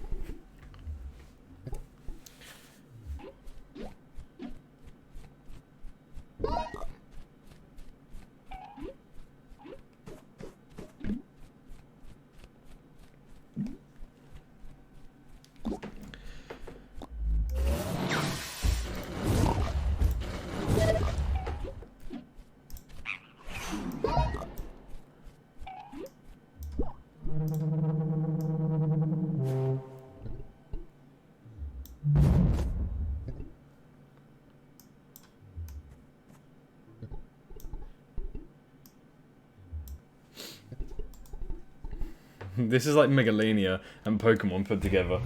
This is like Megalania and Pokemon put together.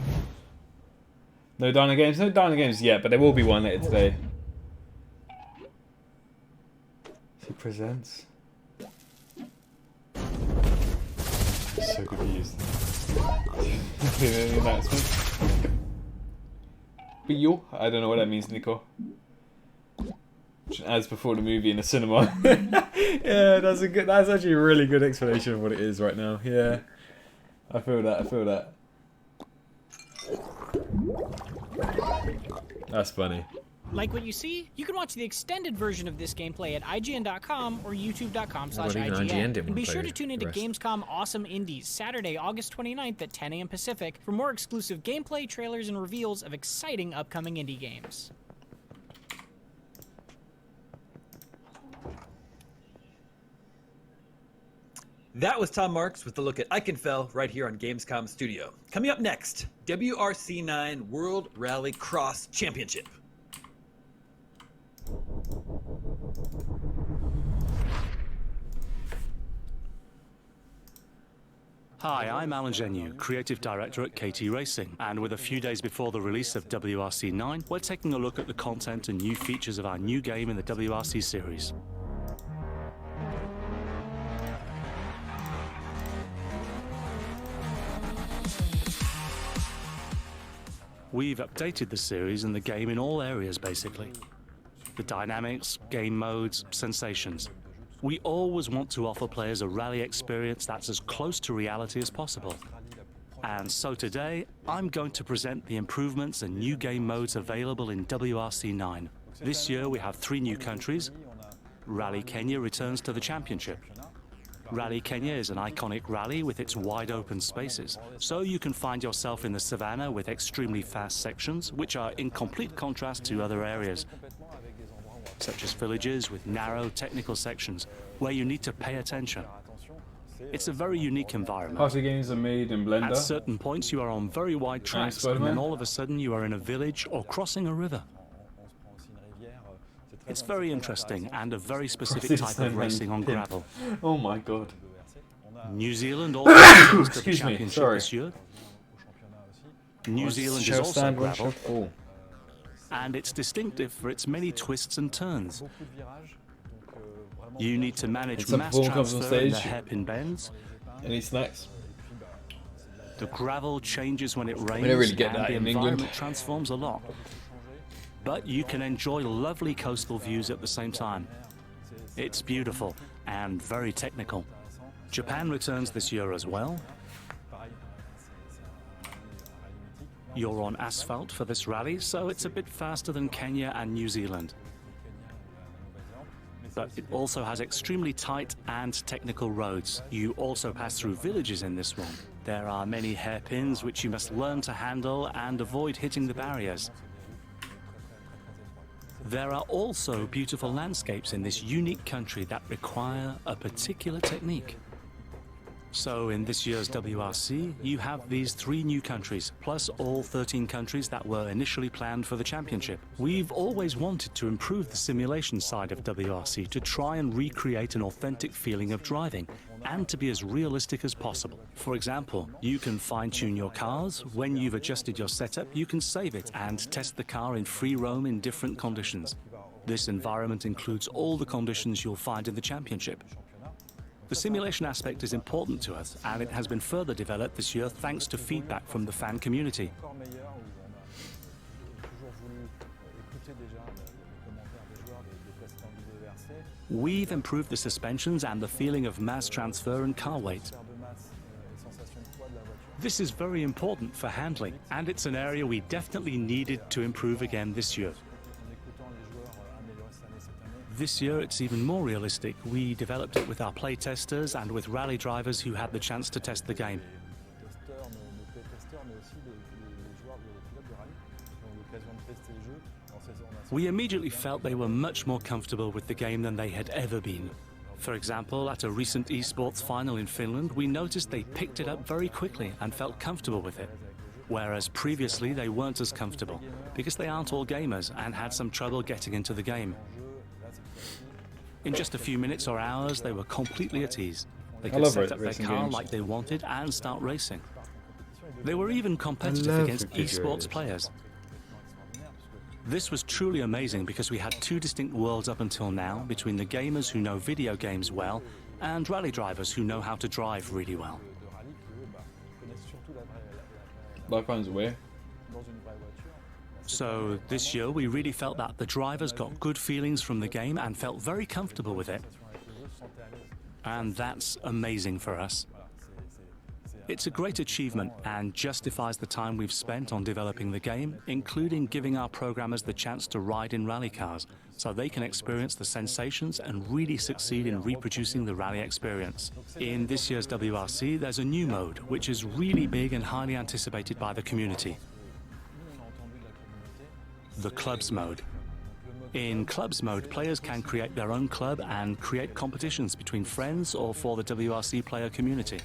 No Dino games? No Dino games yet, but there will be one later today. He presents. So confused. Any announcement? But you? I don't know what that means, Nico. As before the movie in the cinema. Yeah, that's actually a really good explanation of what it is right now. Yeah. I feel that. That's funny. Like what you see? You can watch the extended version of this gameplay at IGN.com or YouTube.com/IGN. And be sure to tune into Gamescom Awesome Indies, Saturday, August 29th at 10 a.m. Pacific for more exclusive gameplay, trailers, and reveals of exciting upcoming indie games. That was Tom Marks with the look at Eichenfeld right here on Gamescom Studio. Coming up next, WRC9 World Rally Cross Championship. Hi, I'm Alan Genu, Creative Director at KT Racing, and with a few days before the release of WRC9, we're taking a look at the content and new features of our new game in the WRC series. We've updated the series and the game in all areas, basically. The dynamics, game modes, sensations. We always want to offer players a rally experience that's as close to reality as possible. And so today, I'm going to present the improvements and new game modes available in WRC9. This year we have 3 new countries. Rally Kenya returns to the championship. Rally Kenya is an iconic rally with its wide open spaces, so you can find yourself in the savannah with extremely fast sections, which are in complete contrast to other areas, such as villages with narrow technical sections where you need to pay attention. It's a very unique environment. Party games are made in Blender. At certain points you are on very wide tracks, and then all of a sudden you are in a village or crossing a river. It's very interesting and a very specific type of racing on gravel. Oh my god. New Zealand also returns to the championship this year. New Zealand is also gravel. And it's distinctive for its many twists and turns. You need to manage mass transfer in the hairpin bends. Any snacks? The gravel changes when it rains, We don't really get and that the in environment England. transforms a lot. But you can enjoy lovely coastal views at the same time. It's beautiful and very technical. Japan returns this year as well. You're on asphalt for this rally, so it's a bit faster than Kenya and New Zealand. But it also has extremely tight and technical roads. You also pass through villages in this one. There are many hairpins which you must learn to handle and avoid hitting the barriers. There are also beautiful landscapes in this unique country that require a particular technique. So in this year's WRC, you have these 3 new countries, plus all 13 countries that were initially planned for the championship. We've always wanted to improve the simulation side of WRC to try and recreate an authentic feeling of driving, and to be as realistic as possible. For example, you can fine-tune your cars. When you've adjusted your setup, you can save it and test the car in free roam in different conditions. This environment includes all the conditions you'll find in the championship. The simulation aspect is important to us, and it has been further developed this year thanks to feedback from the fan community. We've improved the suspensions and the feeling of mass transfer and car weight. This is very important for handling, and it's an area we definitely needed to improve again this year. This year it's even more realistic. We developed it with our playtesters and with rally drivers who had the chance to test the game. We immediately felt they were much more comfortable with the game than they had ever been. For example, at a recent esports final in Finland, we noticed they picked it up very quickly and felt comfortable with it. Whereas previously they weren't as comfortable, because they aren't all gamers and had some trouble getting into the game. In just a few minutes or hours, they were completely at ease. They could set up their car like they wanted and start racing. They were even competitive against esports players. This was truly amazing because we had 2 distinct worlds up until now, between the gamers who know video games well and rally drivers who know how to drive really well. Likewise, where? So this year we really felt that the drivers got good feelings from the game and felt very comfortable with it. And that's amazing for us. It's a great achievement and justifies the time we've spent on developing the game, including giving our programmers the chance to ride in rally cars, so they can experience the sensations and really succeed in reproducing the rally experience. In this year's WRC, there's a new mode, which is really big and highly anticipated by the community. The Clubs mode. In clubs mode, players can create their own club and create competitions between friends or for the WRC player community.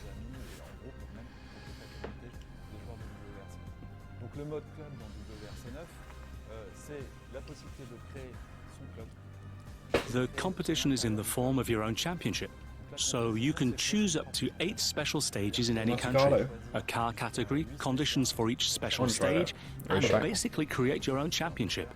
Le mode club dans WRC 9, c'est la possibilité de créer son club. The competition is in the form of your own championship. So you can choose up to 8 special stages in any country, a car category, conditions for each special stage, and basically create your own championship.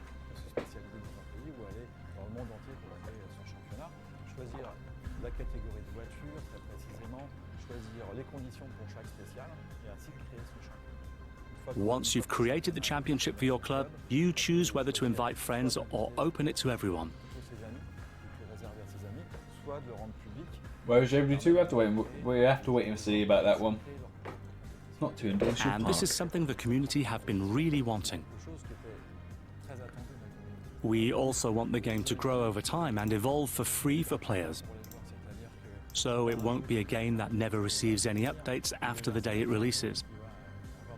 Once you've created the championship for your club, you choose whether to invite friends or open it to everyone. Whereas every two, we have to wait and see about that one. Not to endorse your And this is something the community have been really wanting. We also want the game to grow over time and evolve for free for players. So it won't be a game that never receives any updates after the day it releases.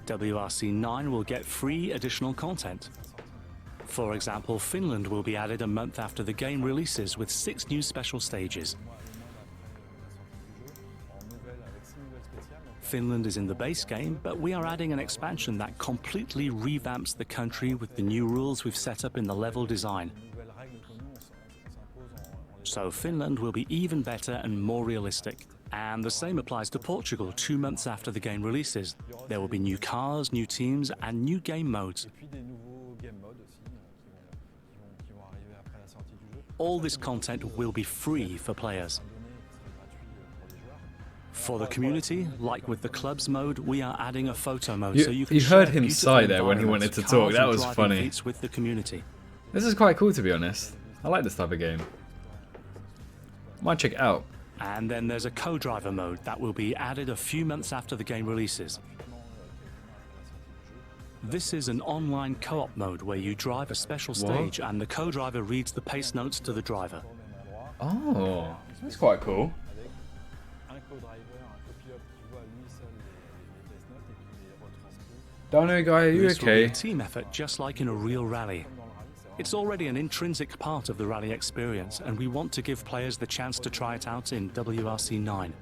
WRC 9 will get free additional content. For example, Finland will be added a month after the game releases with 6 new special stages. Finland is in the base game, but we are adding an expansion that completely revamps the country with the new rules we've set up in the level design. So Finland will be even better and more realistic. And the same applies to Portugal 2 months after the game releases. There will be new cars, new teams, and new game modes. All this content will be free for players. For the community, like with the clubs mode, we are adding a photo mode so you can heard him sigh there when he wanted to talk. That was funny. With the community. This is quite cool, to be honest. I like this type of game. Might check it out. And then there's a co-driver mode that will be added a few months after the game releases. This is an online co-op mode where you drive a special stage and the co-driver reads the pace notes to the driver. Oh, that's quite cool. Dino guy, are you This will be okay? a team effort just like in a real rally. It's already an intrinsic part of the rally experience, and we want to give players the chance to try it out in WRC 9.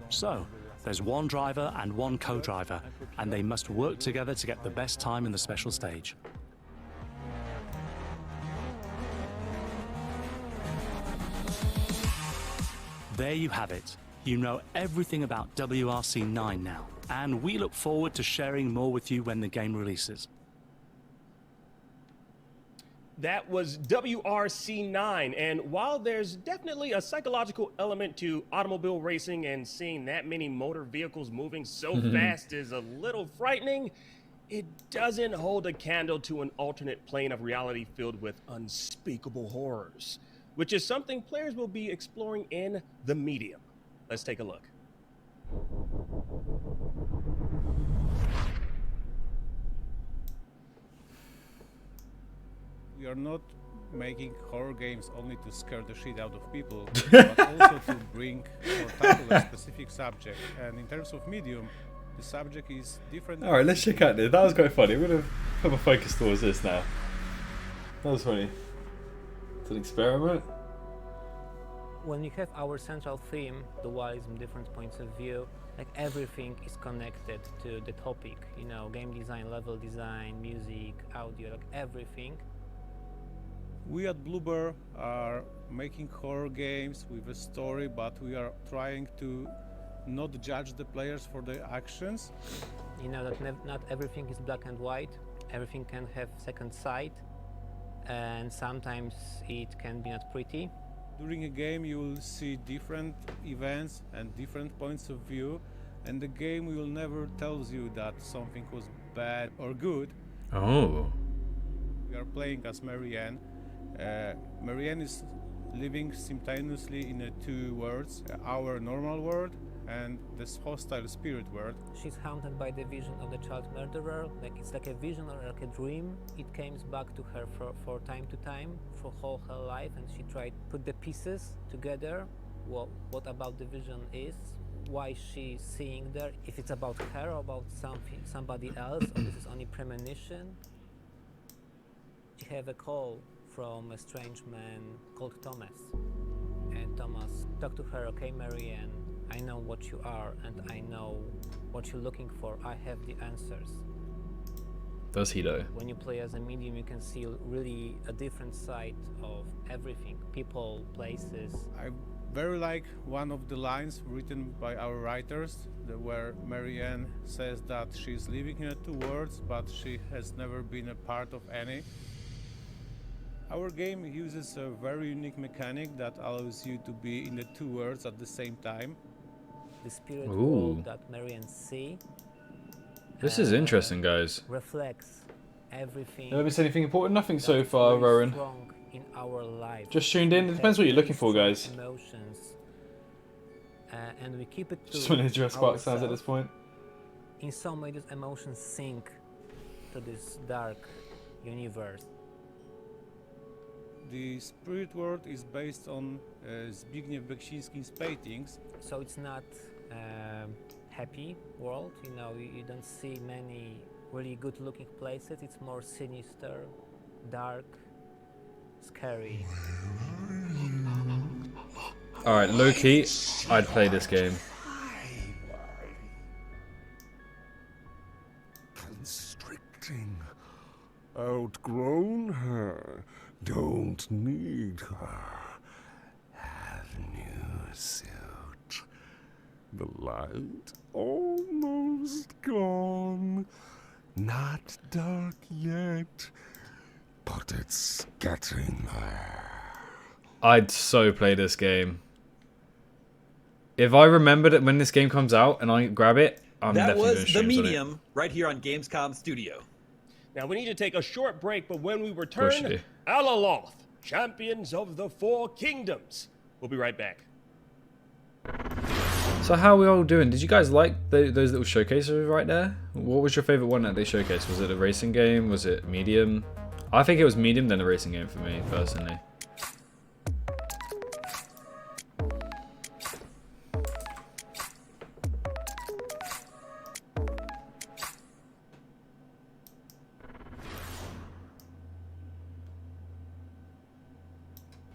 So, there's one driver and one co-driver, and they must work together to get the best time in the special stage. There you have it. You know everything about WRC 9 now, and we look forward to sharing more with you when the game releases. That was WRC 9, and while there's definitely a psychological element to automobile racing, and seeing that many motor vehicles moving so fast is a little frightening, it doesn't hold a candle to an alternate plane of reality filled with unspeakable horrors, which is something players will be exploring in the medium. Let's take a look. We are not making horror games only to scare the shit out of people, but also to bring or tackle a specific subject. And in terms of medium, the subject is different. Alright, let's check out this. That was quite funny. We're going to have a focus towards this now. That was funny. It's an experiment. When you have our central theme, dualism, different points of view, like everything is connected to the topic, you know, game design, level design, music, audio, like everything. We at Bluebird are making horror games with a story, but we are trying to not judge the players for their actions. You know that not everything is black and white, everything can have second sight, and sometimes it can be not pretty. During a game you will see different events and different points of view, and the game will never tell you that something was bad or good. Oh. We are playing as Marianne. Marianne is living simultaneously in two worlds, our normal world and this hostile spirit world. She's haunted by the vision of the child murderer, like it's like a vision or like a dream. It comes back to her for time to time for whole her life, and she tried to put the pieces together. What about the vision is, why she's seeing there, if it's about her or about somebody else, or this is only premonition. She have a call from a strange man called Thomas. And Thomas talked to her, okay, Marianne, I know what you are and I know what you're looking for. I have the answers. Does he though? When you play as a medium, you can see really a different side of everything. People, places. I very like one of the lines written by our writers, where Marianne says that she's living in 2 worlds, but she has never been a part of any. Our game uses a very unique mechanic that allows you to be in the 2 worlds at the same time. The spirit world that Marianne sees. This is interesting, guys. Reflects everything. Never missed anything important? Nothing so far, Rowan. In our life. Just tuned in. It depends what you're looking for, guys. Emotions. And we keep it to just when Jurassic Park sounds at this point. In some way, these emotions sink to this dark universe. The spirit world is based on Zbigniew Beksiński's paintings. So it's not happy world, you know, you don't see many really good looking places. It's more sinister, dark, scary. Alright, low-key, I'd play this game. Constricting. Outgrown her. Don't need her. Have new suit. The light almost gone. Not dark yet, but it's getting there. I'd so play this game. If I remembered it when this game comes out and I grab it, I'm that definitely was The Medium right here on Gamescom Studio. Now we need to take a short break, but when we return, Alaloth, champions of the 4 kingdoms. We'll be right back. So how are we all doing? Did you guys like those little showcases right there? What was your favourite one that they showcased? Was it a racing game? Was it medium? I think it was medium than a racing game for me, personally.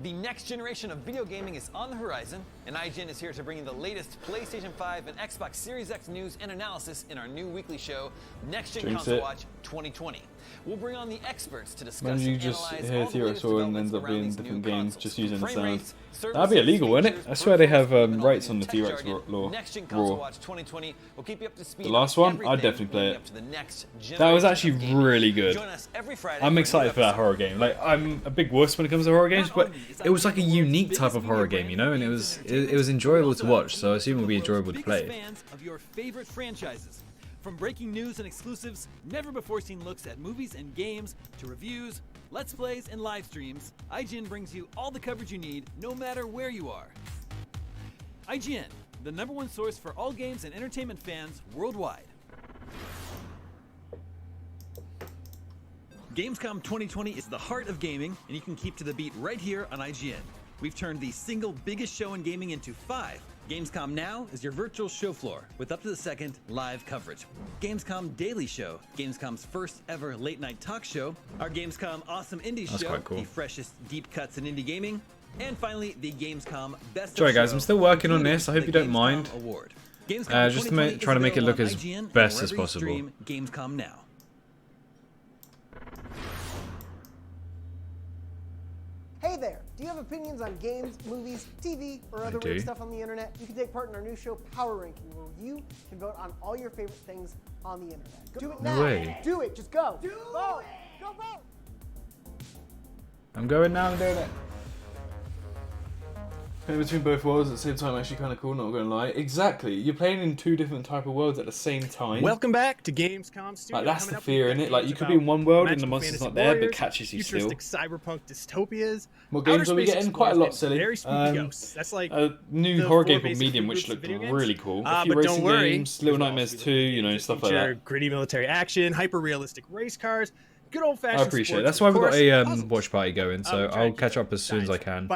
The next generation of video gaming is on the horizon, and IGN is here to bring you the latest PlayStation 5 and Xbox Series X news and analysis in our new weekly show, Next Gen Console Watch 2020. We'll bring on the experts to discuss When you and just analyze hear all the T-Rex latest roar and developments ends up around being these different new games consoles. just using the Frame sound. rates, That'd be illegal, wouldn't it? I swear they have rights on the T-Rex roar. Next Gen Console Watch 2020 will keep you up to speed. The last one, I'd definitely play it. That was actually really good. I'm excited for that horror game. Like, I'm a big wuss when it comes to horror games, but it was like a unique type of horror game, you know, and it was enjoyable to watch. So I assume it'll be enjoyable to play. Fans of your favorite franchises. From breaking news and exclusives, never-before-seen looks at movies and games, to reviews, let's plays, and live streams, IGN brings you all the coverage you need, no matter where you are. IGN, the #1 source for all games and entertainment fans worldwide. Gamescom 2020 is the heart of gaming, and you can keep to the beat right here on IGN. We've turned the single biggest show in gaming into 5. Gamescom Now is your virtual show floor with up-to-the-second live coverage. Gamescom Daily Show, Gamescom's first ever late-night talk show. Our Gamescom Awesome Indies That's show, quite cool. the freshest deep cuts in indie gaming. And finally, the Gamescom Best Sorry of guys, Show, I'm still working on including this. I hope the you don't Gamescom mind. Award. Gamescom Just 2020 trying to make it is look as available on IGN best and as wherever you possible. stream Gamescom Now. Hey there! Do you have opinions on games, movies, TV, or other weird stuff on the internet? You can take part in our new show, Power Ranking, where you can vote on all your favorite things on the internet. Do it now! No way. Do it! Just go! Vote! Go vote! I'm going now and doing it. Playing between both worlds at the same time actually kind of cool, not gonna lie. Exactly, you're playing in 2 different type of worlds at the same time. Welcome back to Gamescom Studio. Like, that's Coming the up, fear we've in got it. Like, games you could be in about one world and magical the monster's fantasy not there, but warriors, catches you still. futuristic cyberpunk dystopias. What games outer are we space getting? Quite a lot, explorers, silly. Very spooky ghosts. That's like a new the horror 4 game called basic Medium, groups which of looked video games. really cool. A few But racing don't worry, games, Little Nightmares 2, you know, stuff like that. Gritty military action, hyper-realistic race cars, good old-fashioned. I appreciate it. sports, That's why we've got a puzzles. watch party going, so I'll catch up as soon as I can. You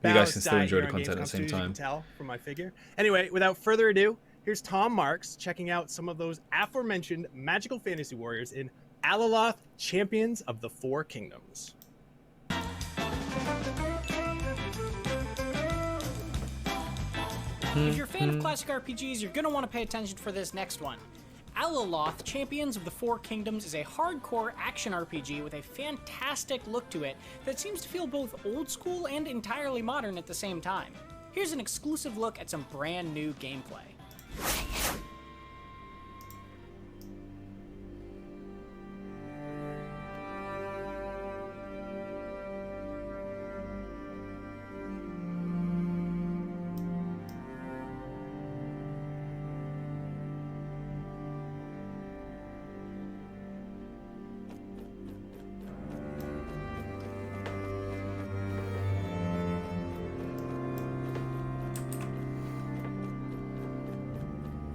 guys can still enjoy the content at the same time. You can tell from my figure. Anyway, without further ado, here's Tom Marks checking out some of those aforementioned magical fantasy warriors in Alaloth, Champions of the 4 Kingdoms. If you're a fan of classic RPGs, you're going to want to pay attention for this next one. Alaloth, Champions of the Four Kingdoms is a hardcore action RPG with a fantastic look to it that seems to feel both old school and entirely modern at the same time. Here's an exclusive look at some brand new gameplay.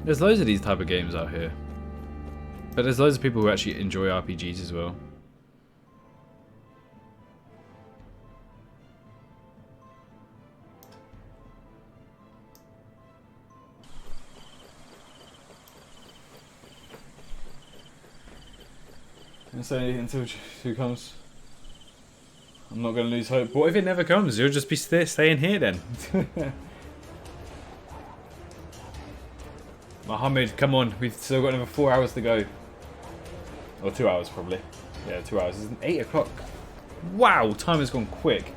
There's loads of these type of games out here. But there's loads of people who actually enjoy RPGs as well. I say until who comes, I'm not going to lose hope. But what if it never comes? You'll just be staying here then. Mohammed, come on. We've still got another 4 hours to go. Or 2 hours probably. Yeah, 2 hours. It's 8 o'clock. Wow, time has gone quick.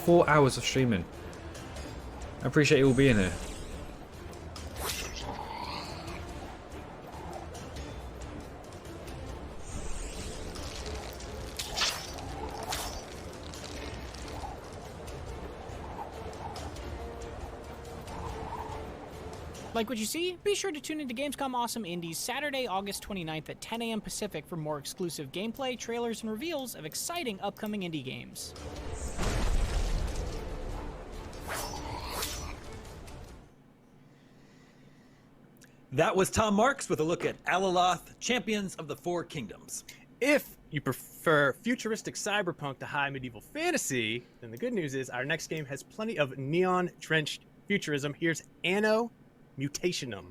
4 hours of streaming. I appreciate you all being here. Like what you see? Be sure to tune into Gamescom Awesome Indies Saturday, August 29th at 10 a.m. Pacific for more exclusive gameplay, trailers, and reveals of exciting upcoming indie games. That was Tom Marks with a look at Alaloth, Champions of the Four Kingdoms. If you prefer futuristic cyberpunk to high medieval fantasy, then the good news is our next game has plenty of neon-drenched futurism. Here's Anno Mutationum.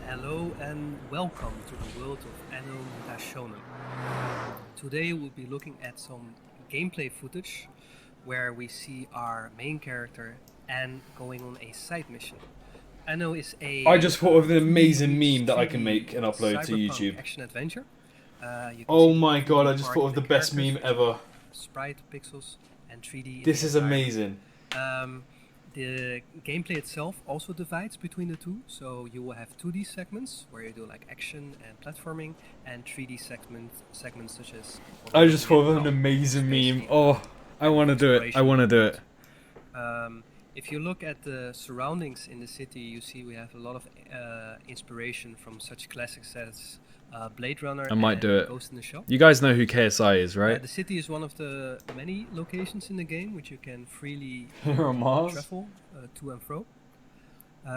Hello and welcome to the world of Anno Mutationum. Today we'll be looking at some gameplay footage where we see our main character Anne going on a side mission. Anno is a... I just thought of an amazing meme that I can make and upload to YouTube. Action adventure. Oh my god, I just thought of the best meme ever. Sprite, pixels, and 3D. This is amazing. The gameplay itself also divides between the two, so you will have 2D segments where you do like action and platforming, and 3D segments such as... I just thought of an amazing meme. Oh, I want to do it. I want to do it. If you look at the surroundings in the city, you see we have a lot of inspiration from such classics as Blade Runner. I might do it. Ghost in the Shell. You guys know who KSI is, right? The city is one of the many locations in the game which you can freely on Mars? travel to and fro.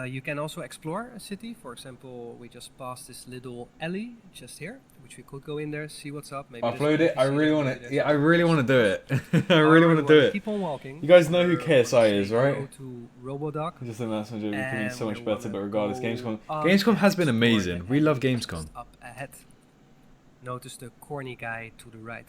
You can also explore a city. For example, we just passed this little alley just here, which we could go in there, see what's up. Maybe upload it. I really want to. Yeah, I really want to do it. I really want to do it. Keep on walking. You guys know who KSI is, right? Go to Robodoc. I just think that's going to be so much better. But regardless, Gamescom. Gamescom has been amazing. We love Gamescom. Up ahead. Notice the corny guy to the right.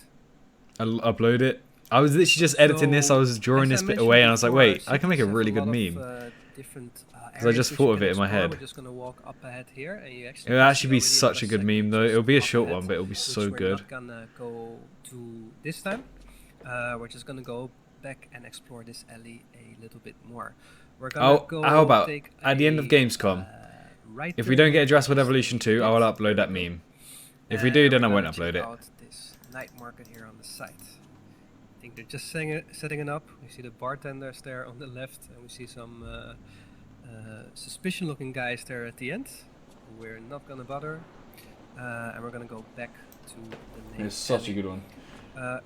I'll upload it. I was literally just editing this. I was drawing this bit away, and I was like, wait, I can make a really good meme. Because I just thought of it in my head. We're just gonna walk up ahead here, and you It'll actually be such a good meme, though. It'll be a short one, but it'll be so good. We're not gonna go to this time. We're just gonna go back and explore this alley a little bit more. We're gonna go. How about at the end of Gamescom? If we don't get a Jurassic World Evolution 2, I will upload that meme. If we do, then I won't upload it. This night market here on the site. I think they're just setting it up. We see the bartenders there on the left, and we see some suspicious-looking guys there at the end. We're not gonna bother, and we're gonna go back to the main. It's such a good one.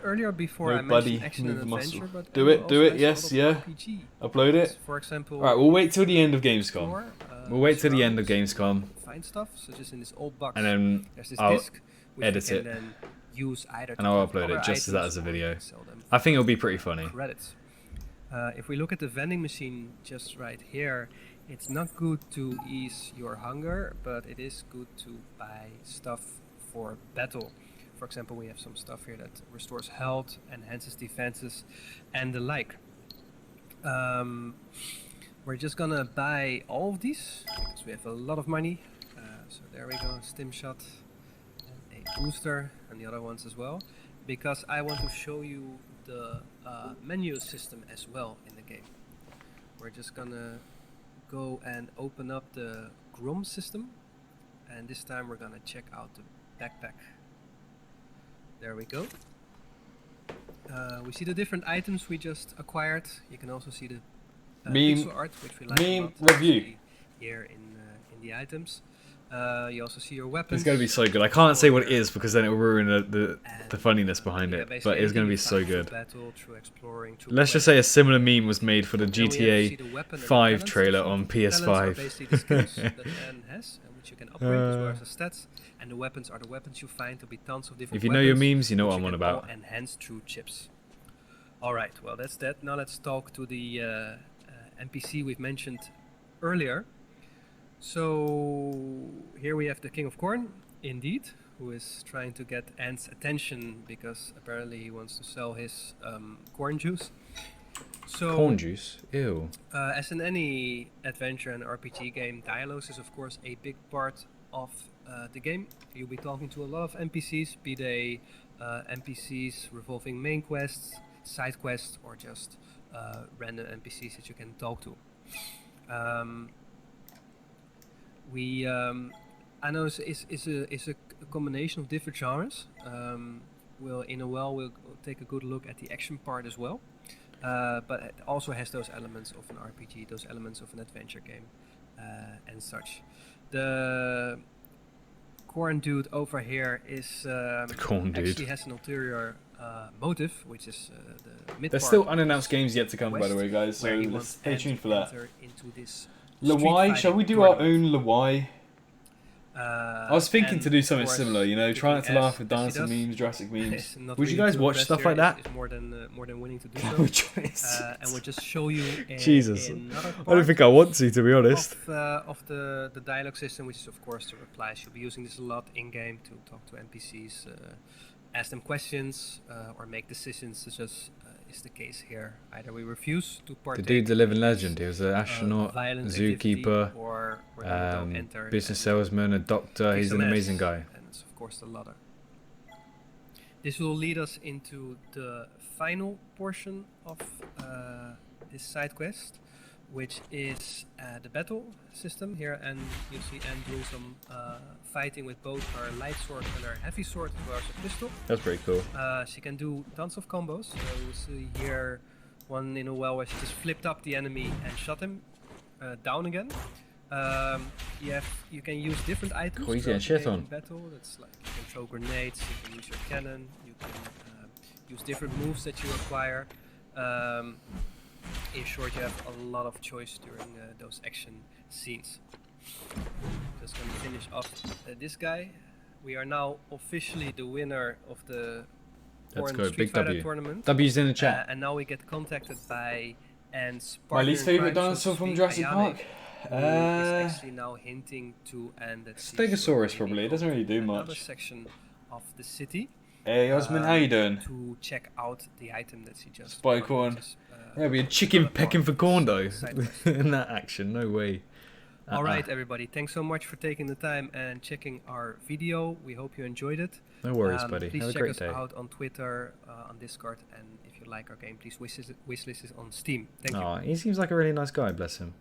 Earlier, before I mentioned action and adventure, but do it, yes, yeah. Upload it. For example, all right, we'll wait till the end of Gamescom. We'll wait till the end of Gamescom. Find stuff, such as in this old box. And then there's this I'll disc, which edit it. Then use either and I'll upload it just as that as a video. I think it'll be pretty funny. Credits. If we look at the vending machine just right here, it's not good to ease your hunger, but it is good to buy stuff for battle. For example, we have some stuff here that restores health, enhances defenses, and the like. We're just gonna buy all of these because we have a lot of money. So there we go, stim shot, and a booster, and the other ones as well. Because I want to show you the menu system as well in the game. We're just gonna go and open up the Grom system, and this time we're gonna check out the backpack. There we go. We see the different items we just acquired. You can also see the pixel art, which we like a lot, review here in the items. You also see your weapons. It's going to be so good. I can't say what it is because then it will ruin the funniness behind it, but it's going to be so good. Let's just say a similar meme was made for the GTA 5 trailer on PS5. Which you can upgrade as well as the stats, and the weapons are the weapons you find to be tons of different. If you know your memes, you know what I'm on about. Enhanced through chips. All right, well that's that. Now let's talk to the NPC we've mentioned earlier. So here we have the King of Corn, indeed, who is trying to get Ant's attention because apparently he wants to sell his corn juice. So, corn juice? Ew. As in any adventure and RPG game, dialogues is of course a big part of the game. You'll be talking to a lot of NPCs, be they NPCs revolving main quests, side quests, or just random NPCs that you can talk to. I know it's a combination of different genres. We'll take a good look at the action part as well. But it also has those elements of an RPG, those elements of an adventure game, and such. The corn dude over here is actually has an ulterior motive, which is the mid. There's still unannounced games yet to come, by the way, guys. So let's stay tuned for that. Lawai, shall we do our own Lawai? I was thinking to do something similar, you know, trying not to laugh at dinosaur memes, Jurassic memes. Would you guys watch stuff like that? More than willing to do so. And we'll just show you Jesus, I don't think I want to be honest. Of the dialogue system, which is of course the replies. You'll be using this a lot in game to talk to NPCs, ask them questions, or make decisions, such as is the case here. Either we refuse to partake. The dude's a living legend. He was an astronaut, zookeeper, business salesman, a doctor. He's an amazing guy. And it's of course the latter. This will lead us into the final portion of this side quest, which is the battle system here, and you see Anne doing some fighting with both her light sword and her heavy sword as well as a pistol. That's pretty cool. She can do tons of combos. So we'll see here one in a while where she just flipped up the enemy and shot him down again. You can use different items in battle. That's like you can throw grenades, you can use your cannon, you can use different moves that you acquire. In short, you have a lot of choice during those action scenes. Just going to finish off this guy. We are now officially the winner of the Street Fighter tournament. W's in the chat. And now we get contacted by Ant's my least favorite dinosaur from Jurassic Park. Is actually now hinting to Ant that Stegosaurus probably. It doesn't really do much. Another section of the city. Hey Osman, how you doing? To check out the item that she just. Spy corn. Yeah, we had chicken pecking for corn though. In that action, no way. Alright everybody, thanks so much for taking the time and checking our video. We hope you enjoyed it. No worries, buddy. Please Have a check great us day. out on Twitter, on Discord, and if you like our game, please wishlist it on Steam. Thank you. He seems like a really nice guy, bless him.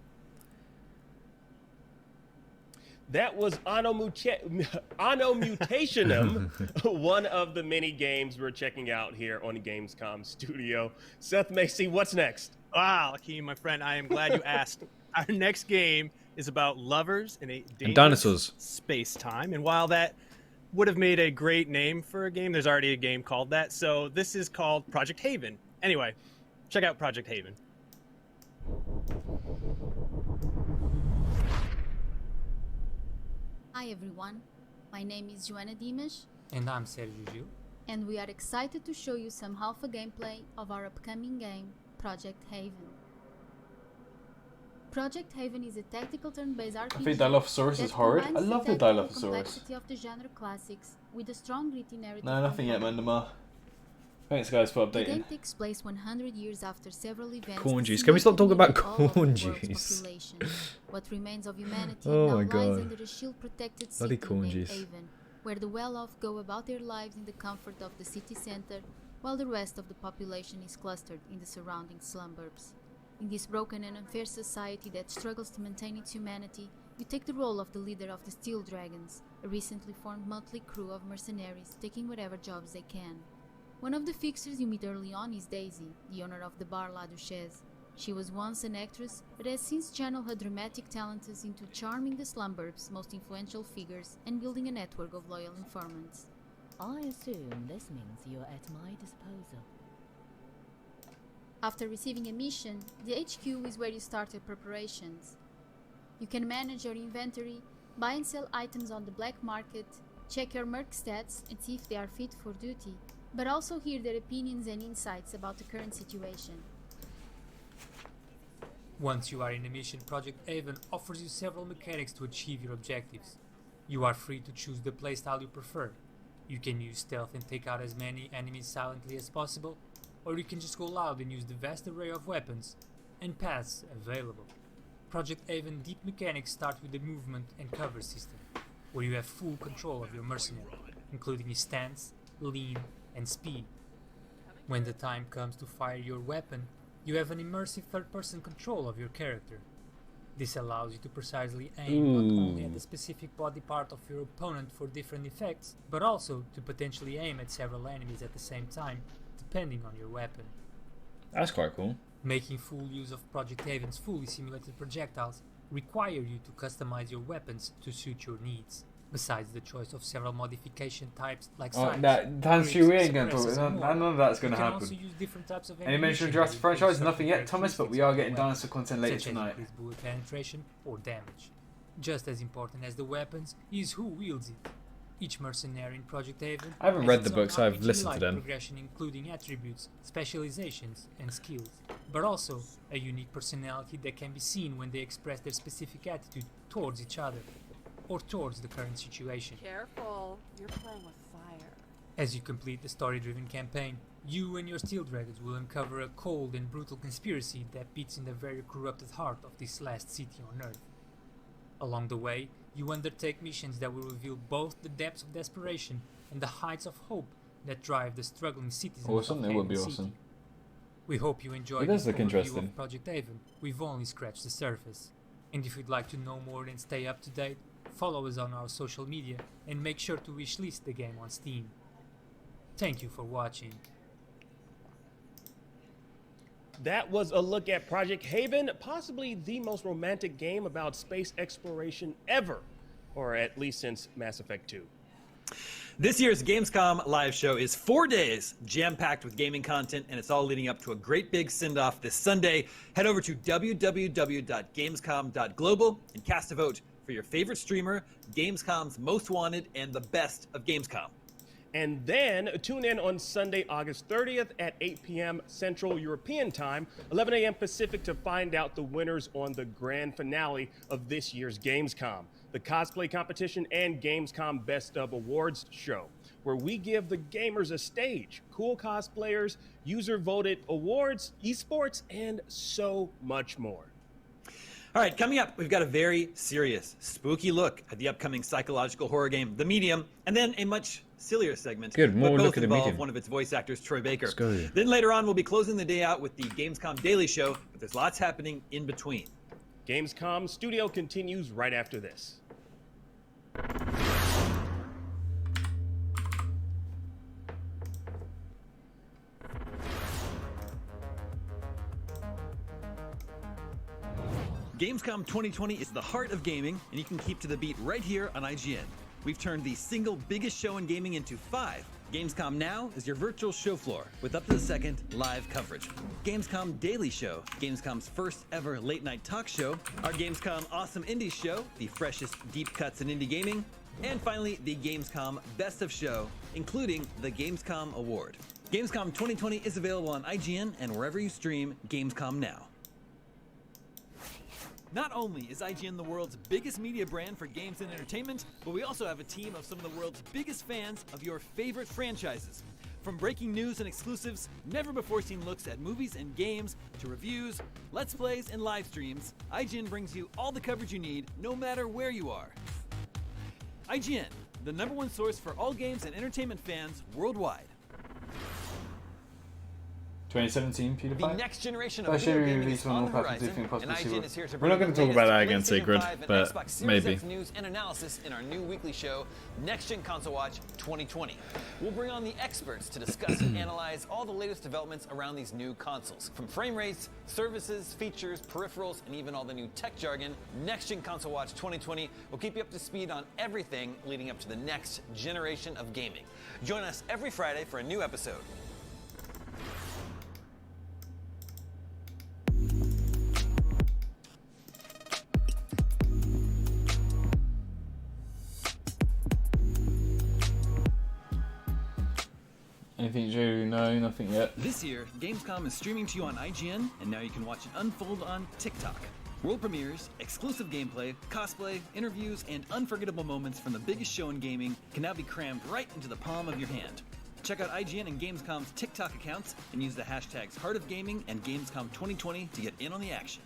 That was Anno Mutationum, one of the many games we're checking out here on the Gamescom studio. Seth Macy, what's next? Wow, Akeem, my friend, I am glad you asked. Our next game is about lovers in a dangerous dinosaurs space-time. And while that would have made a great name for a game, there's already a game called that. So this is called Project Haven. Anyway, check out Project Haven. Hi everyone, my name is Joanna Dimas. And I'm Sergio Gil. And we are excited to show you some alpha gameplay of our upcoming game, Project Haven. Project Haven is a tactical turn-based RPG. I think Dilophosaurus is horrid. I love the Dilophosaurus. Complexity of the genre classics with a strong gritty narrative. No, nothing yet, Mandamar. Thanks, guys, for The updating. game takes place 100 years after several events. Corn juice. Can we stop talking about corn juice? What remains of humanity Oh now my lies God. under a shield-protected Bloody city corn named juice. Haven, where the well-off go about their lives in the comfort of the city center, while the rest of the population is clustered in the surrounding slumburbs. In this broken and unfair society that struggles to maintain its humanity, you take the role of the leader of the Steel Dragons, a recently formed motley crew of mercenaries taking whatever jobs they can. One of the fixers you meet early on is Daisy, the owner of the bar La Duchesse. She was once an actress, but has since channeled her dramatic talents into charming the slumburbs' most influential figures and building a network of loyal informants. I assume this means you're at my disposal. After receiving a mission, the HQ is where you start your preparations. You can manage your inventory, buy and sell items on the black market, check your merc stats and see if they are fit for duty, but also hear their opinions and insights about the current situation. Once you are in a mission, Project Haven offers you several mechanics to achieve your objectives. You are free to choose the playstyle you prefer. You can use stealth and take out as many enemies silently as possible, or you can just go loud and use the vast array of weapons and paths available. Project Haven deep mechanics start with the movement and cover system, where you have full control of your mercenary, including his stance, lean, and speed. When the time comes to fire your weapon, you have an immersive third-person control of your character. This allows you to precisely aim not only at the specific body part of your opponent for different effects, but also to potentially aim at several enemies at the same time, depending on your weapon. That's quite cool. Making full use of Project Haven's fully simulated projectiles require you to customize your weapons to suit your needs. Besides the choice of several modification types like sights, that's true. We ain't going to suppressors, talk. and None more, of that's going you to can also happen. use different types of Any mention of Jurassic franchise? Nothing yet, Thomas, but we are getting dinosaur content later such as tonight. increased bullet penetration or damage. Just as important as the weapons is who wields it. Each mercenary in Project Haven I haven't has read its the own books, I've RPG-like listened to them. progression including attributes, specializations, and skills, but also a unique personality that can be seen when they express their specific attitude towards each other, or towards the current situation. Careful, you're playing with fire. As you complete the story-driven campaign, you and your Steel Dragons will uncover a cold and brutal conspiracy that beats in the very corrupted heart of this last city on Earth. Along the way, you undertake missions that will reveal both the depths of desperation and the heights of hope that drive the struggling citizens Awesome, of it would be Haven City. awesome. We hope you enjoyed It this does look overview interesting. of Project Haven. We've only scratched the surface. And if you'd like to know more and stay up to date, follow us on our social media and make sure to wishlist the game on Steam. Thank you for watching. That was a look at Project Haven, possibly the most romantic game about space exploration ever, or at least since Mass Effect 2. This year's Gamescom live show is 4 days, jam-packed with gaming content, and it's all leading up to a great big send-off this Sunday. Head over to www.gamescom.global and cast a vote for your favorite streamer, Gamescom's most wanted, and the best of Gamescom. And then tune in on Sunday, August 30th at 8 p.m. Central European Time, 11 a.m. Pacific to find out the winners on the grand finale of this year's Gamescom, the cosplay competition and Gamescom Best of Awards show, where we give the gamers a stage, cool cosplayers, user-voted awards, esports, and so much more. All right, coming up, we've got a very serious, spooky look at the upcoming psychological horror game, The Medium, and then a much sillier segment. Good, more but both look at The involve Medium. one of its voice actors, Troy Baker. Let's go. Then later on, we'll be closing the day out with the Gamescom Daily Show, but there's lots happening in between. Gamescom Studio continues right after this. Gamescom 2020 is the heart of gaming, and you can keep to the beat right here on IGN. We've turned the single biggest show in gaming into 5. Gamescom Now is your virtual show floor with up-to-the-second live coverage. Gamescom Daily Show, Gamescom's first ever late-night talk show. Our Gamescom Awesome Indies Show, the freshest deep cuts in indie gaming. And finally, the Gamescom Best of Show, including the Gamescom Award. Gamescom 2020 is available on IGN and wherever you stream Gamescom Now. Not only is IGN the world's biggest media brand for games and entertainment, but we also have a team of some of the world's biggest fans of your favorite franchises. From breaking news and exclusives, never-before-seen looks at movies and games, to reviews, let's plays, and live streams, IGN brings you all the coverage you need, no matter where you are. IGN, the #1 source for all games and entertainment fans worldwide. 2017 PewDiePie. The next generation of First video year gaming release is on on all the platforms, horizon, different and possible IGN is here to We're bring not you going the to talk about that latest again, PlayStation Sigrid, 5 and but Xbox Series maybe. X news and analysis in our new weekly show, Next Gen Console Watch 2020. We'll bring on the experts to discuss and analyze all the latest developments around these new consoles. From frame rates, services, features, peripherals, and even all the new tech jargon, Next Gen Console Watch 2020 will keep you up to speed on everything leading up to the next generation of gaming. Join us every Friday for a new episode. Anything, Drew? No, nothing yet. This year, Gamescom is streaming to you on IGN, and now you can watch it unfold on TikTok. World premieres, exclusive gameplay, cosplay, interviews, and unforgettable moments from the biggest show in gaming can now be crammed right into the palm of your hand. Check out IGN and Gamescom's TikTok accounts and use the hashtags Heart of Gaming and Gamescom 2020 to get in on the action.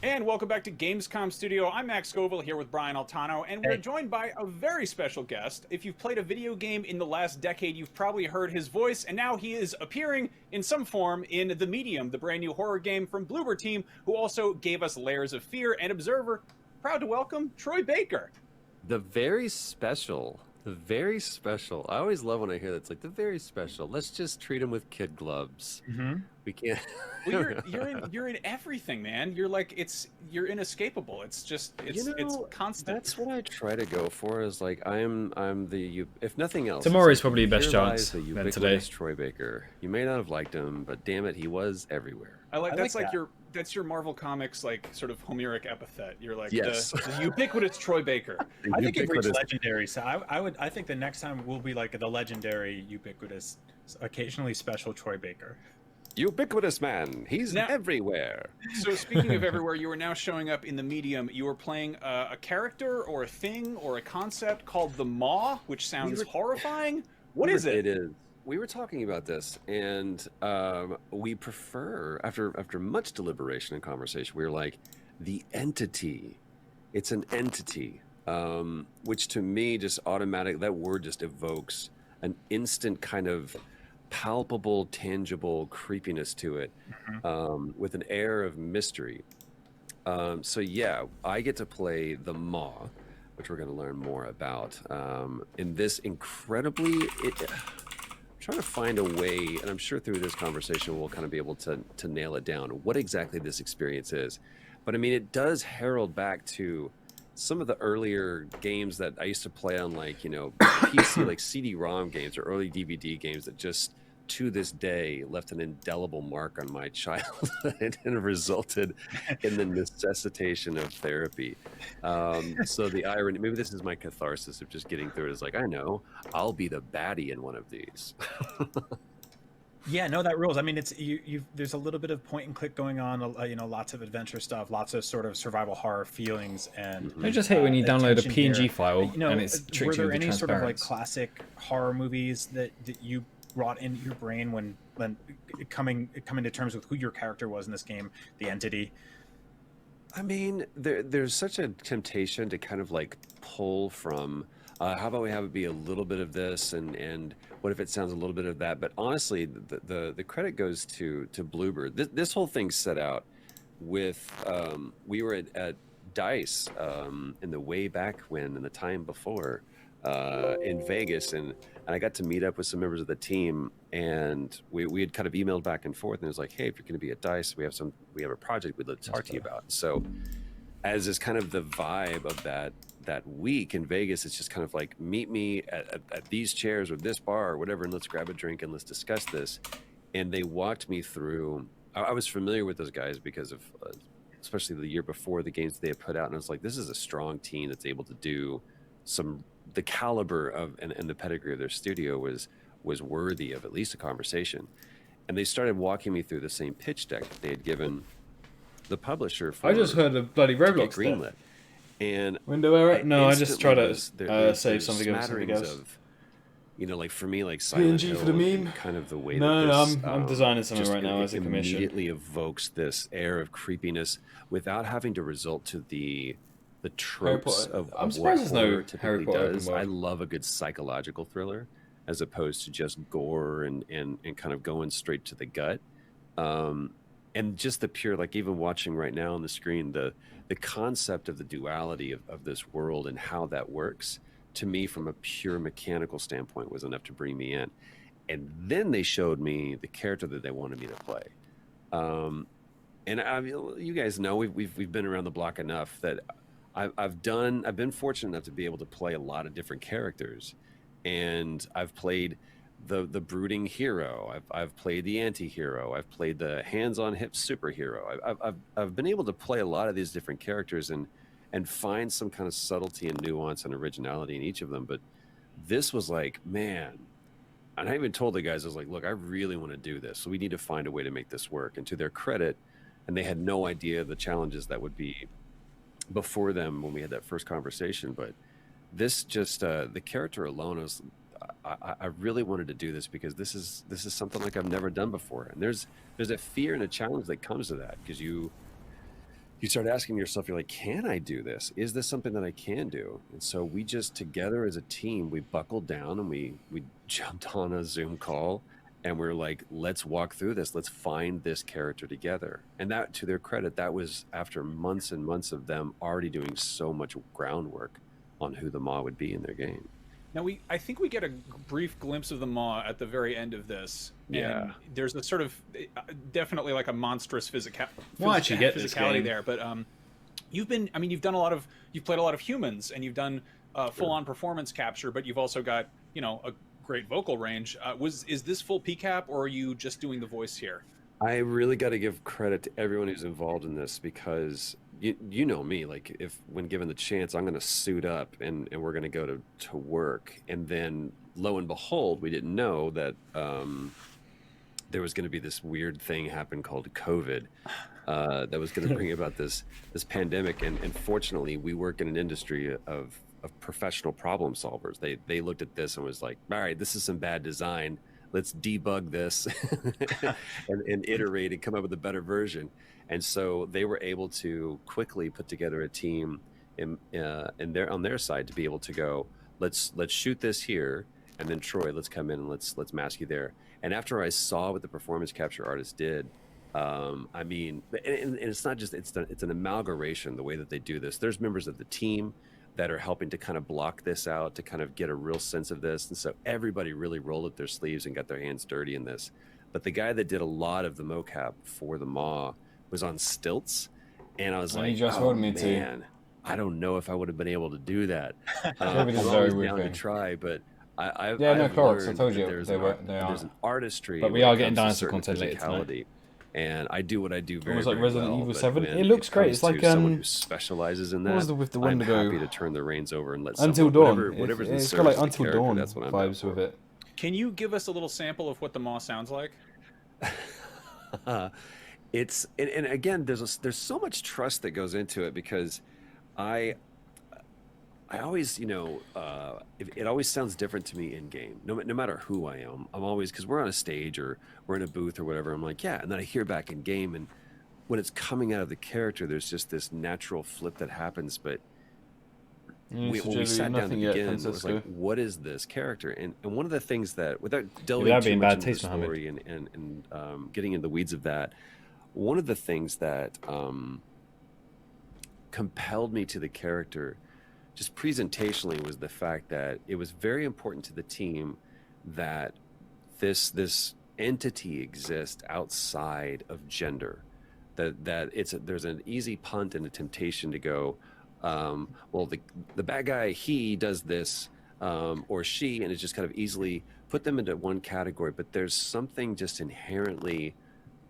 And welcome back to Gamescom Studio. I'm Max Scoville here with Brian Altano, and we're joined by a very special guest. If you've played a video game in the last decade, you've probably heard his voice, and now he is appearing in some form in The Medium, the brand new horror game from Bloober Team, who also gave us Layers of Fear and Observer. Proud to welcome Troy Baker. The very special. The very special. I always love when I hear that. It's like the very special. Let's just treat him with kid gloves. Mm-hmm. We can't. Well, you're in everything, man. You're inescapable. It's constant. That's what I try to go for. Is like I'm if nothing else. Tomorrow's like, probably best here chance lies the than today. ubiquitous Troy Baker. You may not have liked him, but damn it, he was everywhere. That's your Marvel Comics like sort of Homeric epithet. You're like Yes. the ubiquitous Troy Baker. I think it reached legendary. So I think the next time will be like the legendary, ubiquitous, occasionally special Troy Baker. Ubiquitous man. He's everywhere. So speaking of everywhere, you are now showing up in The Medium. You are playing a character or a thing or a concept called the Maw, which sounds horrifying. What is it? It is. We were talking about this, and we prefer, after much deliberation and conversation, we were like, the entity. It's an entity, which to me just that word just evokes an instant kind of palpable, tangible creepiness to it, with an air of mystery. So yeah, I get to play the Maw, which we're going to learn more about in this incredibly... trying to find a way, and I'm sure through this conversation we'll kind of be able to nail it down, what exactly this experience is. But I mean, it does herald back to some of the earlier games that I used to play on, like, you know, PC, like CD-ROM games or early DVD games that just, to this day, left an indelible mark on my childhood and resulted in the necessitation of therapy. So the irony, maybe this is my catharsis of just getting through it, is like, I know, I'll be the baddie in one of these. Yeah, no, that rules. I mean, it's there's a little bit of point and click going on, you know, lots of adventure stuff, lots of sort of survival horror feelings, and I just hate when you download a PNG here. file You know, and it's were tricked you there with the any sort of like transparency. classic horror movies that you brought into your brain when coming to terms with who your character was in this game, the entity? I mean, there's such a temptation to kind of like pull from, how about we have it be a little bit of this, and what if it sounds a little bit of that? But honestly, the credit goes to Bloober. This whole thing set out with, we were at DICE in the way back when, in the time before, in Vegas, and I got to meet up with some members of the team, and we had kind of emailed back and forth, and it was like, hey, if you're going to be at DICE, we have a project we'd love to talk to you about. So as is kind of the vibe of that week in Vegas, it's just kind of like, meet me at these chairs or this bar or whatever, and let's grab a drink and let's discuss this. And they walked me through. I was familiar with those guys because of especially the year before, the games they had put out, and I was like, this is a strong team that's able to do some the caliber of and the pedigree of their studio was worthy of at least a conversation. And they started walking me through the same pitch deck that they had given the publisher for. I just heard a bloody Roblox greenlit. And window error. No, I just tried to there's save something of something smatterings else. Of, you know, like for me, like Silent PNG Hill for the meme. and kind of the way No, that this, I'm designing something just right now as a commission. Immediately evokes this air of creepiness without having to result to the tropes of I'm what surprised there's no horror typically Harry Potter does. open world. I love a good psychological thriller as opposed to just gore and kind of going straight to the gut. And just the pure, like even watching right now on the screen, the concept of the duality of this world and how that works, to me from a pure mechanical standpoint was enough to bring me in. And then they showed me the character that they wanted me to play. And you guys know we've been around the block enough that I've been fortunate enough to be able to play a lot of different characters, and I've played the brooding hero. I've played the anti-hero. I've played the hands-on hip superhero. I've been able to play a lot of these different characters and find some kind of subtlety and nuance and originality in each of them. But this was like, man, and I even told the guys, I was like, look, I really want to do this. So we need to find a way to make this work. And to their credit, and they had no idea the challenges that would be before them when we had that first conversation. But this just, the character alone is, I really wanted to do this because this is something like I've never done before. And there's a fear and a challenge that comes to that, because you start asking yourself, you're like, can I do this? Is this something that I can do? And so we just together as a team, we buckled down and we jumped on a Zoom call and we're like, let's walk through this. Let's find this character together. And that, to their credit, that was after months and months of them already doing so much groundwork on who the Maw would be in their game. Now I think we get a brief glimpse of the Maw at the very end of this. Yeah. And there's a sort of definitely like a monstrous physicality there. But you've played a lot of humans, and you've done full-on performance capture, but you've also got, a great vocal range. Is this full PCAP, or are you just doing the voice here? I really got to give credit to everyone who's involved in this, because you know me, like when given the chance, I'm going to suit up and we're going to go to work. And then lo and behold, we didn't know that there was going to be this weird thing happen called COVID that was going to bring about this pandemic. And fortunately, we work in an industry of professional problem solvers. They looked at this and was like, all right, this is some bad design. Let's debug this and iterate and come up with a better version. And so they were able to quickly put together a team on their side to be able to go, let's shoot this here, and then Troy, let's come in and let's mask you there. And after I saw what the performance capture artist did, I mean, and it's not just it's an amalgamation the way that they do this. There's members of the team that are helping to kind of block this out, to kind of get a real sense of this. And so everybody really rolled up their sleeves and got their hands dirty in this. But the guy that did a lot of the mocap for the Maw was on stilts. And I was like, oh man, I don't know if I would have been able to do that. I'm always down to try, but I've Clorox, I told you there's an artistry. But we are getting dinosaur content later tonight. And I do what I do very, almost like very Resident well, Evil but 7. when it looks great. It's comes like to someone who specializes in that. what was with the I'm Wendigo? happy to turn the reins over and let Until someone, Dawn. whatever's in It's got service like of the Until character, Dawn that's what I'm vibes with it. Can you give us a little sample of what the Maw sounds like? It's and again, there's so much trust that goes into it, because I always, it always sounds different to me in game. No matter who I am, I'm always, because we're on a stage or we're in a booth or whatever. I'm like, yeah, and then I hear back in game, and when it's coming out of the character, there's just this natural flip that happens. But when we sat down to begin, it was like, what is this character? And one of the things that, without delving too much into the story and getting into the weeds of that, one of the things that compelled me to the character, just presentationally, was the fact that it was very important to the team that this entity exists outside of gender. That there's an easy punt and a temptation to go, well, the bad guy, he does this, or she, and it's just kind of easily put them into one category. But there's something just inherently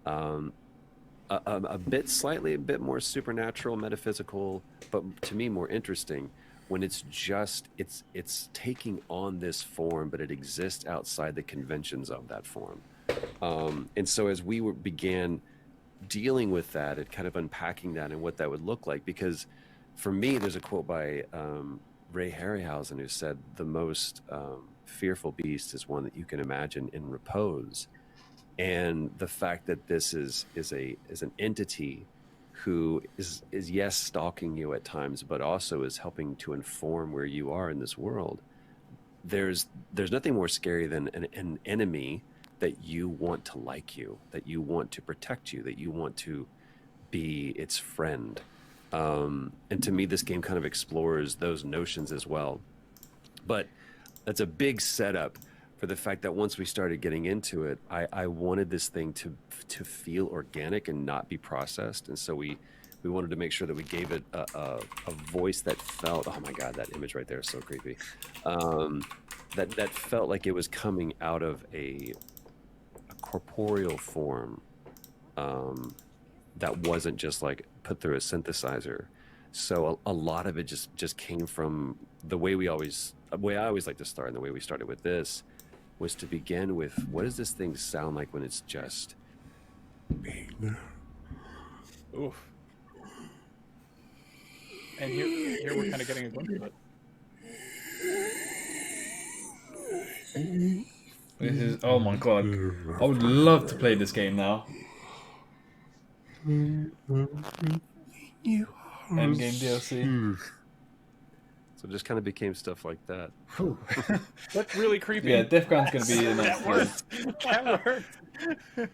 a bit more supernatural, metaphysical, but to me more interesting, when it's just it's taking on this form, but it exists outside the conventions of that form. And so as we began dealing with that and kind of unpacking that and what that would look like, because for me, there's a quote by Ray Harryhausen who said, the most fearful beast is one that you can imagine in repose. And the fact that this is an entity who is yes, stalking you at times, but also is helping to inform where you are in this world. There's nothing more scary than an enemy that you want to like you, that you want to protect you, that you want to be its friend. And to me, this game kind of explores those notions as well. But that's a big setup for the fact that once we started getting into it, I wanted this thing to feel organic and not be processed. And so we wanted to make sure that we gave it a voice that felt, oh my God, that image right there is so creepy. That felt like it was coming out of a corporeal form that wasn't just like put through a synthesizer. So a lot of it just came from the way I always like to start, and the way we started with this was to begin with, what does this thing sound like when it's just being there? Oof. And here we're kind of getting a glimpse of it. This is, oh my God, I would love to play this game now. Endgame DLC. So it just kind of became stuff like that. That's really creepy. Yeah, Defcon's going to be the next one. That worked.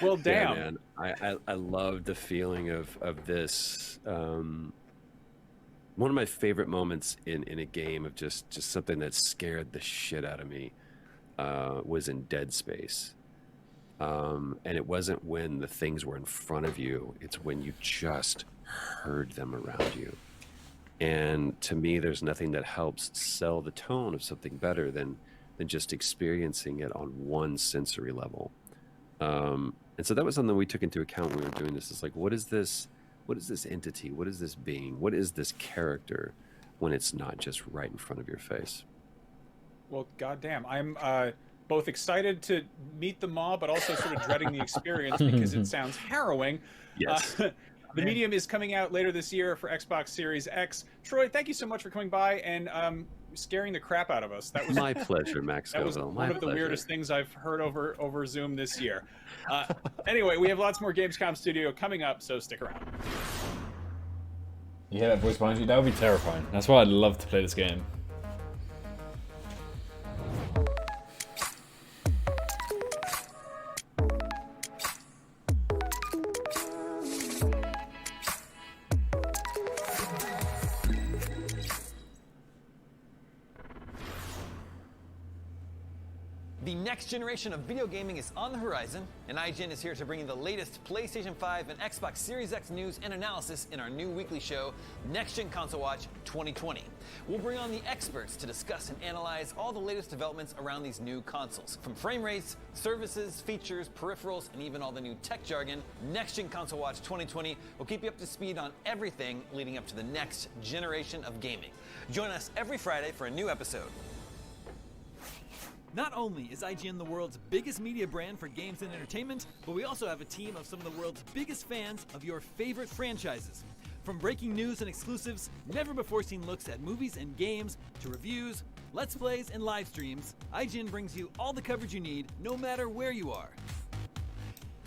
Well, damn. Yeah, man. I love the feeling of this. One of my favorite moments in a game of just something that scared the shit out of me was in Dead Space. And it wasn't when the things were in front of you. It's when you just heard them around you. And to me, there's nothing that helps sell the tone of something better than just experiencing it on one sensory level. And so that was something we took into account when we were doing this. It's like, what is this entity? What is this being? What is this character when it's not just right in front of your face? Well, goddamn. I'm both excited to meet the mob, but also sort of dreading the experience because it sounds harrowing. Yes. The Medium is coming out later this year for Xbox Series X. Troy, thank you so much for coming by and scaring the crap out of us. That was my pleasure, Max. That was one of the weirdest things I've heard over Zoom this year. Anyway, we have lots more Gamescom Studio coming up, so stick around. You hear that voice behind you? That would be terrifying. That's why I'd love to play this game. The next generation of video gaming is on the horizon, and IGN is here to bring you the latest PlayStation 5 and Xbox Series X news and analysis in our new weekly show, Next Gen Console Watch 2020. We'll bring on the experts to discuss and analyze all the latest developments around these new consoles. From frame rates, services, features, peripherals, and even all the new tech jargon, Next Gen Console Watch 2020 will keep you up to speed on everything leading up to the next generation of gaming. Join us every Friday for a new episode. Not only is IGN the world's biggest media brand for games and entertainment, but we also have a team of some of the world's biggest fans of your favorite franchises. From breaking news and exclusives, never-before-seen looks at movies and games, to reviews, let's plays, and live streams, IGN brings you all the coverage you need, no matter where you are.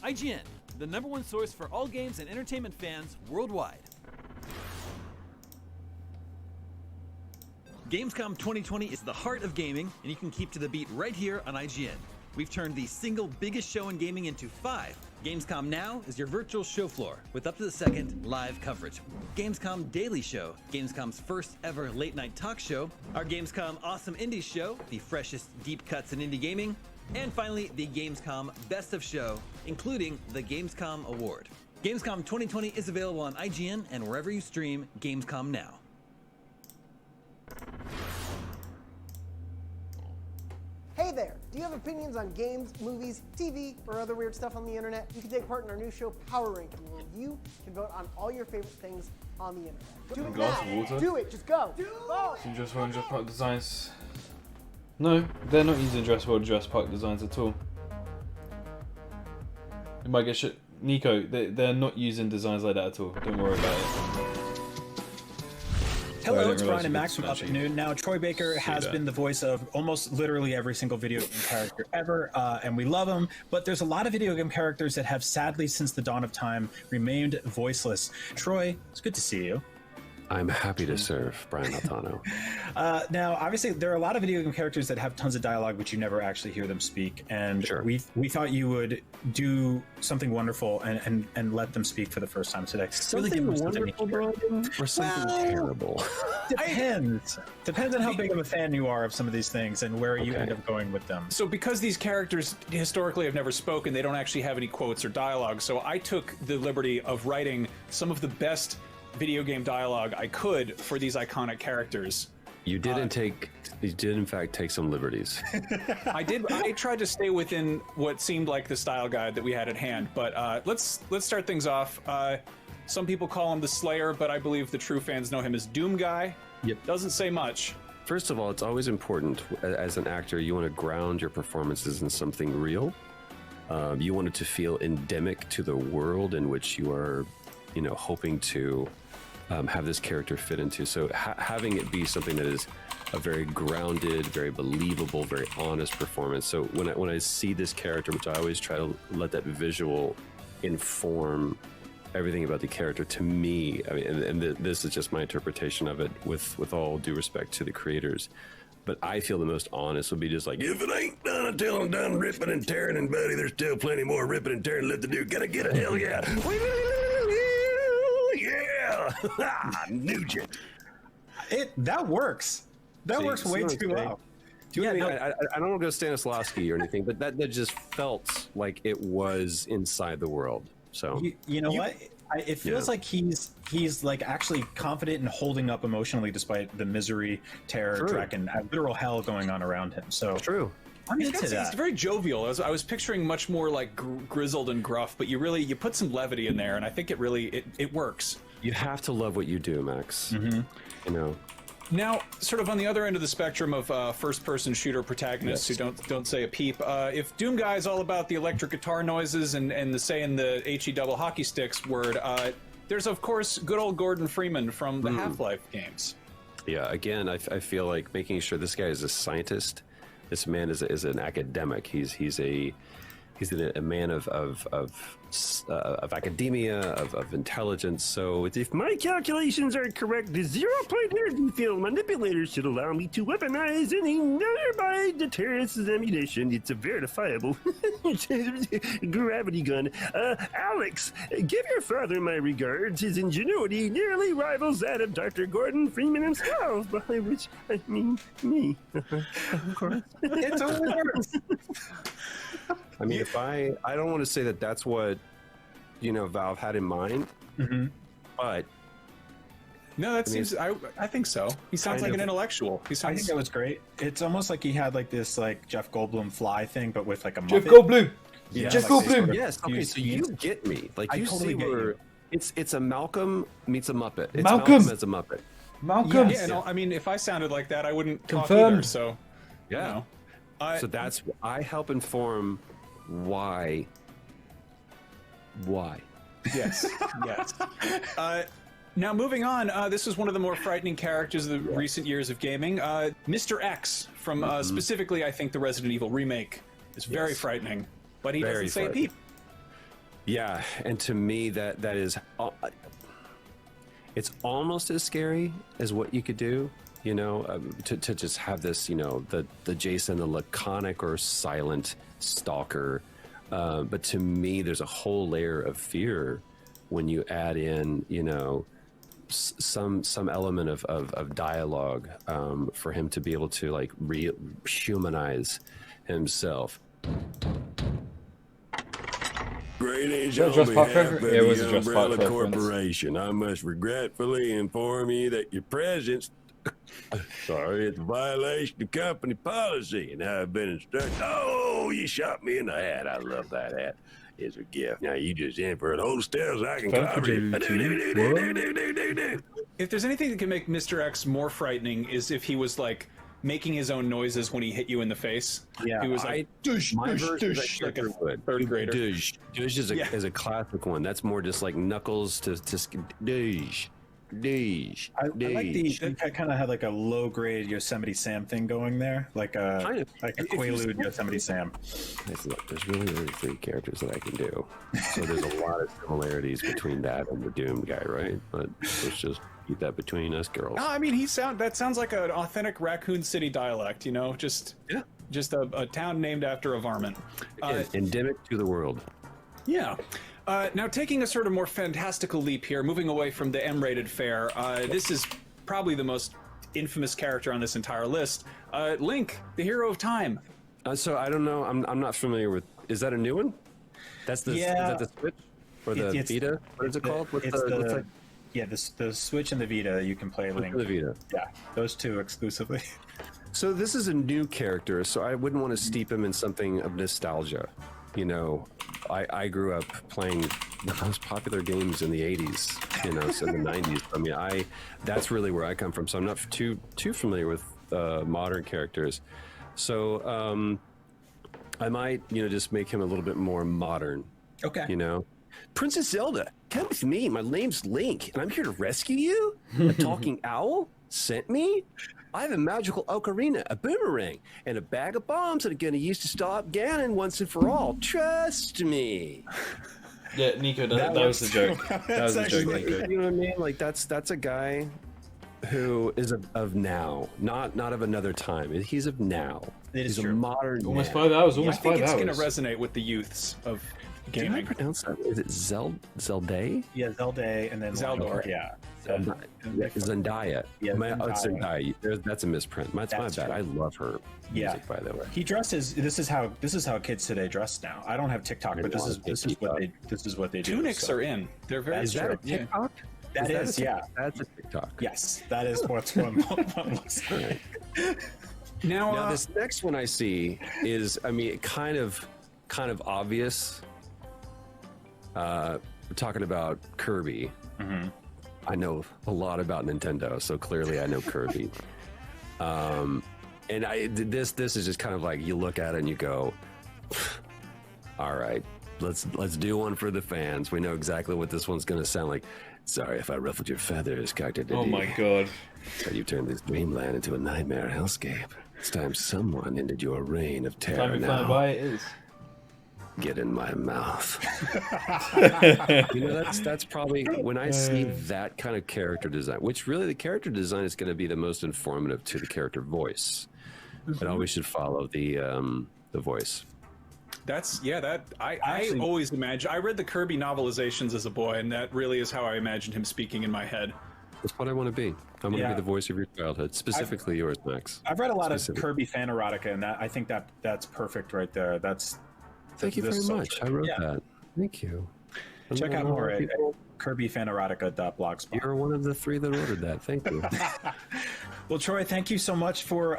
IGN, the #1 source for all games and entertainment fans worldwide. Gamescom 2020 is the heart of gaming, and you can keep to the beat right here on IGN. We've turned the single biggest show in gaming into 5. Gamescom Now is your virtual show floor with up-to-the-second live coverage. Gamescom Daily Show, Gamescom's first ever late-night talk show. Our Gamescom Awesome Indies Show, the freshest deep cuts in indie gaming. And finally, the Gamescom Best of Show, including the Gamescom Award. Gamescom 2020 is available on IGN and wherever you stream Gamescom Now. Hey there, do you have opinions on games, movies, TV, or other weird stuff on the internet? You can take part in our new show, Power Ranking, where you can vote on all your favorite things on the internet. Do it Glass of now. water? Do it, just go. Vote. Some Jurassic World and Jurassic Park designs. No, they're not using Jurassic World and Jurassic Park designs at all. You might get shit. Nico, they're not using designs like that at all. Don't worry about it. Hello, it's Brian and Max from Up at Noon. Now, Troy Baker has been the voice of almost literally every single video game character ever, and we love him, but there's a lot of video game characters that have sadly, since the dawn of time, remained voiceless. Troy, it's good to see you. I'm happy to serve, Brian Altano. Now, obviously, there are a lot of video game characters that have tons of dialogue, but you never actually hear them speak. And we thought you would do something wonderful and let them speak for the first time today. Something wonderful, Brian, or something terrible? Depends. Depends on how big of a fan you are of some of these things and where you end up going with them. So because these characters historically have never spoken, they don't actually have any quotes or dialogue. So I took the liberty of writing some of the best video game dialogue I could for these iconic characters. You did in fact take some liberties. I did. I tried to stay within what seemed like the style guide that we had at hand. But let's start things off. Some people call him the Slayer, but I believe the true fans know him as Doom Guy. Yep. Doesn't say much. First of all, it's always important as an actor, you want to ground your performances in something real. You want it to feel endemic to the world in which you are, hoping to have this character fit into. So having it be something that is a very grounded, very believable, very honest performance. So when I see this character, which I always try to let that visual inform everything about the character, to me, I mean, and this is just my interpretation of it, with all due respect to the creators, but I feel the most honest would be just like, if it ain't done until I'm done ripping and tearing, and buddy, there's still plenty more ripping and tearing left to do. Gotta get a hell yeah. Yeah. Nugent. That works. That works way too well. I don't want to go Stanislavski or anything, but that just felt like it was inside the world. So you know what? It feels like he's like actually confident and holding up emotionally despite the misery, terror, dreck, and literal hell going on around him. So true. I'm into that. It's very jovial. I was picturing much more like grizzled and gruff, but you put some levity in there, and I think it really works. You have to love what you do, Max. Mm-hmm. Now, sort of on the other end of the spectrum of first-person shooter protagonists who don't say a peep, if Doom Guy is all about the electric guitar noises and the saying the HE double hockey sticks word, there's of course good old Gordon Freeman from the Half-Life games. Yeah, again, I feel like making sure this guy is a scientist. This man is an academic. He's a man of academia, of intelligence. So if my calculations are correct, the 0-point energy field manipulator should allow me to weaponize any nearby deterrence ammunition. It's a verifiable gravity gun. Alex, give your father my regards. His ingenuity nearly rivals that of Dr. Gordon Freeman himself, by which I mean me. Of course. It's a word. I mean, if I don't want to say that that's what, Valve had in mind, but no, that seems. I think so. He sounds like an intellectual. I think that was great. It's almost like he had like this like Jeff Goldblum fly thing, but with like a Jeff Muppet. Goldblum. Yeah, Jeff like Goldblum. Yes. Okay, so you get me. Like I you totally see get where you. it's a Malcolm meets a Muppet. It's Malcolm as a Muppet. Malcolm. Yeah, and I mean, if I sounded like that, I wouldn't talk Confirmed. either. So, Yeah. So that's I help inform why. Yes, yes. Now, moving on, this is one of the more frightening characters of the recent years of gaming. Mr. X from specifically, I think, the Resident Evil remake is very frightening, but he doesn't say a peep. Yeah, and to me, that is, it's almost as scary as what you could do. To just have this, the Jason, the laconic or silent stalker. But to me, there's a whole layer of fear when you add in, some element of dialogue for him to be able to like humanize himself. Greetings on behalf of the Umbrella Corporation. I must regretfully inform you that your presence Sorry, it's a violation of company policy, and I've been instructed. Oh, you shot me in the hat. I love that hat. It's a gift. Now you just in for an whole stare so I can cover you. If there's anything that can make Mr. X more frightening is if he was like making his own noises when he hit you in the face. Yeah, he was like, "Dush, my dush, version dush," like like a third grader. Dush is a classic one. That's more just like knuckles to dush. I like the kind of had like a low grade Yosemite Sam thing going there, like a Quaalude Yosemite Sam. There's really only 3 characters that I can do, so there's a lot of similarities between that and the Doomed guy, right? But let's just keep that between us girls. No, I mean that sounds like an authentic Raccoon City dialect, you know, just a town named after a varmint. Endemic to the world. Yeah. Now, taking a sort of more fantastical leap here, moving away from the M-rated fare, this is probably the most infamous character on this entire list. Link, the hero of time. So I don't know. I'm not familiar with. Is that a new one? Is that the Switch or the Vita? What is it called? The Switch and the Vita. You can play Link. The Vita. Yeah, those two exclusively. So this is a new character, so I wouldn't want to steep him in something of nostalgia. You know, I grew up playing the most popular games in the 80s, you know, so the 90s. I mean, that's really where I come from. So I'm not too familiar with modern characters. So I might, just make him a little bit more modern. Okay. You know, Princess Zelda, come with me. My name's Link, and I'm here to rescue you. A talking owl sent me. I have a magical ocarina, a boomerang, and a bag of bombs that I'm going to use to stop Ganon once and for all. Trust me. Yeah, Nico, that was the joke. That was the joke, Nico. You know what I mean? Like that's a guy who is of now, not of another time. He's of now. He's true. A modern. Almost 5 hours. Almost 5 hours. I think it's going to resonate with the youths of gaming. Can I pronounce that? Is it Zelda? Yeah, Zelda, and then Zeldor. Yeah. Zendaya. Yeah, It's Zendaya. That's a misprint. That's my bad. I love her music, by the way. He dresses. This is how kids today dress now. I don't have TikTok, but this is what they do. Tunics are in. They're very. Is that a TikTok? That's a TikTok. Yes, that is what's one looks like. Now this next one I see is, kind of obvious. We're talking about Kirby. Mm-hmm. I know a lot about Nintendo, so clearly I know Kirby. And this is just kind of like you look at it and you go, all right, let's do one for the fans. We know exactly what this one's going to sound like. Sorry if I ruffled your feathers, Cactus. Oh my god! So you turned this dreamland into a nightmare hellscape. It's time someone ended your reign of terror. Time to fly by it is. Get in my mouth. That's probably when I see that kind of character design, which really the character design is going to be the most informative to the character voice. It always should follow the voice. I always imagine. I read the Kirby novelizations as a boy, and that really is how I imagined him speaking in my head. That's what I want to be. I want to be the voice of your childhood, specifically yours, Max. I've read a lot of Kirby fan erotica, and I think that's perfect right there. Thank you very much. I wrote that. Thank you. Check out more at kirbyfanerotica.blogspot. You're one of the 3 that ordered that. Thank you. Well, Troy, thank you so much for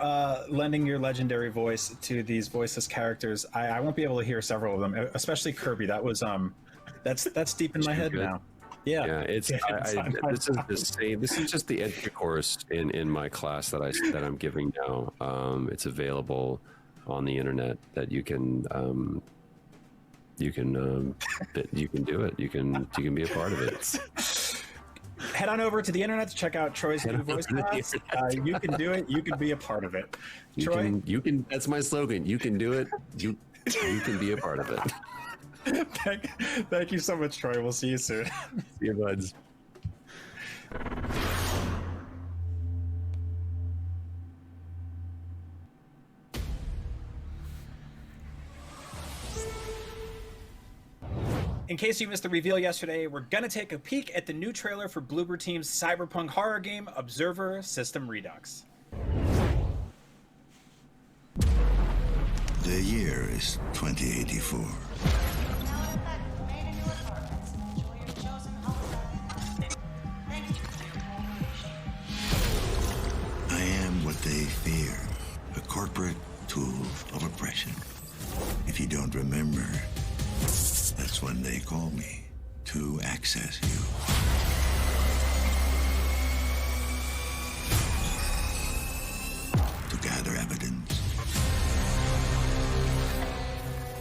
lending your legendary voice to these voiceless characters. I won't be able to hear several of them, especially Kirby. That was that's deep in my head now. Yeah. This is just the entry course in my class that I'm giving now. It's available on the internet that you can do it. You can be a part of it. Head on over to the internet to check out Troy's new voice class. You can do it. You can be a part of it. Troy, you can. That's my slogan. You can do it. You can be a part of it. Thank you so much, Troy. We'll see you soon. See you, buds. In case you missed the reveal yesterday, we're gonna take a peek at the new trailer for Bloober Team's cyberpunk horror game, Observer System Redux. The year is 2084. they fear. A corporate tool of oppression. If you don't remember, that's when they call me to access you. To gather evidence.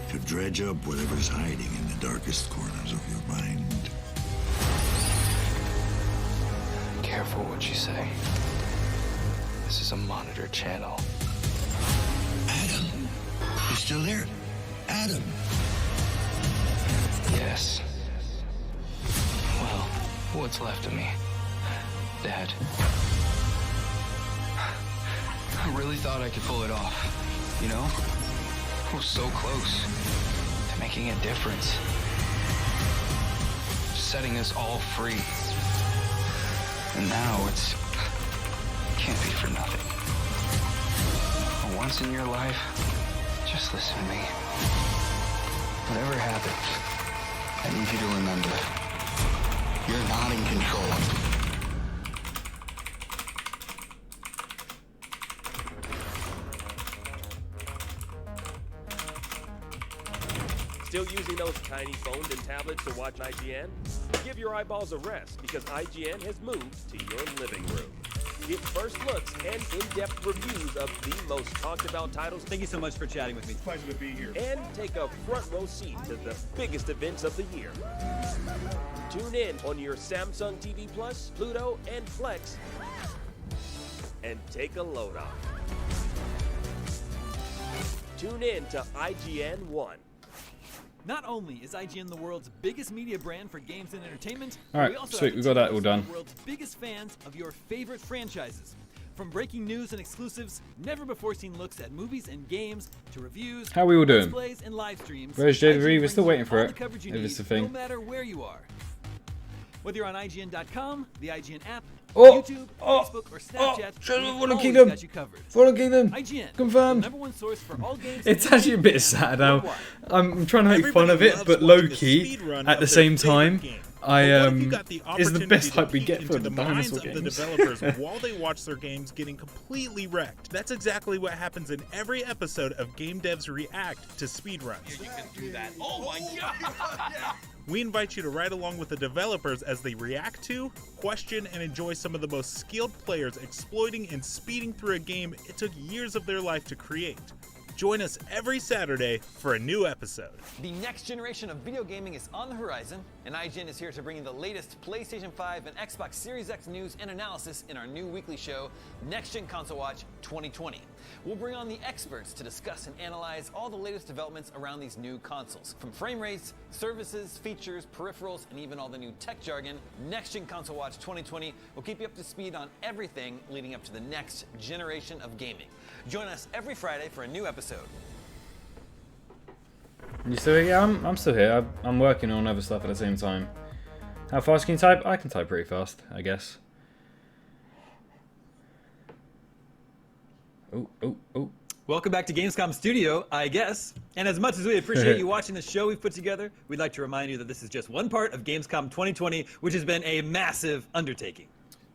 To dredge up whatever's hiding in the darkest corners of your mind. Careful what you say. This is a monitor channel. Adam, you still there? Adam. Yes. Well, what's left of me? Dad. I really thought I could pull it off, you know? I was so close to making a difference. Setting us all free. And now can't be for nothing. For once in your life, just listen to me. Whatever happens, I need you to remember, you're not in control. Still using those tiny phones and tablets to watch IGN? Give your eyeballs a rest because IGN has moved to your living room. Get first looks and in-depth reviews of the most talked about titles. Thank you so much for chatting with me. Pleasure to be here. And take a front row seat to the biggest events of the year. Tune in on your Samsung TV Plus, Pluto, and Flex, and take a load off. Tune in to IGN 1. Not only is IGN the world's biggest media brand for games and entertainment, Alright, we also sweet, we got that all done. The world's biggest fans of your favorite franchises. From breaking news and exclusives, never before seen looks at movies and games, to reviews, how are we all doing? displays, and live streams. Where's JV? We're still IGN waiting for brings it. you all the coverage you If it's need, the thing. no matter where you are. Whether you're on IGN.com, the IGN app, Oh, YouTube, Facebook, or Snapchat, we've Fallen always Kingdom. got you covered. Fallen Kingdom. IGN, Confirmed. the #1 source for all games. It's actually a bit sad now. I'm trying to make fun of it, but low key, at the same time, is the best hype we get for the Dinosaur the games. developers while they watch their games getting completely wrecked. That's exactly what happens in every episode of Game Devs React to speedruns. Yeah, you can do that. Oh my god! We invite you to ride along with the developers as they react to, question, and enjoy some of the most skilled players exploiting and speeding through a game it took years of their life to create. Join us every Saturday for a new episode. The next generation of video gaming is on the horizon, and IGN is here to bring you the latest PlayStation 5 and Xbox Series X news and analysis in our new weekly show, Next Gen Console Watch 2020. We'll bring on the experts to discuss and analyze all the latest developments around these new consoles. From frame rates, services, features, peripherals, and even all the new tech jargon, Next Gen Console Watch 2020 will keep you up to speed on everything leading up to the next generation of gaming. Join us every Friday for a new episode. You still here? Yeah, I'm still here. I'm working on other stuff at the same time. How fast can you type? I can type pretty fast, I guess. Oh. Welcome back to Gamescom Studio, I guess. And as much as we appreciate you watching the show we've put together, we'd like to remind you that this is just one part of Gamescom 2020, which has been a massive undertaking.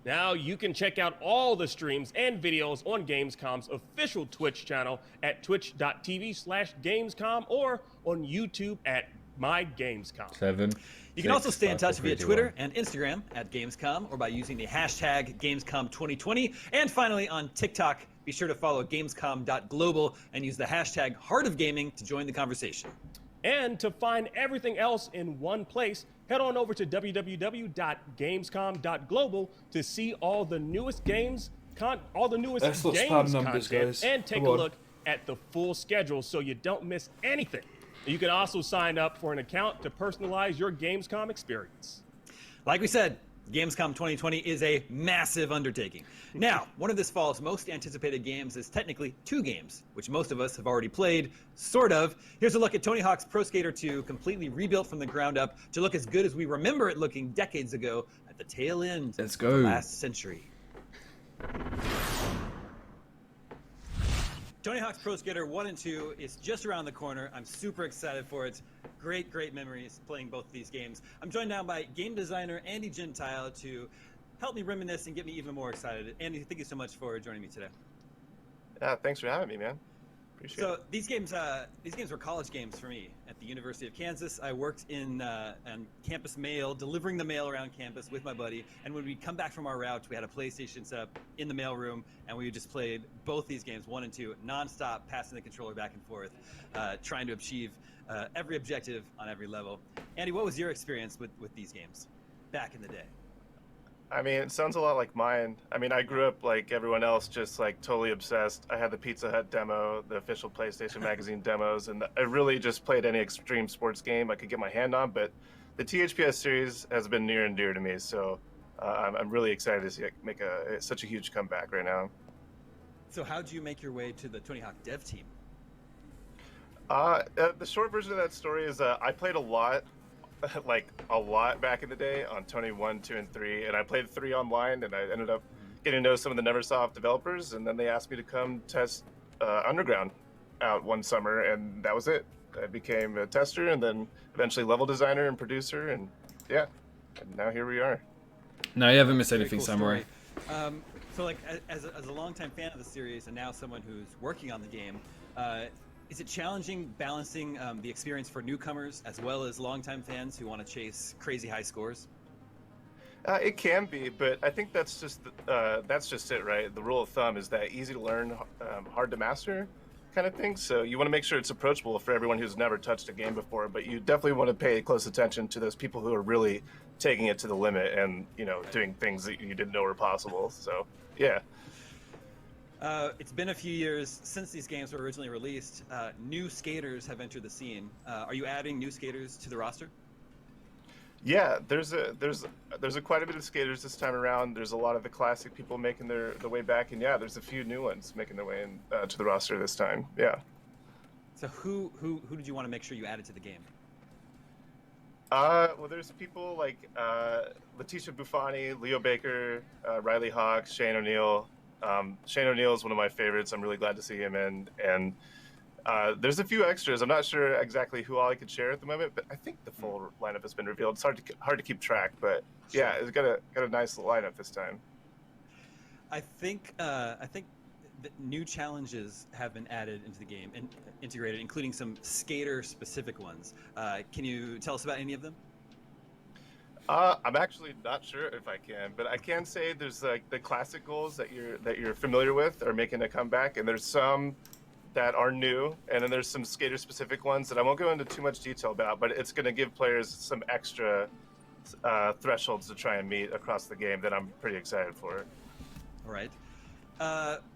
Now you can check out all the streams and videos on Gamescom's official Twitch channel at twitch.tv/Gamescom or on YouTube at MyGamescom. 7. You can also stay in touch via Twitter and Instagram at Gamescom or by using the hashtag Gamescom2020. And finally on TikTok, be sure to follow Gamescom.global and use the hashtag Heart of Gaming to join the conversation. And to find everything else in one place, head on over to www.gamescom.global to see all the newest games, all the newest That's not games spam numbers, content, guys. and take Come a on. look at the full schedule so you don't miss anything. You can also sign up for an account to personalize your Gamescom experience. Like we said, Gamescom 2020 is a massive undertaking. Now, one of this fall's most anticipated games is technically 2 games, which most of us have already played, sort of. Here's a look at Tony Hawk's Pro Skater 2, completely rebuilt from the ground up to look as good as we remember it looking decades ago at the tail end of the last century. Tony Hawk's Pro Skater 1 and 2 is just around the corner. I'm super excited for it. Great memories playing both of these games. I'm joined now by game designer Andy Gentile to help me reminisce and get me even more excited. Andy, thank you so much for joining me today. Yeah, thanks for having me, man. Appreciate So it. these games were college games for me at the University of Kansas. I worked in campus mail, delivering the mail around campus with my buddy. And when we'd come back from our route, we had a PlayStation set up in the mail room, and we just played both these games, 1 and 2, nonstop, passing the controller back and forth, trying to achieve every objective on every level. Andy, what was your experience with these games back in the day? I mean, it sounds a lot like mine. I mean, I grew up like everyone else, just like totally obsessed. I had the Pizza Hut demo, the official PlayStation Magazine demos, and I really just played any extreme sports game I could get my hand on. But the THPS series has been near and dear to me, so I'm really excited to see it make such a huge comeback right now. So how did you make your way to the Tony Hawk dev team? The short version of that story is I played a lot. Like a lot back in the day on Tony 1, 2, and 3, and I played 3 online, and I ended up getting to know some of the Neversoft developers, and then they asked me to come test Underground out one summer, and that was it. I became a tester, and then eventually level designer and producer, and yeah, and now here we are. No, you haven't missed Very anything, cool Samurai. story. So, like, as a longtime fan of the series, and now someone who's working on the game, is it challenging balancing the experience for newcomers as well as longtime fans who want to chase crazy high scores? It can be, but I think that's just it, right? The rule of thumb is that easy to learn, hard to master kind of thing. So you want to make sure it's approachable for everyone who's never touched a game before, but you definitely want to pay close attention to those people who are really taking it to the limit and, doing things that you didn't know were possible. So, yeah. It's been a few years since these games were originally released. New skaters have entered the scene. Are you adding new skaters to the roster? Yeah, there's quite a bit of skaters this time around. There's a lot of the classic people making their way back, and yeah, there's a few new ones making their way in to the roster this time. Yeah. So who did you want to make sure you added to the game? Well, there's people like Letitia Buffani, Leo Baker, Riley Hawk, Shane O'Neill. Shane O'Neill is one of my favorites. I'm really glad to see him in. And there's a few extras. I'm not sure exactly who all I could share at the moment, but I think the full lineup has been revealed. It's hard to keep track, but yeah, it's got a nice lineup this time. I think that new challenges have been added into the game and integrated, including some skater-specific ones. Can you tell us about any of them? I'm actually not sure if I can, but I can say there's like the classic goals that you're familiar with are making a comeback, and there's some that are new, and then there's some skater-specific ones that I won't go into too much detail about, but it's going to give players some extra thresholds to try and meet across the game that I'm pretty excited for. All right.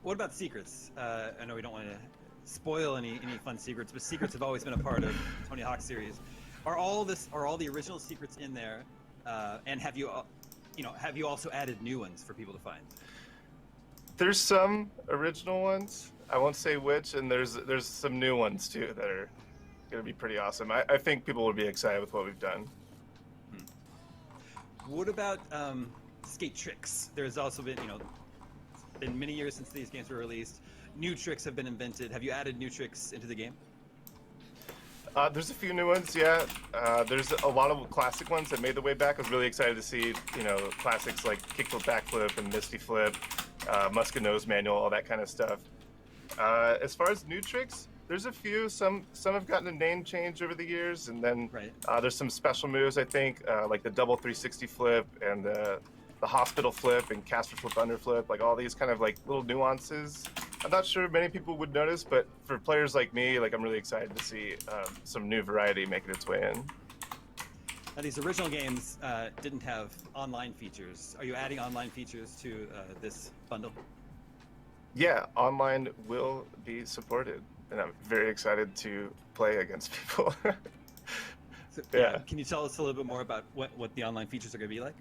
What about secrets? I know we don't want to spoil any fun secrets, but secrets have always been a part of the Tony Hawk series. Are all the original secrets in there? And have you also added new ones for people to find? There's some original ones. I won't say which, and there's some new ones too that are going to be pretty awesome. I think people will be excited with what we've done. What about skate tricks? There's also been, been many years since these games were released. New tricks have been invented. Have you added new tricks into the game? There's a few new ones, yeah. There's a lot of classic ones that made their way back. I was really excited to see, classics like kickflip, backflip, and misty flip, musket nose manual, all that kind of stuff. As far as new tricks, there's a few. Some have gotten a name change over the years, and then there's some special moves, I think, like the double 360 flip and the hospital flip and caster flip underflip, like all these kind of like little nuances. I'm not sure many people would notice, but for players like me, I'm really excited to see some new variety making its way in. Now, these original games didn't have online features. Are you adding online features to this bundle? Yeah, online will be supported, and I'm very excited to play against people. So, yeah. Can you tell us a little bit more about what the online features are going to be like?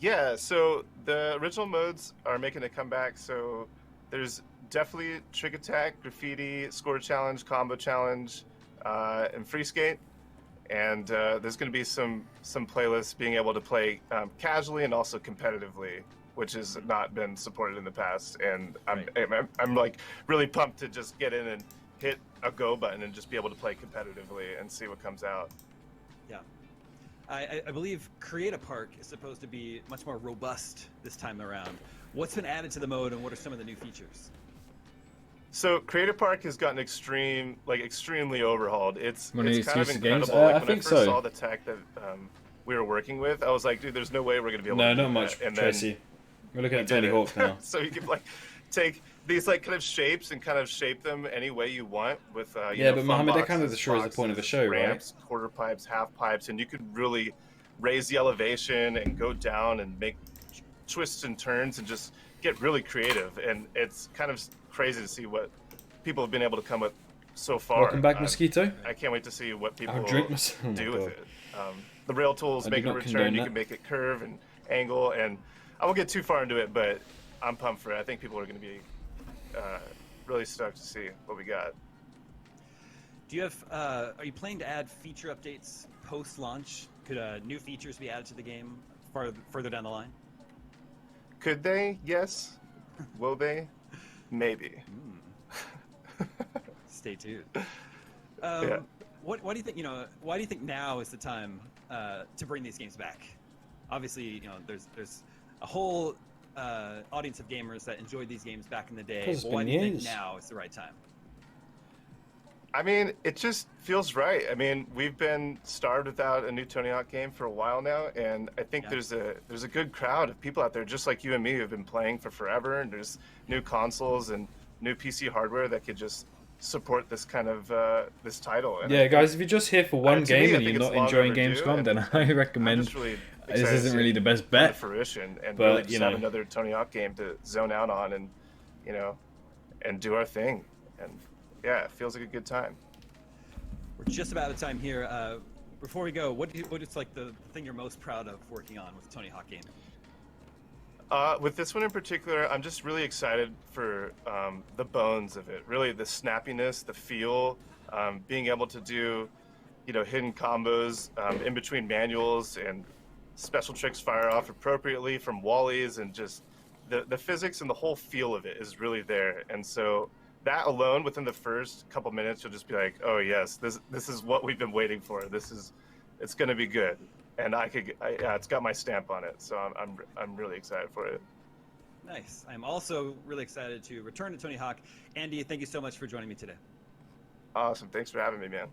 Yeah, so the original modes are making a comeback, so there's definitely trick attack, graffiti, score challenge, combo challenge, and free skate. And there's going to be some playlists being able to play casually and also competitively, which has not been supported in the past. And I'm like really pumped to just get in and hit a go button and just be able to play competitively and see what comes out. Yeah. I believe Create a Park is supposed to be much more robust this time around. What's been added to the mode, and what are some of the new features? So Creative Park has gotten extremely overhauled. It's kind of incredible. Games? Like, I when think I first so. saw the tech that we were working with, I was like, dude, there's no way we're gonna be able No, to do not much, that. And Tracy. We're looking at Tony did it. Hawk now. So you can like take these like kind of shapes and kind of shape them any way you want with Yeah, but fun Mohammed, that boxes, kind of destroys the point of the show, right? ramps, quarter pipes, half pipes, and you could really raise the elevation and go down and make twists and turns and just get really creative. And it's kind of crazy to see what people have been able to come with so far. Welcome back, Mosquito. I can't wait to see what people I'll drink myself. Oh my do with God. it. The rail tools I make do a not return. condone You that. can make it curve and angle, and I won't get too far into it, but I'm pumped for it. I think people are going to be really stoked to see what we got. Do you have? Are you planning to add feature updates post-launch? Could new features be added to the game further down the line? Could they? Yes. Will they? Maybe. Stay tuned. Yeah. What do you think? Why do you think now is the time to bring these games back? Obviously, there's a whole audience of gamers that enjoyed these games back in the day. It's But why been do you think years. now is the right time? I mean, it just feels right. I mean, we've been starved without a new Tony Hawk game for a while now, and I think there's a good crowd of people out there just like you and me who've been playing for forever, and there's new consoles and new PC hardware that could just support this kind of this title. And I Yeah, think- guys, if you're just here for one to me, game I and think you're it's not long enjoying overdue, Gamescom, and then I recommend. I'm just really This excited isn't to really see the best it come to bet, fruition, and but, really just you have know. another Tony Hawk game to zone out on and and do our thing. And yeah, it feels like a good time. We're just about out of time here. Before we go, what is like the thing you're most proud of working on with Tony Hawk Game? With this one in particular, I'm just really excited for the bones of it. Really, the snappiness, the feel, being able to do, hidden combos in between manuals and special tricks fire off appropriately from Wallies, and just the physics and the whole feel of it is really there. And so that alone, within the first couple minutes, you'll just be like, oh yes, this is what we've been waiting for. It's going to be good. And it's got my stamp on it, so I'm really excited for it. Nice. I'm also really excited to return to Tony Hawk. Andy, thank you so much for joining me today. Awesome. Thanks for having me, man.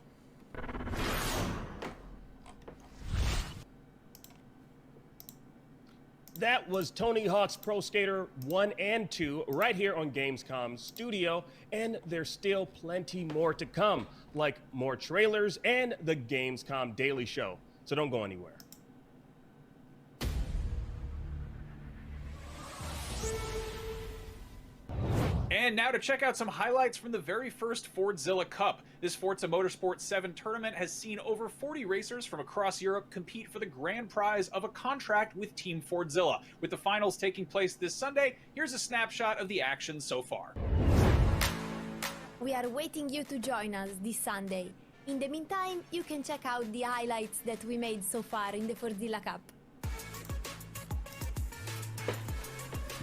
That was Tony Hawk's Pro Skater 1 and 2 right here on Gamescom Studio, and there's still plenty more to come, like more trailers and the Gamescom Daily Show. So don't go anywhere. And now to check out some highlights from the very first Fordzilla Cup. This Forza Motorsport 7 tournament has seen over 40 racers from across Europe compete for the grand prize of a contract with Team Fordzilla. With the finals taking place this Sunday, here's a snapshot of the action so far. We are waiting you to join us this Sunday. In the meantime, you can check out the highlights that we made so far in the Fordzilla Cup.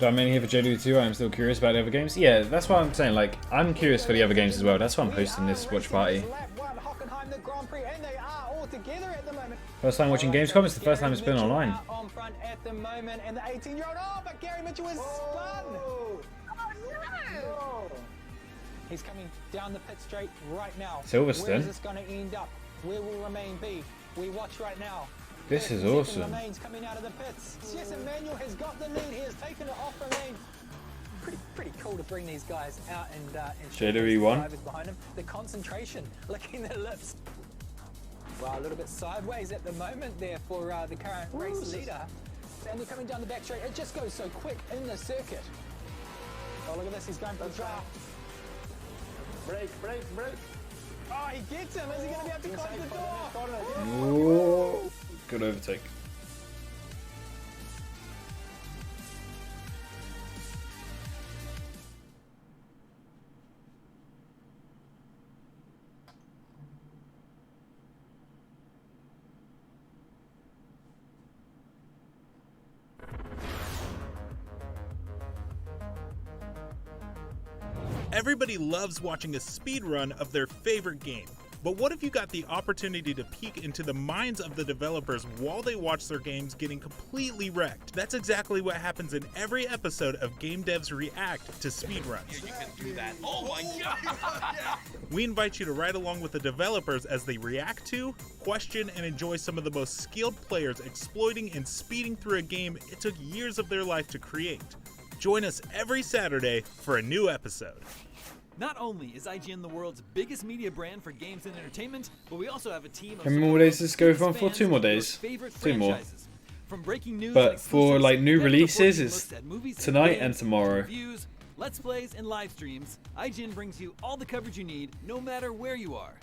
Do I mean here for JW2? I'm still curious about the other games. Yeah, that's what I'm saying. Like, I'm curious for the other games as well. That's why I'm hosting this watch party. First time watching Gamescom. It's the first time it's been online. On front at the moment, and the 18-year-old. Oh, but Gary Mitchell was spun. Oh no! He's coming down the pit straight right now. Silverstone. Where is this going to end up? Where will Remain be? We watch right now. This is Second awesome. Remain's coming out of the pits. Yes, Emmanuel has got the lead. He has taken it off Remain. Pretty cool to bring these guys out and JW won. drivers behind him. The concentration, licking their lips. Well, a little bit sideways at the moment there for the current race leader. And they're coming down the back straight. It just goes so quick in the circuit. Oh, look at this. He's going for the draft. Break. Oh, he gets him. Is he going to be able to close the door? Ooh, good overtake. Everybody loves watching a speedrun of their favorite game. But what if you got the opportunity to peek into the minds of the developers while they watch their games getting completely wrecked? That's exactly what happens in every episode of Game Devs React to speedruns. You can do that. Oh my god! We invite you to ride along with the developers as they react to, question, and enjoy some of the most skilled players exploiting and speeding through a game it took years of their life to create. Join us every Saturday for a new episode. Not only is IGN the world's biggest media brand for games and entertainment, but we also have a team of How many more days does this go on for? 2 more days. 2 more. From breaking news But for like new releases, it's it's tonight and tomorrow. Reviews, let's plays, and live streams, IGN brings you all the coverage you need, no matter where you are.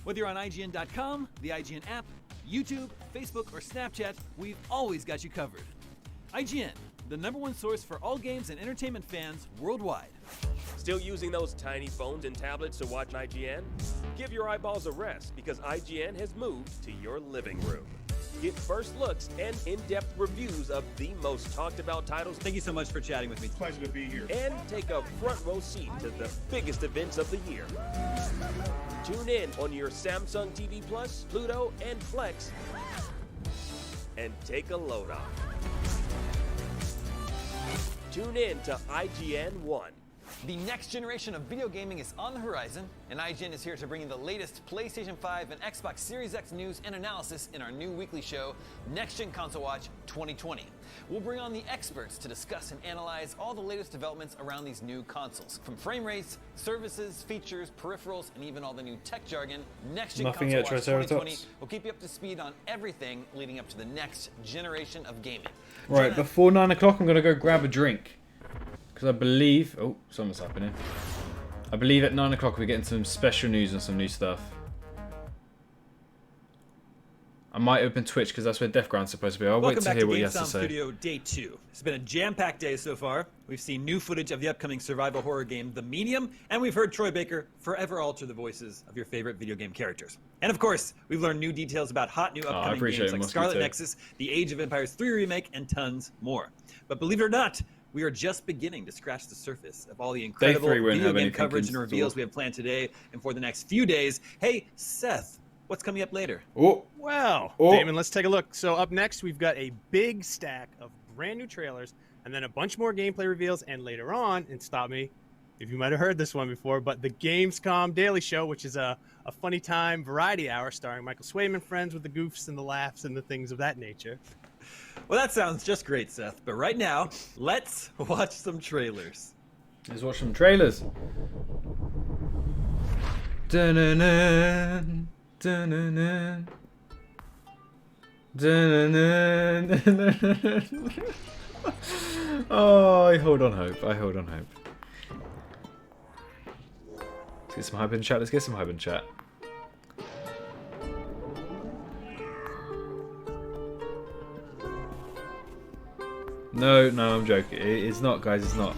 Whether you're on IGN.com, the IGN app, YouTube, Facebook, or Snapchat, we've always got you covered. IGN, the #1 source for all games and entertainment fans worldwide. Still using those tiny phones and tablets to watch IGN? Give your eyeballs a rest because IGN has moved to your living room. Get first looks and in-depth reviews of the most talked about titles. Thank you so much for chatting with me. Pleasure to be here. And take a front row seat to the biggest events of the year. Tune in on your Samsung TV Plus, Pluto, and Flex and take a load off. Tune in to IGN 1. The next generation of video gaming is on the horizon, and IGN is here to bring you the latest PlayStation 5 and Xbox Series X news and analysis in our new weekly show, Next Gen Console Watch 2020. We'll bring on the experts to discuss and analyze all the latest developments around these new consoles. From frame rates, services, features, peripherals, and even all the new tech jargon, Next Gen Console Watch 2020 will keep you up to speed on everything leading up to the next generation of gaming. Right, before 9 o'clock, I'm going to go grab a drink. Because I believe... Oh, something's happening. I believe at 9 o'clock we're getting some special news and some new stuff. I might open Twitch because that's where Defground's supposed to be. I'll wait to hear what he has to say. Welcome back to Gamescom Studio Day 2. It's been a jam-packed day so far. We've seen new footage of the upcoming survival horror game, The Medium, and we've heard Troy Baker forever alter the voices of your favorite video game characters. And of course, we've learned new details about hot new upcoming games like Scarlet Nexus, The Age of Empires 3 Remake, and tons more. But believe it or not, we are just beginning to scratch the surface of all the incredible video game coverage and reveals we have planned today and for the next few days. Hey, Seth, what's coming up later? Well, Damon, let's take a look. So up next, we've got a big stack of brand new trailers and then a bunch more gameplay reveals. And later on, and stop me if you might have heard this one before, but the Gamescom Daily Show, which is a funny time variety hour starring Michael Swayman, friends with the goofs and the laughs and the things of that nature. Well, that sounds just great, Seth. But right now, let's watch some trailers. Let's watch some trailers. Dun-dun-dun, dun-dun-dun. Dun-dun-dun. Oh, I hold on hope. I hold on hope. Let's get some hype in chat. Let's get some hype in chat. No, I'm joking. It's not, guys. It's not.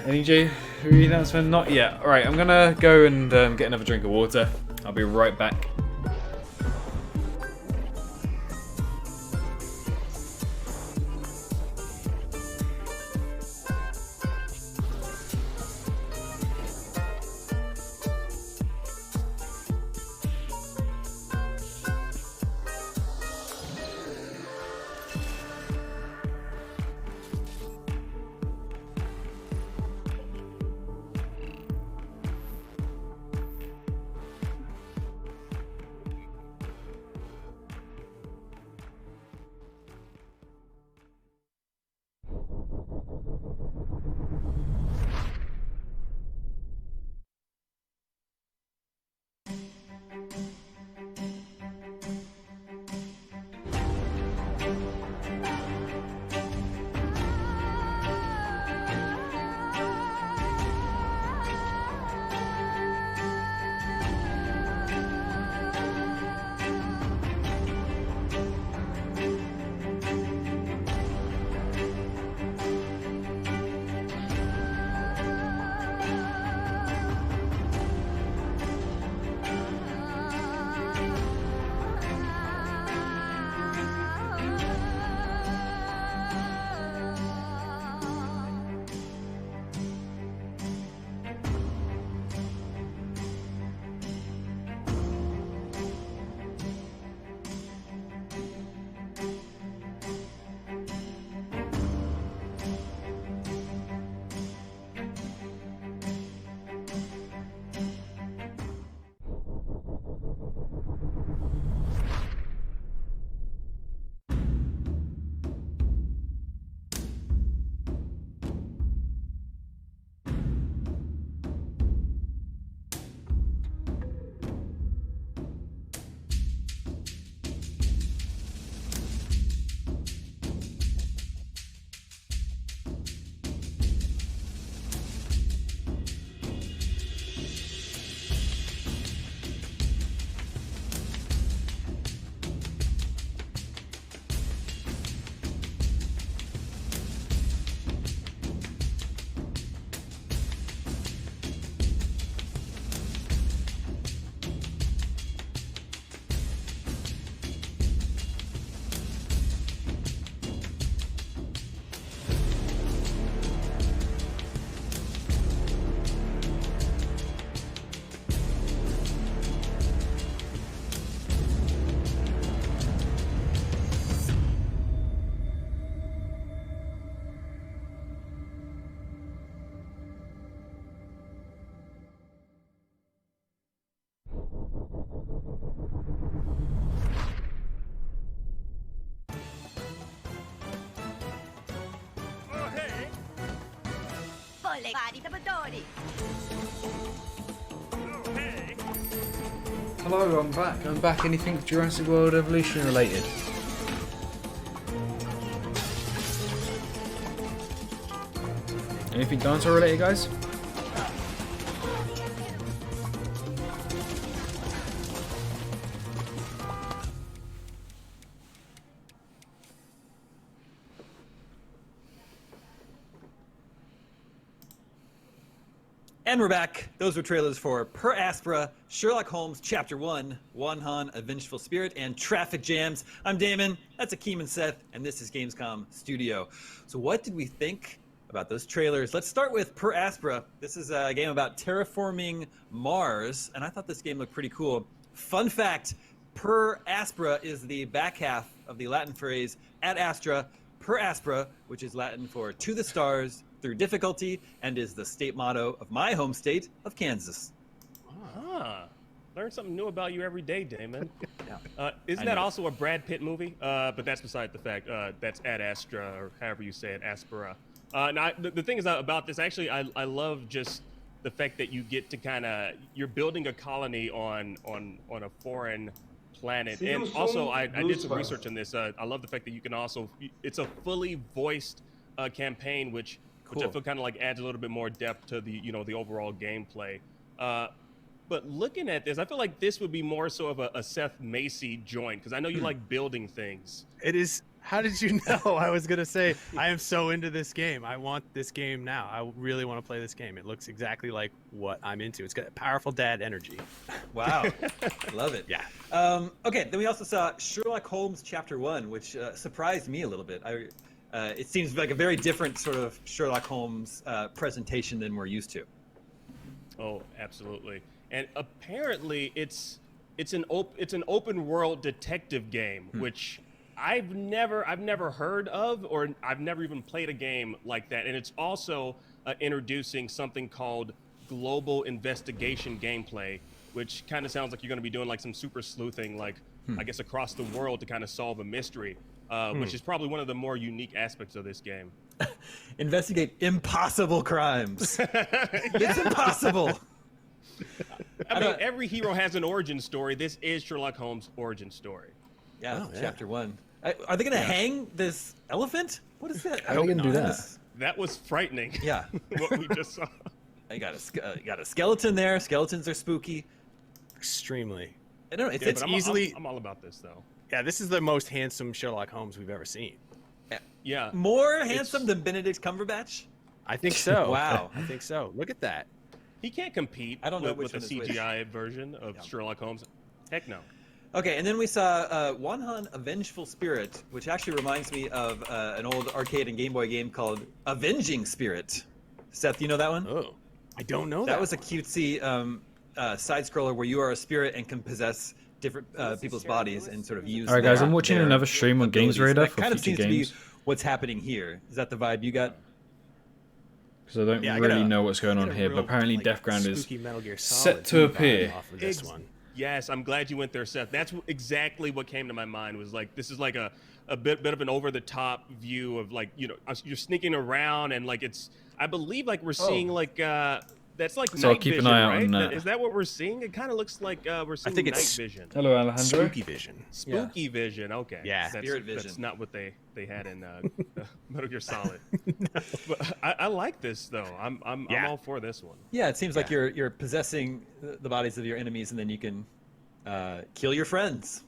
Any announcement? Not yet. Alright, I'm gonna go and get another drink of water. I'll be right back. console, cari giocatori. Hello, I'm back. I'm back. Anything Jurassic World Evolution related? Anything dinosaur related, guys? And we're back. Those were trailers for Per Aspera, Sherlock Holmes Chapter 1, Wanhan, A Vengeful Spirit, and Traffic Jams. I'm Damon, that's Akeem and Seth, and this is Gamescom Studio. So what did we think about those trailers? Let's start with Per Aspera. This is a game about terraforming Mars, and I thought this game looked pretty cool. Fun fact, Per Aspera is the back half of the Latin phrase ad astra per aspera, which is Latin for to the stars, through difficulty, and is the state motto of my home state of Kansas. Ah, learn something new about you every day, Damon. Isn't that also a Brad Pitt movie? But that's beside the fact. That's Ad Astra, or however you say it, Aspera. Now, the thing is about this, actually, I love just the fact that you get to you're building a colony on a foreign planet. And also, I did some research on this. I love the fact that you can also, it's a fully voiced campaign, which I feel kind of like adds a little bit more depth to the the overall gameplay. But looking at this, I feel like this would be more so of a Seth Macy joint, because I know you like building things. It is. How did you know? I was gonna say I am so into this game. I want this game now. I really want to play this game. It looks exactly like what I'm into. It's got powerful dad energy. Wow, love it. Yeah. Okay, then we also saw Sherlock Holmes Chapter 1, which surprised me a little bit. It seems like a very different sort of Sherlock Holmes presentation than we're used to. Oh, absolutely. And apparently, it's an open world detective game, which I've never heard of, or I've never even played a game like that. And it's also introducing something called global investigation gameplay, which kind of sounds like you're going to be doing like some super sleuthing, like I guess across the world to kind of solve a mystery, which is probably one of the more unique aspects of this game. Investigate impossible crimes. It's impossible. I mean, every hero has an origin story. This is Sherlock Holmes' origin story. Yeah, Chapter 1. Are they going to hang this elephant? What is that? How are they going to do that? That was frightening. Yeah. What we just saw. You got a skeleton there. Skeletons are spooky. Extremely. I don't know. It's easily. I'm all about this, though. Yeah, this is the most handsome Sherlock Holmes we've ever seen. Yeah. More handsome than Benedict Cumberbatch? I think so. Wow. I think so. Look at that. He can't compete with a CGI version of Sherlock Holmes. Heck no. Okay, and then we saw Wanhan, A Vengeful Spirit, which actually reminds me of an old arcade and Game Boy game called Avenging Spirit. Seth, you know that one? Oh, I don't know that. That was a cutesy side-scroller where you are a spirit and can possess different people's bodies and sort of use. All right, guys, I'm watching another stream on Games Radar for kind of future seems games. to be what's happening here. Is that the vibe you got? Because I don't really know what's going on here, but apparently Deathground is set to appear. This one. Yes, I'm glad you went there, Seth. That's exactly what came to my mind. Was like, this is like a bit of an over-the-top view of, like, you're sneaking around, and like I believe like we're seeing like that's like so night I'll keep vision, an eye out right? on that. Is that what we're seeing? It kind of looks like we're seeing night vision. Hello, Alejandro. Spooky vision. Spooky vision. Okay. Yeah. Spirit vision. That's not what they had in Metal Gear Solid. But I like this though. I'm all for this one. Yeah, it seems like you're possessing the bodies of your enemies, and then you can kill your friends.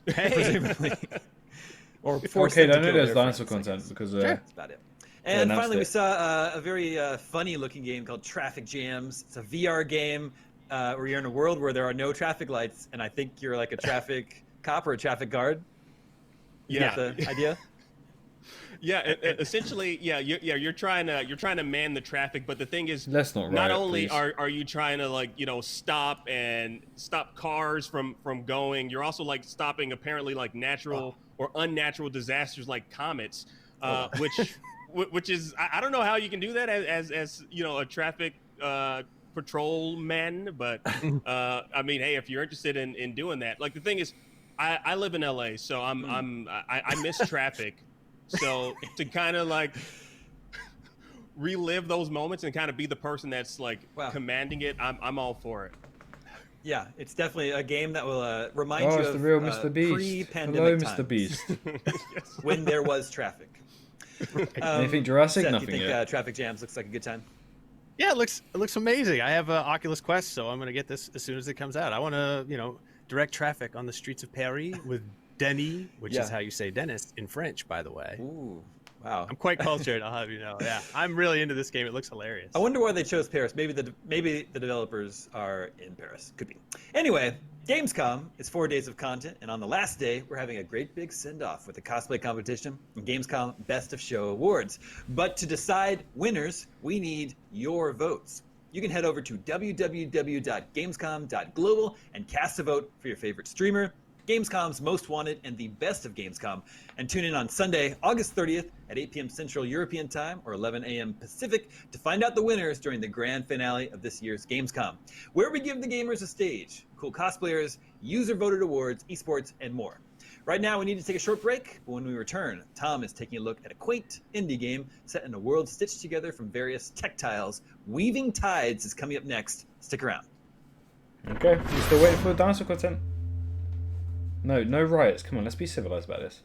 Presumably. Or force Okay, them to I know kill there's their dinosaur friends, I content guess. because That's about it. And finally, we it. saw a very funny-looking game called Traffic Jams. It's a VR game where you're in a world where there are no traffic lights, and I think you're like a traffic cop or a traffic guard. You get the idea? Yeah, essentially, you're trying to man the traffic, but the thing is, Let's not not riot, only please. are you trying to, like, stop cars from going, you're also like stopping apparently like natural or unnatural disasters like comets, which is I don't know how you can do that as a traffic patrolman, but I mean, hey, if you're interested in doing that, like, the thing is, I live in LA, so I miss traffic. So to kind of like relive those moments and kind of be the person that's like commanding it, I'm all for it. Yeah, it's definitely a game that will remind you it's of the real Mr. Beast. pre-pandemic Hello, Mr. Beast. when there was traffic. Anything Jurassic? Seth, Nothing you think yet. Traffic Jams looks like a good time? Yeah, it looks amazing. I have an Oculus Quest, so I'm gonna get this as soon as it comes out. I want to, direct traffic on the streets of Paris with Denis, which is how you say Dennis in French, by the way. Ooh, wow. I'm quite cultured, I'll have you know. Yeah, I'm really into this game. It looks hilarious. I wonder why they chose Paris. Maybe the developers are in Paris. Could be. Anyway, Gamescom is 4 days of content, and on the last day, we're having a great big send-off with a cosplay competition and Gamescom Best of Show Awards. But to decide winners, we need your votes. You can head over to www.gamescom.global and cast a vote for your favorite streamer, Gamescom's Most Wanted, and the Best of Gamescom. And tune in on Sunday, August 30th at 8 p.m. Central European Time or 11 a.m. Pacific to find out the winners during the grand finale of this year's Gamescom, where we give the gamers a stage, cool cosplayers, user-voted awards, esports, and more. Right now, we need to take a short break, but when we return, Tom is taking a look at a quaint indie game set in a world stitched together from various tech tiles. Weaving Tides is coming up next. Stick around. Okay, you still waiting for the dinosaur content? No riots. Come on, let's be civilized about this.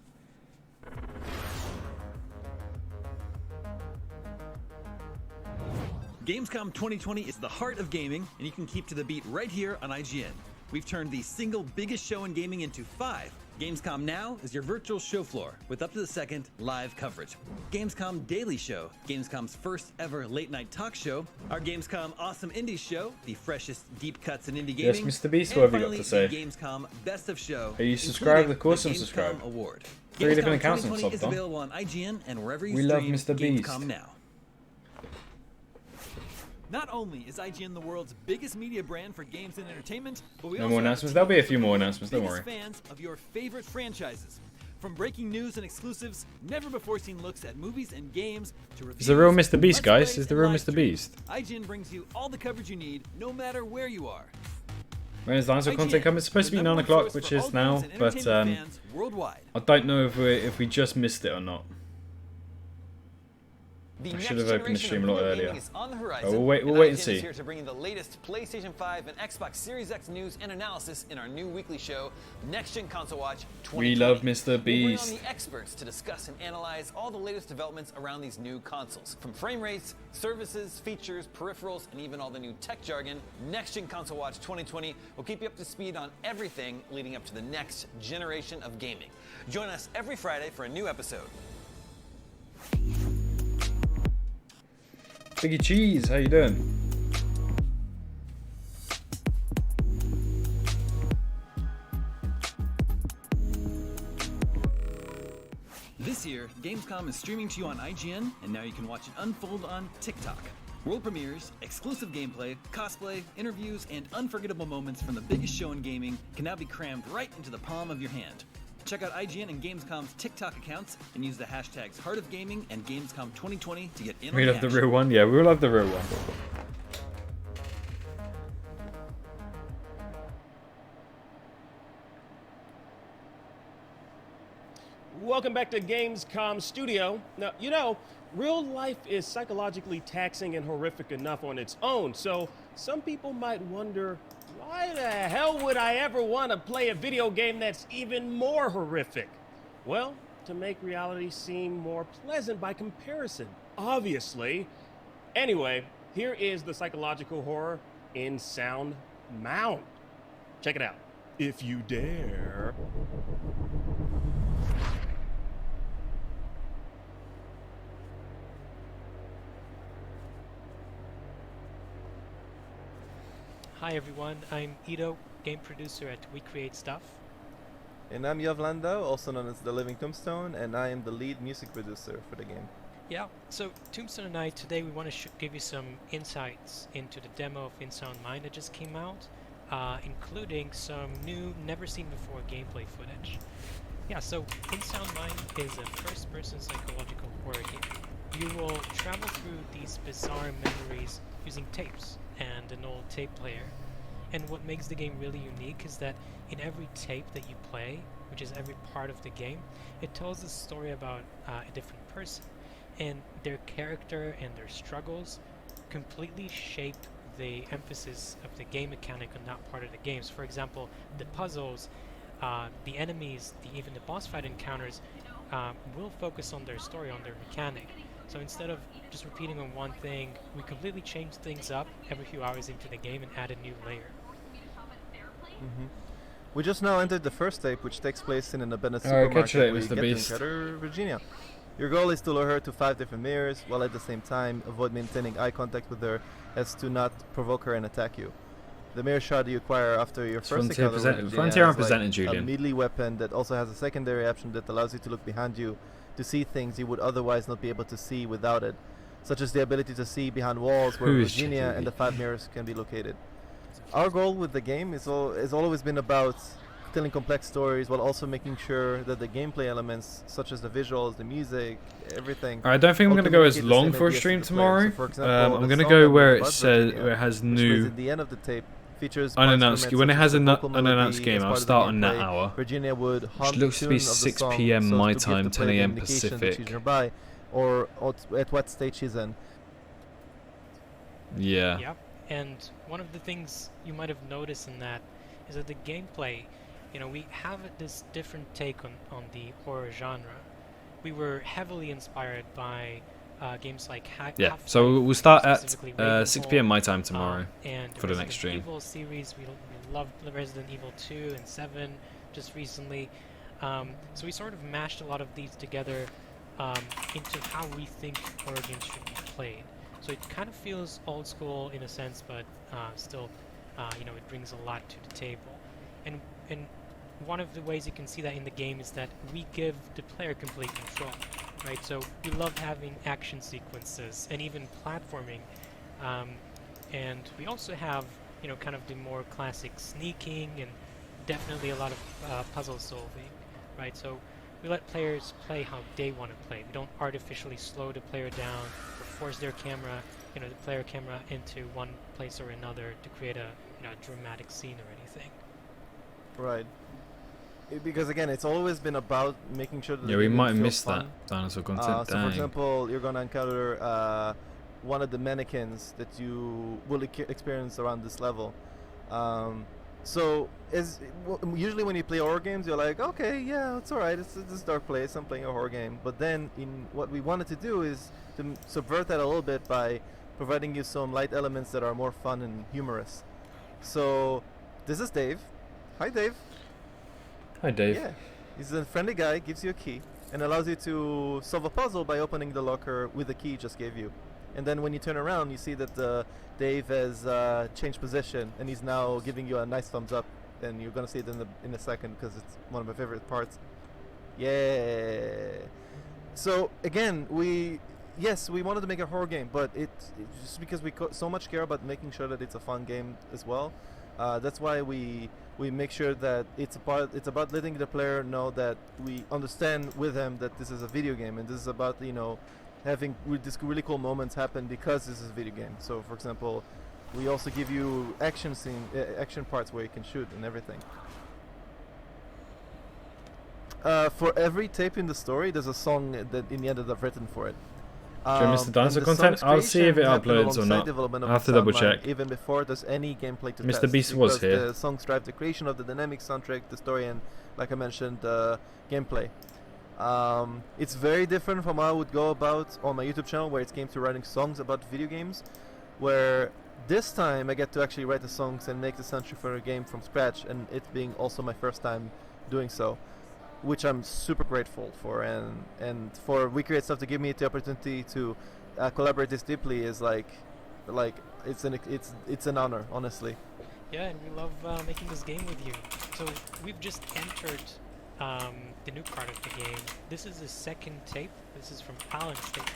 Gamescom 2020 is the heart of gaming, and you can keep to the beat right here on IGN. We've turned the single biggest show in gaming into 5. Gamescom Now is your virtual show floor with up-to-the-second live coverage. Gamescom Daily Show, Gamescom's first ever late-night talk show. Our Gamescom Awesome Indies Show, the freshest deep cuts in indie gaming. Yes, Mr. Beast, and what have you got finally, to say? the Gamescom Best of Show. Are you subscribed? Of course I'm Gamescom subscribed. Award. 3 different Gamescom accounts I'm 2020 is subbed on. available on IGN and wherever you We love stream Mr. Beast. Gamescom Now. Not only is IGN the world's biggest media brand for games and entertainment, but we No also more have announcements. the There'll be a few more announcements, don't biggest worry. fans of your favorite franchises. From breaking news and exclusives, never-before-seen looks at movies and games, to reviews, It's the real Mr. Beast, let's guys. plays, It's the and real live Mr. streams. Beast. IGN brings you all the coverage you need, no matter where you are. When is dinosaur content coming? It's supposed to be 9 o'clock, which is now, but I don't know if we just missed it or not. The I next should have opened the generation stream a of lot video earlier. gaming is on the horizon, We'll wait and IGN see. is here to bring you the latest PlayStation 5 and Xbox Series X news and analysis in our new weekly show, Next Gen Console Watch 2020. We love Mr. We'll bring Beast. on the experts to discuss and analyze all the latest developments around these new consoles. From frame rates, services, features, peripherals, and even all the new tech jargon, Next Gen Console Watch 2020 will keep you up to speed on everything leading up to the next generation of gaming. Join us every Friday for a new episode. Biggie Cheese, how you doing? This year, Gamescom is streaming to you on IGN, and now you can watch it unfold on TikTok. World premieres, exclusive gameplay, cosplay, interviews, and unforgettable moments from the biggest show in gaming can now be crammed right into the palm of your hand. Check out IGN and Gamescom's TikTok accounts and use the hashtags Heart of Gaming and Gamescom 2020 to get in on We the love the action. real one. Yeah, we love the real one. Welcome back to Gamescom Studio. Now, you know, real life is psychologically taxing and horrific enough on its own, so some people might wonder, why the hell would I ever want to play a video game that's even more horrific? Well, to make reality seem more pleasant by comparison, obviously. Anyway, here is the psychological horror in Sound Mound. Check it out. If you dare. Hi everyone, I'm Ito, game producer at We Create Stuff. And I'm Yovlando, also known as The Living Tombstone, and I am the lead music producer for the game. Yeah, so Tombstone and I today we want to give you some insights into the demo of In Sound Mind that just came out, including some new, never seen before gameplay footage. Yeah, so In Sound Mind is a first-person psychological horror game. You will travel through these bizarre memories using tapes and an old tape player. And what makes the game really unique is that in every tape that you play, which is every part of the game, it tells a story about a different person. and their character and their struggles completely shape the emphasis of the game mechanic on that part of the games. For example, the puzzles, the enemies, even the boss fight encounters will focus on their story, on their mechanic. So instead of just repeating on one thing, we completely change things up every few hours into the game and add a new layer. We just now entered the first tape, which takes place in an abandoned Alright, supermarket catch you later, where you Mr. get to Beast. encounter Virginia. Your goal is to lure her to 5 different mirrors, while at the same time avoid maintaining eye contact with her as to not provoke her and attack you. The mirror shot you acquire after your first encounter with Virginia Frontier has unpresented, a Julian. melee weapon that also has a secondary option that allows you to look behind you to see things you would otherwise not be able to see without it, such as the ability to see behind walls where Who is Virginia and the 5 mirrors can be located. Our goal with the game has always been about telling complex stories while also making sure that the gameplay elements, such as the visuals, the music, everything. I don't think I'm going to go as communicate the long same for a ideas to stream the player. tomorrow. So for example, I'm the going to song go I'm where reading it about says Virginia, where it has which plays new at the end of the tape, features unannounced. When it has an vocal unannounced melody game, as I'll part of the start on that gameplay. hour. Virginia would Which hum looks to be tune of the 6 song PM so my as to give time, the 10 player the AM indication that Pacific. she's nearby, or at what stage she's in. Yeah. Yep. And one of the things you might have noticed in that is that the gameplay, you know, we have this different take on the horror genre. We were heavily inspired by games like Yeah, so we'll start at 6 PM my time tomorrow and for the next Resident stream. Evil series. We loved Resident Evil 2 and 7 just recently. So we sort of mashed a lot of these together into how we think horror games should be played. So it kind of feels old school in a sense, but still, you know, it brings a lot to the table. And one of the ways you can see that in the game is that we give the player complete control, right? So we love having action sequences and even platforming, and we also have, you know, kind of the more classic sneaking and definitely a lot of puzzle solving, right? So we let players play how they want to play. We don't artificially slow the player down or force their camera, you know, the player camera into one place or another to create a, you know, a dramatic scene or anything. Right. Because again, it's always been about making sure that Yeah, we might have missed that dinosaur content. So for example, you're gonna encounter one of the mannequins that you will experience around this level. So usually when you play horror games, you're like, okay, yeah, it's alright, it's this dark place, I'm playing a horror game. But then what we wanted to do is to subvert that a little bit by providing you some light elements that are more fun and humorous. So this is Dave. Hi, Dave. Hi, Dave. Yeah, he's a friendly guy, gives you a key, and allows you to solve a puzzle by opening the locker with the key he just gave you. And then when you turn around, you see that Dave has changed position, and he's now giving you a nice thumbs up. And you're gonna see it in a second because it's one of my favorite parts. Yeah. So again, we wanted to make a horror game, but it's just because we so much care about making sure that it's a fun game as well. That's why we make sure that it's about letting the player know that we understand with him that this is a video game, and this is about, you know, having these really cool moments happen because this is a video game. So for example, we also give you action parts where you can shoot and everything. For every tape in the story, there's a song that in the end that I've written for it. Should I miss the dinosaur content? I'll see if it uploads or not. I have to double check. Even before there's any gameplay to test. Mr. Beast was here. The songs drive the creation of the dynamic soundtrack, the story, and like I mentioned, gameplay. It's very different from how I would go about on my YouTube channel, where it came to writing songs about video games, where this time I get to actually write the songs and make the soundtrack for a game from scratch, and it being also my first time doing so, which I'm super grateful for, and for We Create Stuff to give me the opportunity to collaborate this deeply is like it's an honor, honestly. Yeah, and we love making this game with you. So we've just entered the new part of the game. This is the second tape. This is from Alan's tape.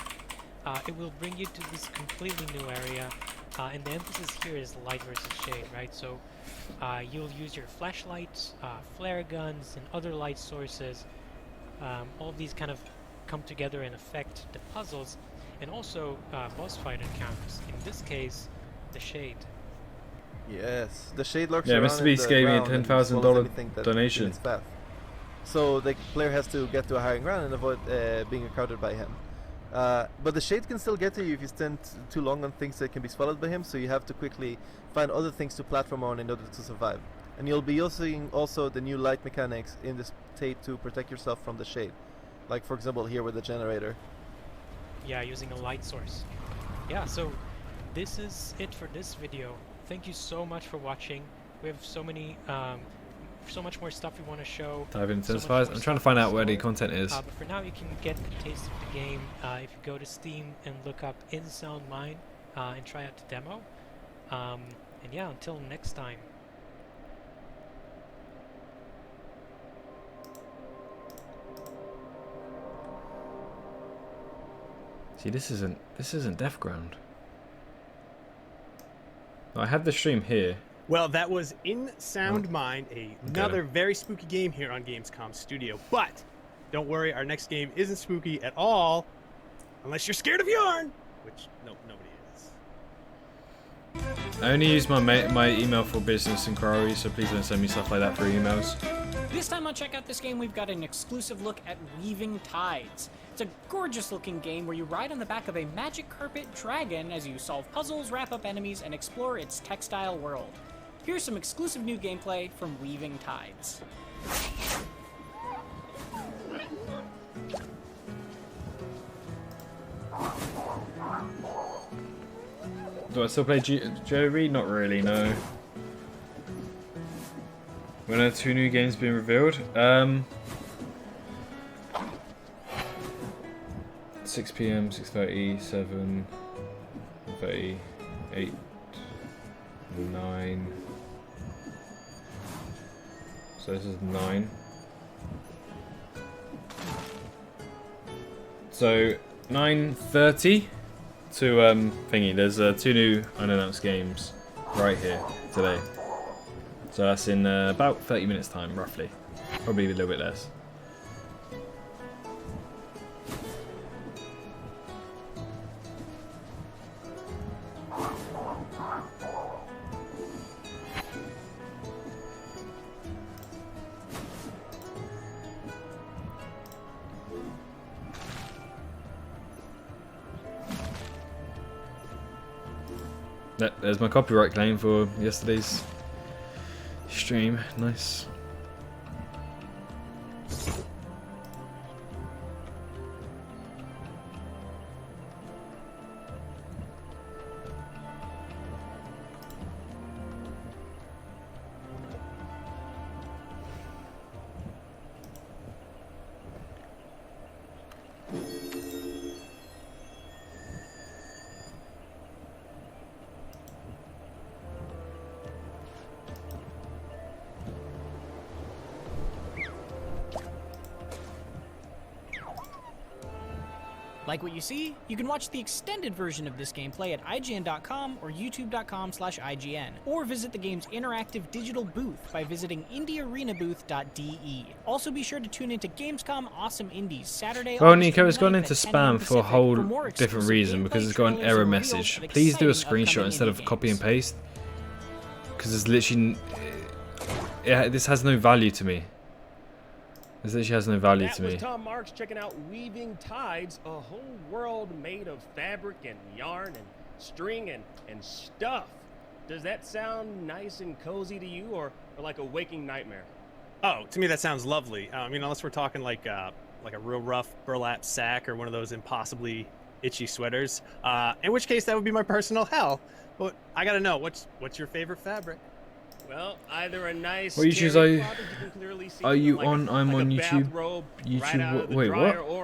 It will bring you to this completely new area, and the emphasis here is light versus shade, right? So you'll use your flashlights, flare guns, and other light sources. All of these kind of come together and affect the puzzles, and also boss fight encounters. In this case, the shade. Yes, the shade lurks yeah, around Mr. Beast gave me a $10,000 donation. So the player has to get to a higher ground and avoid being encountered by him. But the shade can still get to you if you stand too long on things that can be swallowed by him, so you have to quickly find other things to platform on in order to survive. And you'll be using also the new light mechanics in this state to protect yourself from the shade. Like for example here with the generator. Yeah, using a light source. Yeah, so this is it for this video. Thank you so much for watching. We have so much more stuff we want to show. Dive into intensifiers. I'm trying to find out where the content is. But for now, you can get a taste of the game if you go to Steam and look up In Sound Mind and try out the demo. And yeah, until next time. See, this isn't Death Ground. I had the stream here. Well, that was In Sound Mind, another very spooky game here on Gamescom Studio. But don't worry, our next game isn't spooky at all, unless you're scared of yarn, which nobody is. I only use my email for business inquiries, so please don't send me stuff like that through emails. This time on Check Out This Game, we've got an exclusive look at Weaving Tides. It's a gorgeous looking game where you ride on the back of a magic carpet dragon as you solve puzzles, wrap up enemies, and explore its textile world. Here's some exclusive new gameplay from Weaving Tides. Do I still play Joey? Not really, no. When are 2 new games being revealed? 6 PM, 6:30, 7, 30, 8, 9. So this is 9. So 9:30 to thingy. There's 2 new unannounced games right here today. So that's in about 30 minutes time, roughly. Probably a little bit less. There's my copyright claim for yesterday's stream. Nice. Like what you see? You can watch the extended version of this gameplay at IGN.com or YouTube.com/IGN, or visit the game's interactive digital booth by visiting indiearenabooth.de. Also be sure to tune into Gamescom Awesome Indies Saturday. Well, Nico, it's gone into spam for a whole different reason because it's got an error message. Please do a screenshot instead of copy and paste, because it's literally this has no value to me. This literally has no value to me. That was Tom Marks checking out Weaving Tides, a whole world made of fabric and yarn and string and stuff. Does that sound nice and cozy to you, or like a waking nightmare? Oh, to me that sounds lovely. I mean, unless we're talking like a real rough burlap sack or one of those impossibly itchy sweaters, in which case that would be my personal hell. But I gotta know, what's your favorite fabric? Well, either a nice. What YouTubes are you on? I'm on YouTube. Wait,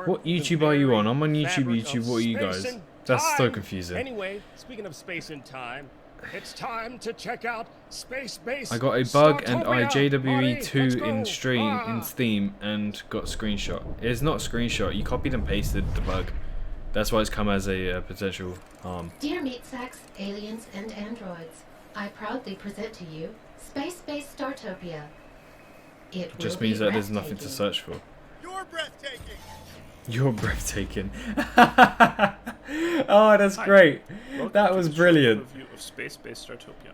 what YouTube are you on? I'm on YouTube. What are you guys? That's so confusing. Anyway, speaking of space and time, it's time to check out Space-Based. I got a bug and JWE2 in Steam and got screenshot. It's not screenshot. You copied and pasted the bug. That's why it's come as a potential harm. Dear meat sacks, aliens, and androids, I proudly present to you Space-Based Startopia. It just means that there's nothing to search for. You're breathtaking. You're breathtaking. Oh, that's great. That was brilliant. Overview of Space-Based Startopia.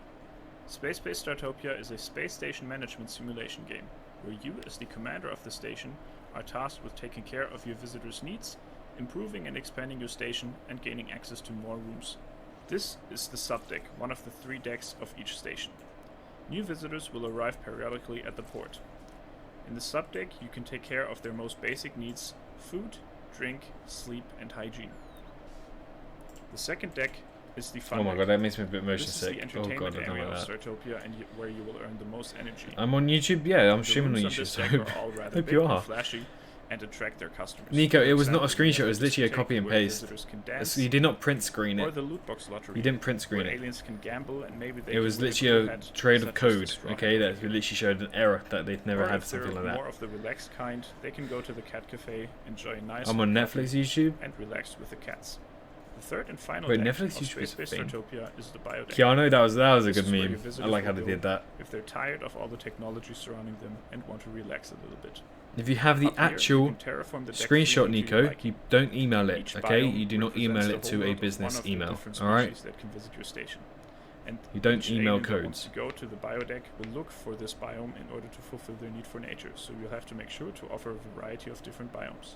Space-Based Startopia is a space station management simulation game, where you, as the commander of the station, are tasked with taking care of your visitors' needs improving and expanding your station and gaining access to more rooms. This is the subdeck, one of the 3 decks of each station. New visitors will arrive periodically at the port. In the subdeck, you can take care of their most basic needs: food, drink, sleep, and hygiene. The second deck is the fun Oh my deck. god, that makes me a bit motion This sick. is the Oh entertainment god, I don't area like of that. Startopia, and where you will earn the most energy. I'm on YouTube, yeah, I'm The streaming on rooms YouTube, this so deck hope, are all rather hope big you and are. flashy and attract their customers. Nico, it For was not a example, screenshot, it the was literally a take copy and where paste. visitors can dance, You did not print screen or it. the loot box lottery, You didn't print screen where it. aliens can gamble and maybe they It was can win literally cool a pet, trade such of as code, the straw okay, hat. that literally showed an error that they've never Or had if they're something like that. more of the relaxed kind, they can go to the cat cafe, enjoy a nice I'm on hot coffee, Netflix, YouTube. and relax with the cats. The third and final Wait, deck Netflix of YouTube is a Space-Based thing? Startopia is the bio deck. Keanu, that was a This good is where your meme. I visitors like how will they did go that. if they're tired of all the technology surrounding them and want to relax a little bit. If you have the Up here, you actual can terraform the deck screenshot, freely to Nico, your liking. you don't email it, Each okay? biome You do not represents email the it whole to a world of business one of the email, different alright? species that can visit your station. And You don't each email alien that wants codes. to go to the biodeck will look for this biome in order to fulfill their need for nature, so you'll have to make sure to offer a variety of different biomes.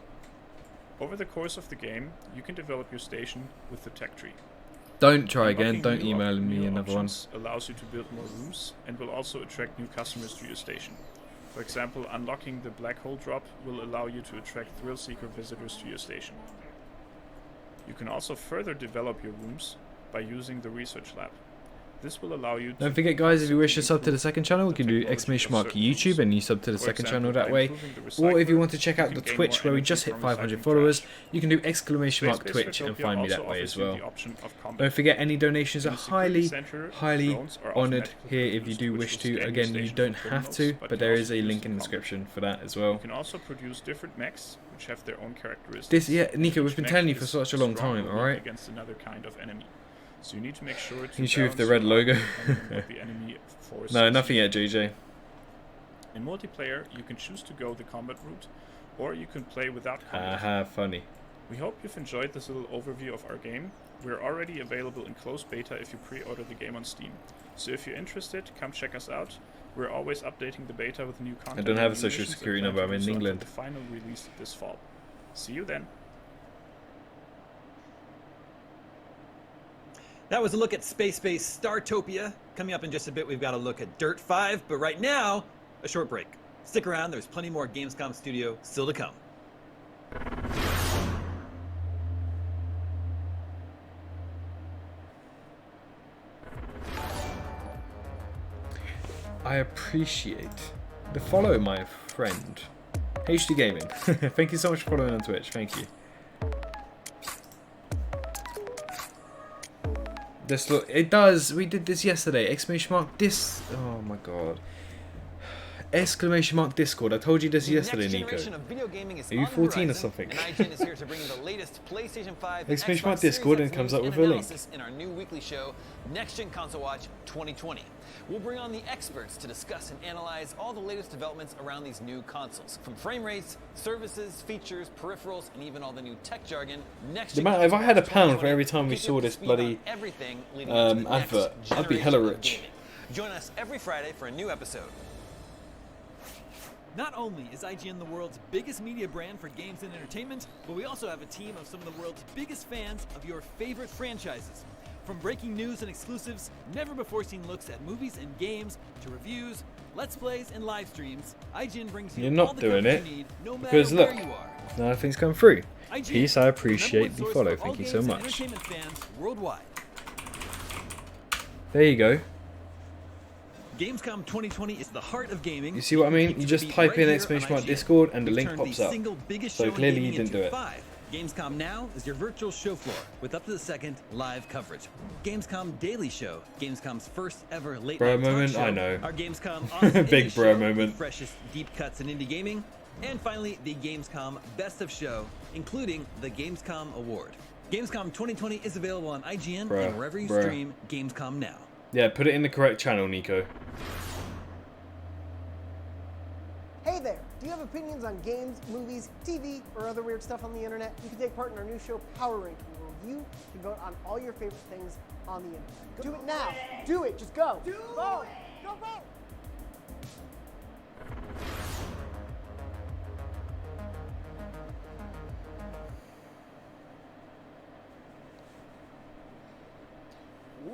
Over the course of the game, you can develop your station with the tech tree. Don't try again, Unlocking don't new email me new another one. options allows you to build more rooms and will also attract new customers to your station. For example, unlocking the black hole drop will allow you to attract thrill seeker visitors to your station. You can also further develop your rooms by using the research lab. This will allow you to Don't forget, guys, if you wish to sub to the improve second channel, you can do exclamation mark YouTube and you sub to the For second example, channel that by way. improving the Or if you recycler, want to check you out can the gain Twitch more where we energy just hit from 500 recycling followers, trash. you can do exclamation mark Space-Based Twitch and Startopia find me also that way offers as you well. the option of combat. Don't forget, any donations In are the security highly, center, highly drones are honoured automatically here if you produced, do which wish will to. scan your Again, you station don't for have criminals, to, but but you there also is a use link the in the combat. description for that as well. You can also produce different mechs, which have their own characteristics. This, yeah, Nico, we've Each been mech telling you for is such a long strong time, or weak alright? against another kind of enemy. So you need to make sure to You choose the balance red your logo. army depending on what the enemy force No, is nothing using. yet, JJ. In multiplayer, you can choose to go the combat route, or you can play without combat. Haha, funny. We hope you've enjoyed this little overview of our game. We're already available in closed beta if you pre-order the game on Steam. So if you're interested, come check us out. We're always updating the beta with new content. don't have and a new social missions and security plan number, to I'm do in so until England. the final release this fall. See you then. That was a look at Space-Based Startopia. Coming up in just a bit, we've got a look at Dirt 5, but right now, a short break. Stick around, there's plenty more Gamescom Studio still to come. I appreciate the follow, my friend. HD Gaming. Thank you so much for following on Twitch. Thank you. This look, it does. We did this yesterday. Exclamation mark dis. Oh my god. Exclamation mark Discord. I told you this yesterday, Nico. Are you 14 or something? And IGN is here to bring you the latest PlayStation 5 and Exclamation mark Xbox Discord Series and X comes news up with and a link. analysis in our new weekly show, Next Gen Console Watch 2020. We'll bring on the experts to discuss and analyze all the latest developments around these new consoles. From frame rates, services, features, peripherals, and even all the new tech jargon, Next Gen If I had a pound for every time we keep you saw up to this speed on bloody everything leading up to the next advert, I'd be hella generation of rich. gaming. Join us every Friday for a new episode. Not only is IGN the world's biggest media brand for games and entertainment, but we also have a team of some of the world's biggest fans of your favorite franchises. From breaking news and exclusives, never-before-seen looks at movies and games, to reviews, let's plays, and live streams, IGN brings you You're all not the doing coverage it you need, no because matter look, where you are. now things come through. IGN, Peace. I the appreciate #1 the source follow. for all Thank you so games and much. entertainment fans worldwide. There you go. Gamescom 2020 is the heart of gaming. You see what I mean? You just type in exclamation mark Discord and the We've link turned pops the up. single biggest So show in clearly gaming you didn't into do it. 5. Gamescom Now is your virtual show floor with up to the second live coverage. Gamescom Daily Show, Gamescom's first ever late Bro night talk moment, show. I know. Our Gamescom Awesome Big Indie bro Show, moment. The freshest deep cuts in indie gaming. And finally, the Gamescom Best of Show, including the Gamescom Award. Gamescom 2020 is available on IGN Bruh, and wherever you bruh. stream Gamescom Now. Yeah, put it in the correct channel, Nico. Hey there! Do you have opinions on games, movies, TV, or other weird stuff on the internet? You can take part in our new show, Power Ranking, where you can vote on all your favorite things on the internet. Do it now! Do it! Just go! Vote! Go vote!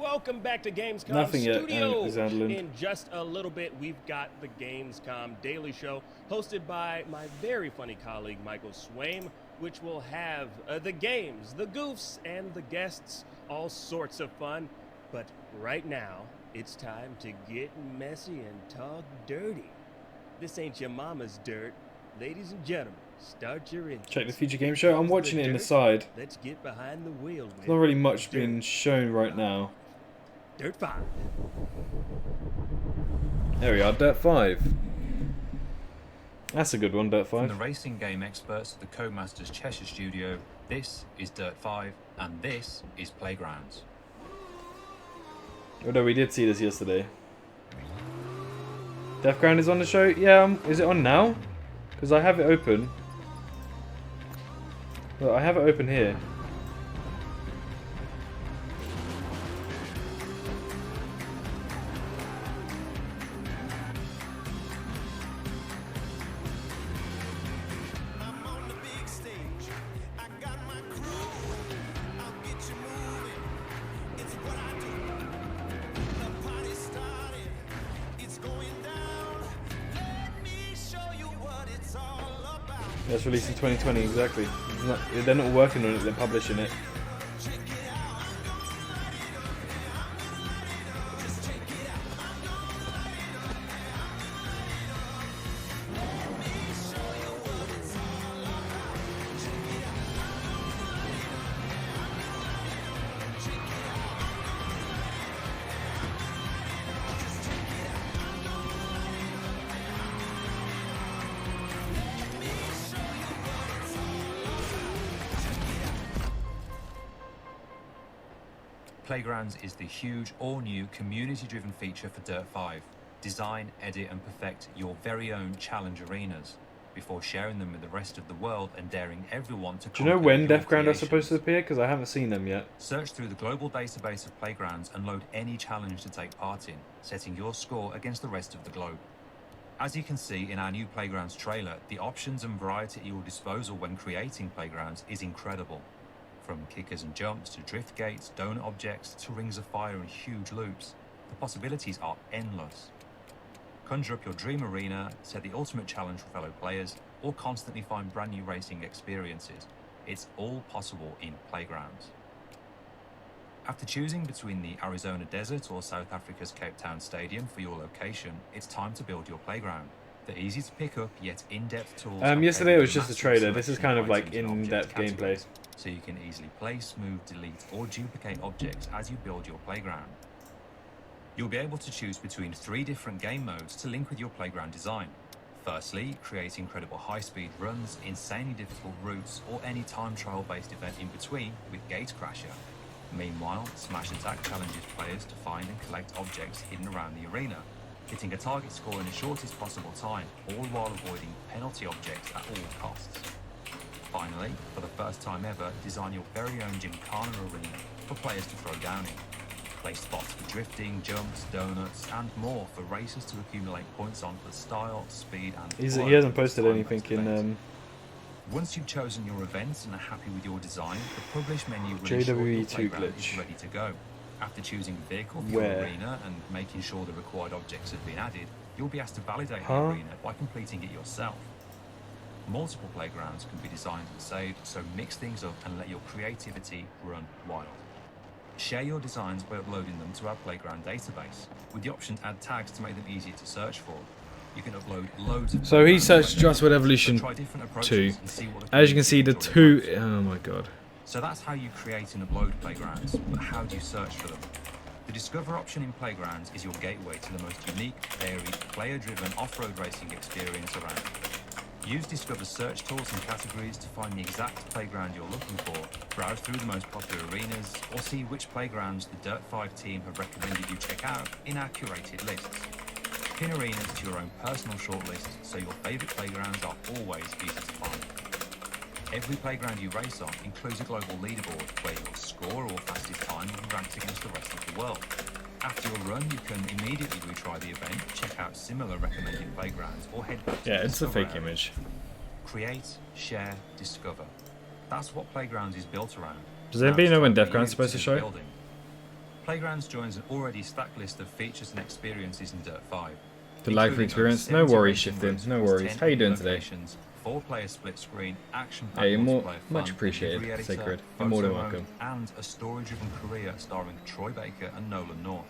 welcome back to Gamescom Nothing yet, Studio. Zandlin. In just a little bit, we've got the Gamescom Daily Show, hosted by my very funny colleague Michael Swaim, which will have the games, the goofs, and the guests, all sorts of fun. But right now, it's time to get messy and talk dirty. This ain't your mama's dirt. Ladies and gentlemen, start your engines. Check the Future Game Show. I'm watching it in the side. Let's get behind the wheel. There's not really much being shown right now. Dirt 5. There we are, Dirt 5. That's a good one, Dirt 5. From the racing game experts at the Codemasters Cheshire Studio, this is Dirt 5, and this is Playgrounds. Although we did see this yesterday. Deathground is on the show? Yeah, is it on now? Because I have it open. Well, I have it open here. That's released in 2020, exactly. They're not working on it, they're publishing it. Playgrounds is the huge, all-new, community-driven feature for Dirt 5. Design, edit and perfect your very own challenge arenas before sharing them with the rest of the world and daring everyone to Do you know when Deathground are supposed to appear? Because I haven't seen them yet. Search through the global database of Playgrounds and load any challenge to take part in, setting your score against the rest of the globe. As you can see in our new Playgrounds trailer, the options and variety at your disposal when creating Playgrounds is incredible. From kickers and jumps to drift gates, donut objects to rings of fire and huge loops, the possibilities are endless. Conjure up your dream arena, set the ultimate challenge for fellow players, or constantly find brand new racing experiences. It's all possible in Playgrounds. After choosing between the Arizona desert or South Africa's Cape Town Stadium for your location, it's time to build your playground. The easy to pick up yet in-depth tools. Yesterday it was just a trailer. This is kind of like in-depth gameplay. So you can easily place, move, delete, or duplicate objects as you build your playground. You'll be able to choose between 3 different game modes to link with your playground design. Firstly, create incredible high-speed runs, insanely difficult routes, or any time trial-based event in between with Gate Crasher. Meanwhile, Smash Attack challenges players to find and collect objects hidden around the arena, hitting a target score in the shortest possible time, all while avoiding penalty objects at all costs. Finally, for the first time ever, design your very own Gymkhana arena for players to throw down in. Place spots for drifting, jumps, donuts, and more for racers to accumulate points on for style, speed, and He hasn't posted anything in... Once you've chosen your events and are happy with your design, the publish menu will ensure your playground is ready to go. After choosing a vehicle for your arena and making sure the required objects have been added, you'll be asked to validate the arena by completing it yourself. Multiple playgrounds can be designed and saved, so mix things up and let your creativity run wild. Share your designs by uploading them to our playground database, with the option to add tags to make them easier to search for. You can upload loads of... So he searched Jurassic Evolution 2. As you can see, the 2... Oh my god. So that's how you create and upload playgrounds, but how do you search for them? The Discover option in Playgrounds is your gateway to the most unique, varied, player-driven off-road racing experience around. Use Discover's search tools and categories to find the exact playground you're looking for, browse through the most popular arenas, or see which playgrounds the Dirt 5 team have recommended you check out in our curated lists. Pin arenas to your own personal shortlist so your favourite playgrounds are always easy to find. Every playground you race on includes a global leaderboard where your score or fastest time will be ranked against the rest of the world. After your run, you can immediately retry the event, check out similar recommended playgrounds, or head back to Yeah, it's a fake area. image. Create, share, discover. That's what Playgrounds is built around. Does anybody know when Deathground's supposed to show? Playgrounds joins an already stacked list of features and experiences in Dirt 5. The live experience, no worries, Shifting, no worries. How you doing today? 4-player split screen, action-packed Hey, multiplayer fun, much appreciated, delivery editor, Sacred. You're more than photo mode, welcome. and a story-driven career starring Troy Baker and Nolan North.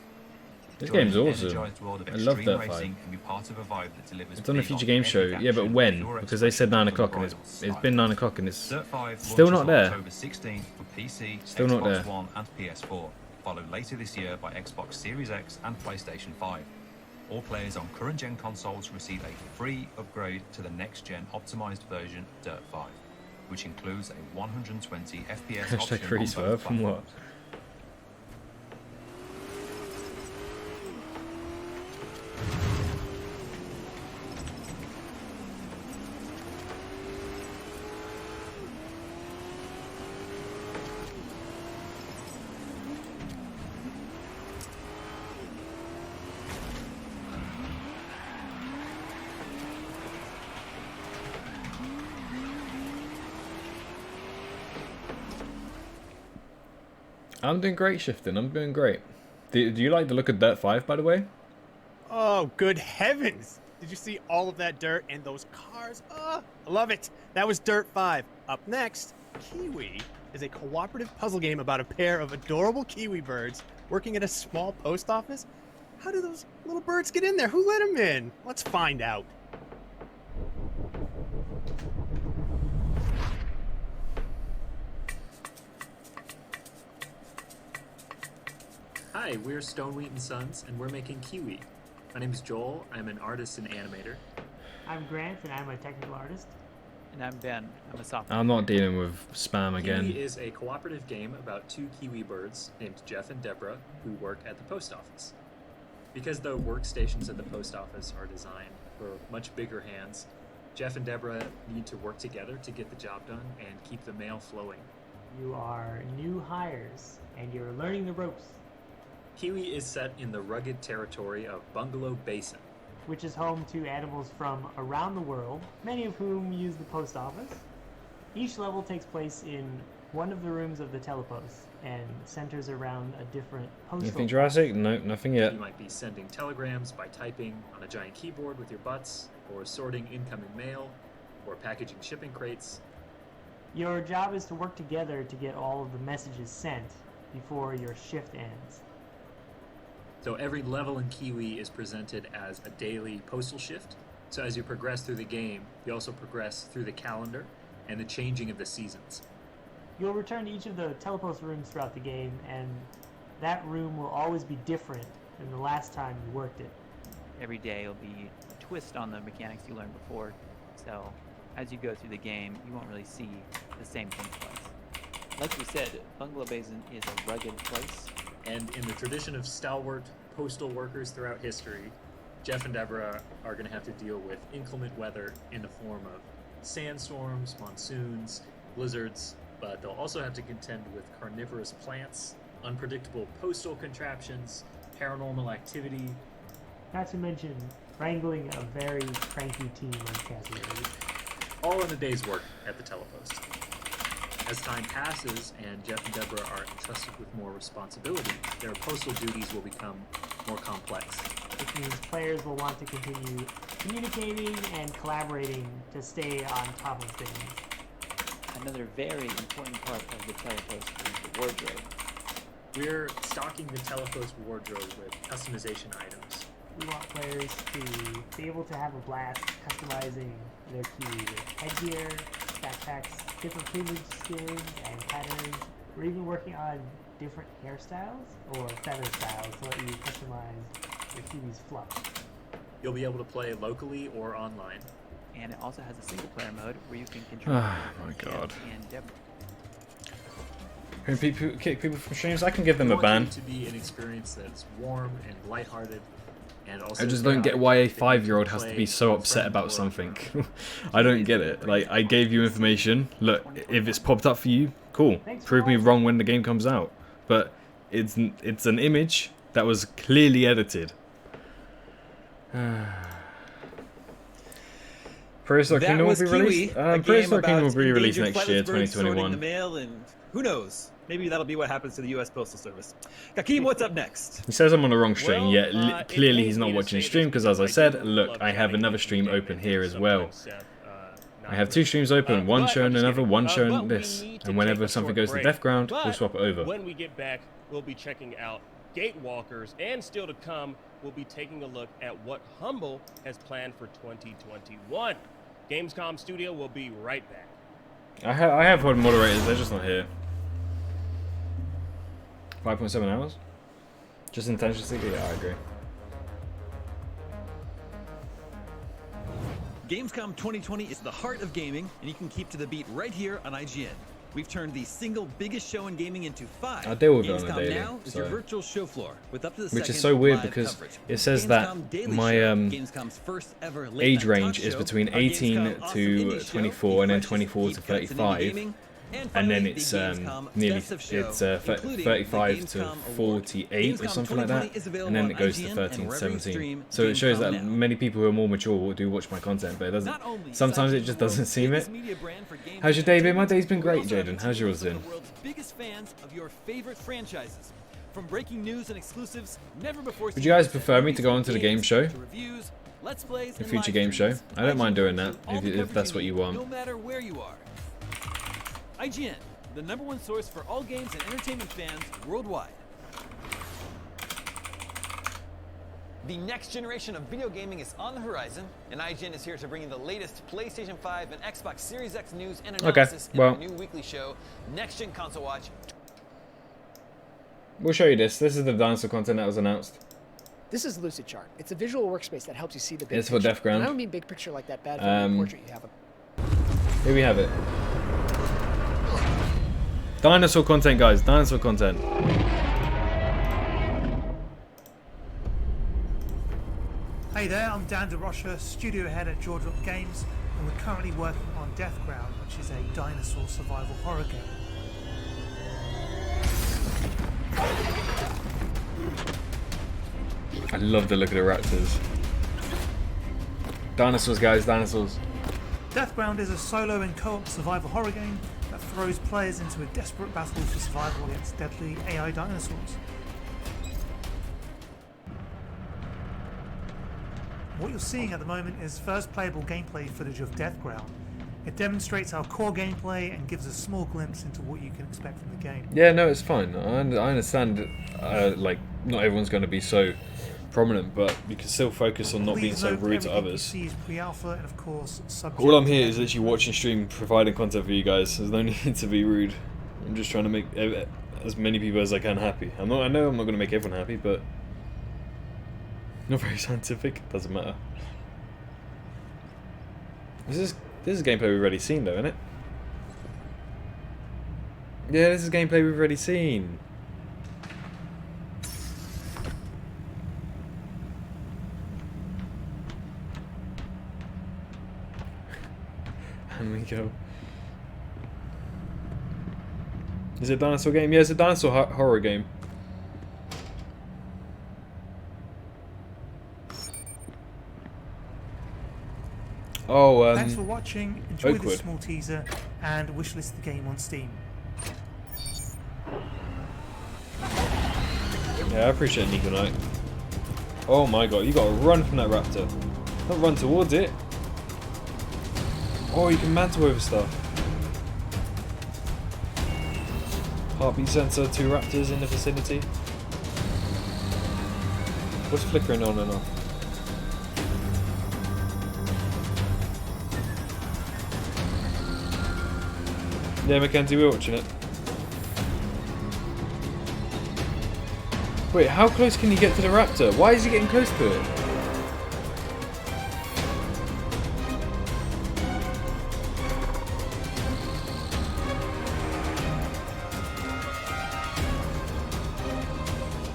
This Joining game's the awesome. energized world of I love extreme Dirt 5. racing can be part of a vibe that delivers It's on a big future on game any show. Yeah, but action, when? pure Because they said 9 expression o'clock and from it's the been 9 o'clock and it's Dirt 5 still launches not on there. October 16th for PC, Still Xbox not there. One and PS4, followed later this year by Xbox Series X and PlayStation 5. All players on current gen consoles receive a free upgrade to the next gen optimized version of Dirt 5, which includes a 120 FPS Hashtag option free on swerve both from what? platforms. I'm doing great, Shifting. I'm doing great. Do you like the look of Dirt 5, by the way? Oh, good heavens! Did you see all of that dirt and those cars? Oh, I love it. That was Dirt 5. Up next, Kiwi is a cooperative puzzle game about a pair of adorable kiwi birds working at a small post office. How do those little birds get in there? Who let them in? Let's find out. Hi, we're Stone Wheat and Sons, and we're making Kiwi. My name is Joel. I'm an artist and animator. I'm Grant, and I'm a technical artist. And I'm Ben. I'm a software. I'm not dealing with spam again. Kiwi is a cooperative game about two kiwi birds named Jeff and Deborah who work at the post office. Because the workstations at the post office are designed for much bigger hands, Jeff and Deborah need to work together to get the job done and keep the mail flowing. You are new hires, and you're learning the ropes. Kiwi is set in the rugged territory of Bungalow Basin, which is home to animals from around the world, many of whom use the post office. Each level takes place in one of the rooms of the telepost and centers around a different postal. Anything Jurassic? No, nothing yet. You might be sending telegrams by typing on a giant keyboard with your butts, or sorting incoming mail, or packaging shipping crates. Your job is to work together to get all of the messages sent before your shift ends. So every level in Kiwi is presented as a daily postal shift. So as you progress through the game, you also progress through the calendar and the changing of the seasons. You'll return to each of the telepost rooms throughout the game, and that room will always be different than the last time you worked it. Every day will be a twist on the mechanics you learned before, so as you go through the game, you won't really see the same thing twice. Like we said, Bungalow Basin is a rugged place. And in the tradition of stalwart postal workers throughout history, Jeff and Deborah are going to have to deal with inclement weather in the form of sandstorms, monsoons, blizzards, but they'll also have to contend with carnivorous plants, unpredictable postal contraptions, paranormal activity. Not to mention wrangling a very cranky team of cashiers. All in a day's work at the telepost. As time passes and Jeff and Deborah are entrusted with more responsibility, their postal duties will become more complex. Which means players will want to continue communicating and collaborating to stay on top of things. Another very important part of the telepost is the wardrobe. We're stocking the telepost wardrobe with customization items. We want players to be able to have a blast customizing their Kiwi with headgear, backpacks, different plumage skins and patterns. We're even working on different hairstyles or feather styles to let you customize your Kiwi's fluff. You'll be able to play locally or online. And it also has a single player mode where you can control Oh my god. and Deborah. Can people kick people from streams? I can give them We a want ban. it to be an experience that's warm and lighthearted. And also I just don't get why a 5-year-old has to play be so with upset friends about or something. I don't get it. Like, I gave you information. Look, if it's popped up for you, cool. Prove me wrong when the game comes out. But it's an image that was clearly edited. Prehistoric That Kingdom will was be Kiwi, released. a game Prehistoric Kingdom will about be released endangered next year, flightless birds sorting 2021. the mail, and who knows? Maybe that'll be what happens to the U.S. Postal Service. Kakeem, what's up next? He says I'm on the wrong stream, Well, yet it clearly pains he's me not to watching say stream this because, as I because I said, do look, love I have chatting another with stream David, open here as sometimes well. Seth, I have 2 streams open, one but showing I'm just another, kidding. one But showing we this. need to And whenever take a something short goes to break. Death Ground, we'll But swap it over. when we get back, we'll be checking out Gatewalkers, and still to come, we'll be taking a look at what Humble has planned for 2021. Gamescom Studio will be right back. I have had moderators, they're just not here. 5.7 hours? Just intention seeker? Yeah, I agree. Gamescom 2020 is the heart of gaming, and you can keep to the beat right here on IGN. We've turned the single biggest show in gaming into 5. I deal with it on a Gamescom daily, now is your so- virtual show floor with up to the Which second is so weird live because coverage. it says that Gamescom Daily my Show, Gamescom's first ever late age night range talk is show, between our 18 Gamescom Awesome to Indie Show, 24 and then the 24 to freshest deep cuts in indie 35. gaming, And finally, then the it's Gamescom nearly Best of Show, including 35 the to Gamescom 48 or Gamescom something like 2020 that, is available and then on it goes to IGN 13 and to wherever you 17. stream So it shows Gamescom that now. many people who are more mature do watch my content, but it doesn't. Not only Sometimes it just doesn't seem it. How's your day been? My day's been great, Jaden. How's yours been? The world's biggest fans of your favorite franchises. From breaking news and exclusives, never before Would you guys prefer me to go onto the game show? to reviews, let's plays, The and future live game show? streams, I don't mind doing IGN that brings you all if the that's coverage what you need, want. No matter where you are. IGN, the #1 source for all games and entertainment fans worldwide. The next generation of video gaming is on the horizon, and IGN is here to bring you the latest PlayStation 5 and Xbox Series X news and Okay, analysis well. in our new weekly show, Next Gen Console Watch. We'll show you this. This is the dinosaur content that was announced. This is Lucid Chart. It's a visual workspace that helps you see the big It's for picture. Death Ground. And I don't mean big picture like that bad family portrait you have. Here we have it. Dinosaur content, guys. Dinosaur content. Hey there, I'm Dan DeRocha, studio head at Jurassic Games, and we're currently working on Death Ground, which is a dinosaur survival horror game. I love the look of the raptors. Dinosaurs, guys. Dinosaurs. Death Ground is a solo and co-op survival horror game that throws players into a desperate battle for survival against deadly AI dinosaurs. What you're seeing at the moment is first playable gameplay footage of Death Ground. It demonstrates our core gameplay and gives a small glimpse into what you can expect from the game. Yeah, no, it's fine. I understand. Like, not everyone's going to be so prominent, but you can still focus on not being Please so note rude to everything you others. see is pre-alpha and of course subject All I'm to here is literally watching stream, providing content for you guys. There's no need to be rude. I'm just trying to make as many people as I can happy. I know I'm not going to make everyone happy, but not very scientific. Doesn't matter. This is gameplay we've already seen, though, isn't it? Yeah, this is gameplay we've already seen. And we go. Is it a dinosaur game? Yeah, it's a dinosaur horror game. Oh, Thanks for watching, enjoy Oakwood. this small teaser, and wishlist the game on Steam. Yeah, I appreciate Nico Knight. Oh my god, you gotta run from that raptor. Not run towards it. Oh, you can mantle over stuff. Heartbeat sensor, 2 raptors in the vicinity. What's flickering on and off? Yeah, Mackenzie, we're watching it. Wait, how close can you get to the raptor? Why is he getting close to it?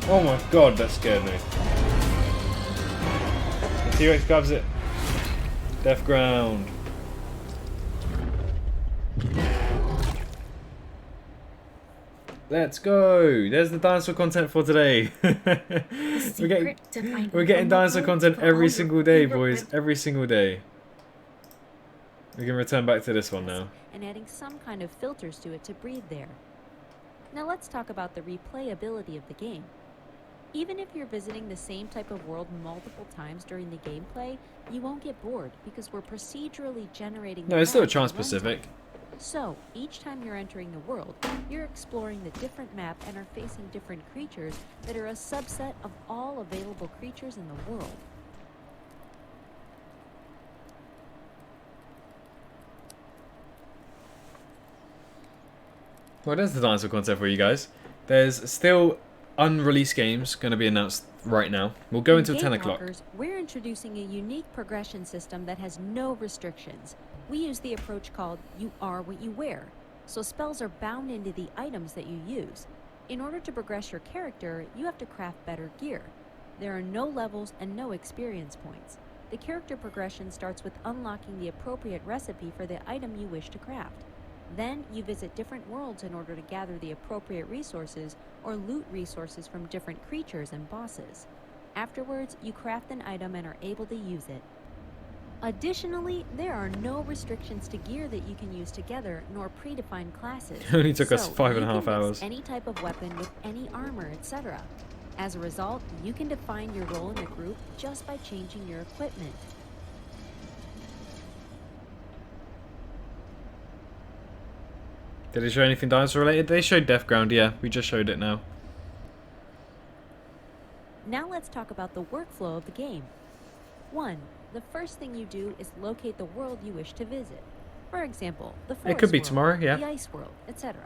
Oh my god, that scared me. The T-Rex grabs it. Death Ground. Let's go! There's the dinosaur content for today. We're getting dinosaur content every single day, boys. Every single day. We can return back to this one now. And adding some kind of filters to it to breathe there. Now let's talk about the replayability of the game. Even if you're visiting the same type of world multiple times during the gameplay, you won't get bored because we're procedurally generating. No, it's still a Trans-Pacific. So, each time you're entering the world, you're exploring the different map and are facing different creatures that are a subset of all available creatures in the world. Well, there's the dinosaur concept for you guys. There's still unreleased games going to be announced right now. We'll go until 10 o'clock. We're introducing a unique progression system that has no restrictions. We use the approach called you are what you wear, so spells are bound into the items that you use. In order to progress your character, you have to craft better gear. There are no levels and no experience points. The character progression starts with unlocking the appropriate recipe for the item you wish to craft. Then you visit different worlds in order to gather the appropriate resources or loot resources from different creatures and bosses. Afterwards, you craft an item and are able to use it. Additionally, there are no restrictions to gear that you can use together, nor predefined classes. It only took us 5.5 you can hours. mix any type of weapon with any armor, etc. As a result, you can define your role in the group just by changing your equipment. Did they show anything dinosaur related? They showed Death Ground, yeah. We just showed it now. Now let's talk about the workflow of the game. 1. The first thing you do is locate the world you wish to visit. For example, the forest could be world, tomorrow, yeah. the ice world, etc.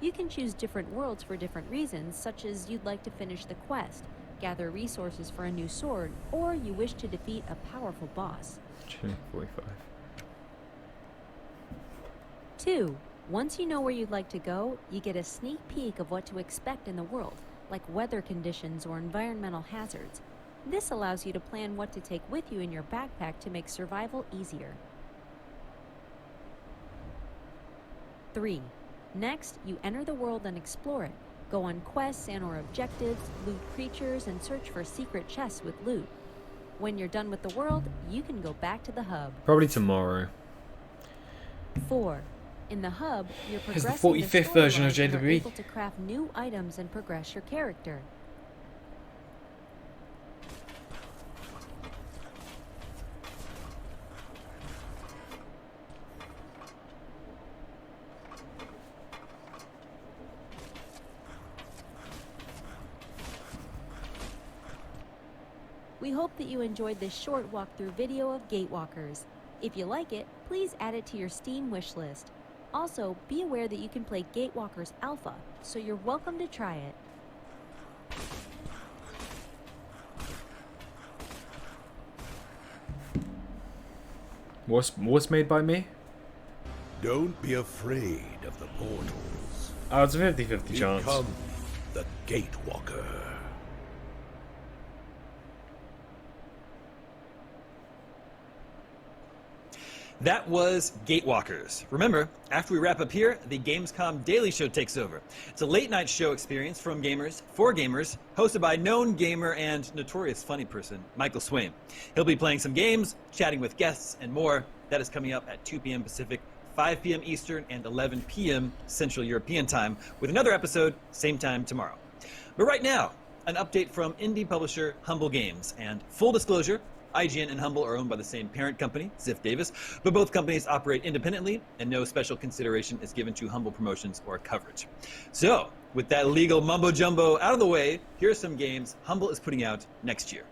You can choose different worlds for different reasons, such as you'd like to finish the quest, gather resources for a new sword, or you wish to defeat a powerful boss. 45. 2. Once you know where you'd like to go, you get a sneak peek of what to expect in the world, like weather conditions or environmental hazards. This allows you to plan what to take with you in your backpack to make survival easier. 3. Next, you enter the world and explore it. Go on quests and/or objectives, loot creatures, and search for secret chests with loot. When you're done with the world, you can go back to the hub. Probably tomorrow. 4. In the hub, you're It's the progressing 45th version of storyline and are JWE. able to craft new items and progress your character. We hope that you enjoyed this short walkthrough video of Gatewalkers. If you like it, please add it to your Steam wishlist. Also, be aware that you can play Gatewalkers Alpha, so you're welcome to try it. What's made by me? Don't be afraid of the portals. Oh, it's a 50-50 chance. Become the Gatewalker. That was Gatewalkers. Remember, after we wrap up here, the Gamescom Daily Show takes over. It's a late-night show experience from gamers, for gamers, hosted by known gamer and notorious funny person, Michael Swain. He'll be playing some games, chatting with guests, and more. That is coming up at 2 p.m. Pacific, 5 p.m. Eastern, and 11 p.m. Central European Time, with another episode, same time tomorrow. But right now, an update from indie publisher Humble Games. And full disclosure, IGN and Humble are owned by the same parent company, Ziff Davis, but both companies operate independently, and no special consideration is given to Humble promotions or coverage. So, with that legal mumbo-jumbo out of the way, here are some games Humble is putting out next year.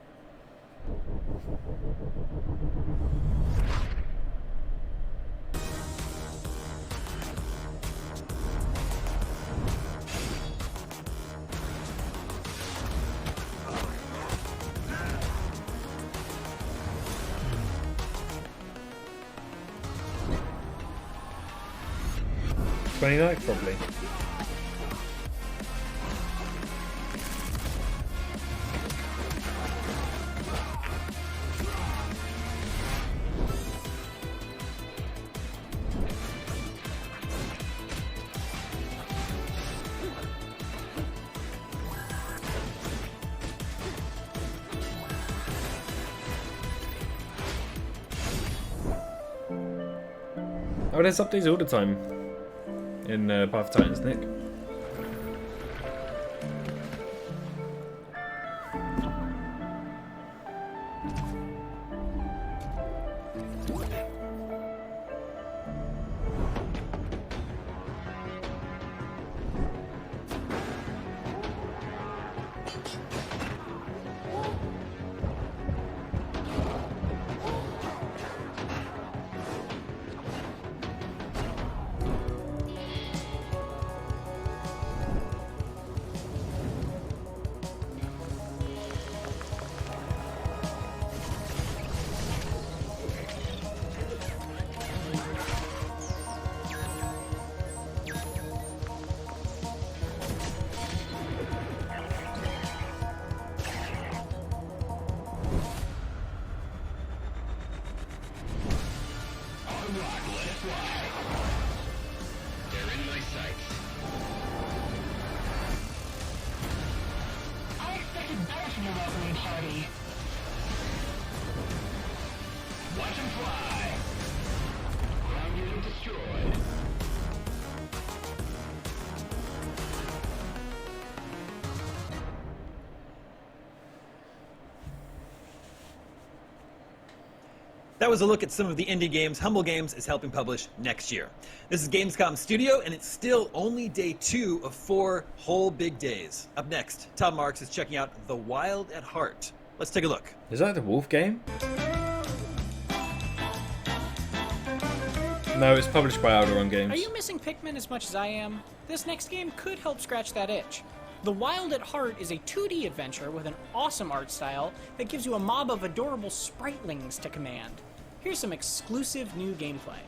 Probably. Oh, there's updates all the time in Path of Titans, Nick. That was a look at some of the indie games Humble Games is helping publish next year. This is Gamescom Studio, and it's still only day 2 of 4 whole big days. Up next, Tom Marks is checking out The Wild at Heart. Let's take a look. Is that the Wolf game? No, it's published by Alderon Games. Are you missing Pikmin as much as I am? This next game could help scratch that itch. The Wild at Heart is a 2D adventure with an awesome art style that gives you a mob of adorable spritlings to command. Here's some exclusive new gameplay.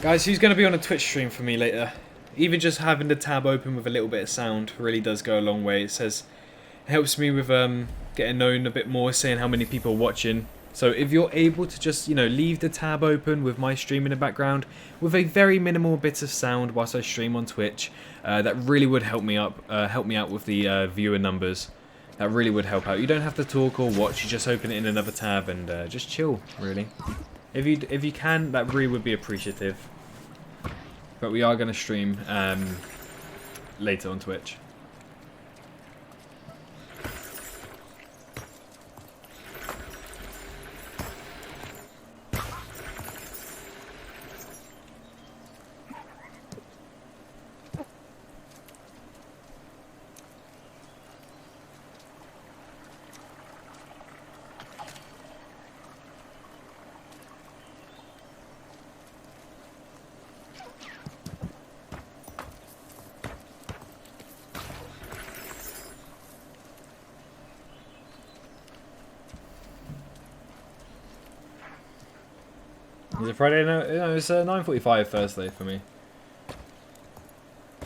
Guys, who's going to be on a Twitch stream for me later? Even just having the tab open with a little bit of sound really does go a long way. It says it helps me with getting known a bit more, seeing how many people are watching. So if you're able to just, you know, leave the tab open with my stream in the background with a very minimal bit of sound whilst I stream on Twitch, that really would help me out with the viewer numbers. That really would help out. You don't have to talk or watch. You just open it in another tab and just chill, really. If you can, that really would be appreciative. But we are going to stream later on Twitch. Is it Friday? No, it's 9:45 Thursday for me.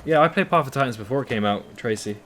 Yeah, I played Path of Titans before it came out, Tracy.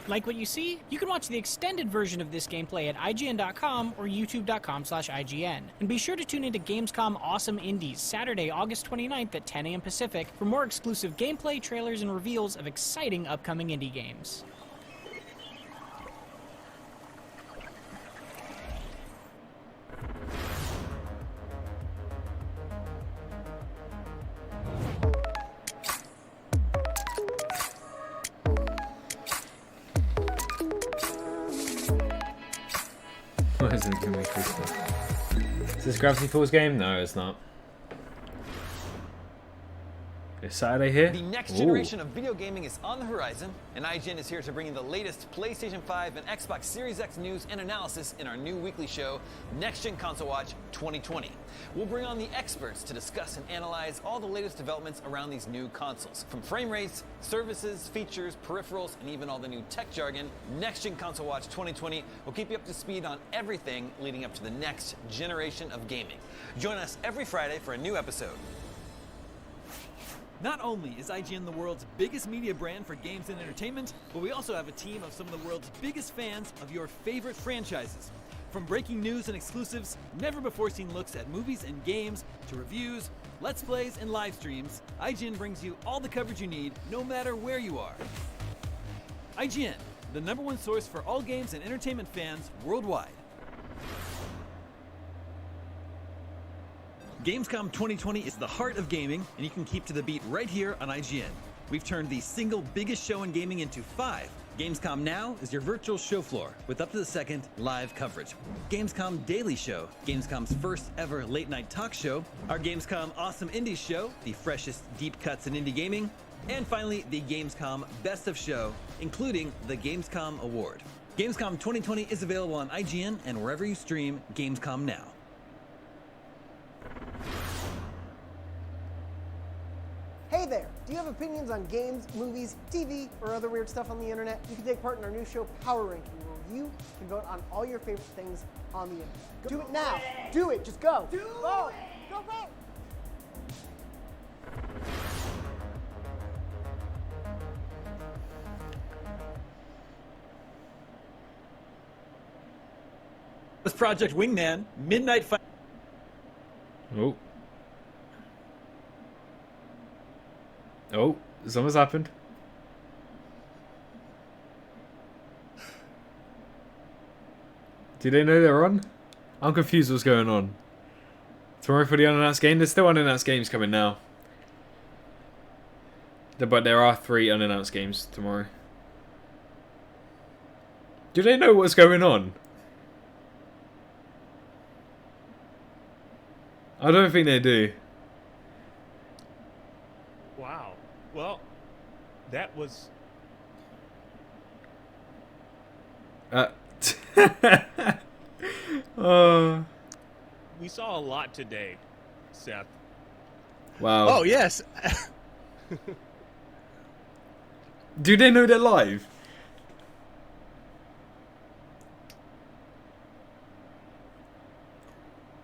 Like what you see? You can watch the extended version of this gameplay at IGN.com or YouTube.com/IGN. And be sure to tune into Gamescom Awesome Indies, Saturday, August 29th at 10 a.m. Pacific for more exclusive gameplay, trailers, and reveals of exciting upcoming indie games. Is this Gravity Falls game? No, it's not. It's Saturday here. The next Ooh. generation of video gaming is on the horizon, and IGN is here to bring you the latest PlayStation 5 and Xbox Series X news and analysis in our new weekly show, Next Gen Console Watch 2020. We'll bring on the experts to discuss and analyze all the latest developments around these new consoles. From frame rates, services, features, peripherals, and even all the new tech jargon, Next Gen Console Watch 2020 will keep you up to speed on everything leading up to the next generation of gaming. Join us every Friday for a new episode. Not only is IGN the world's biggest media brand for games and entertainment, but we also have a team of some of the world's biggest fans of your favorite franchises. From breaking news and exclusives, never-before-seen looks at movies and games, to reviews, let's plays, and live streams, IGN brings you all the coverage you need, no matter where you are. IGN, the #1 source for all games and entertainment fans worldwide. Gamescom 2020 is the heart of gaming, and you can keep to the beat right here on IGN. We've turned the single biggest show in gaming into 5. Gamescom Now is your virtual show floor with up-to-the-second live coverage. Gamescom Daily Show, Gamescom's first ever late-night talk show. Our Gamescom Awesome Indies Show, the freshest deep cuts in indie gaming. And finally, the Gamescom Best of Show, including the Gamescom Award. Gamescom 2020 is available on IGN and wherever you stream Gamescom Now. Hey there! Do you have opinions on games, movies, TV, or other weird stuff on the internet? You can take part in our new show, Power Ranking, where you can vote on all your favorite things on the internet. Do it now! Do it! Just go! Vote! Go vote! This Project Wingman, Midnight Fight. Oh. Oh, something's happened. Do they know they're on? I'm confused what's going on. Tomorrow for the unannounced game? There's still unannounced games coming now. But there are 3 unannounced games tomorrow. Do they know what's going on? I don't think they do. Wow. Well, that was... We saw a lot today, Seth. Wow. Oh, yes. Do they know they're live?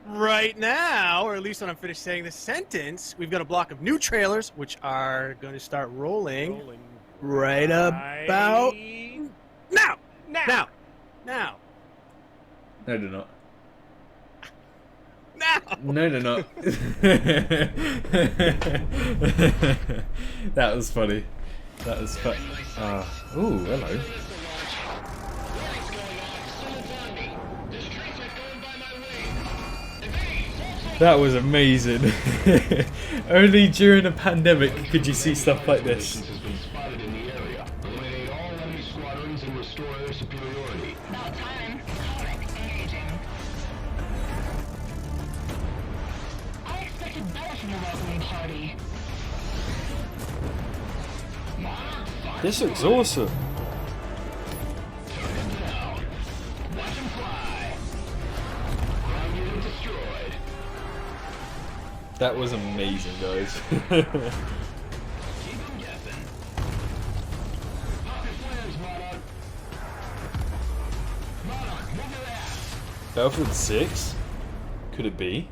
Right now, or at least when I'm finished saying this sentence, we've got a block of new trailers, which are going to start rolling right about now. Now. No, they're not. Now. No, they're not. That was funny. That was fun. Ooh, hello. That was amazing. Only during a pandemic could you see stuff like this. This looks awesome. That was amazing, guys. Battlefield 6? Could it be?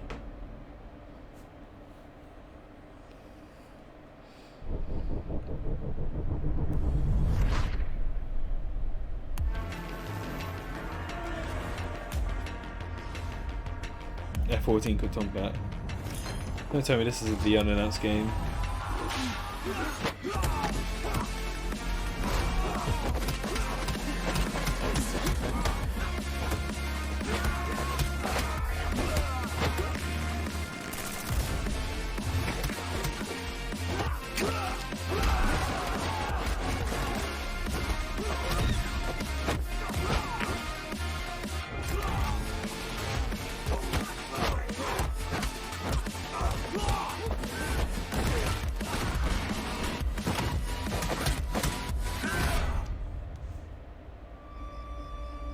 F14 could talk that. Don't tell me this is the unannounced game.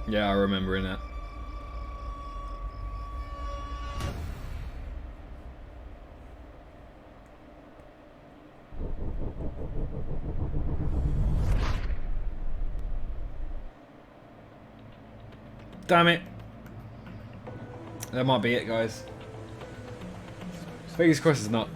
Yeah, I remember in that. Damn it. That might be it, guys. Fingers crossed it's not.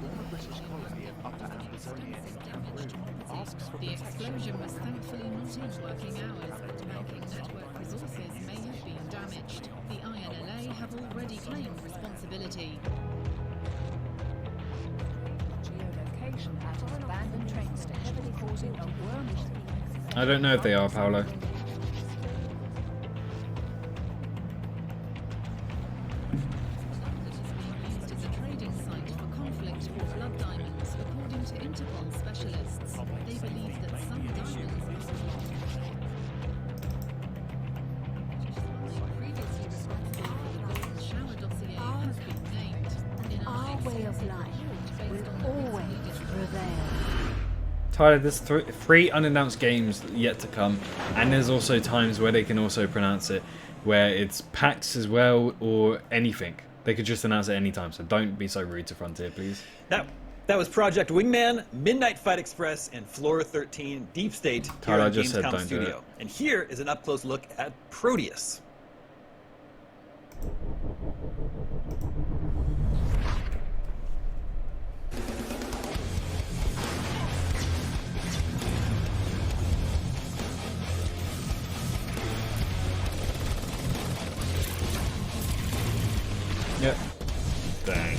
The explosion was thankfully not in working hours, but banking network resources may have been damaged. The INLA have already claimed responsibility. Geolocation at an abandoned train station causing a wormhole. I don't know if they are, Paolo. Tyler, there's three unannounced games yet to come, and there's also times where they can also pronounce it, where it's PAX as well, or anything. They could just announce it any time, so don't be so rude to Frontier, please. That was Project Wingman, Midnight Fight Express, and Floor 13 Deep State here Tyler, on just said Gamescom don't do Studio. it. And here is an up-close look at Proteus. Yep. Dang.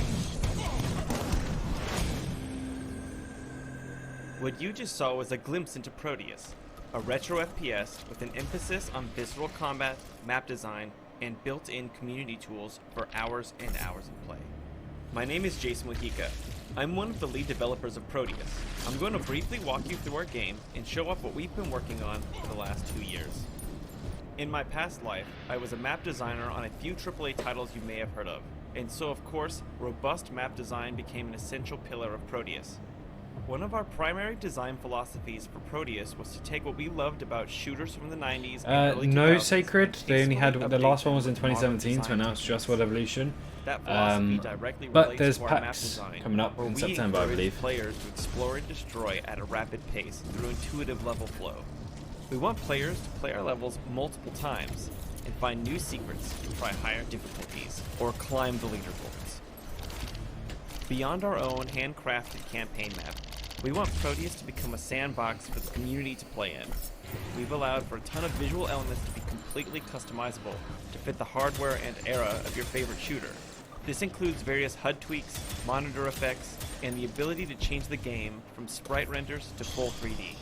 What you just saw was a glimpse into Proteus, a retro FPS with an emphasis on visceral combat, map design, and built-in community tools for hours and hours of play. My name is Jason Wahika. I'm one of the lead developers of Proteus. I'm going to briefly walk you through our game and show off what we've been working on for the last 2 years. In my past life, I was a map designer on a few AAA titles you may have heard of, and so of course, robust map design became an essential pillar of Proteus. One of our primary design philosophies for Proteus was to take what we loved about shooters from the 90s and early No 2000s, Sacred. They only had the last one was in update them with modern 2017 to design announce Just World Evolution. That philosophy directly But relates there's to our map PAX design, coming up where in we September, I encourage believe. players to explore and destroy at a rapid pace through intuitive level flow. We want players to play our levels multiple times and find new secrets, try higher difficulties, or climb the leaderboards. Beyond our own handcrafted campaign map, we want Proteus to become a sandbox for the community to play in. We've allowed for a ton of visual elements to be completely customizable to fit the hardware and era of your favorite shooter. This includes various HUD tweaks, monitor effects, and the ability to change the game from sprite renders to full 3D.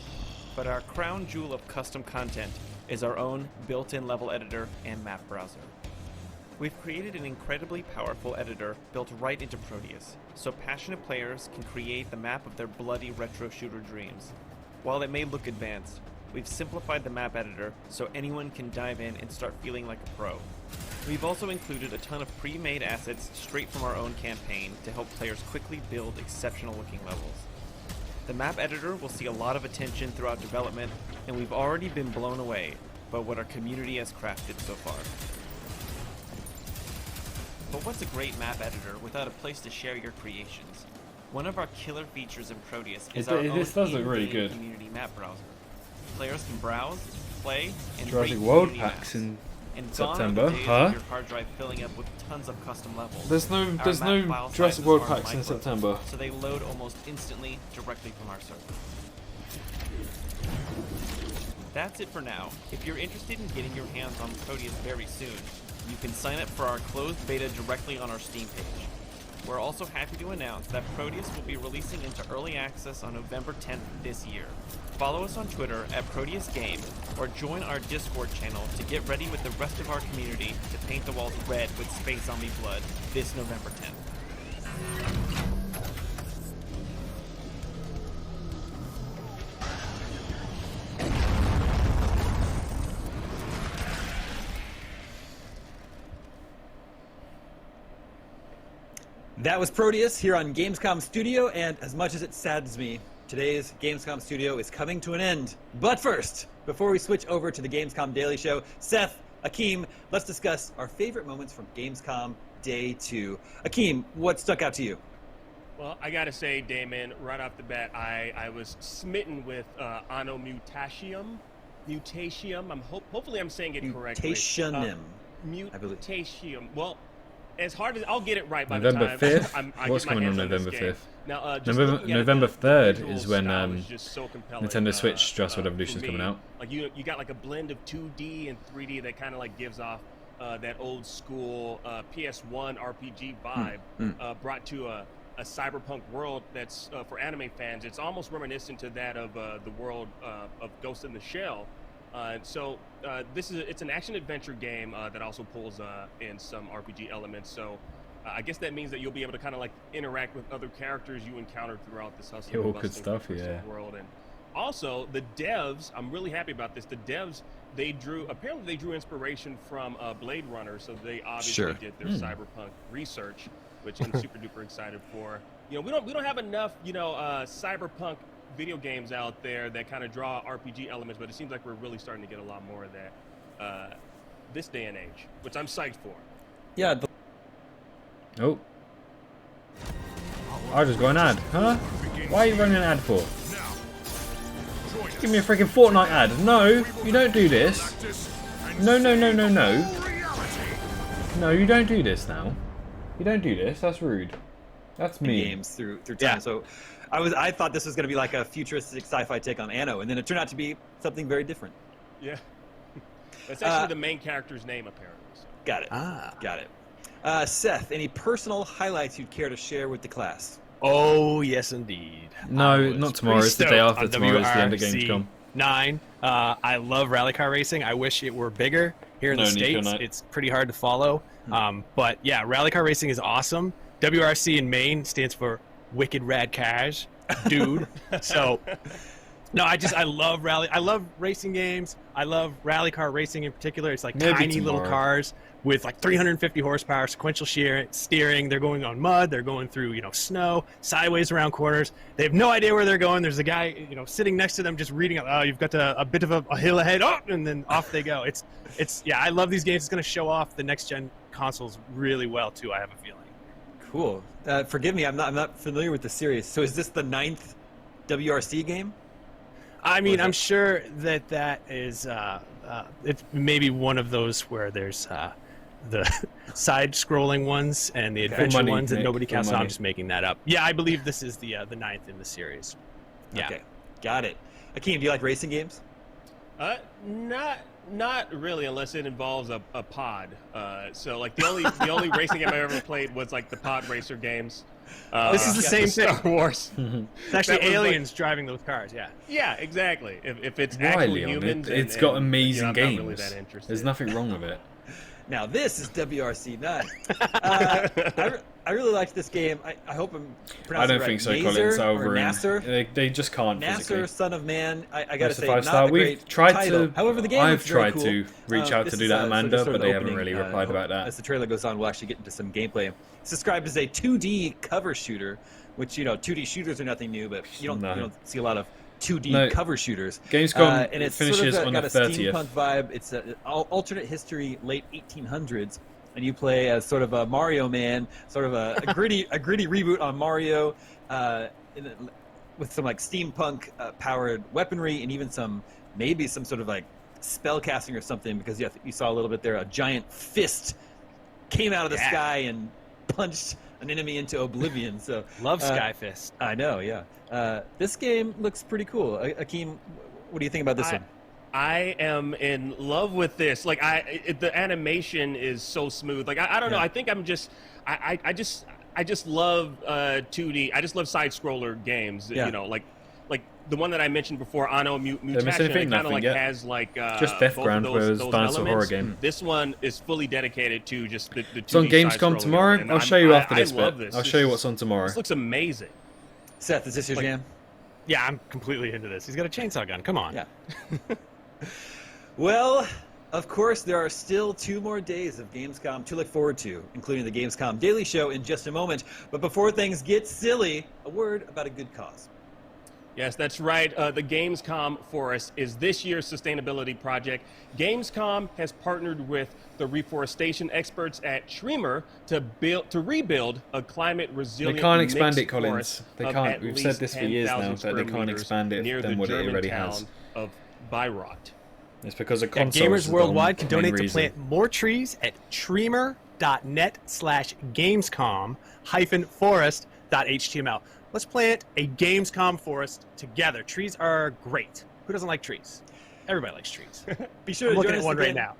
But our crown jewel of custom content is our own built-in level editor and map browser. We've created an incredibly powerful editor built right into Proteus, so passionate players can create the map of their bloody retro shooter dreams. While it may look advanced, we've simplified the map editor so anyone can dive in and start feeling like a pro. We've also included a ton of pre-made assets straight from our own campaign to help players quickly build exceptional looking levels. The map editor will see a lot of attention throughout development, and we've already been blown away by what our community has crafted so far. But what's a great map editor without a place to share your creations? One of our killer features in Proteus is our own this does look really in-game good. community map browser. Players can browse, play, and Jurassic rate World community PAX maps. in And gone are the September, days huh? of your hard drive filling up with tons of custom levels. There's no Our map file Jurassic sizes World are PAX in micro, September. so they load almost instantly directly from our server. That's it for now. If you're interested in getting your hands on Proteus very soon, you can sign up for our closed beta directly on our Steam page. We're also happy to announce that Proteus will be releasing into early access on November 10th this year. Follow us on Twitter at Proteus Game, or join our Discord channel to get ready with the rest of our community to paint the walls red with Space Zombie blood this November 10th. That was Proteus here on Gamescom Studio, and as much as it saddens me, today's Gamescom Studio is coming to an end. But first, before we switch over to the Gamescom Daily Show, Seth, Akeem, let's discuss our favorite moments from Gamescom Day 2. Akeem, what stuck out to you? Well, I gotta say, Damon, right off the bat, I was smitten with Anno Mutatium. Hopefully I'm saying it correctly. Mutationum. Mutatium. Well, as hard as I'll get it right by November the time 5th? What's coming on November 5th? Now, November 3rd is when so Nintendo Switch Jurassic Evolution is coming out. Like you got like a blend of 2D and 3D that kind of like gives off that old school PS1 RPG vibe brought to a cyberpunk world that's for anime fans. It's almost reminiscent to that of the world of Ghost in the Shell. It's an action adventure game that also pulls in some RPG elements. So I guess that means that you'll be able to kind of like interact with other characters you encountered throughout this hustling and good stuff, yeah. world. And also the devs, I'm really happy about this. The devs, they drew inspiration from Blade Runner, so they obviously did their cyberpunk research, which I'm super duper excited for. You know, we don't have enough, cyberpunk video games out there that kind of draw RPG elements, but it seems like we're really starting to get a lot more of that this day and age, which I'm psyched for. Yeah. Oh. I just got an ad, huh? Why are you running an ad for? Just give me a freaking Fortnite ad. No, you don't do this. No. No, you don't do this now. You don't do this. That's rude. That's mean. Games through time. Yeah. So I thought this was going to be like a futuristic sci-fi take on Anno, and then it turned out to be something very different. Yeah. That's actually the main character's name, apparently. So. Got it. Got it. Seth, any personal highlights you'd care to share with the class? Oh, yes, indeed. No, not tomorrow. It's the day after tomorrow. It's the end of Gamescom. 9. I love rally car racing. I wish it were bigger here in the States. It's pretty hard to follow. But yeah, rally car racing is awesome. WRC in Maine stands for Wicked Rad Cars, dude. So, no, I love racing games. I love rally car racing in particular. It's like tiny little cars with like 350 horsepower, sequential steering. They're going on mud. They're going through, snow, sideways around corners. They have no idea where they're going. There's a guy, sitting next to them just reading, oh, you've got a bit of a hill ahead. Oh, and then off they go. I love these games. It's going to show off the next gen consoles really well too, I have a feeling. Cool. Forgive me, I'm not familiar with the series. So is this the 9th WRC game? I mean, I'm sure that is it's maybe one of those where there's the side-scrolling ones and the adventure ones that nobody counts on. I'm just making that up. Yeah, I believe this is the 9th in the series. Yeah. Okay, got it. Akeem, do you like racing games? Not really, unless it involves a pod. So like the only racing game I ever played was like the pod racer games. This is the same thing. Star Wars. It's actually aliens driving those cars. Yeah. Yeah, exactly. If it's actual humans, it's got amazing games. Not really that interested. There's nothing wrong with it. Now this is WRC 9. I really liked this game. I hope I'm pronouncing it right. I don't think so, Colin. It's over. Nasser? They just can't physically. Nasser, Son of Man. I gotta say, not a great title. However, the game I've tried cool. to reach out to do that, Amanda, but they haven't really replied about that. As the trailer goes on, we'll actually get into some gameplay. It's described as a 2D cover shooter, which 2D shooters are nothing new, but you don't see a lot of 2D cover shooters. Gamescom and it finishes sort of on the 30th. Got a steampunk vibe. It's an alternate history, late 1800s. And you play as sort of a Mario Man, sort of a gritty reboot on Mario, with some like steampunk powered weaponry and even maybe some sort of like spell casting or something, because you saw a little bit there. A giant fist came out of the sky and punched an enemy into oblivion. So love Sky Fist. I know, yeah. This game looks pretty cool. Akeem, what do you think about this one? I am in love with this. Like the animation is so smooth. Like I don't know. I think I'm just I just love 2D. I just love side scroller games. Yeah. Like the one that I mentioned before, Anno Mutation. It kind of like has like just Deathground, where it was Dinosaur horror game. This one is fully dedicated to just the 2D. It's on Gamescom tomorrow. I'll show you after this bit. I'll show you what's on tomorrow. This looks amazing. Seth, is this your jam? Yeah, I'm completely into this. He's got a chainsaw gun. Come on. Yeah. Well, of course, there are still 2 more days of Gamescom to look forward to, including the Gamescom Daily Show in just a moment. But before things get silly, a word about a good cause. Yes, that's right. The Gamescom Forest is this year's sustainability project. Gamescom has partnered with the reforestation experts at Schremer to rebuild a climate resilient. They can't expand mixed it, Collins. forest They of can't. at We've least said this for years 10,000 now that square they can't meters expand it near than the what it German already town has. of Bayreuth. It's because of Yeah, consoles. gamers is the worldwide can main donate to reason. plant more trees at treemer.net/gamescom-forest.html. Let's plant a Gamescom forest together. Trees are great. Who doesn't like trees? Everybody likes trees. Be sure I'm to looking join at us one again. right now.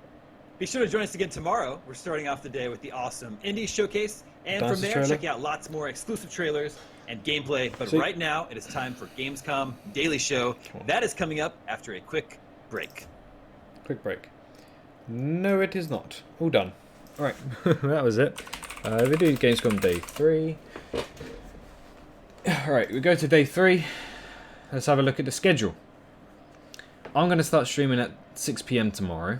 Be sure to join us again tomorrow. We're starting off the day with the awesome Indie Showcase. And Dinosaur from there, trailer. check out lots more exclusive trailers and gameplay. But See- right now, it is time for Gamescom Daily Show. That is coming up after a quick break. Quick break. No, it is not. All done. Alright, that was it. We do Gamescom Day 3. Alright, we go to Day 3. Let's have a look at the schedule. I'm going to start streaming at 6 PM tomorrow.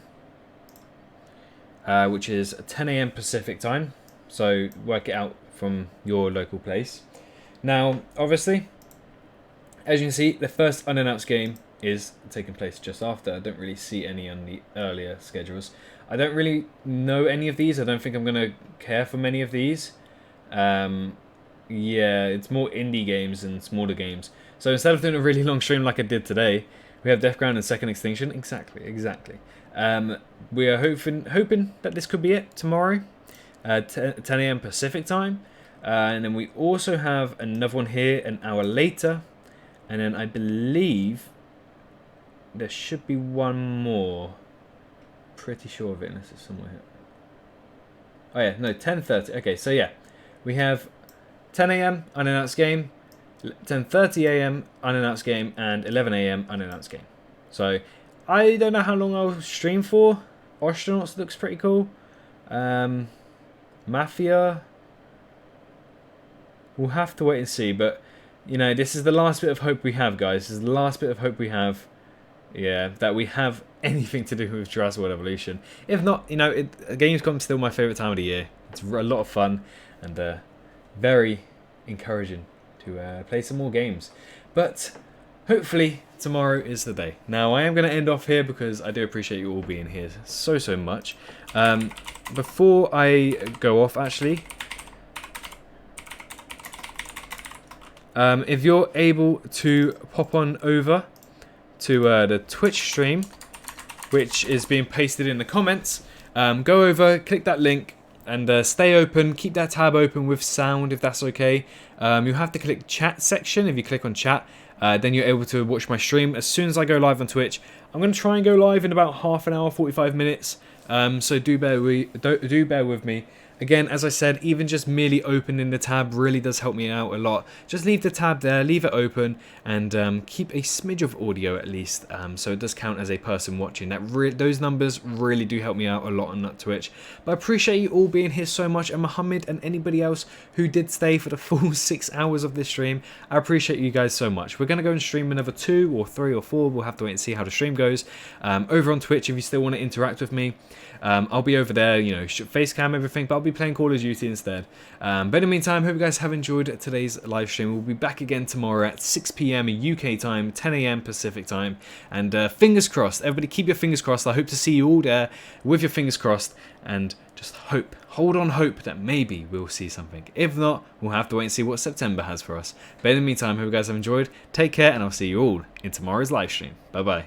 Which is 10 AM Pacific time. So work it out from your local place. Now, obviously, as you can see, the first unannounced game is taking place just after. I don't really see any on the earlier schedules. I don't really know any of these. I don't think I'm going to care for many of these. Yeah, it's more indie games and smaller games. So instead of doing a really long stream like I did today, we have Deathground and Second Extinction. Exactly. We are hoping that this could be it tomorrow, 10 AM Pacific time. And then we also have another one here an hour later. And then I believe there should be one more. Pretty sure of it, unless it's somewhere here. Oh yeah, no, 10:30. Okay, so yeah, we have 10 AM unannounced game, 10:30 AM unannounced game, and 11 AM unannounced game. So I don't know how long I'll stream for. Astronauts looks pretty cool. Mafia. We'll have to wait and see, but you know, this is the last bit of hope we have, guys. This is the last bit of hope we have. Yeah, that we have anything to do with Jurassic World Evolution. If not, you know, Gamescom is still my favourite time of the year. It's a lot of fun and very encouraging to play some more games. But hopefully tomorrow is the day. Now, I am going to end off here because I do appreciate you all being here so much. Before I go off, actually, if you're able to pop on over to the Twitch stream, which is being pasted in the comments, go over, click that link, and stay open. Keep that tab open with sound, if that's okay. You have to click chat section. If you click on chat, then you're able to watch my stream as soon as I go live on Twitch. I'm going to try and go live in about half an hour, 45 minutes. So do bear with me. Again, as I said, even just merely opening the tab really does help me out a lot. Just leave the tab there, leave it open, and keep a smidge of audio at least, so it does count as a person watching. Those numbers really do help me out a lot on that Twitch. But I appreciate you all being here so much, and Mohammed and anybody else who did stay for the full 6 hours of this stream. I appreciate you guys so much. We're going to go and stream another 2 or 3 or 4. We'll have to wait and see how the stream goes. Over on Twitch, if you still want to interact with me, I'll be over there, you know, face cam everything, but I'll be playing Call of Duty instead. But in the meantime, hope you guys have enjoyed today's live stream. We'll be back again tomorrow at 6 PM UK time, 10 AM Pacific time, and fingers crossed. Everybody keep your fingers crossed. I hope to see you all there with your fingers crossed, and just hold on hope that maybe we'll see something. If not, we'll have to wait and see what September has for us. But in the meantime, hope you guys have enjoyed. Take care, and I'll see you all in tomorrow's live stream. Bye bye.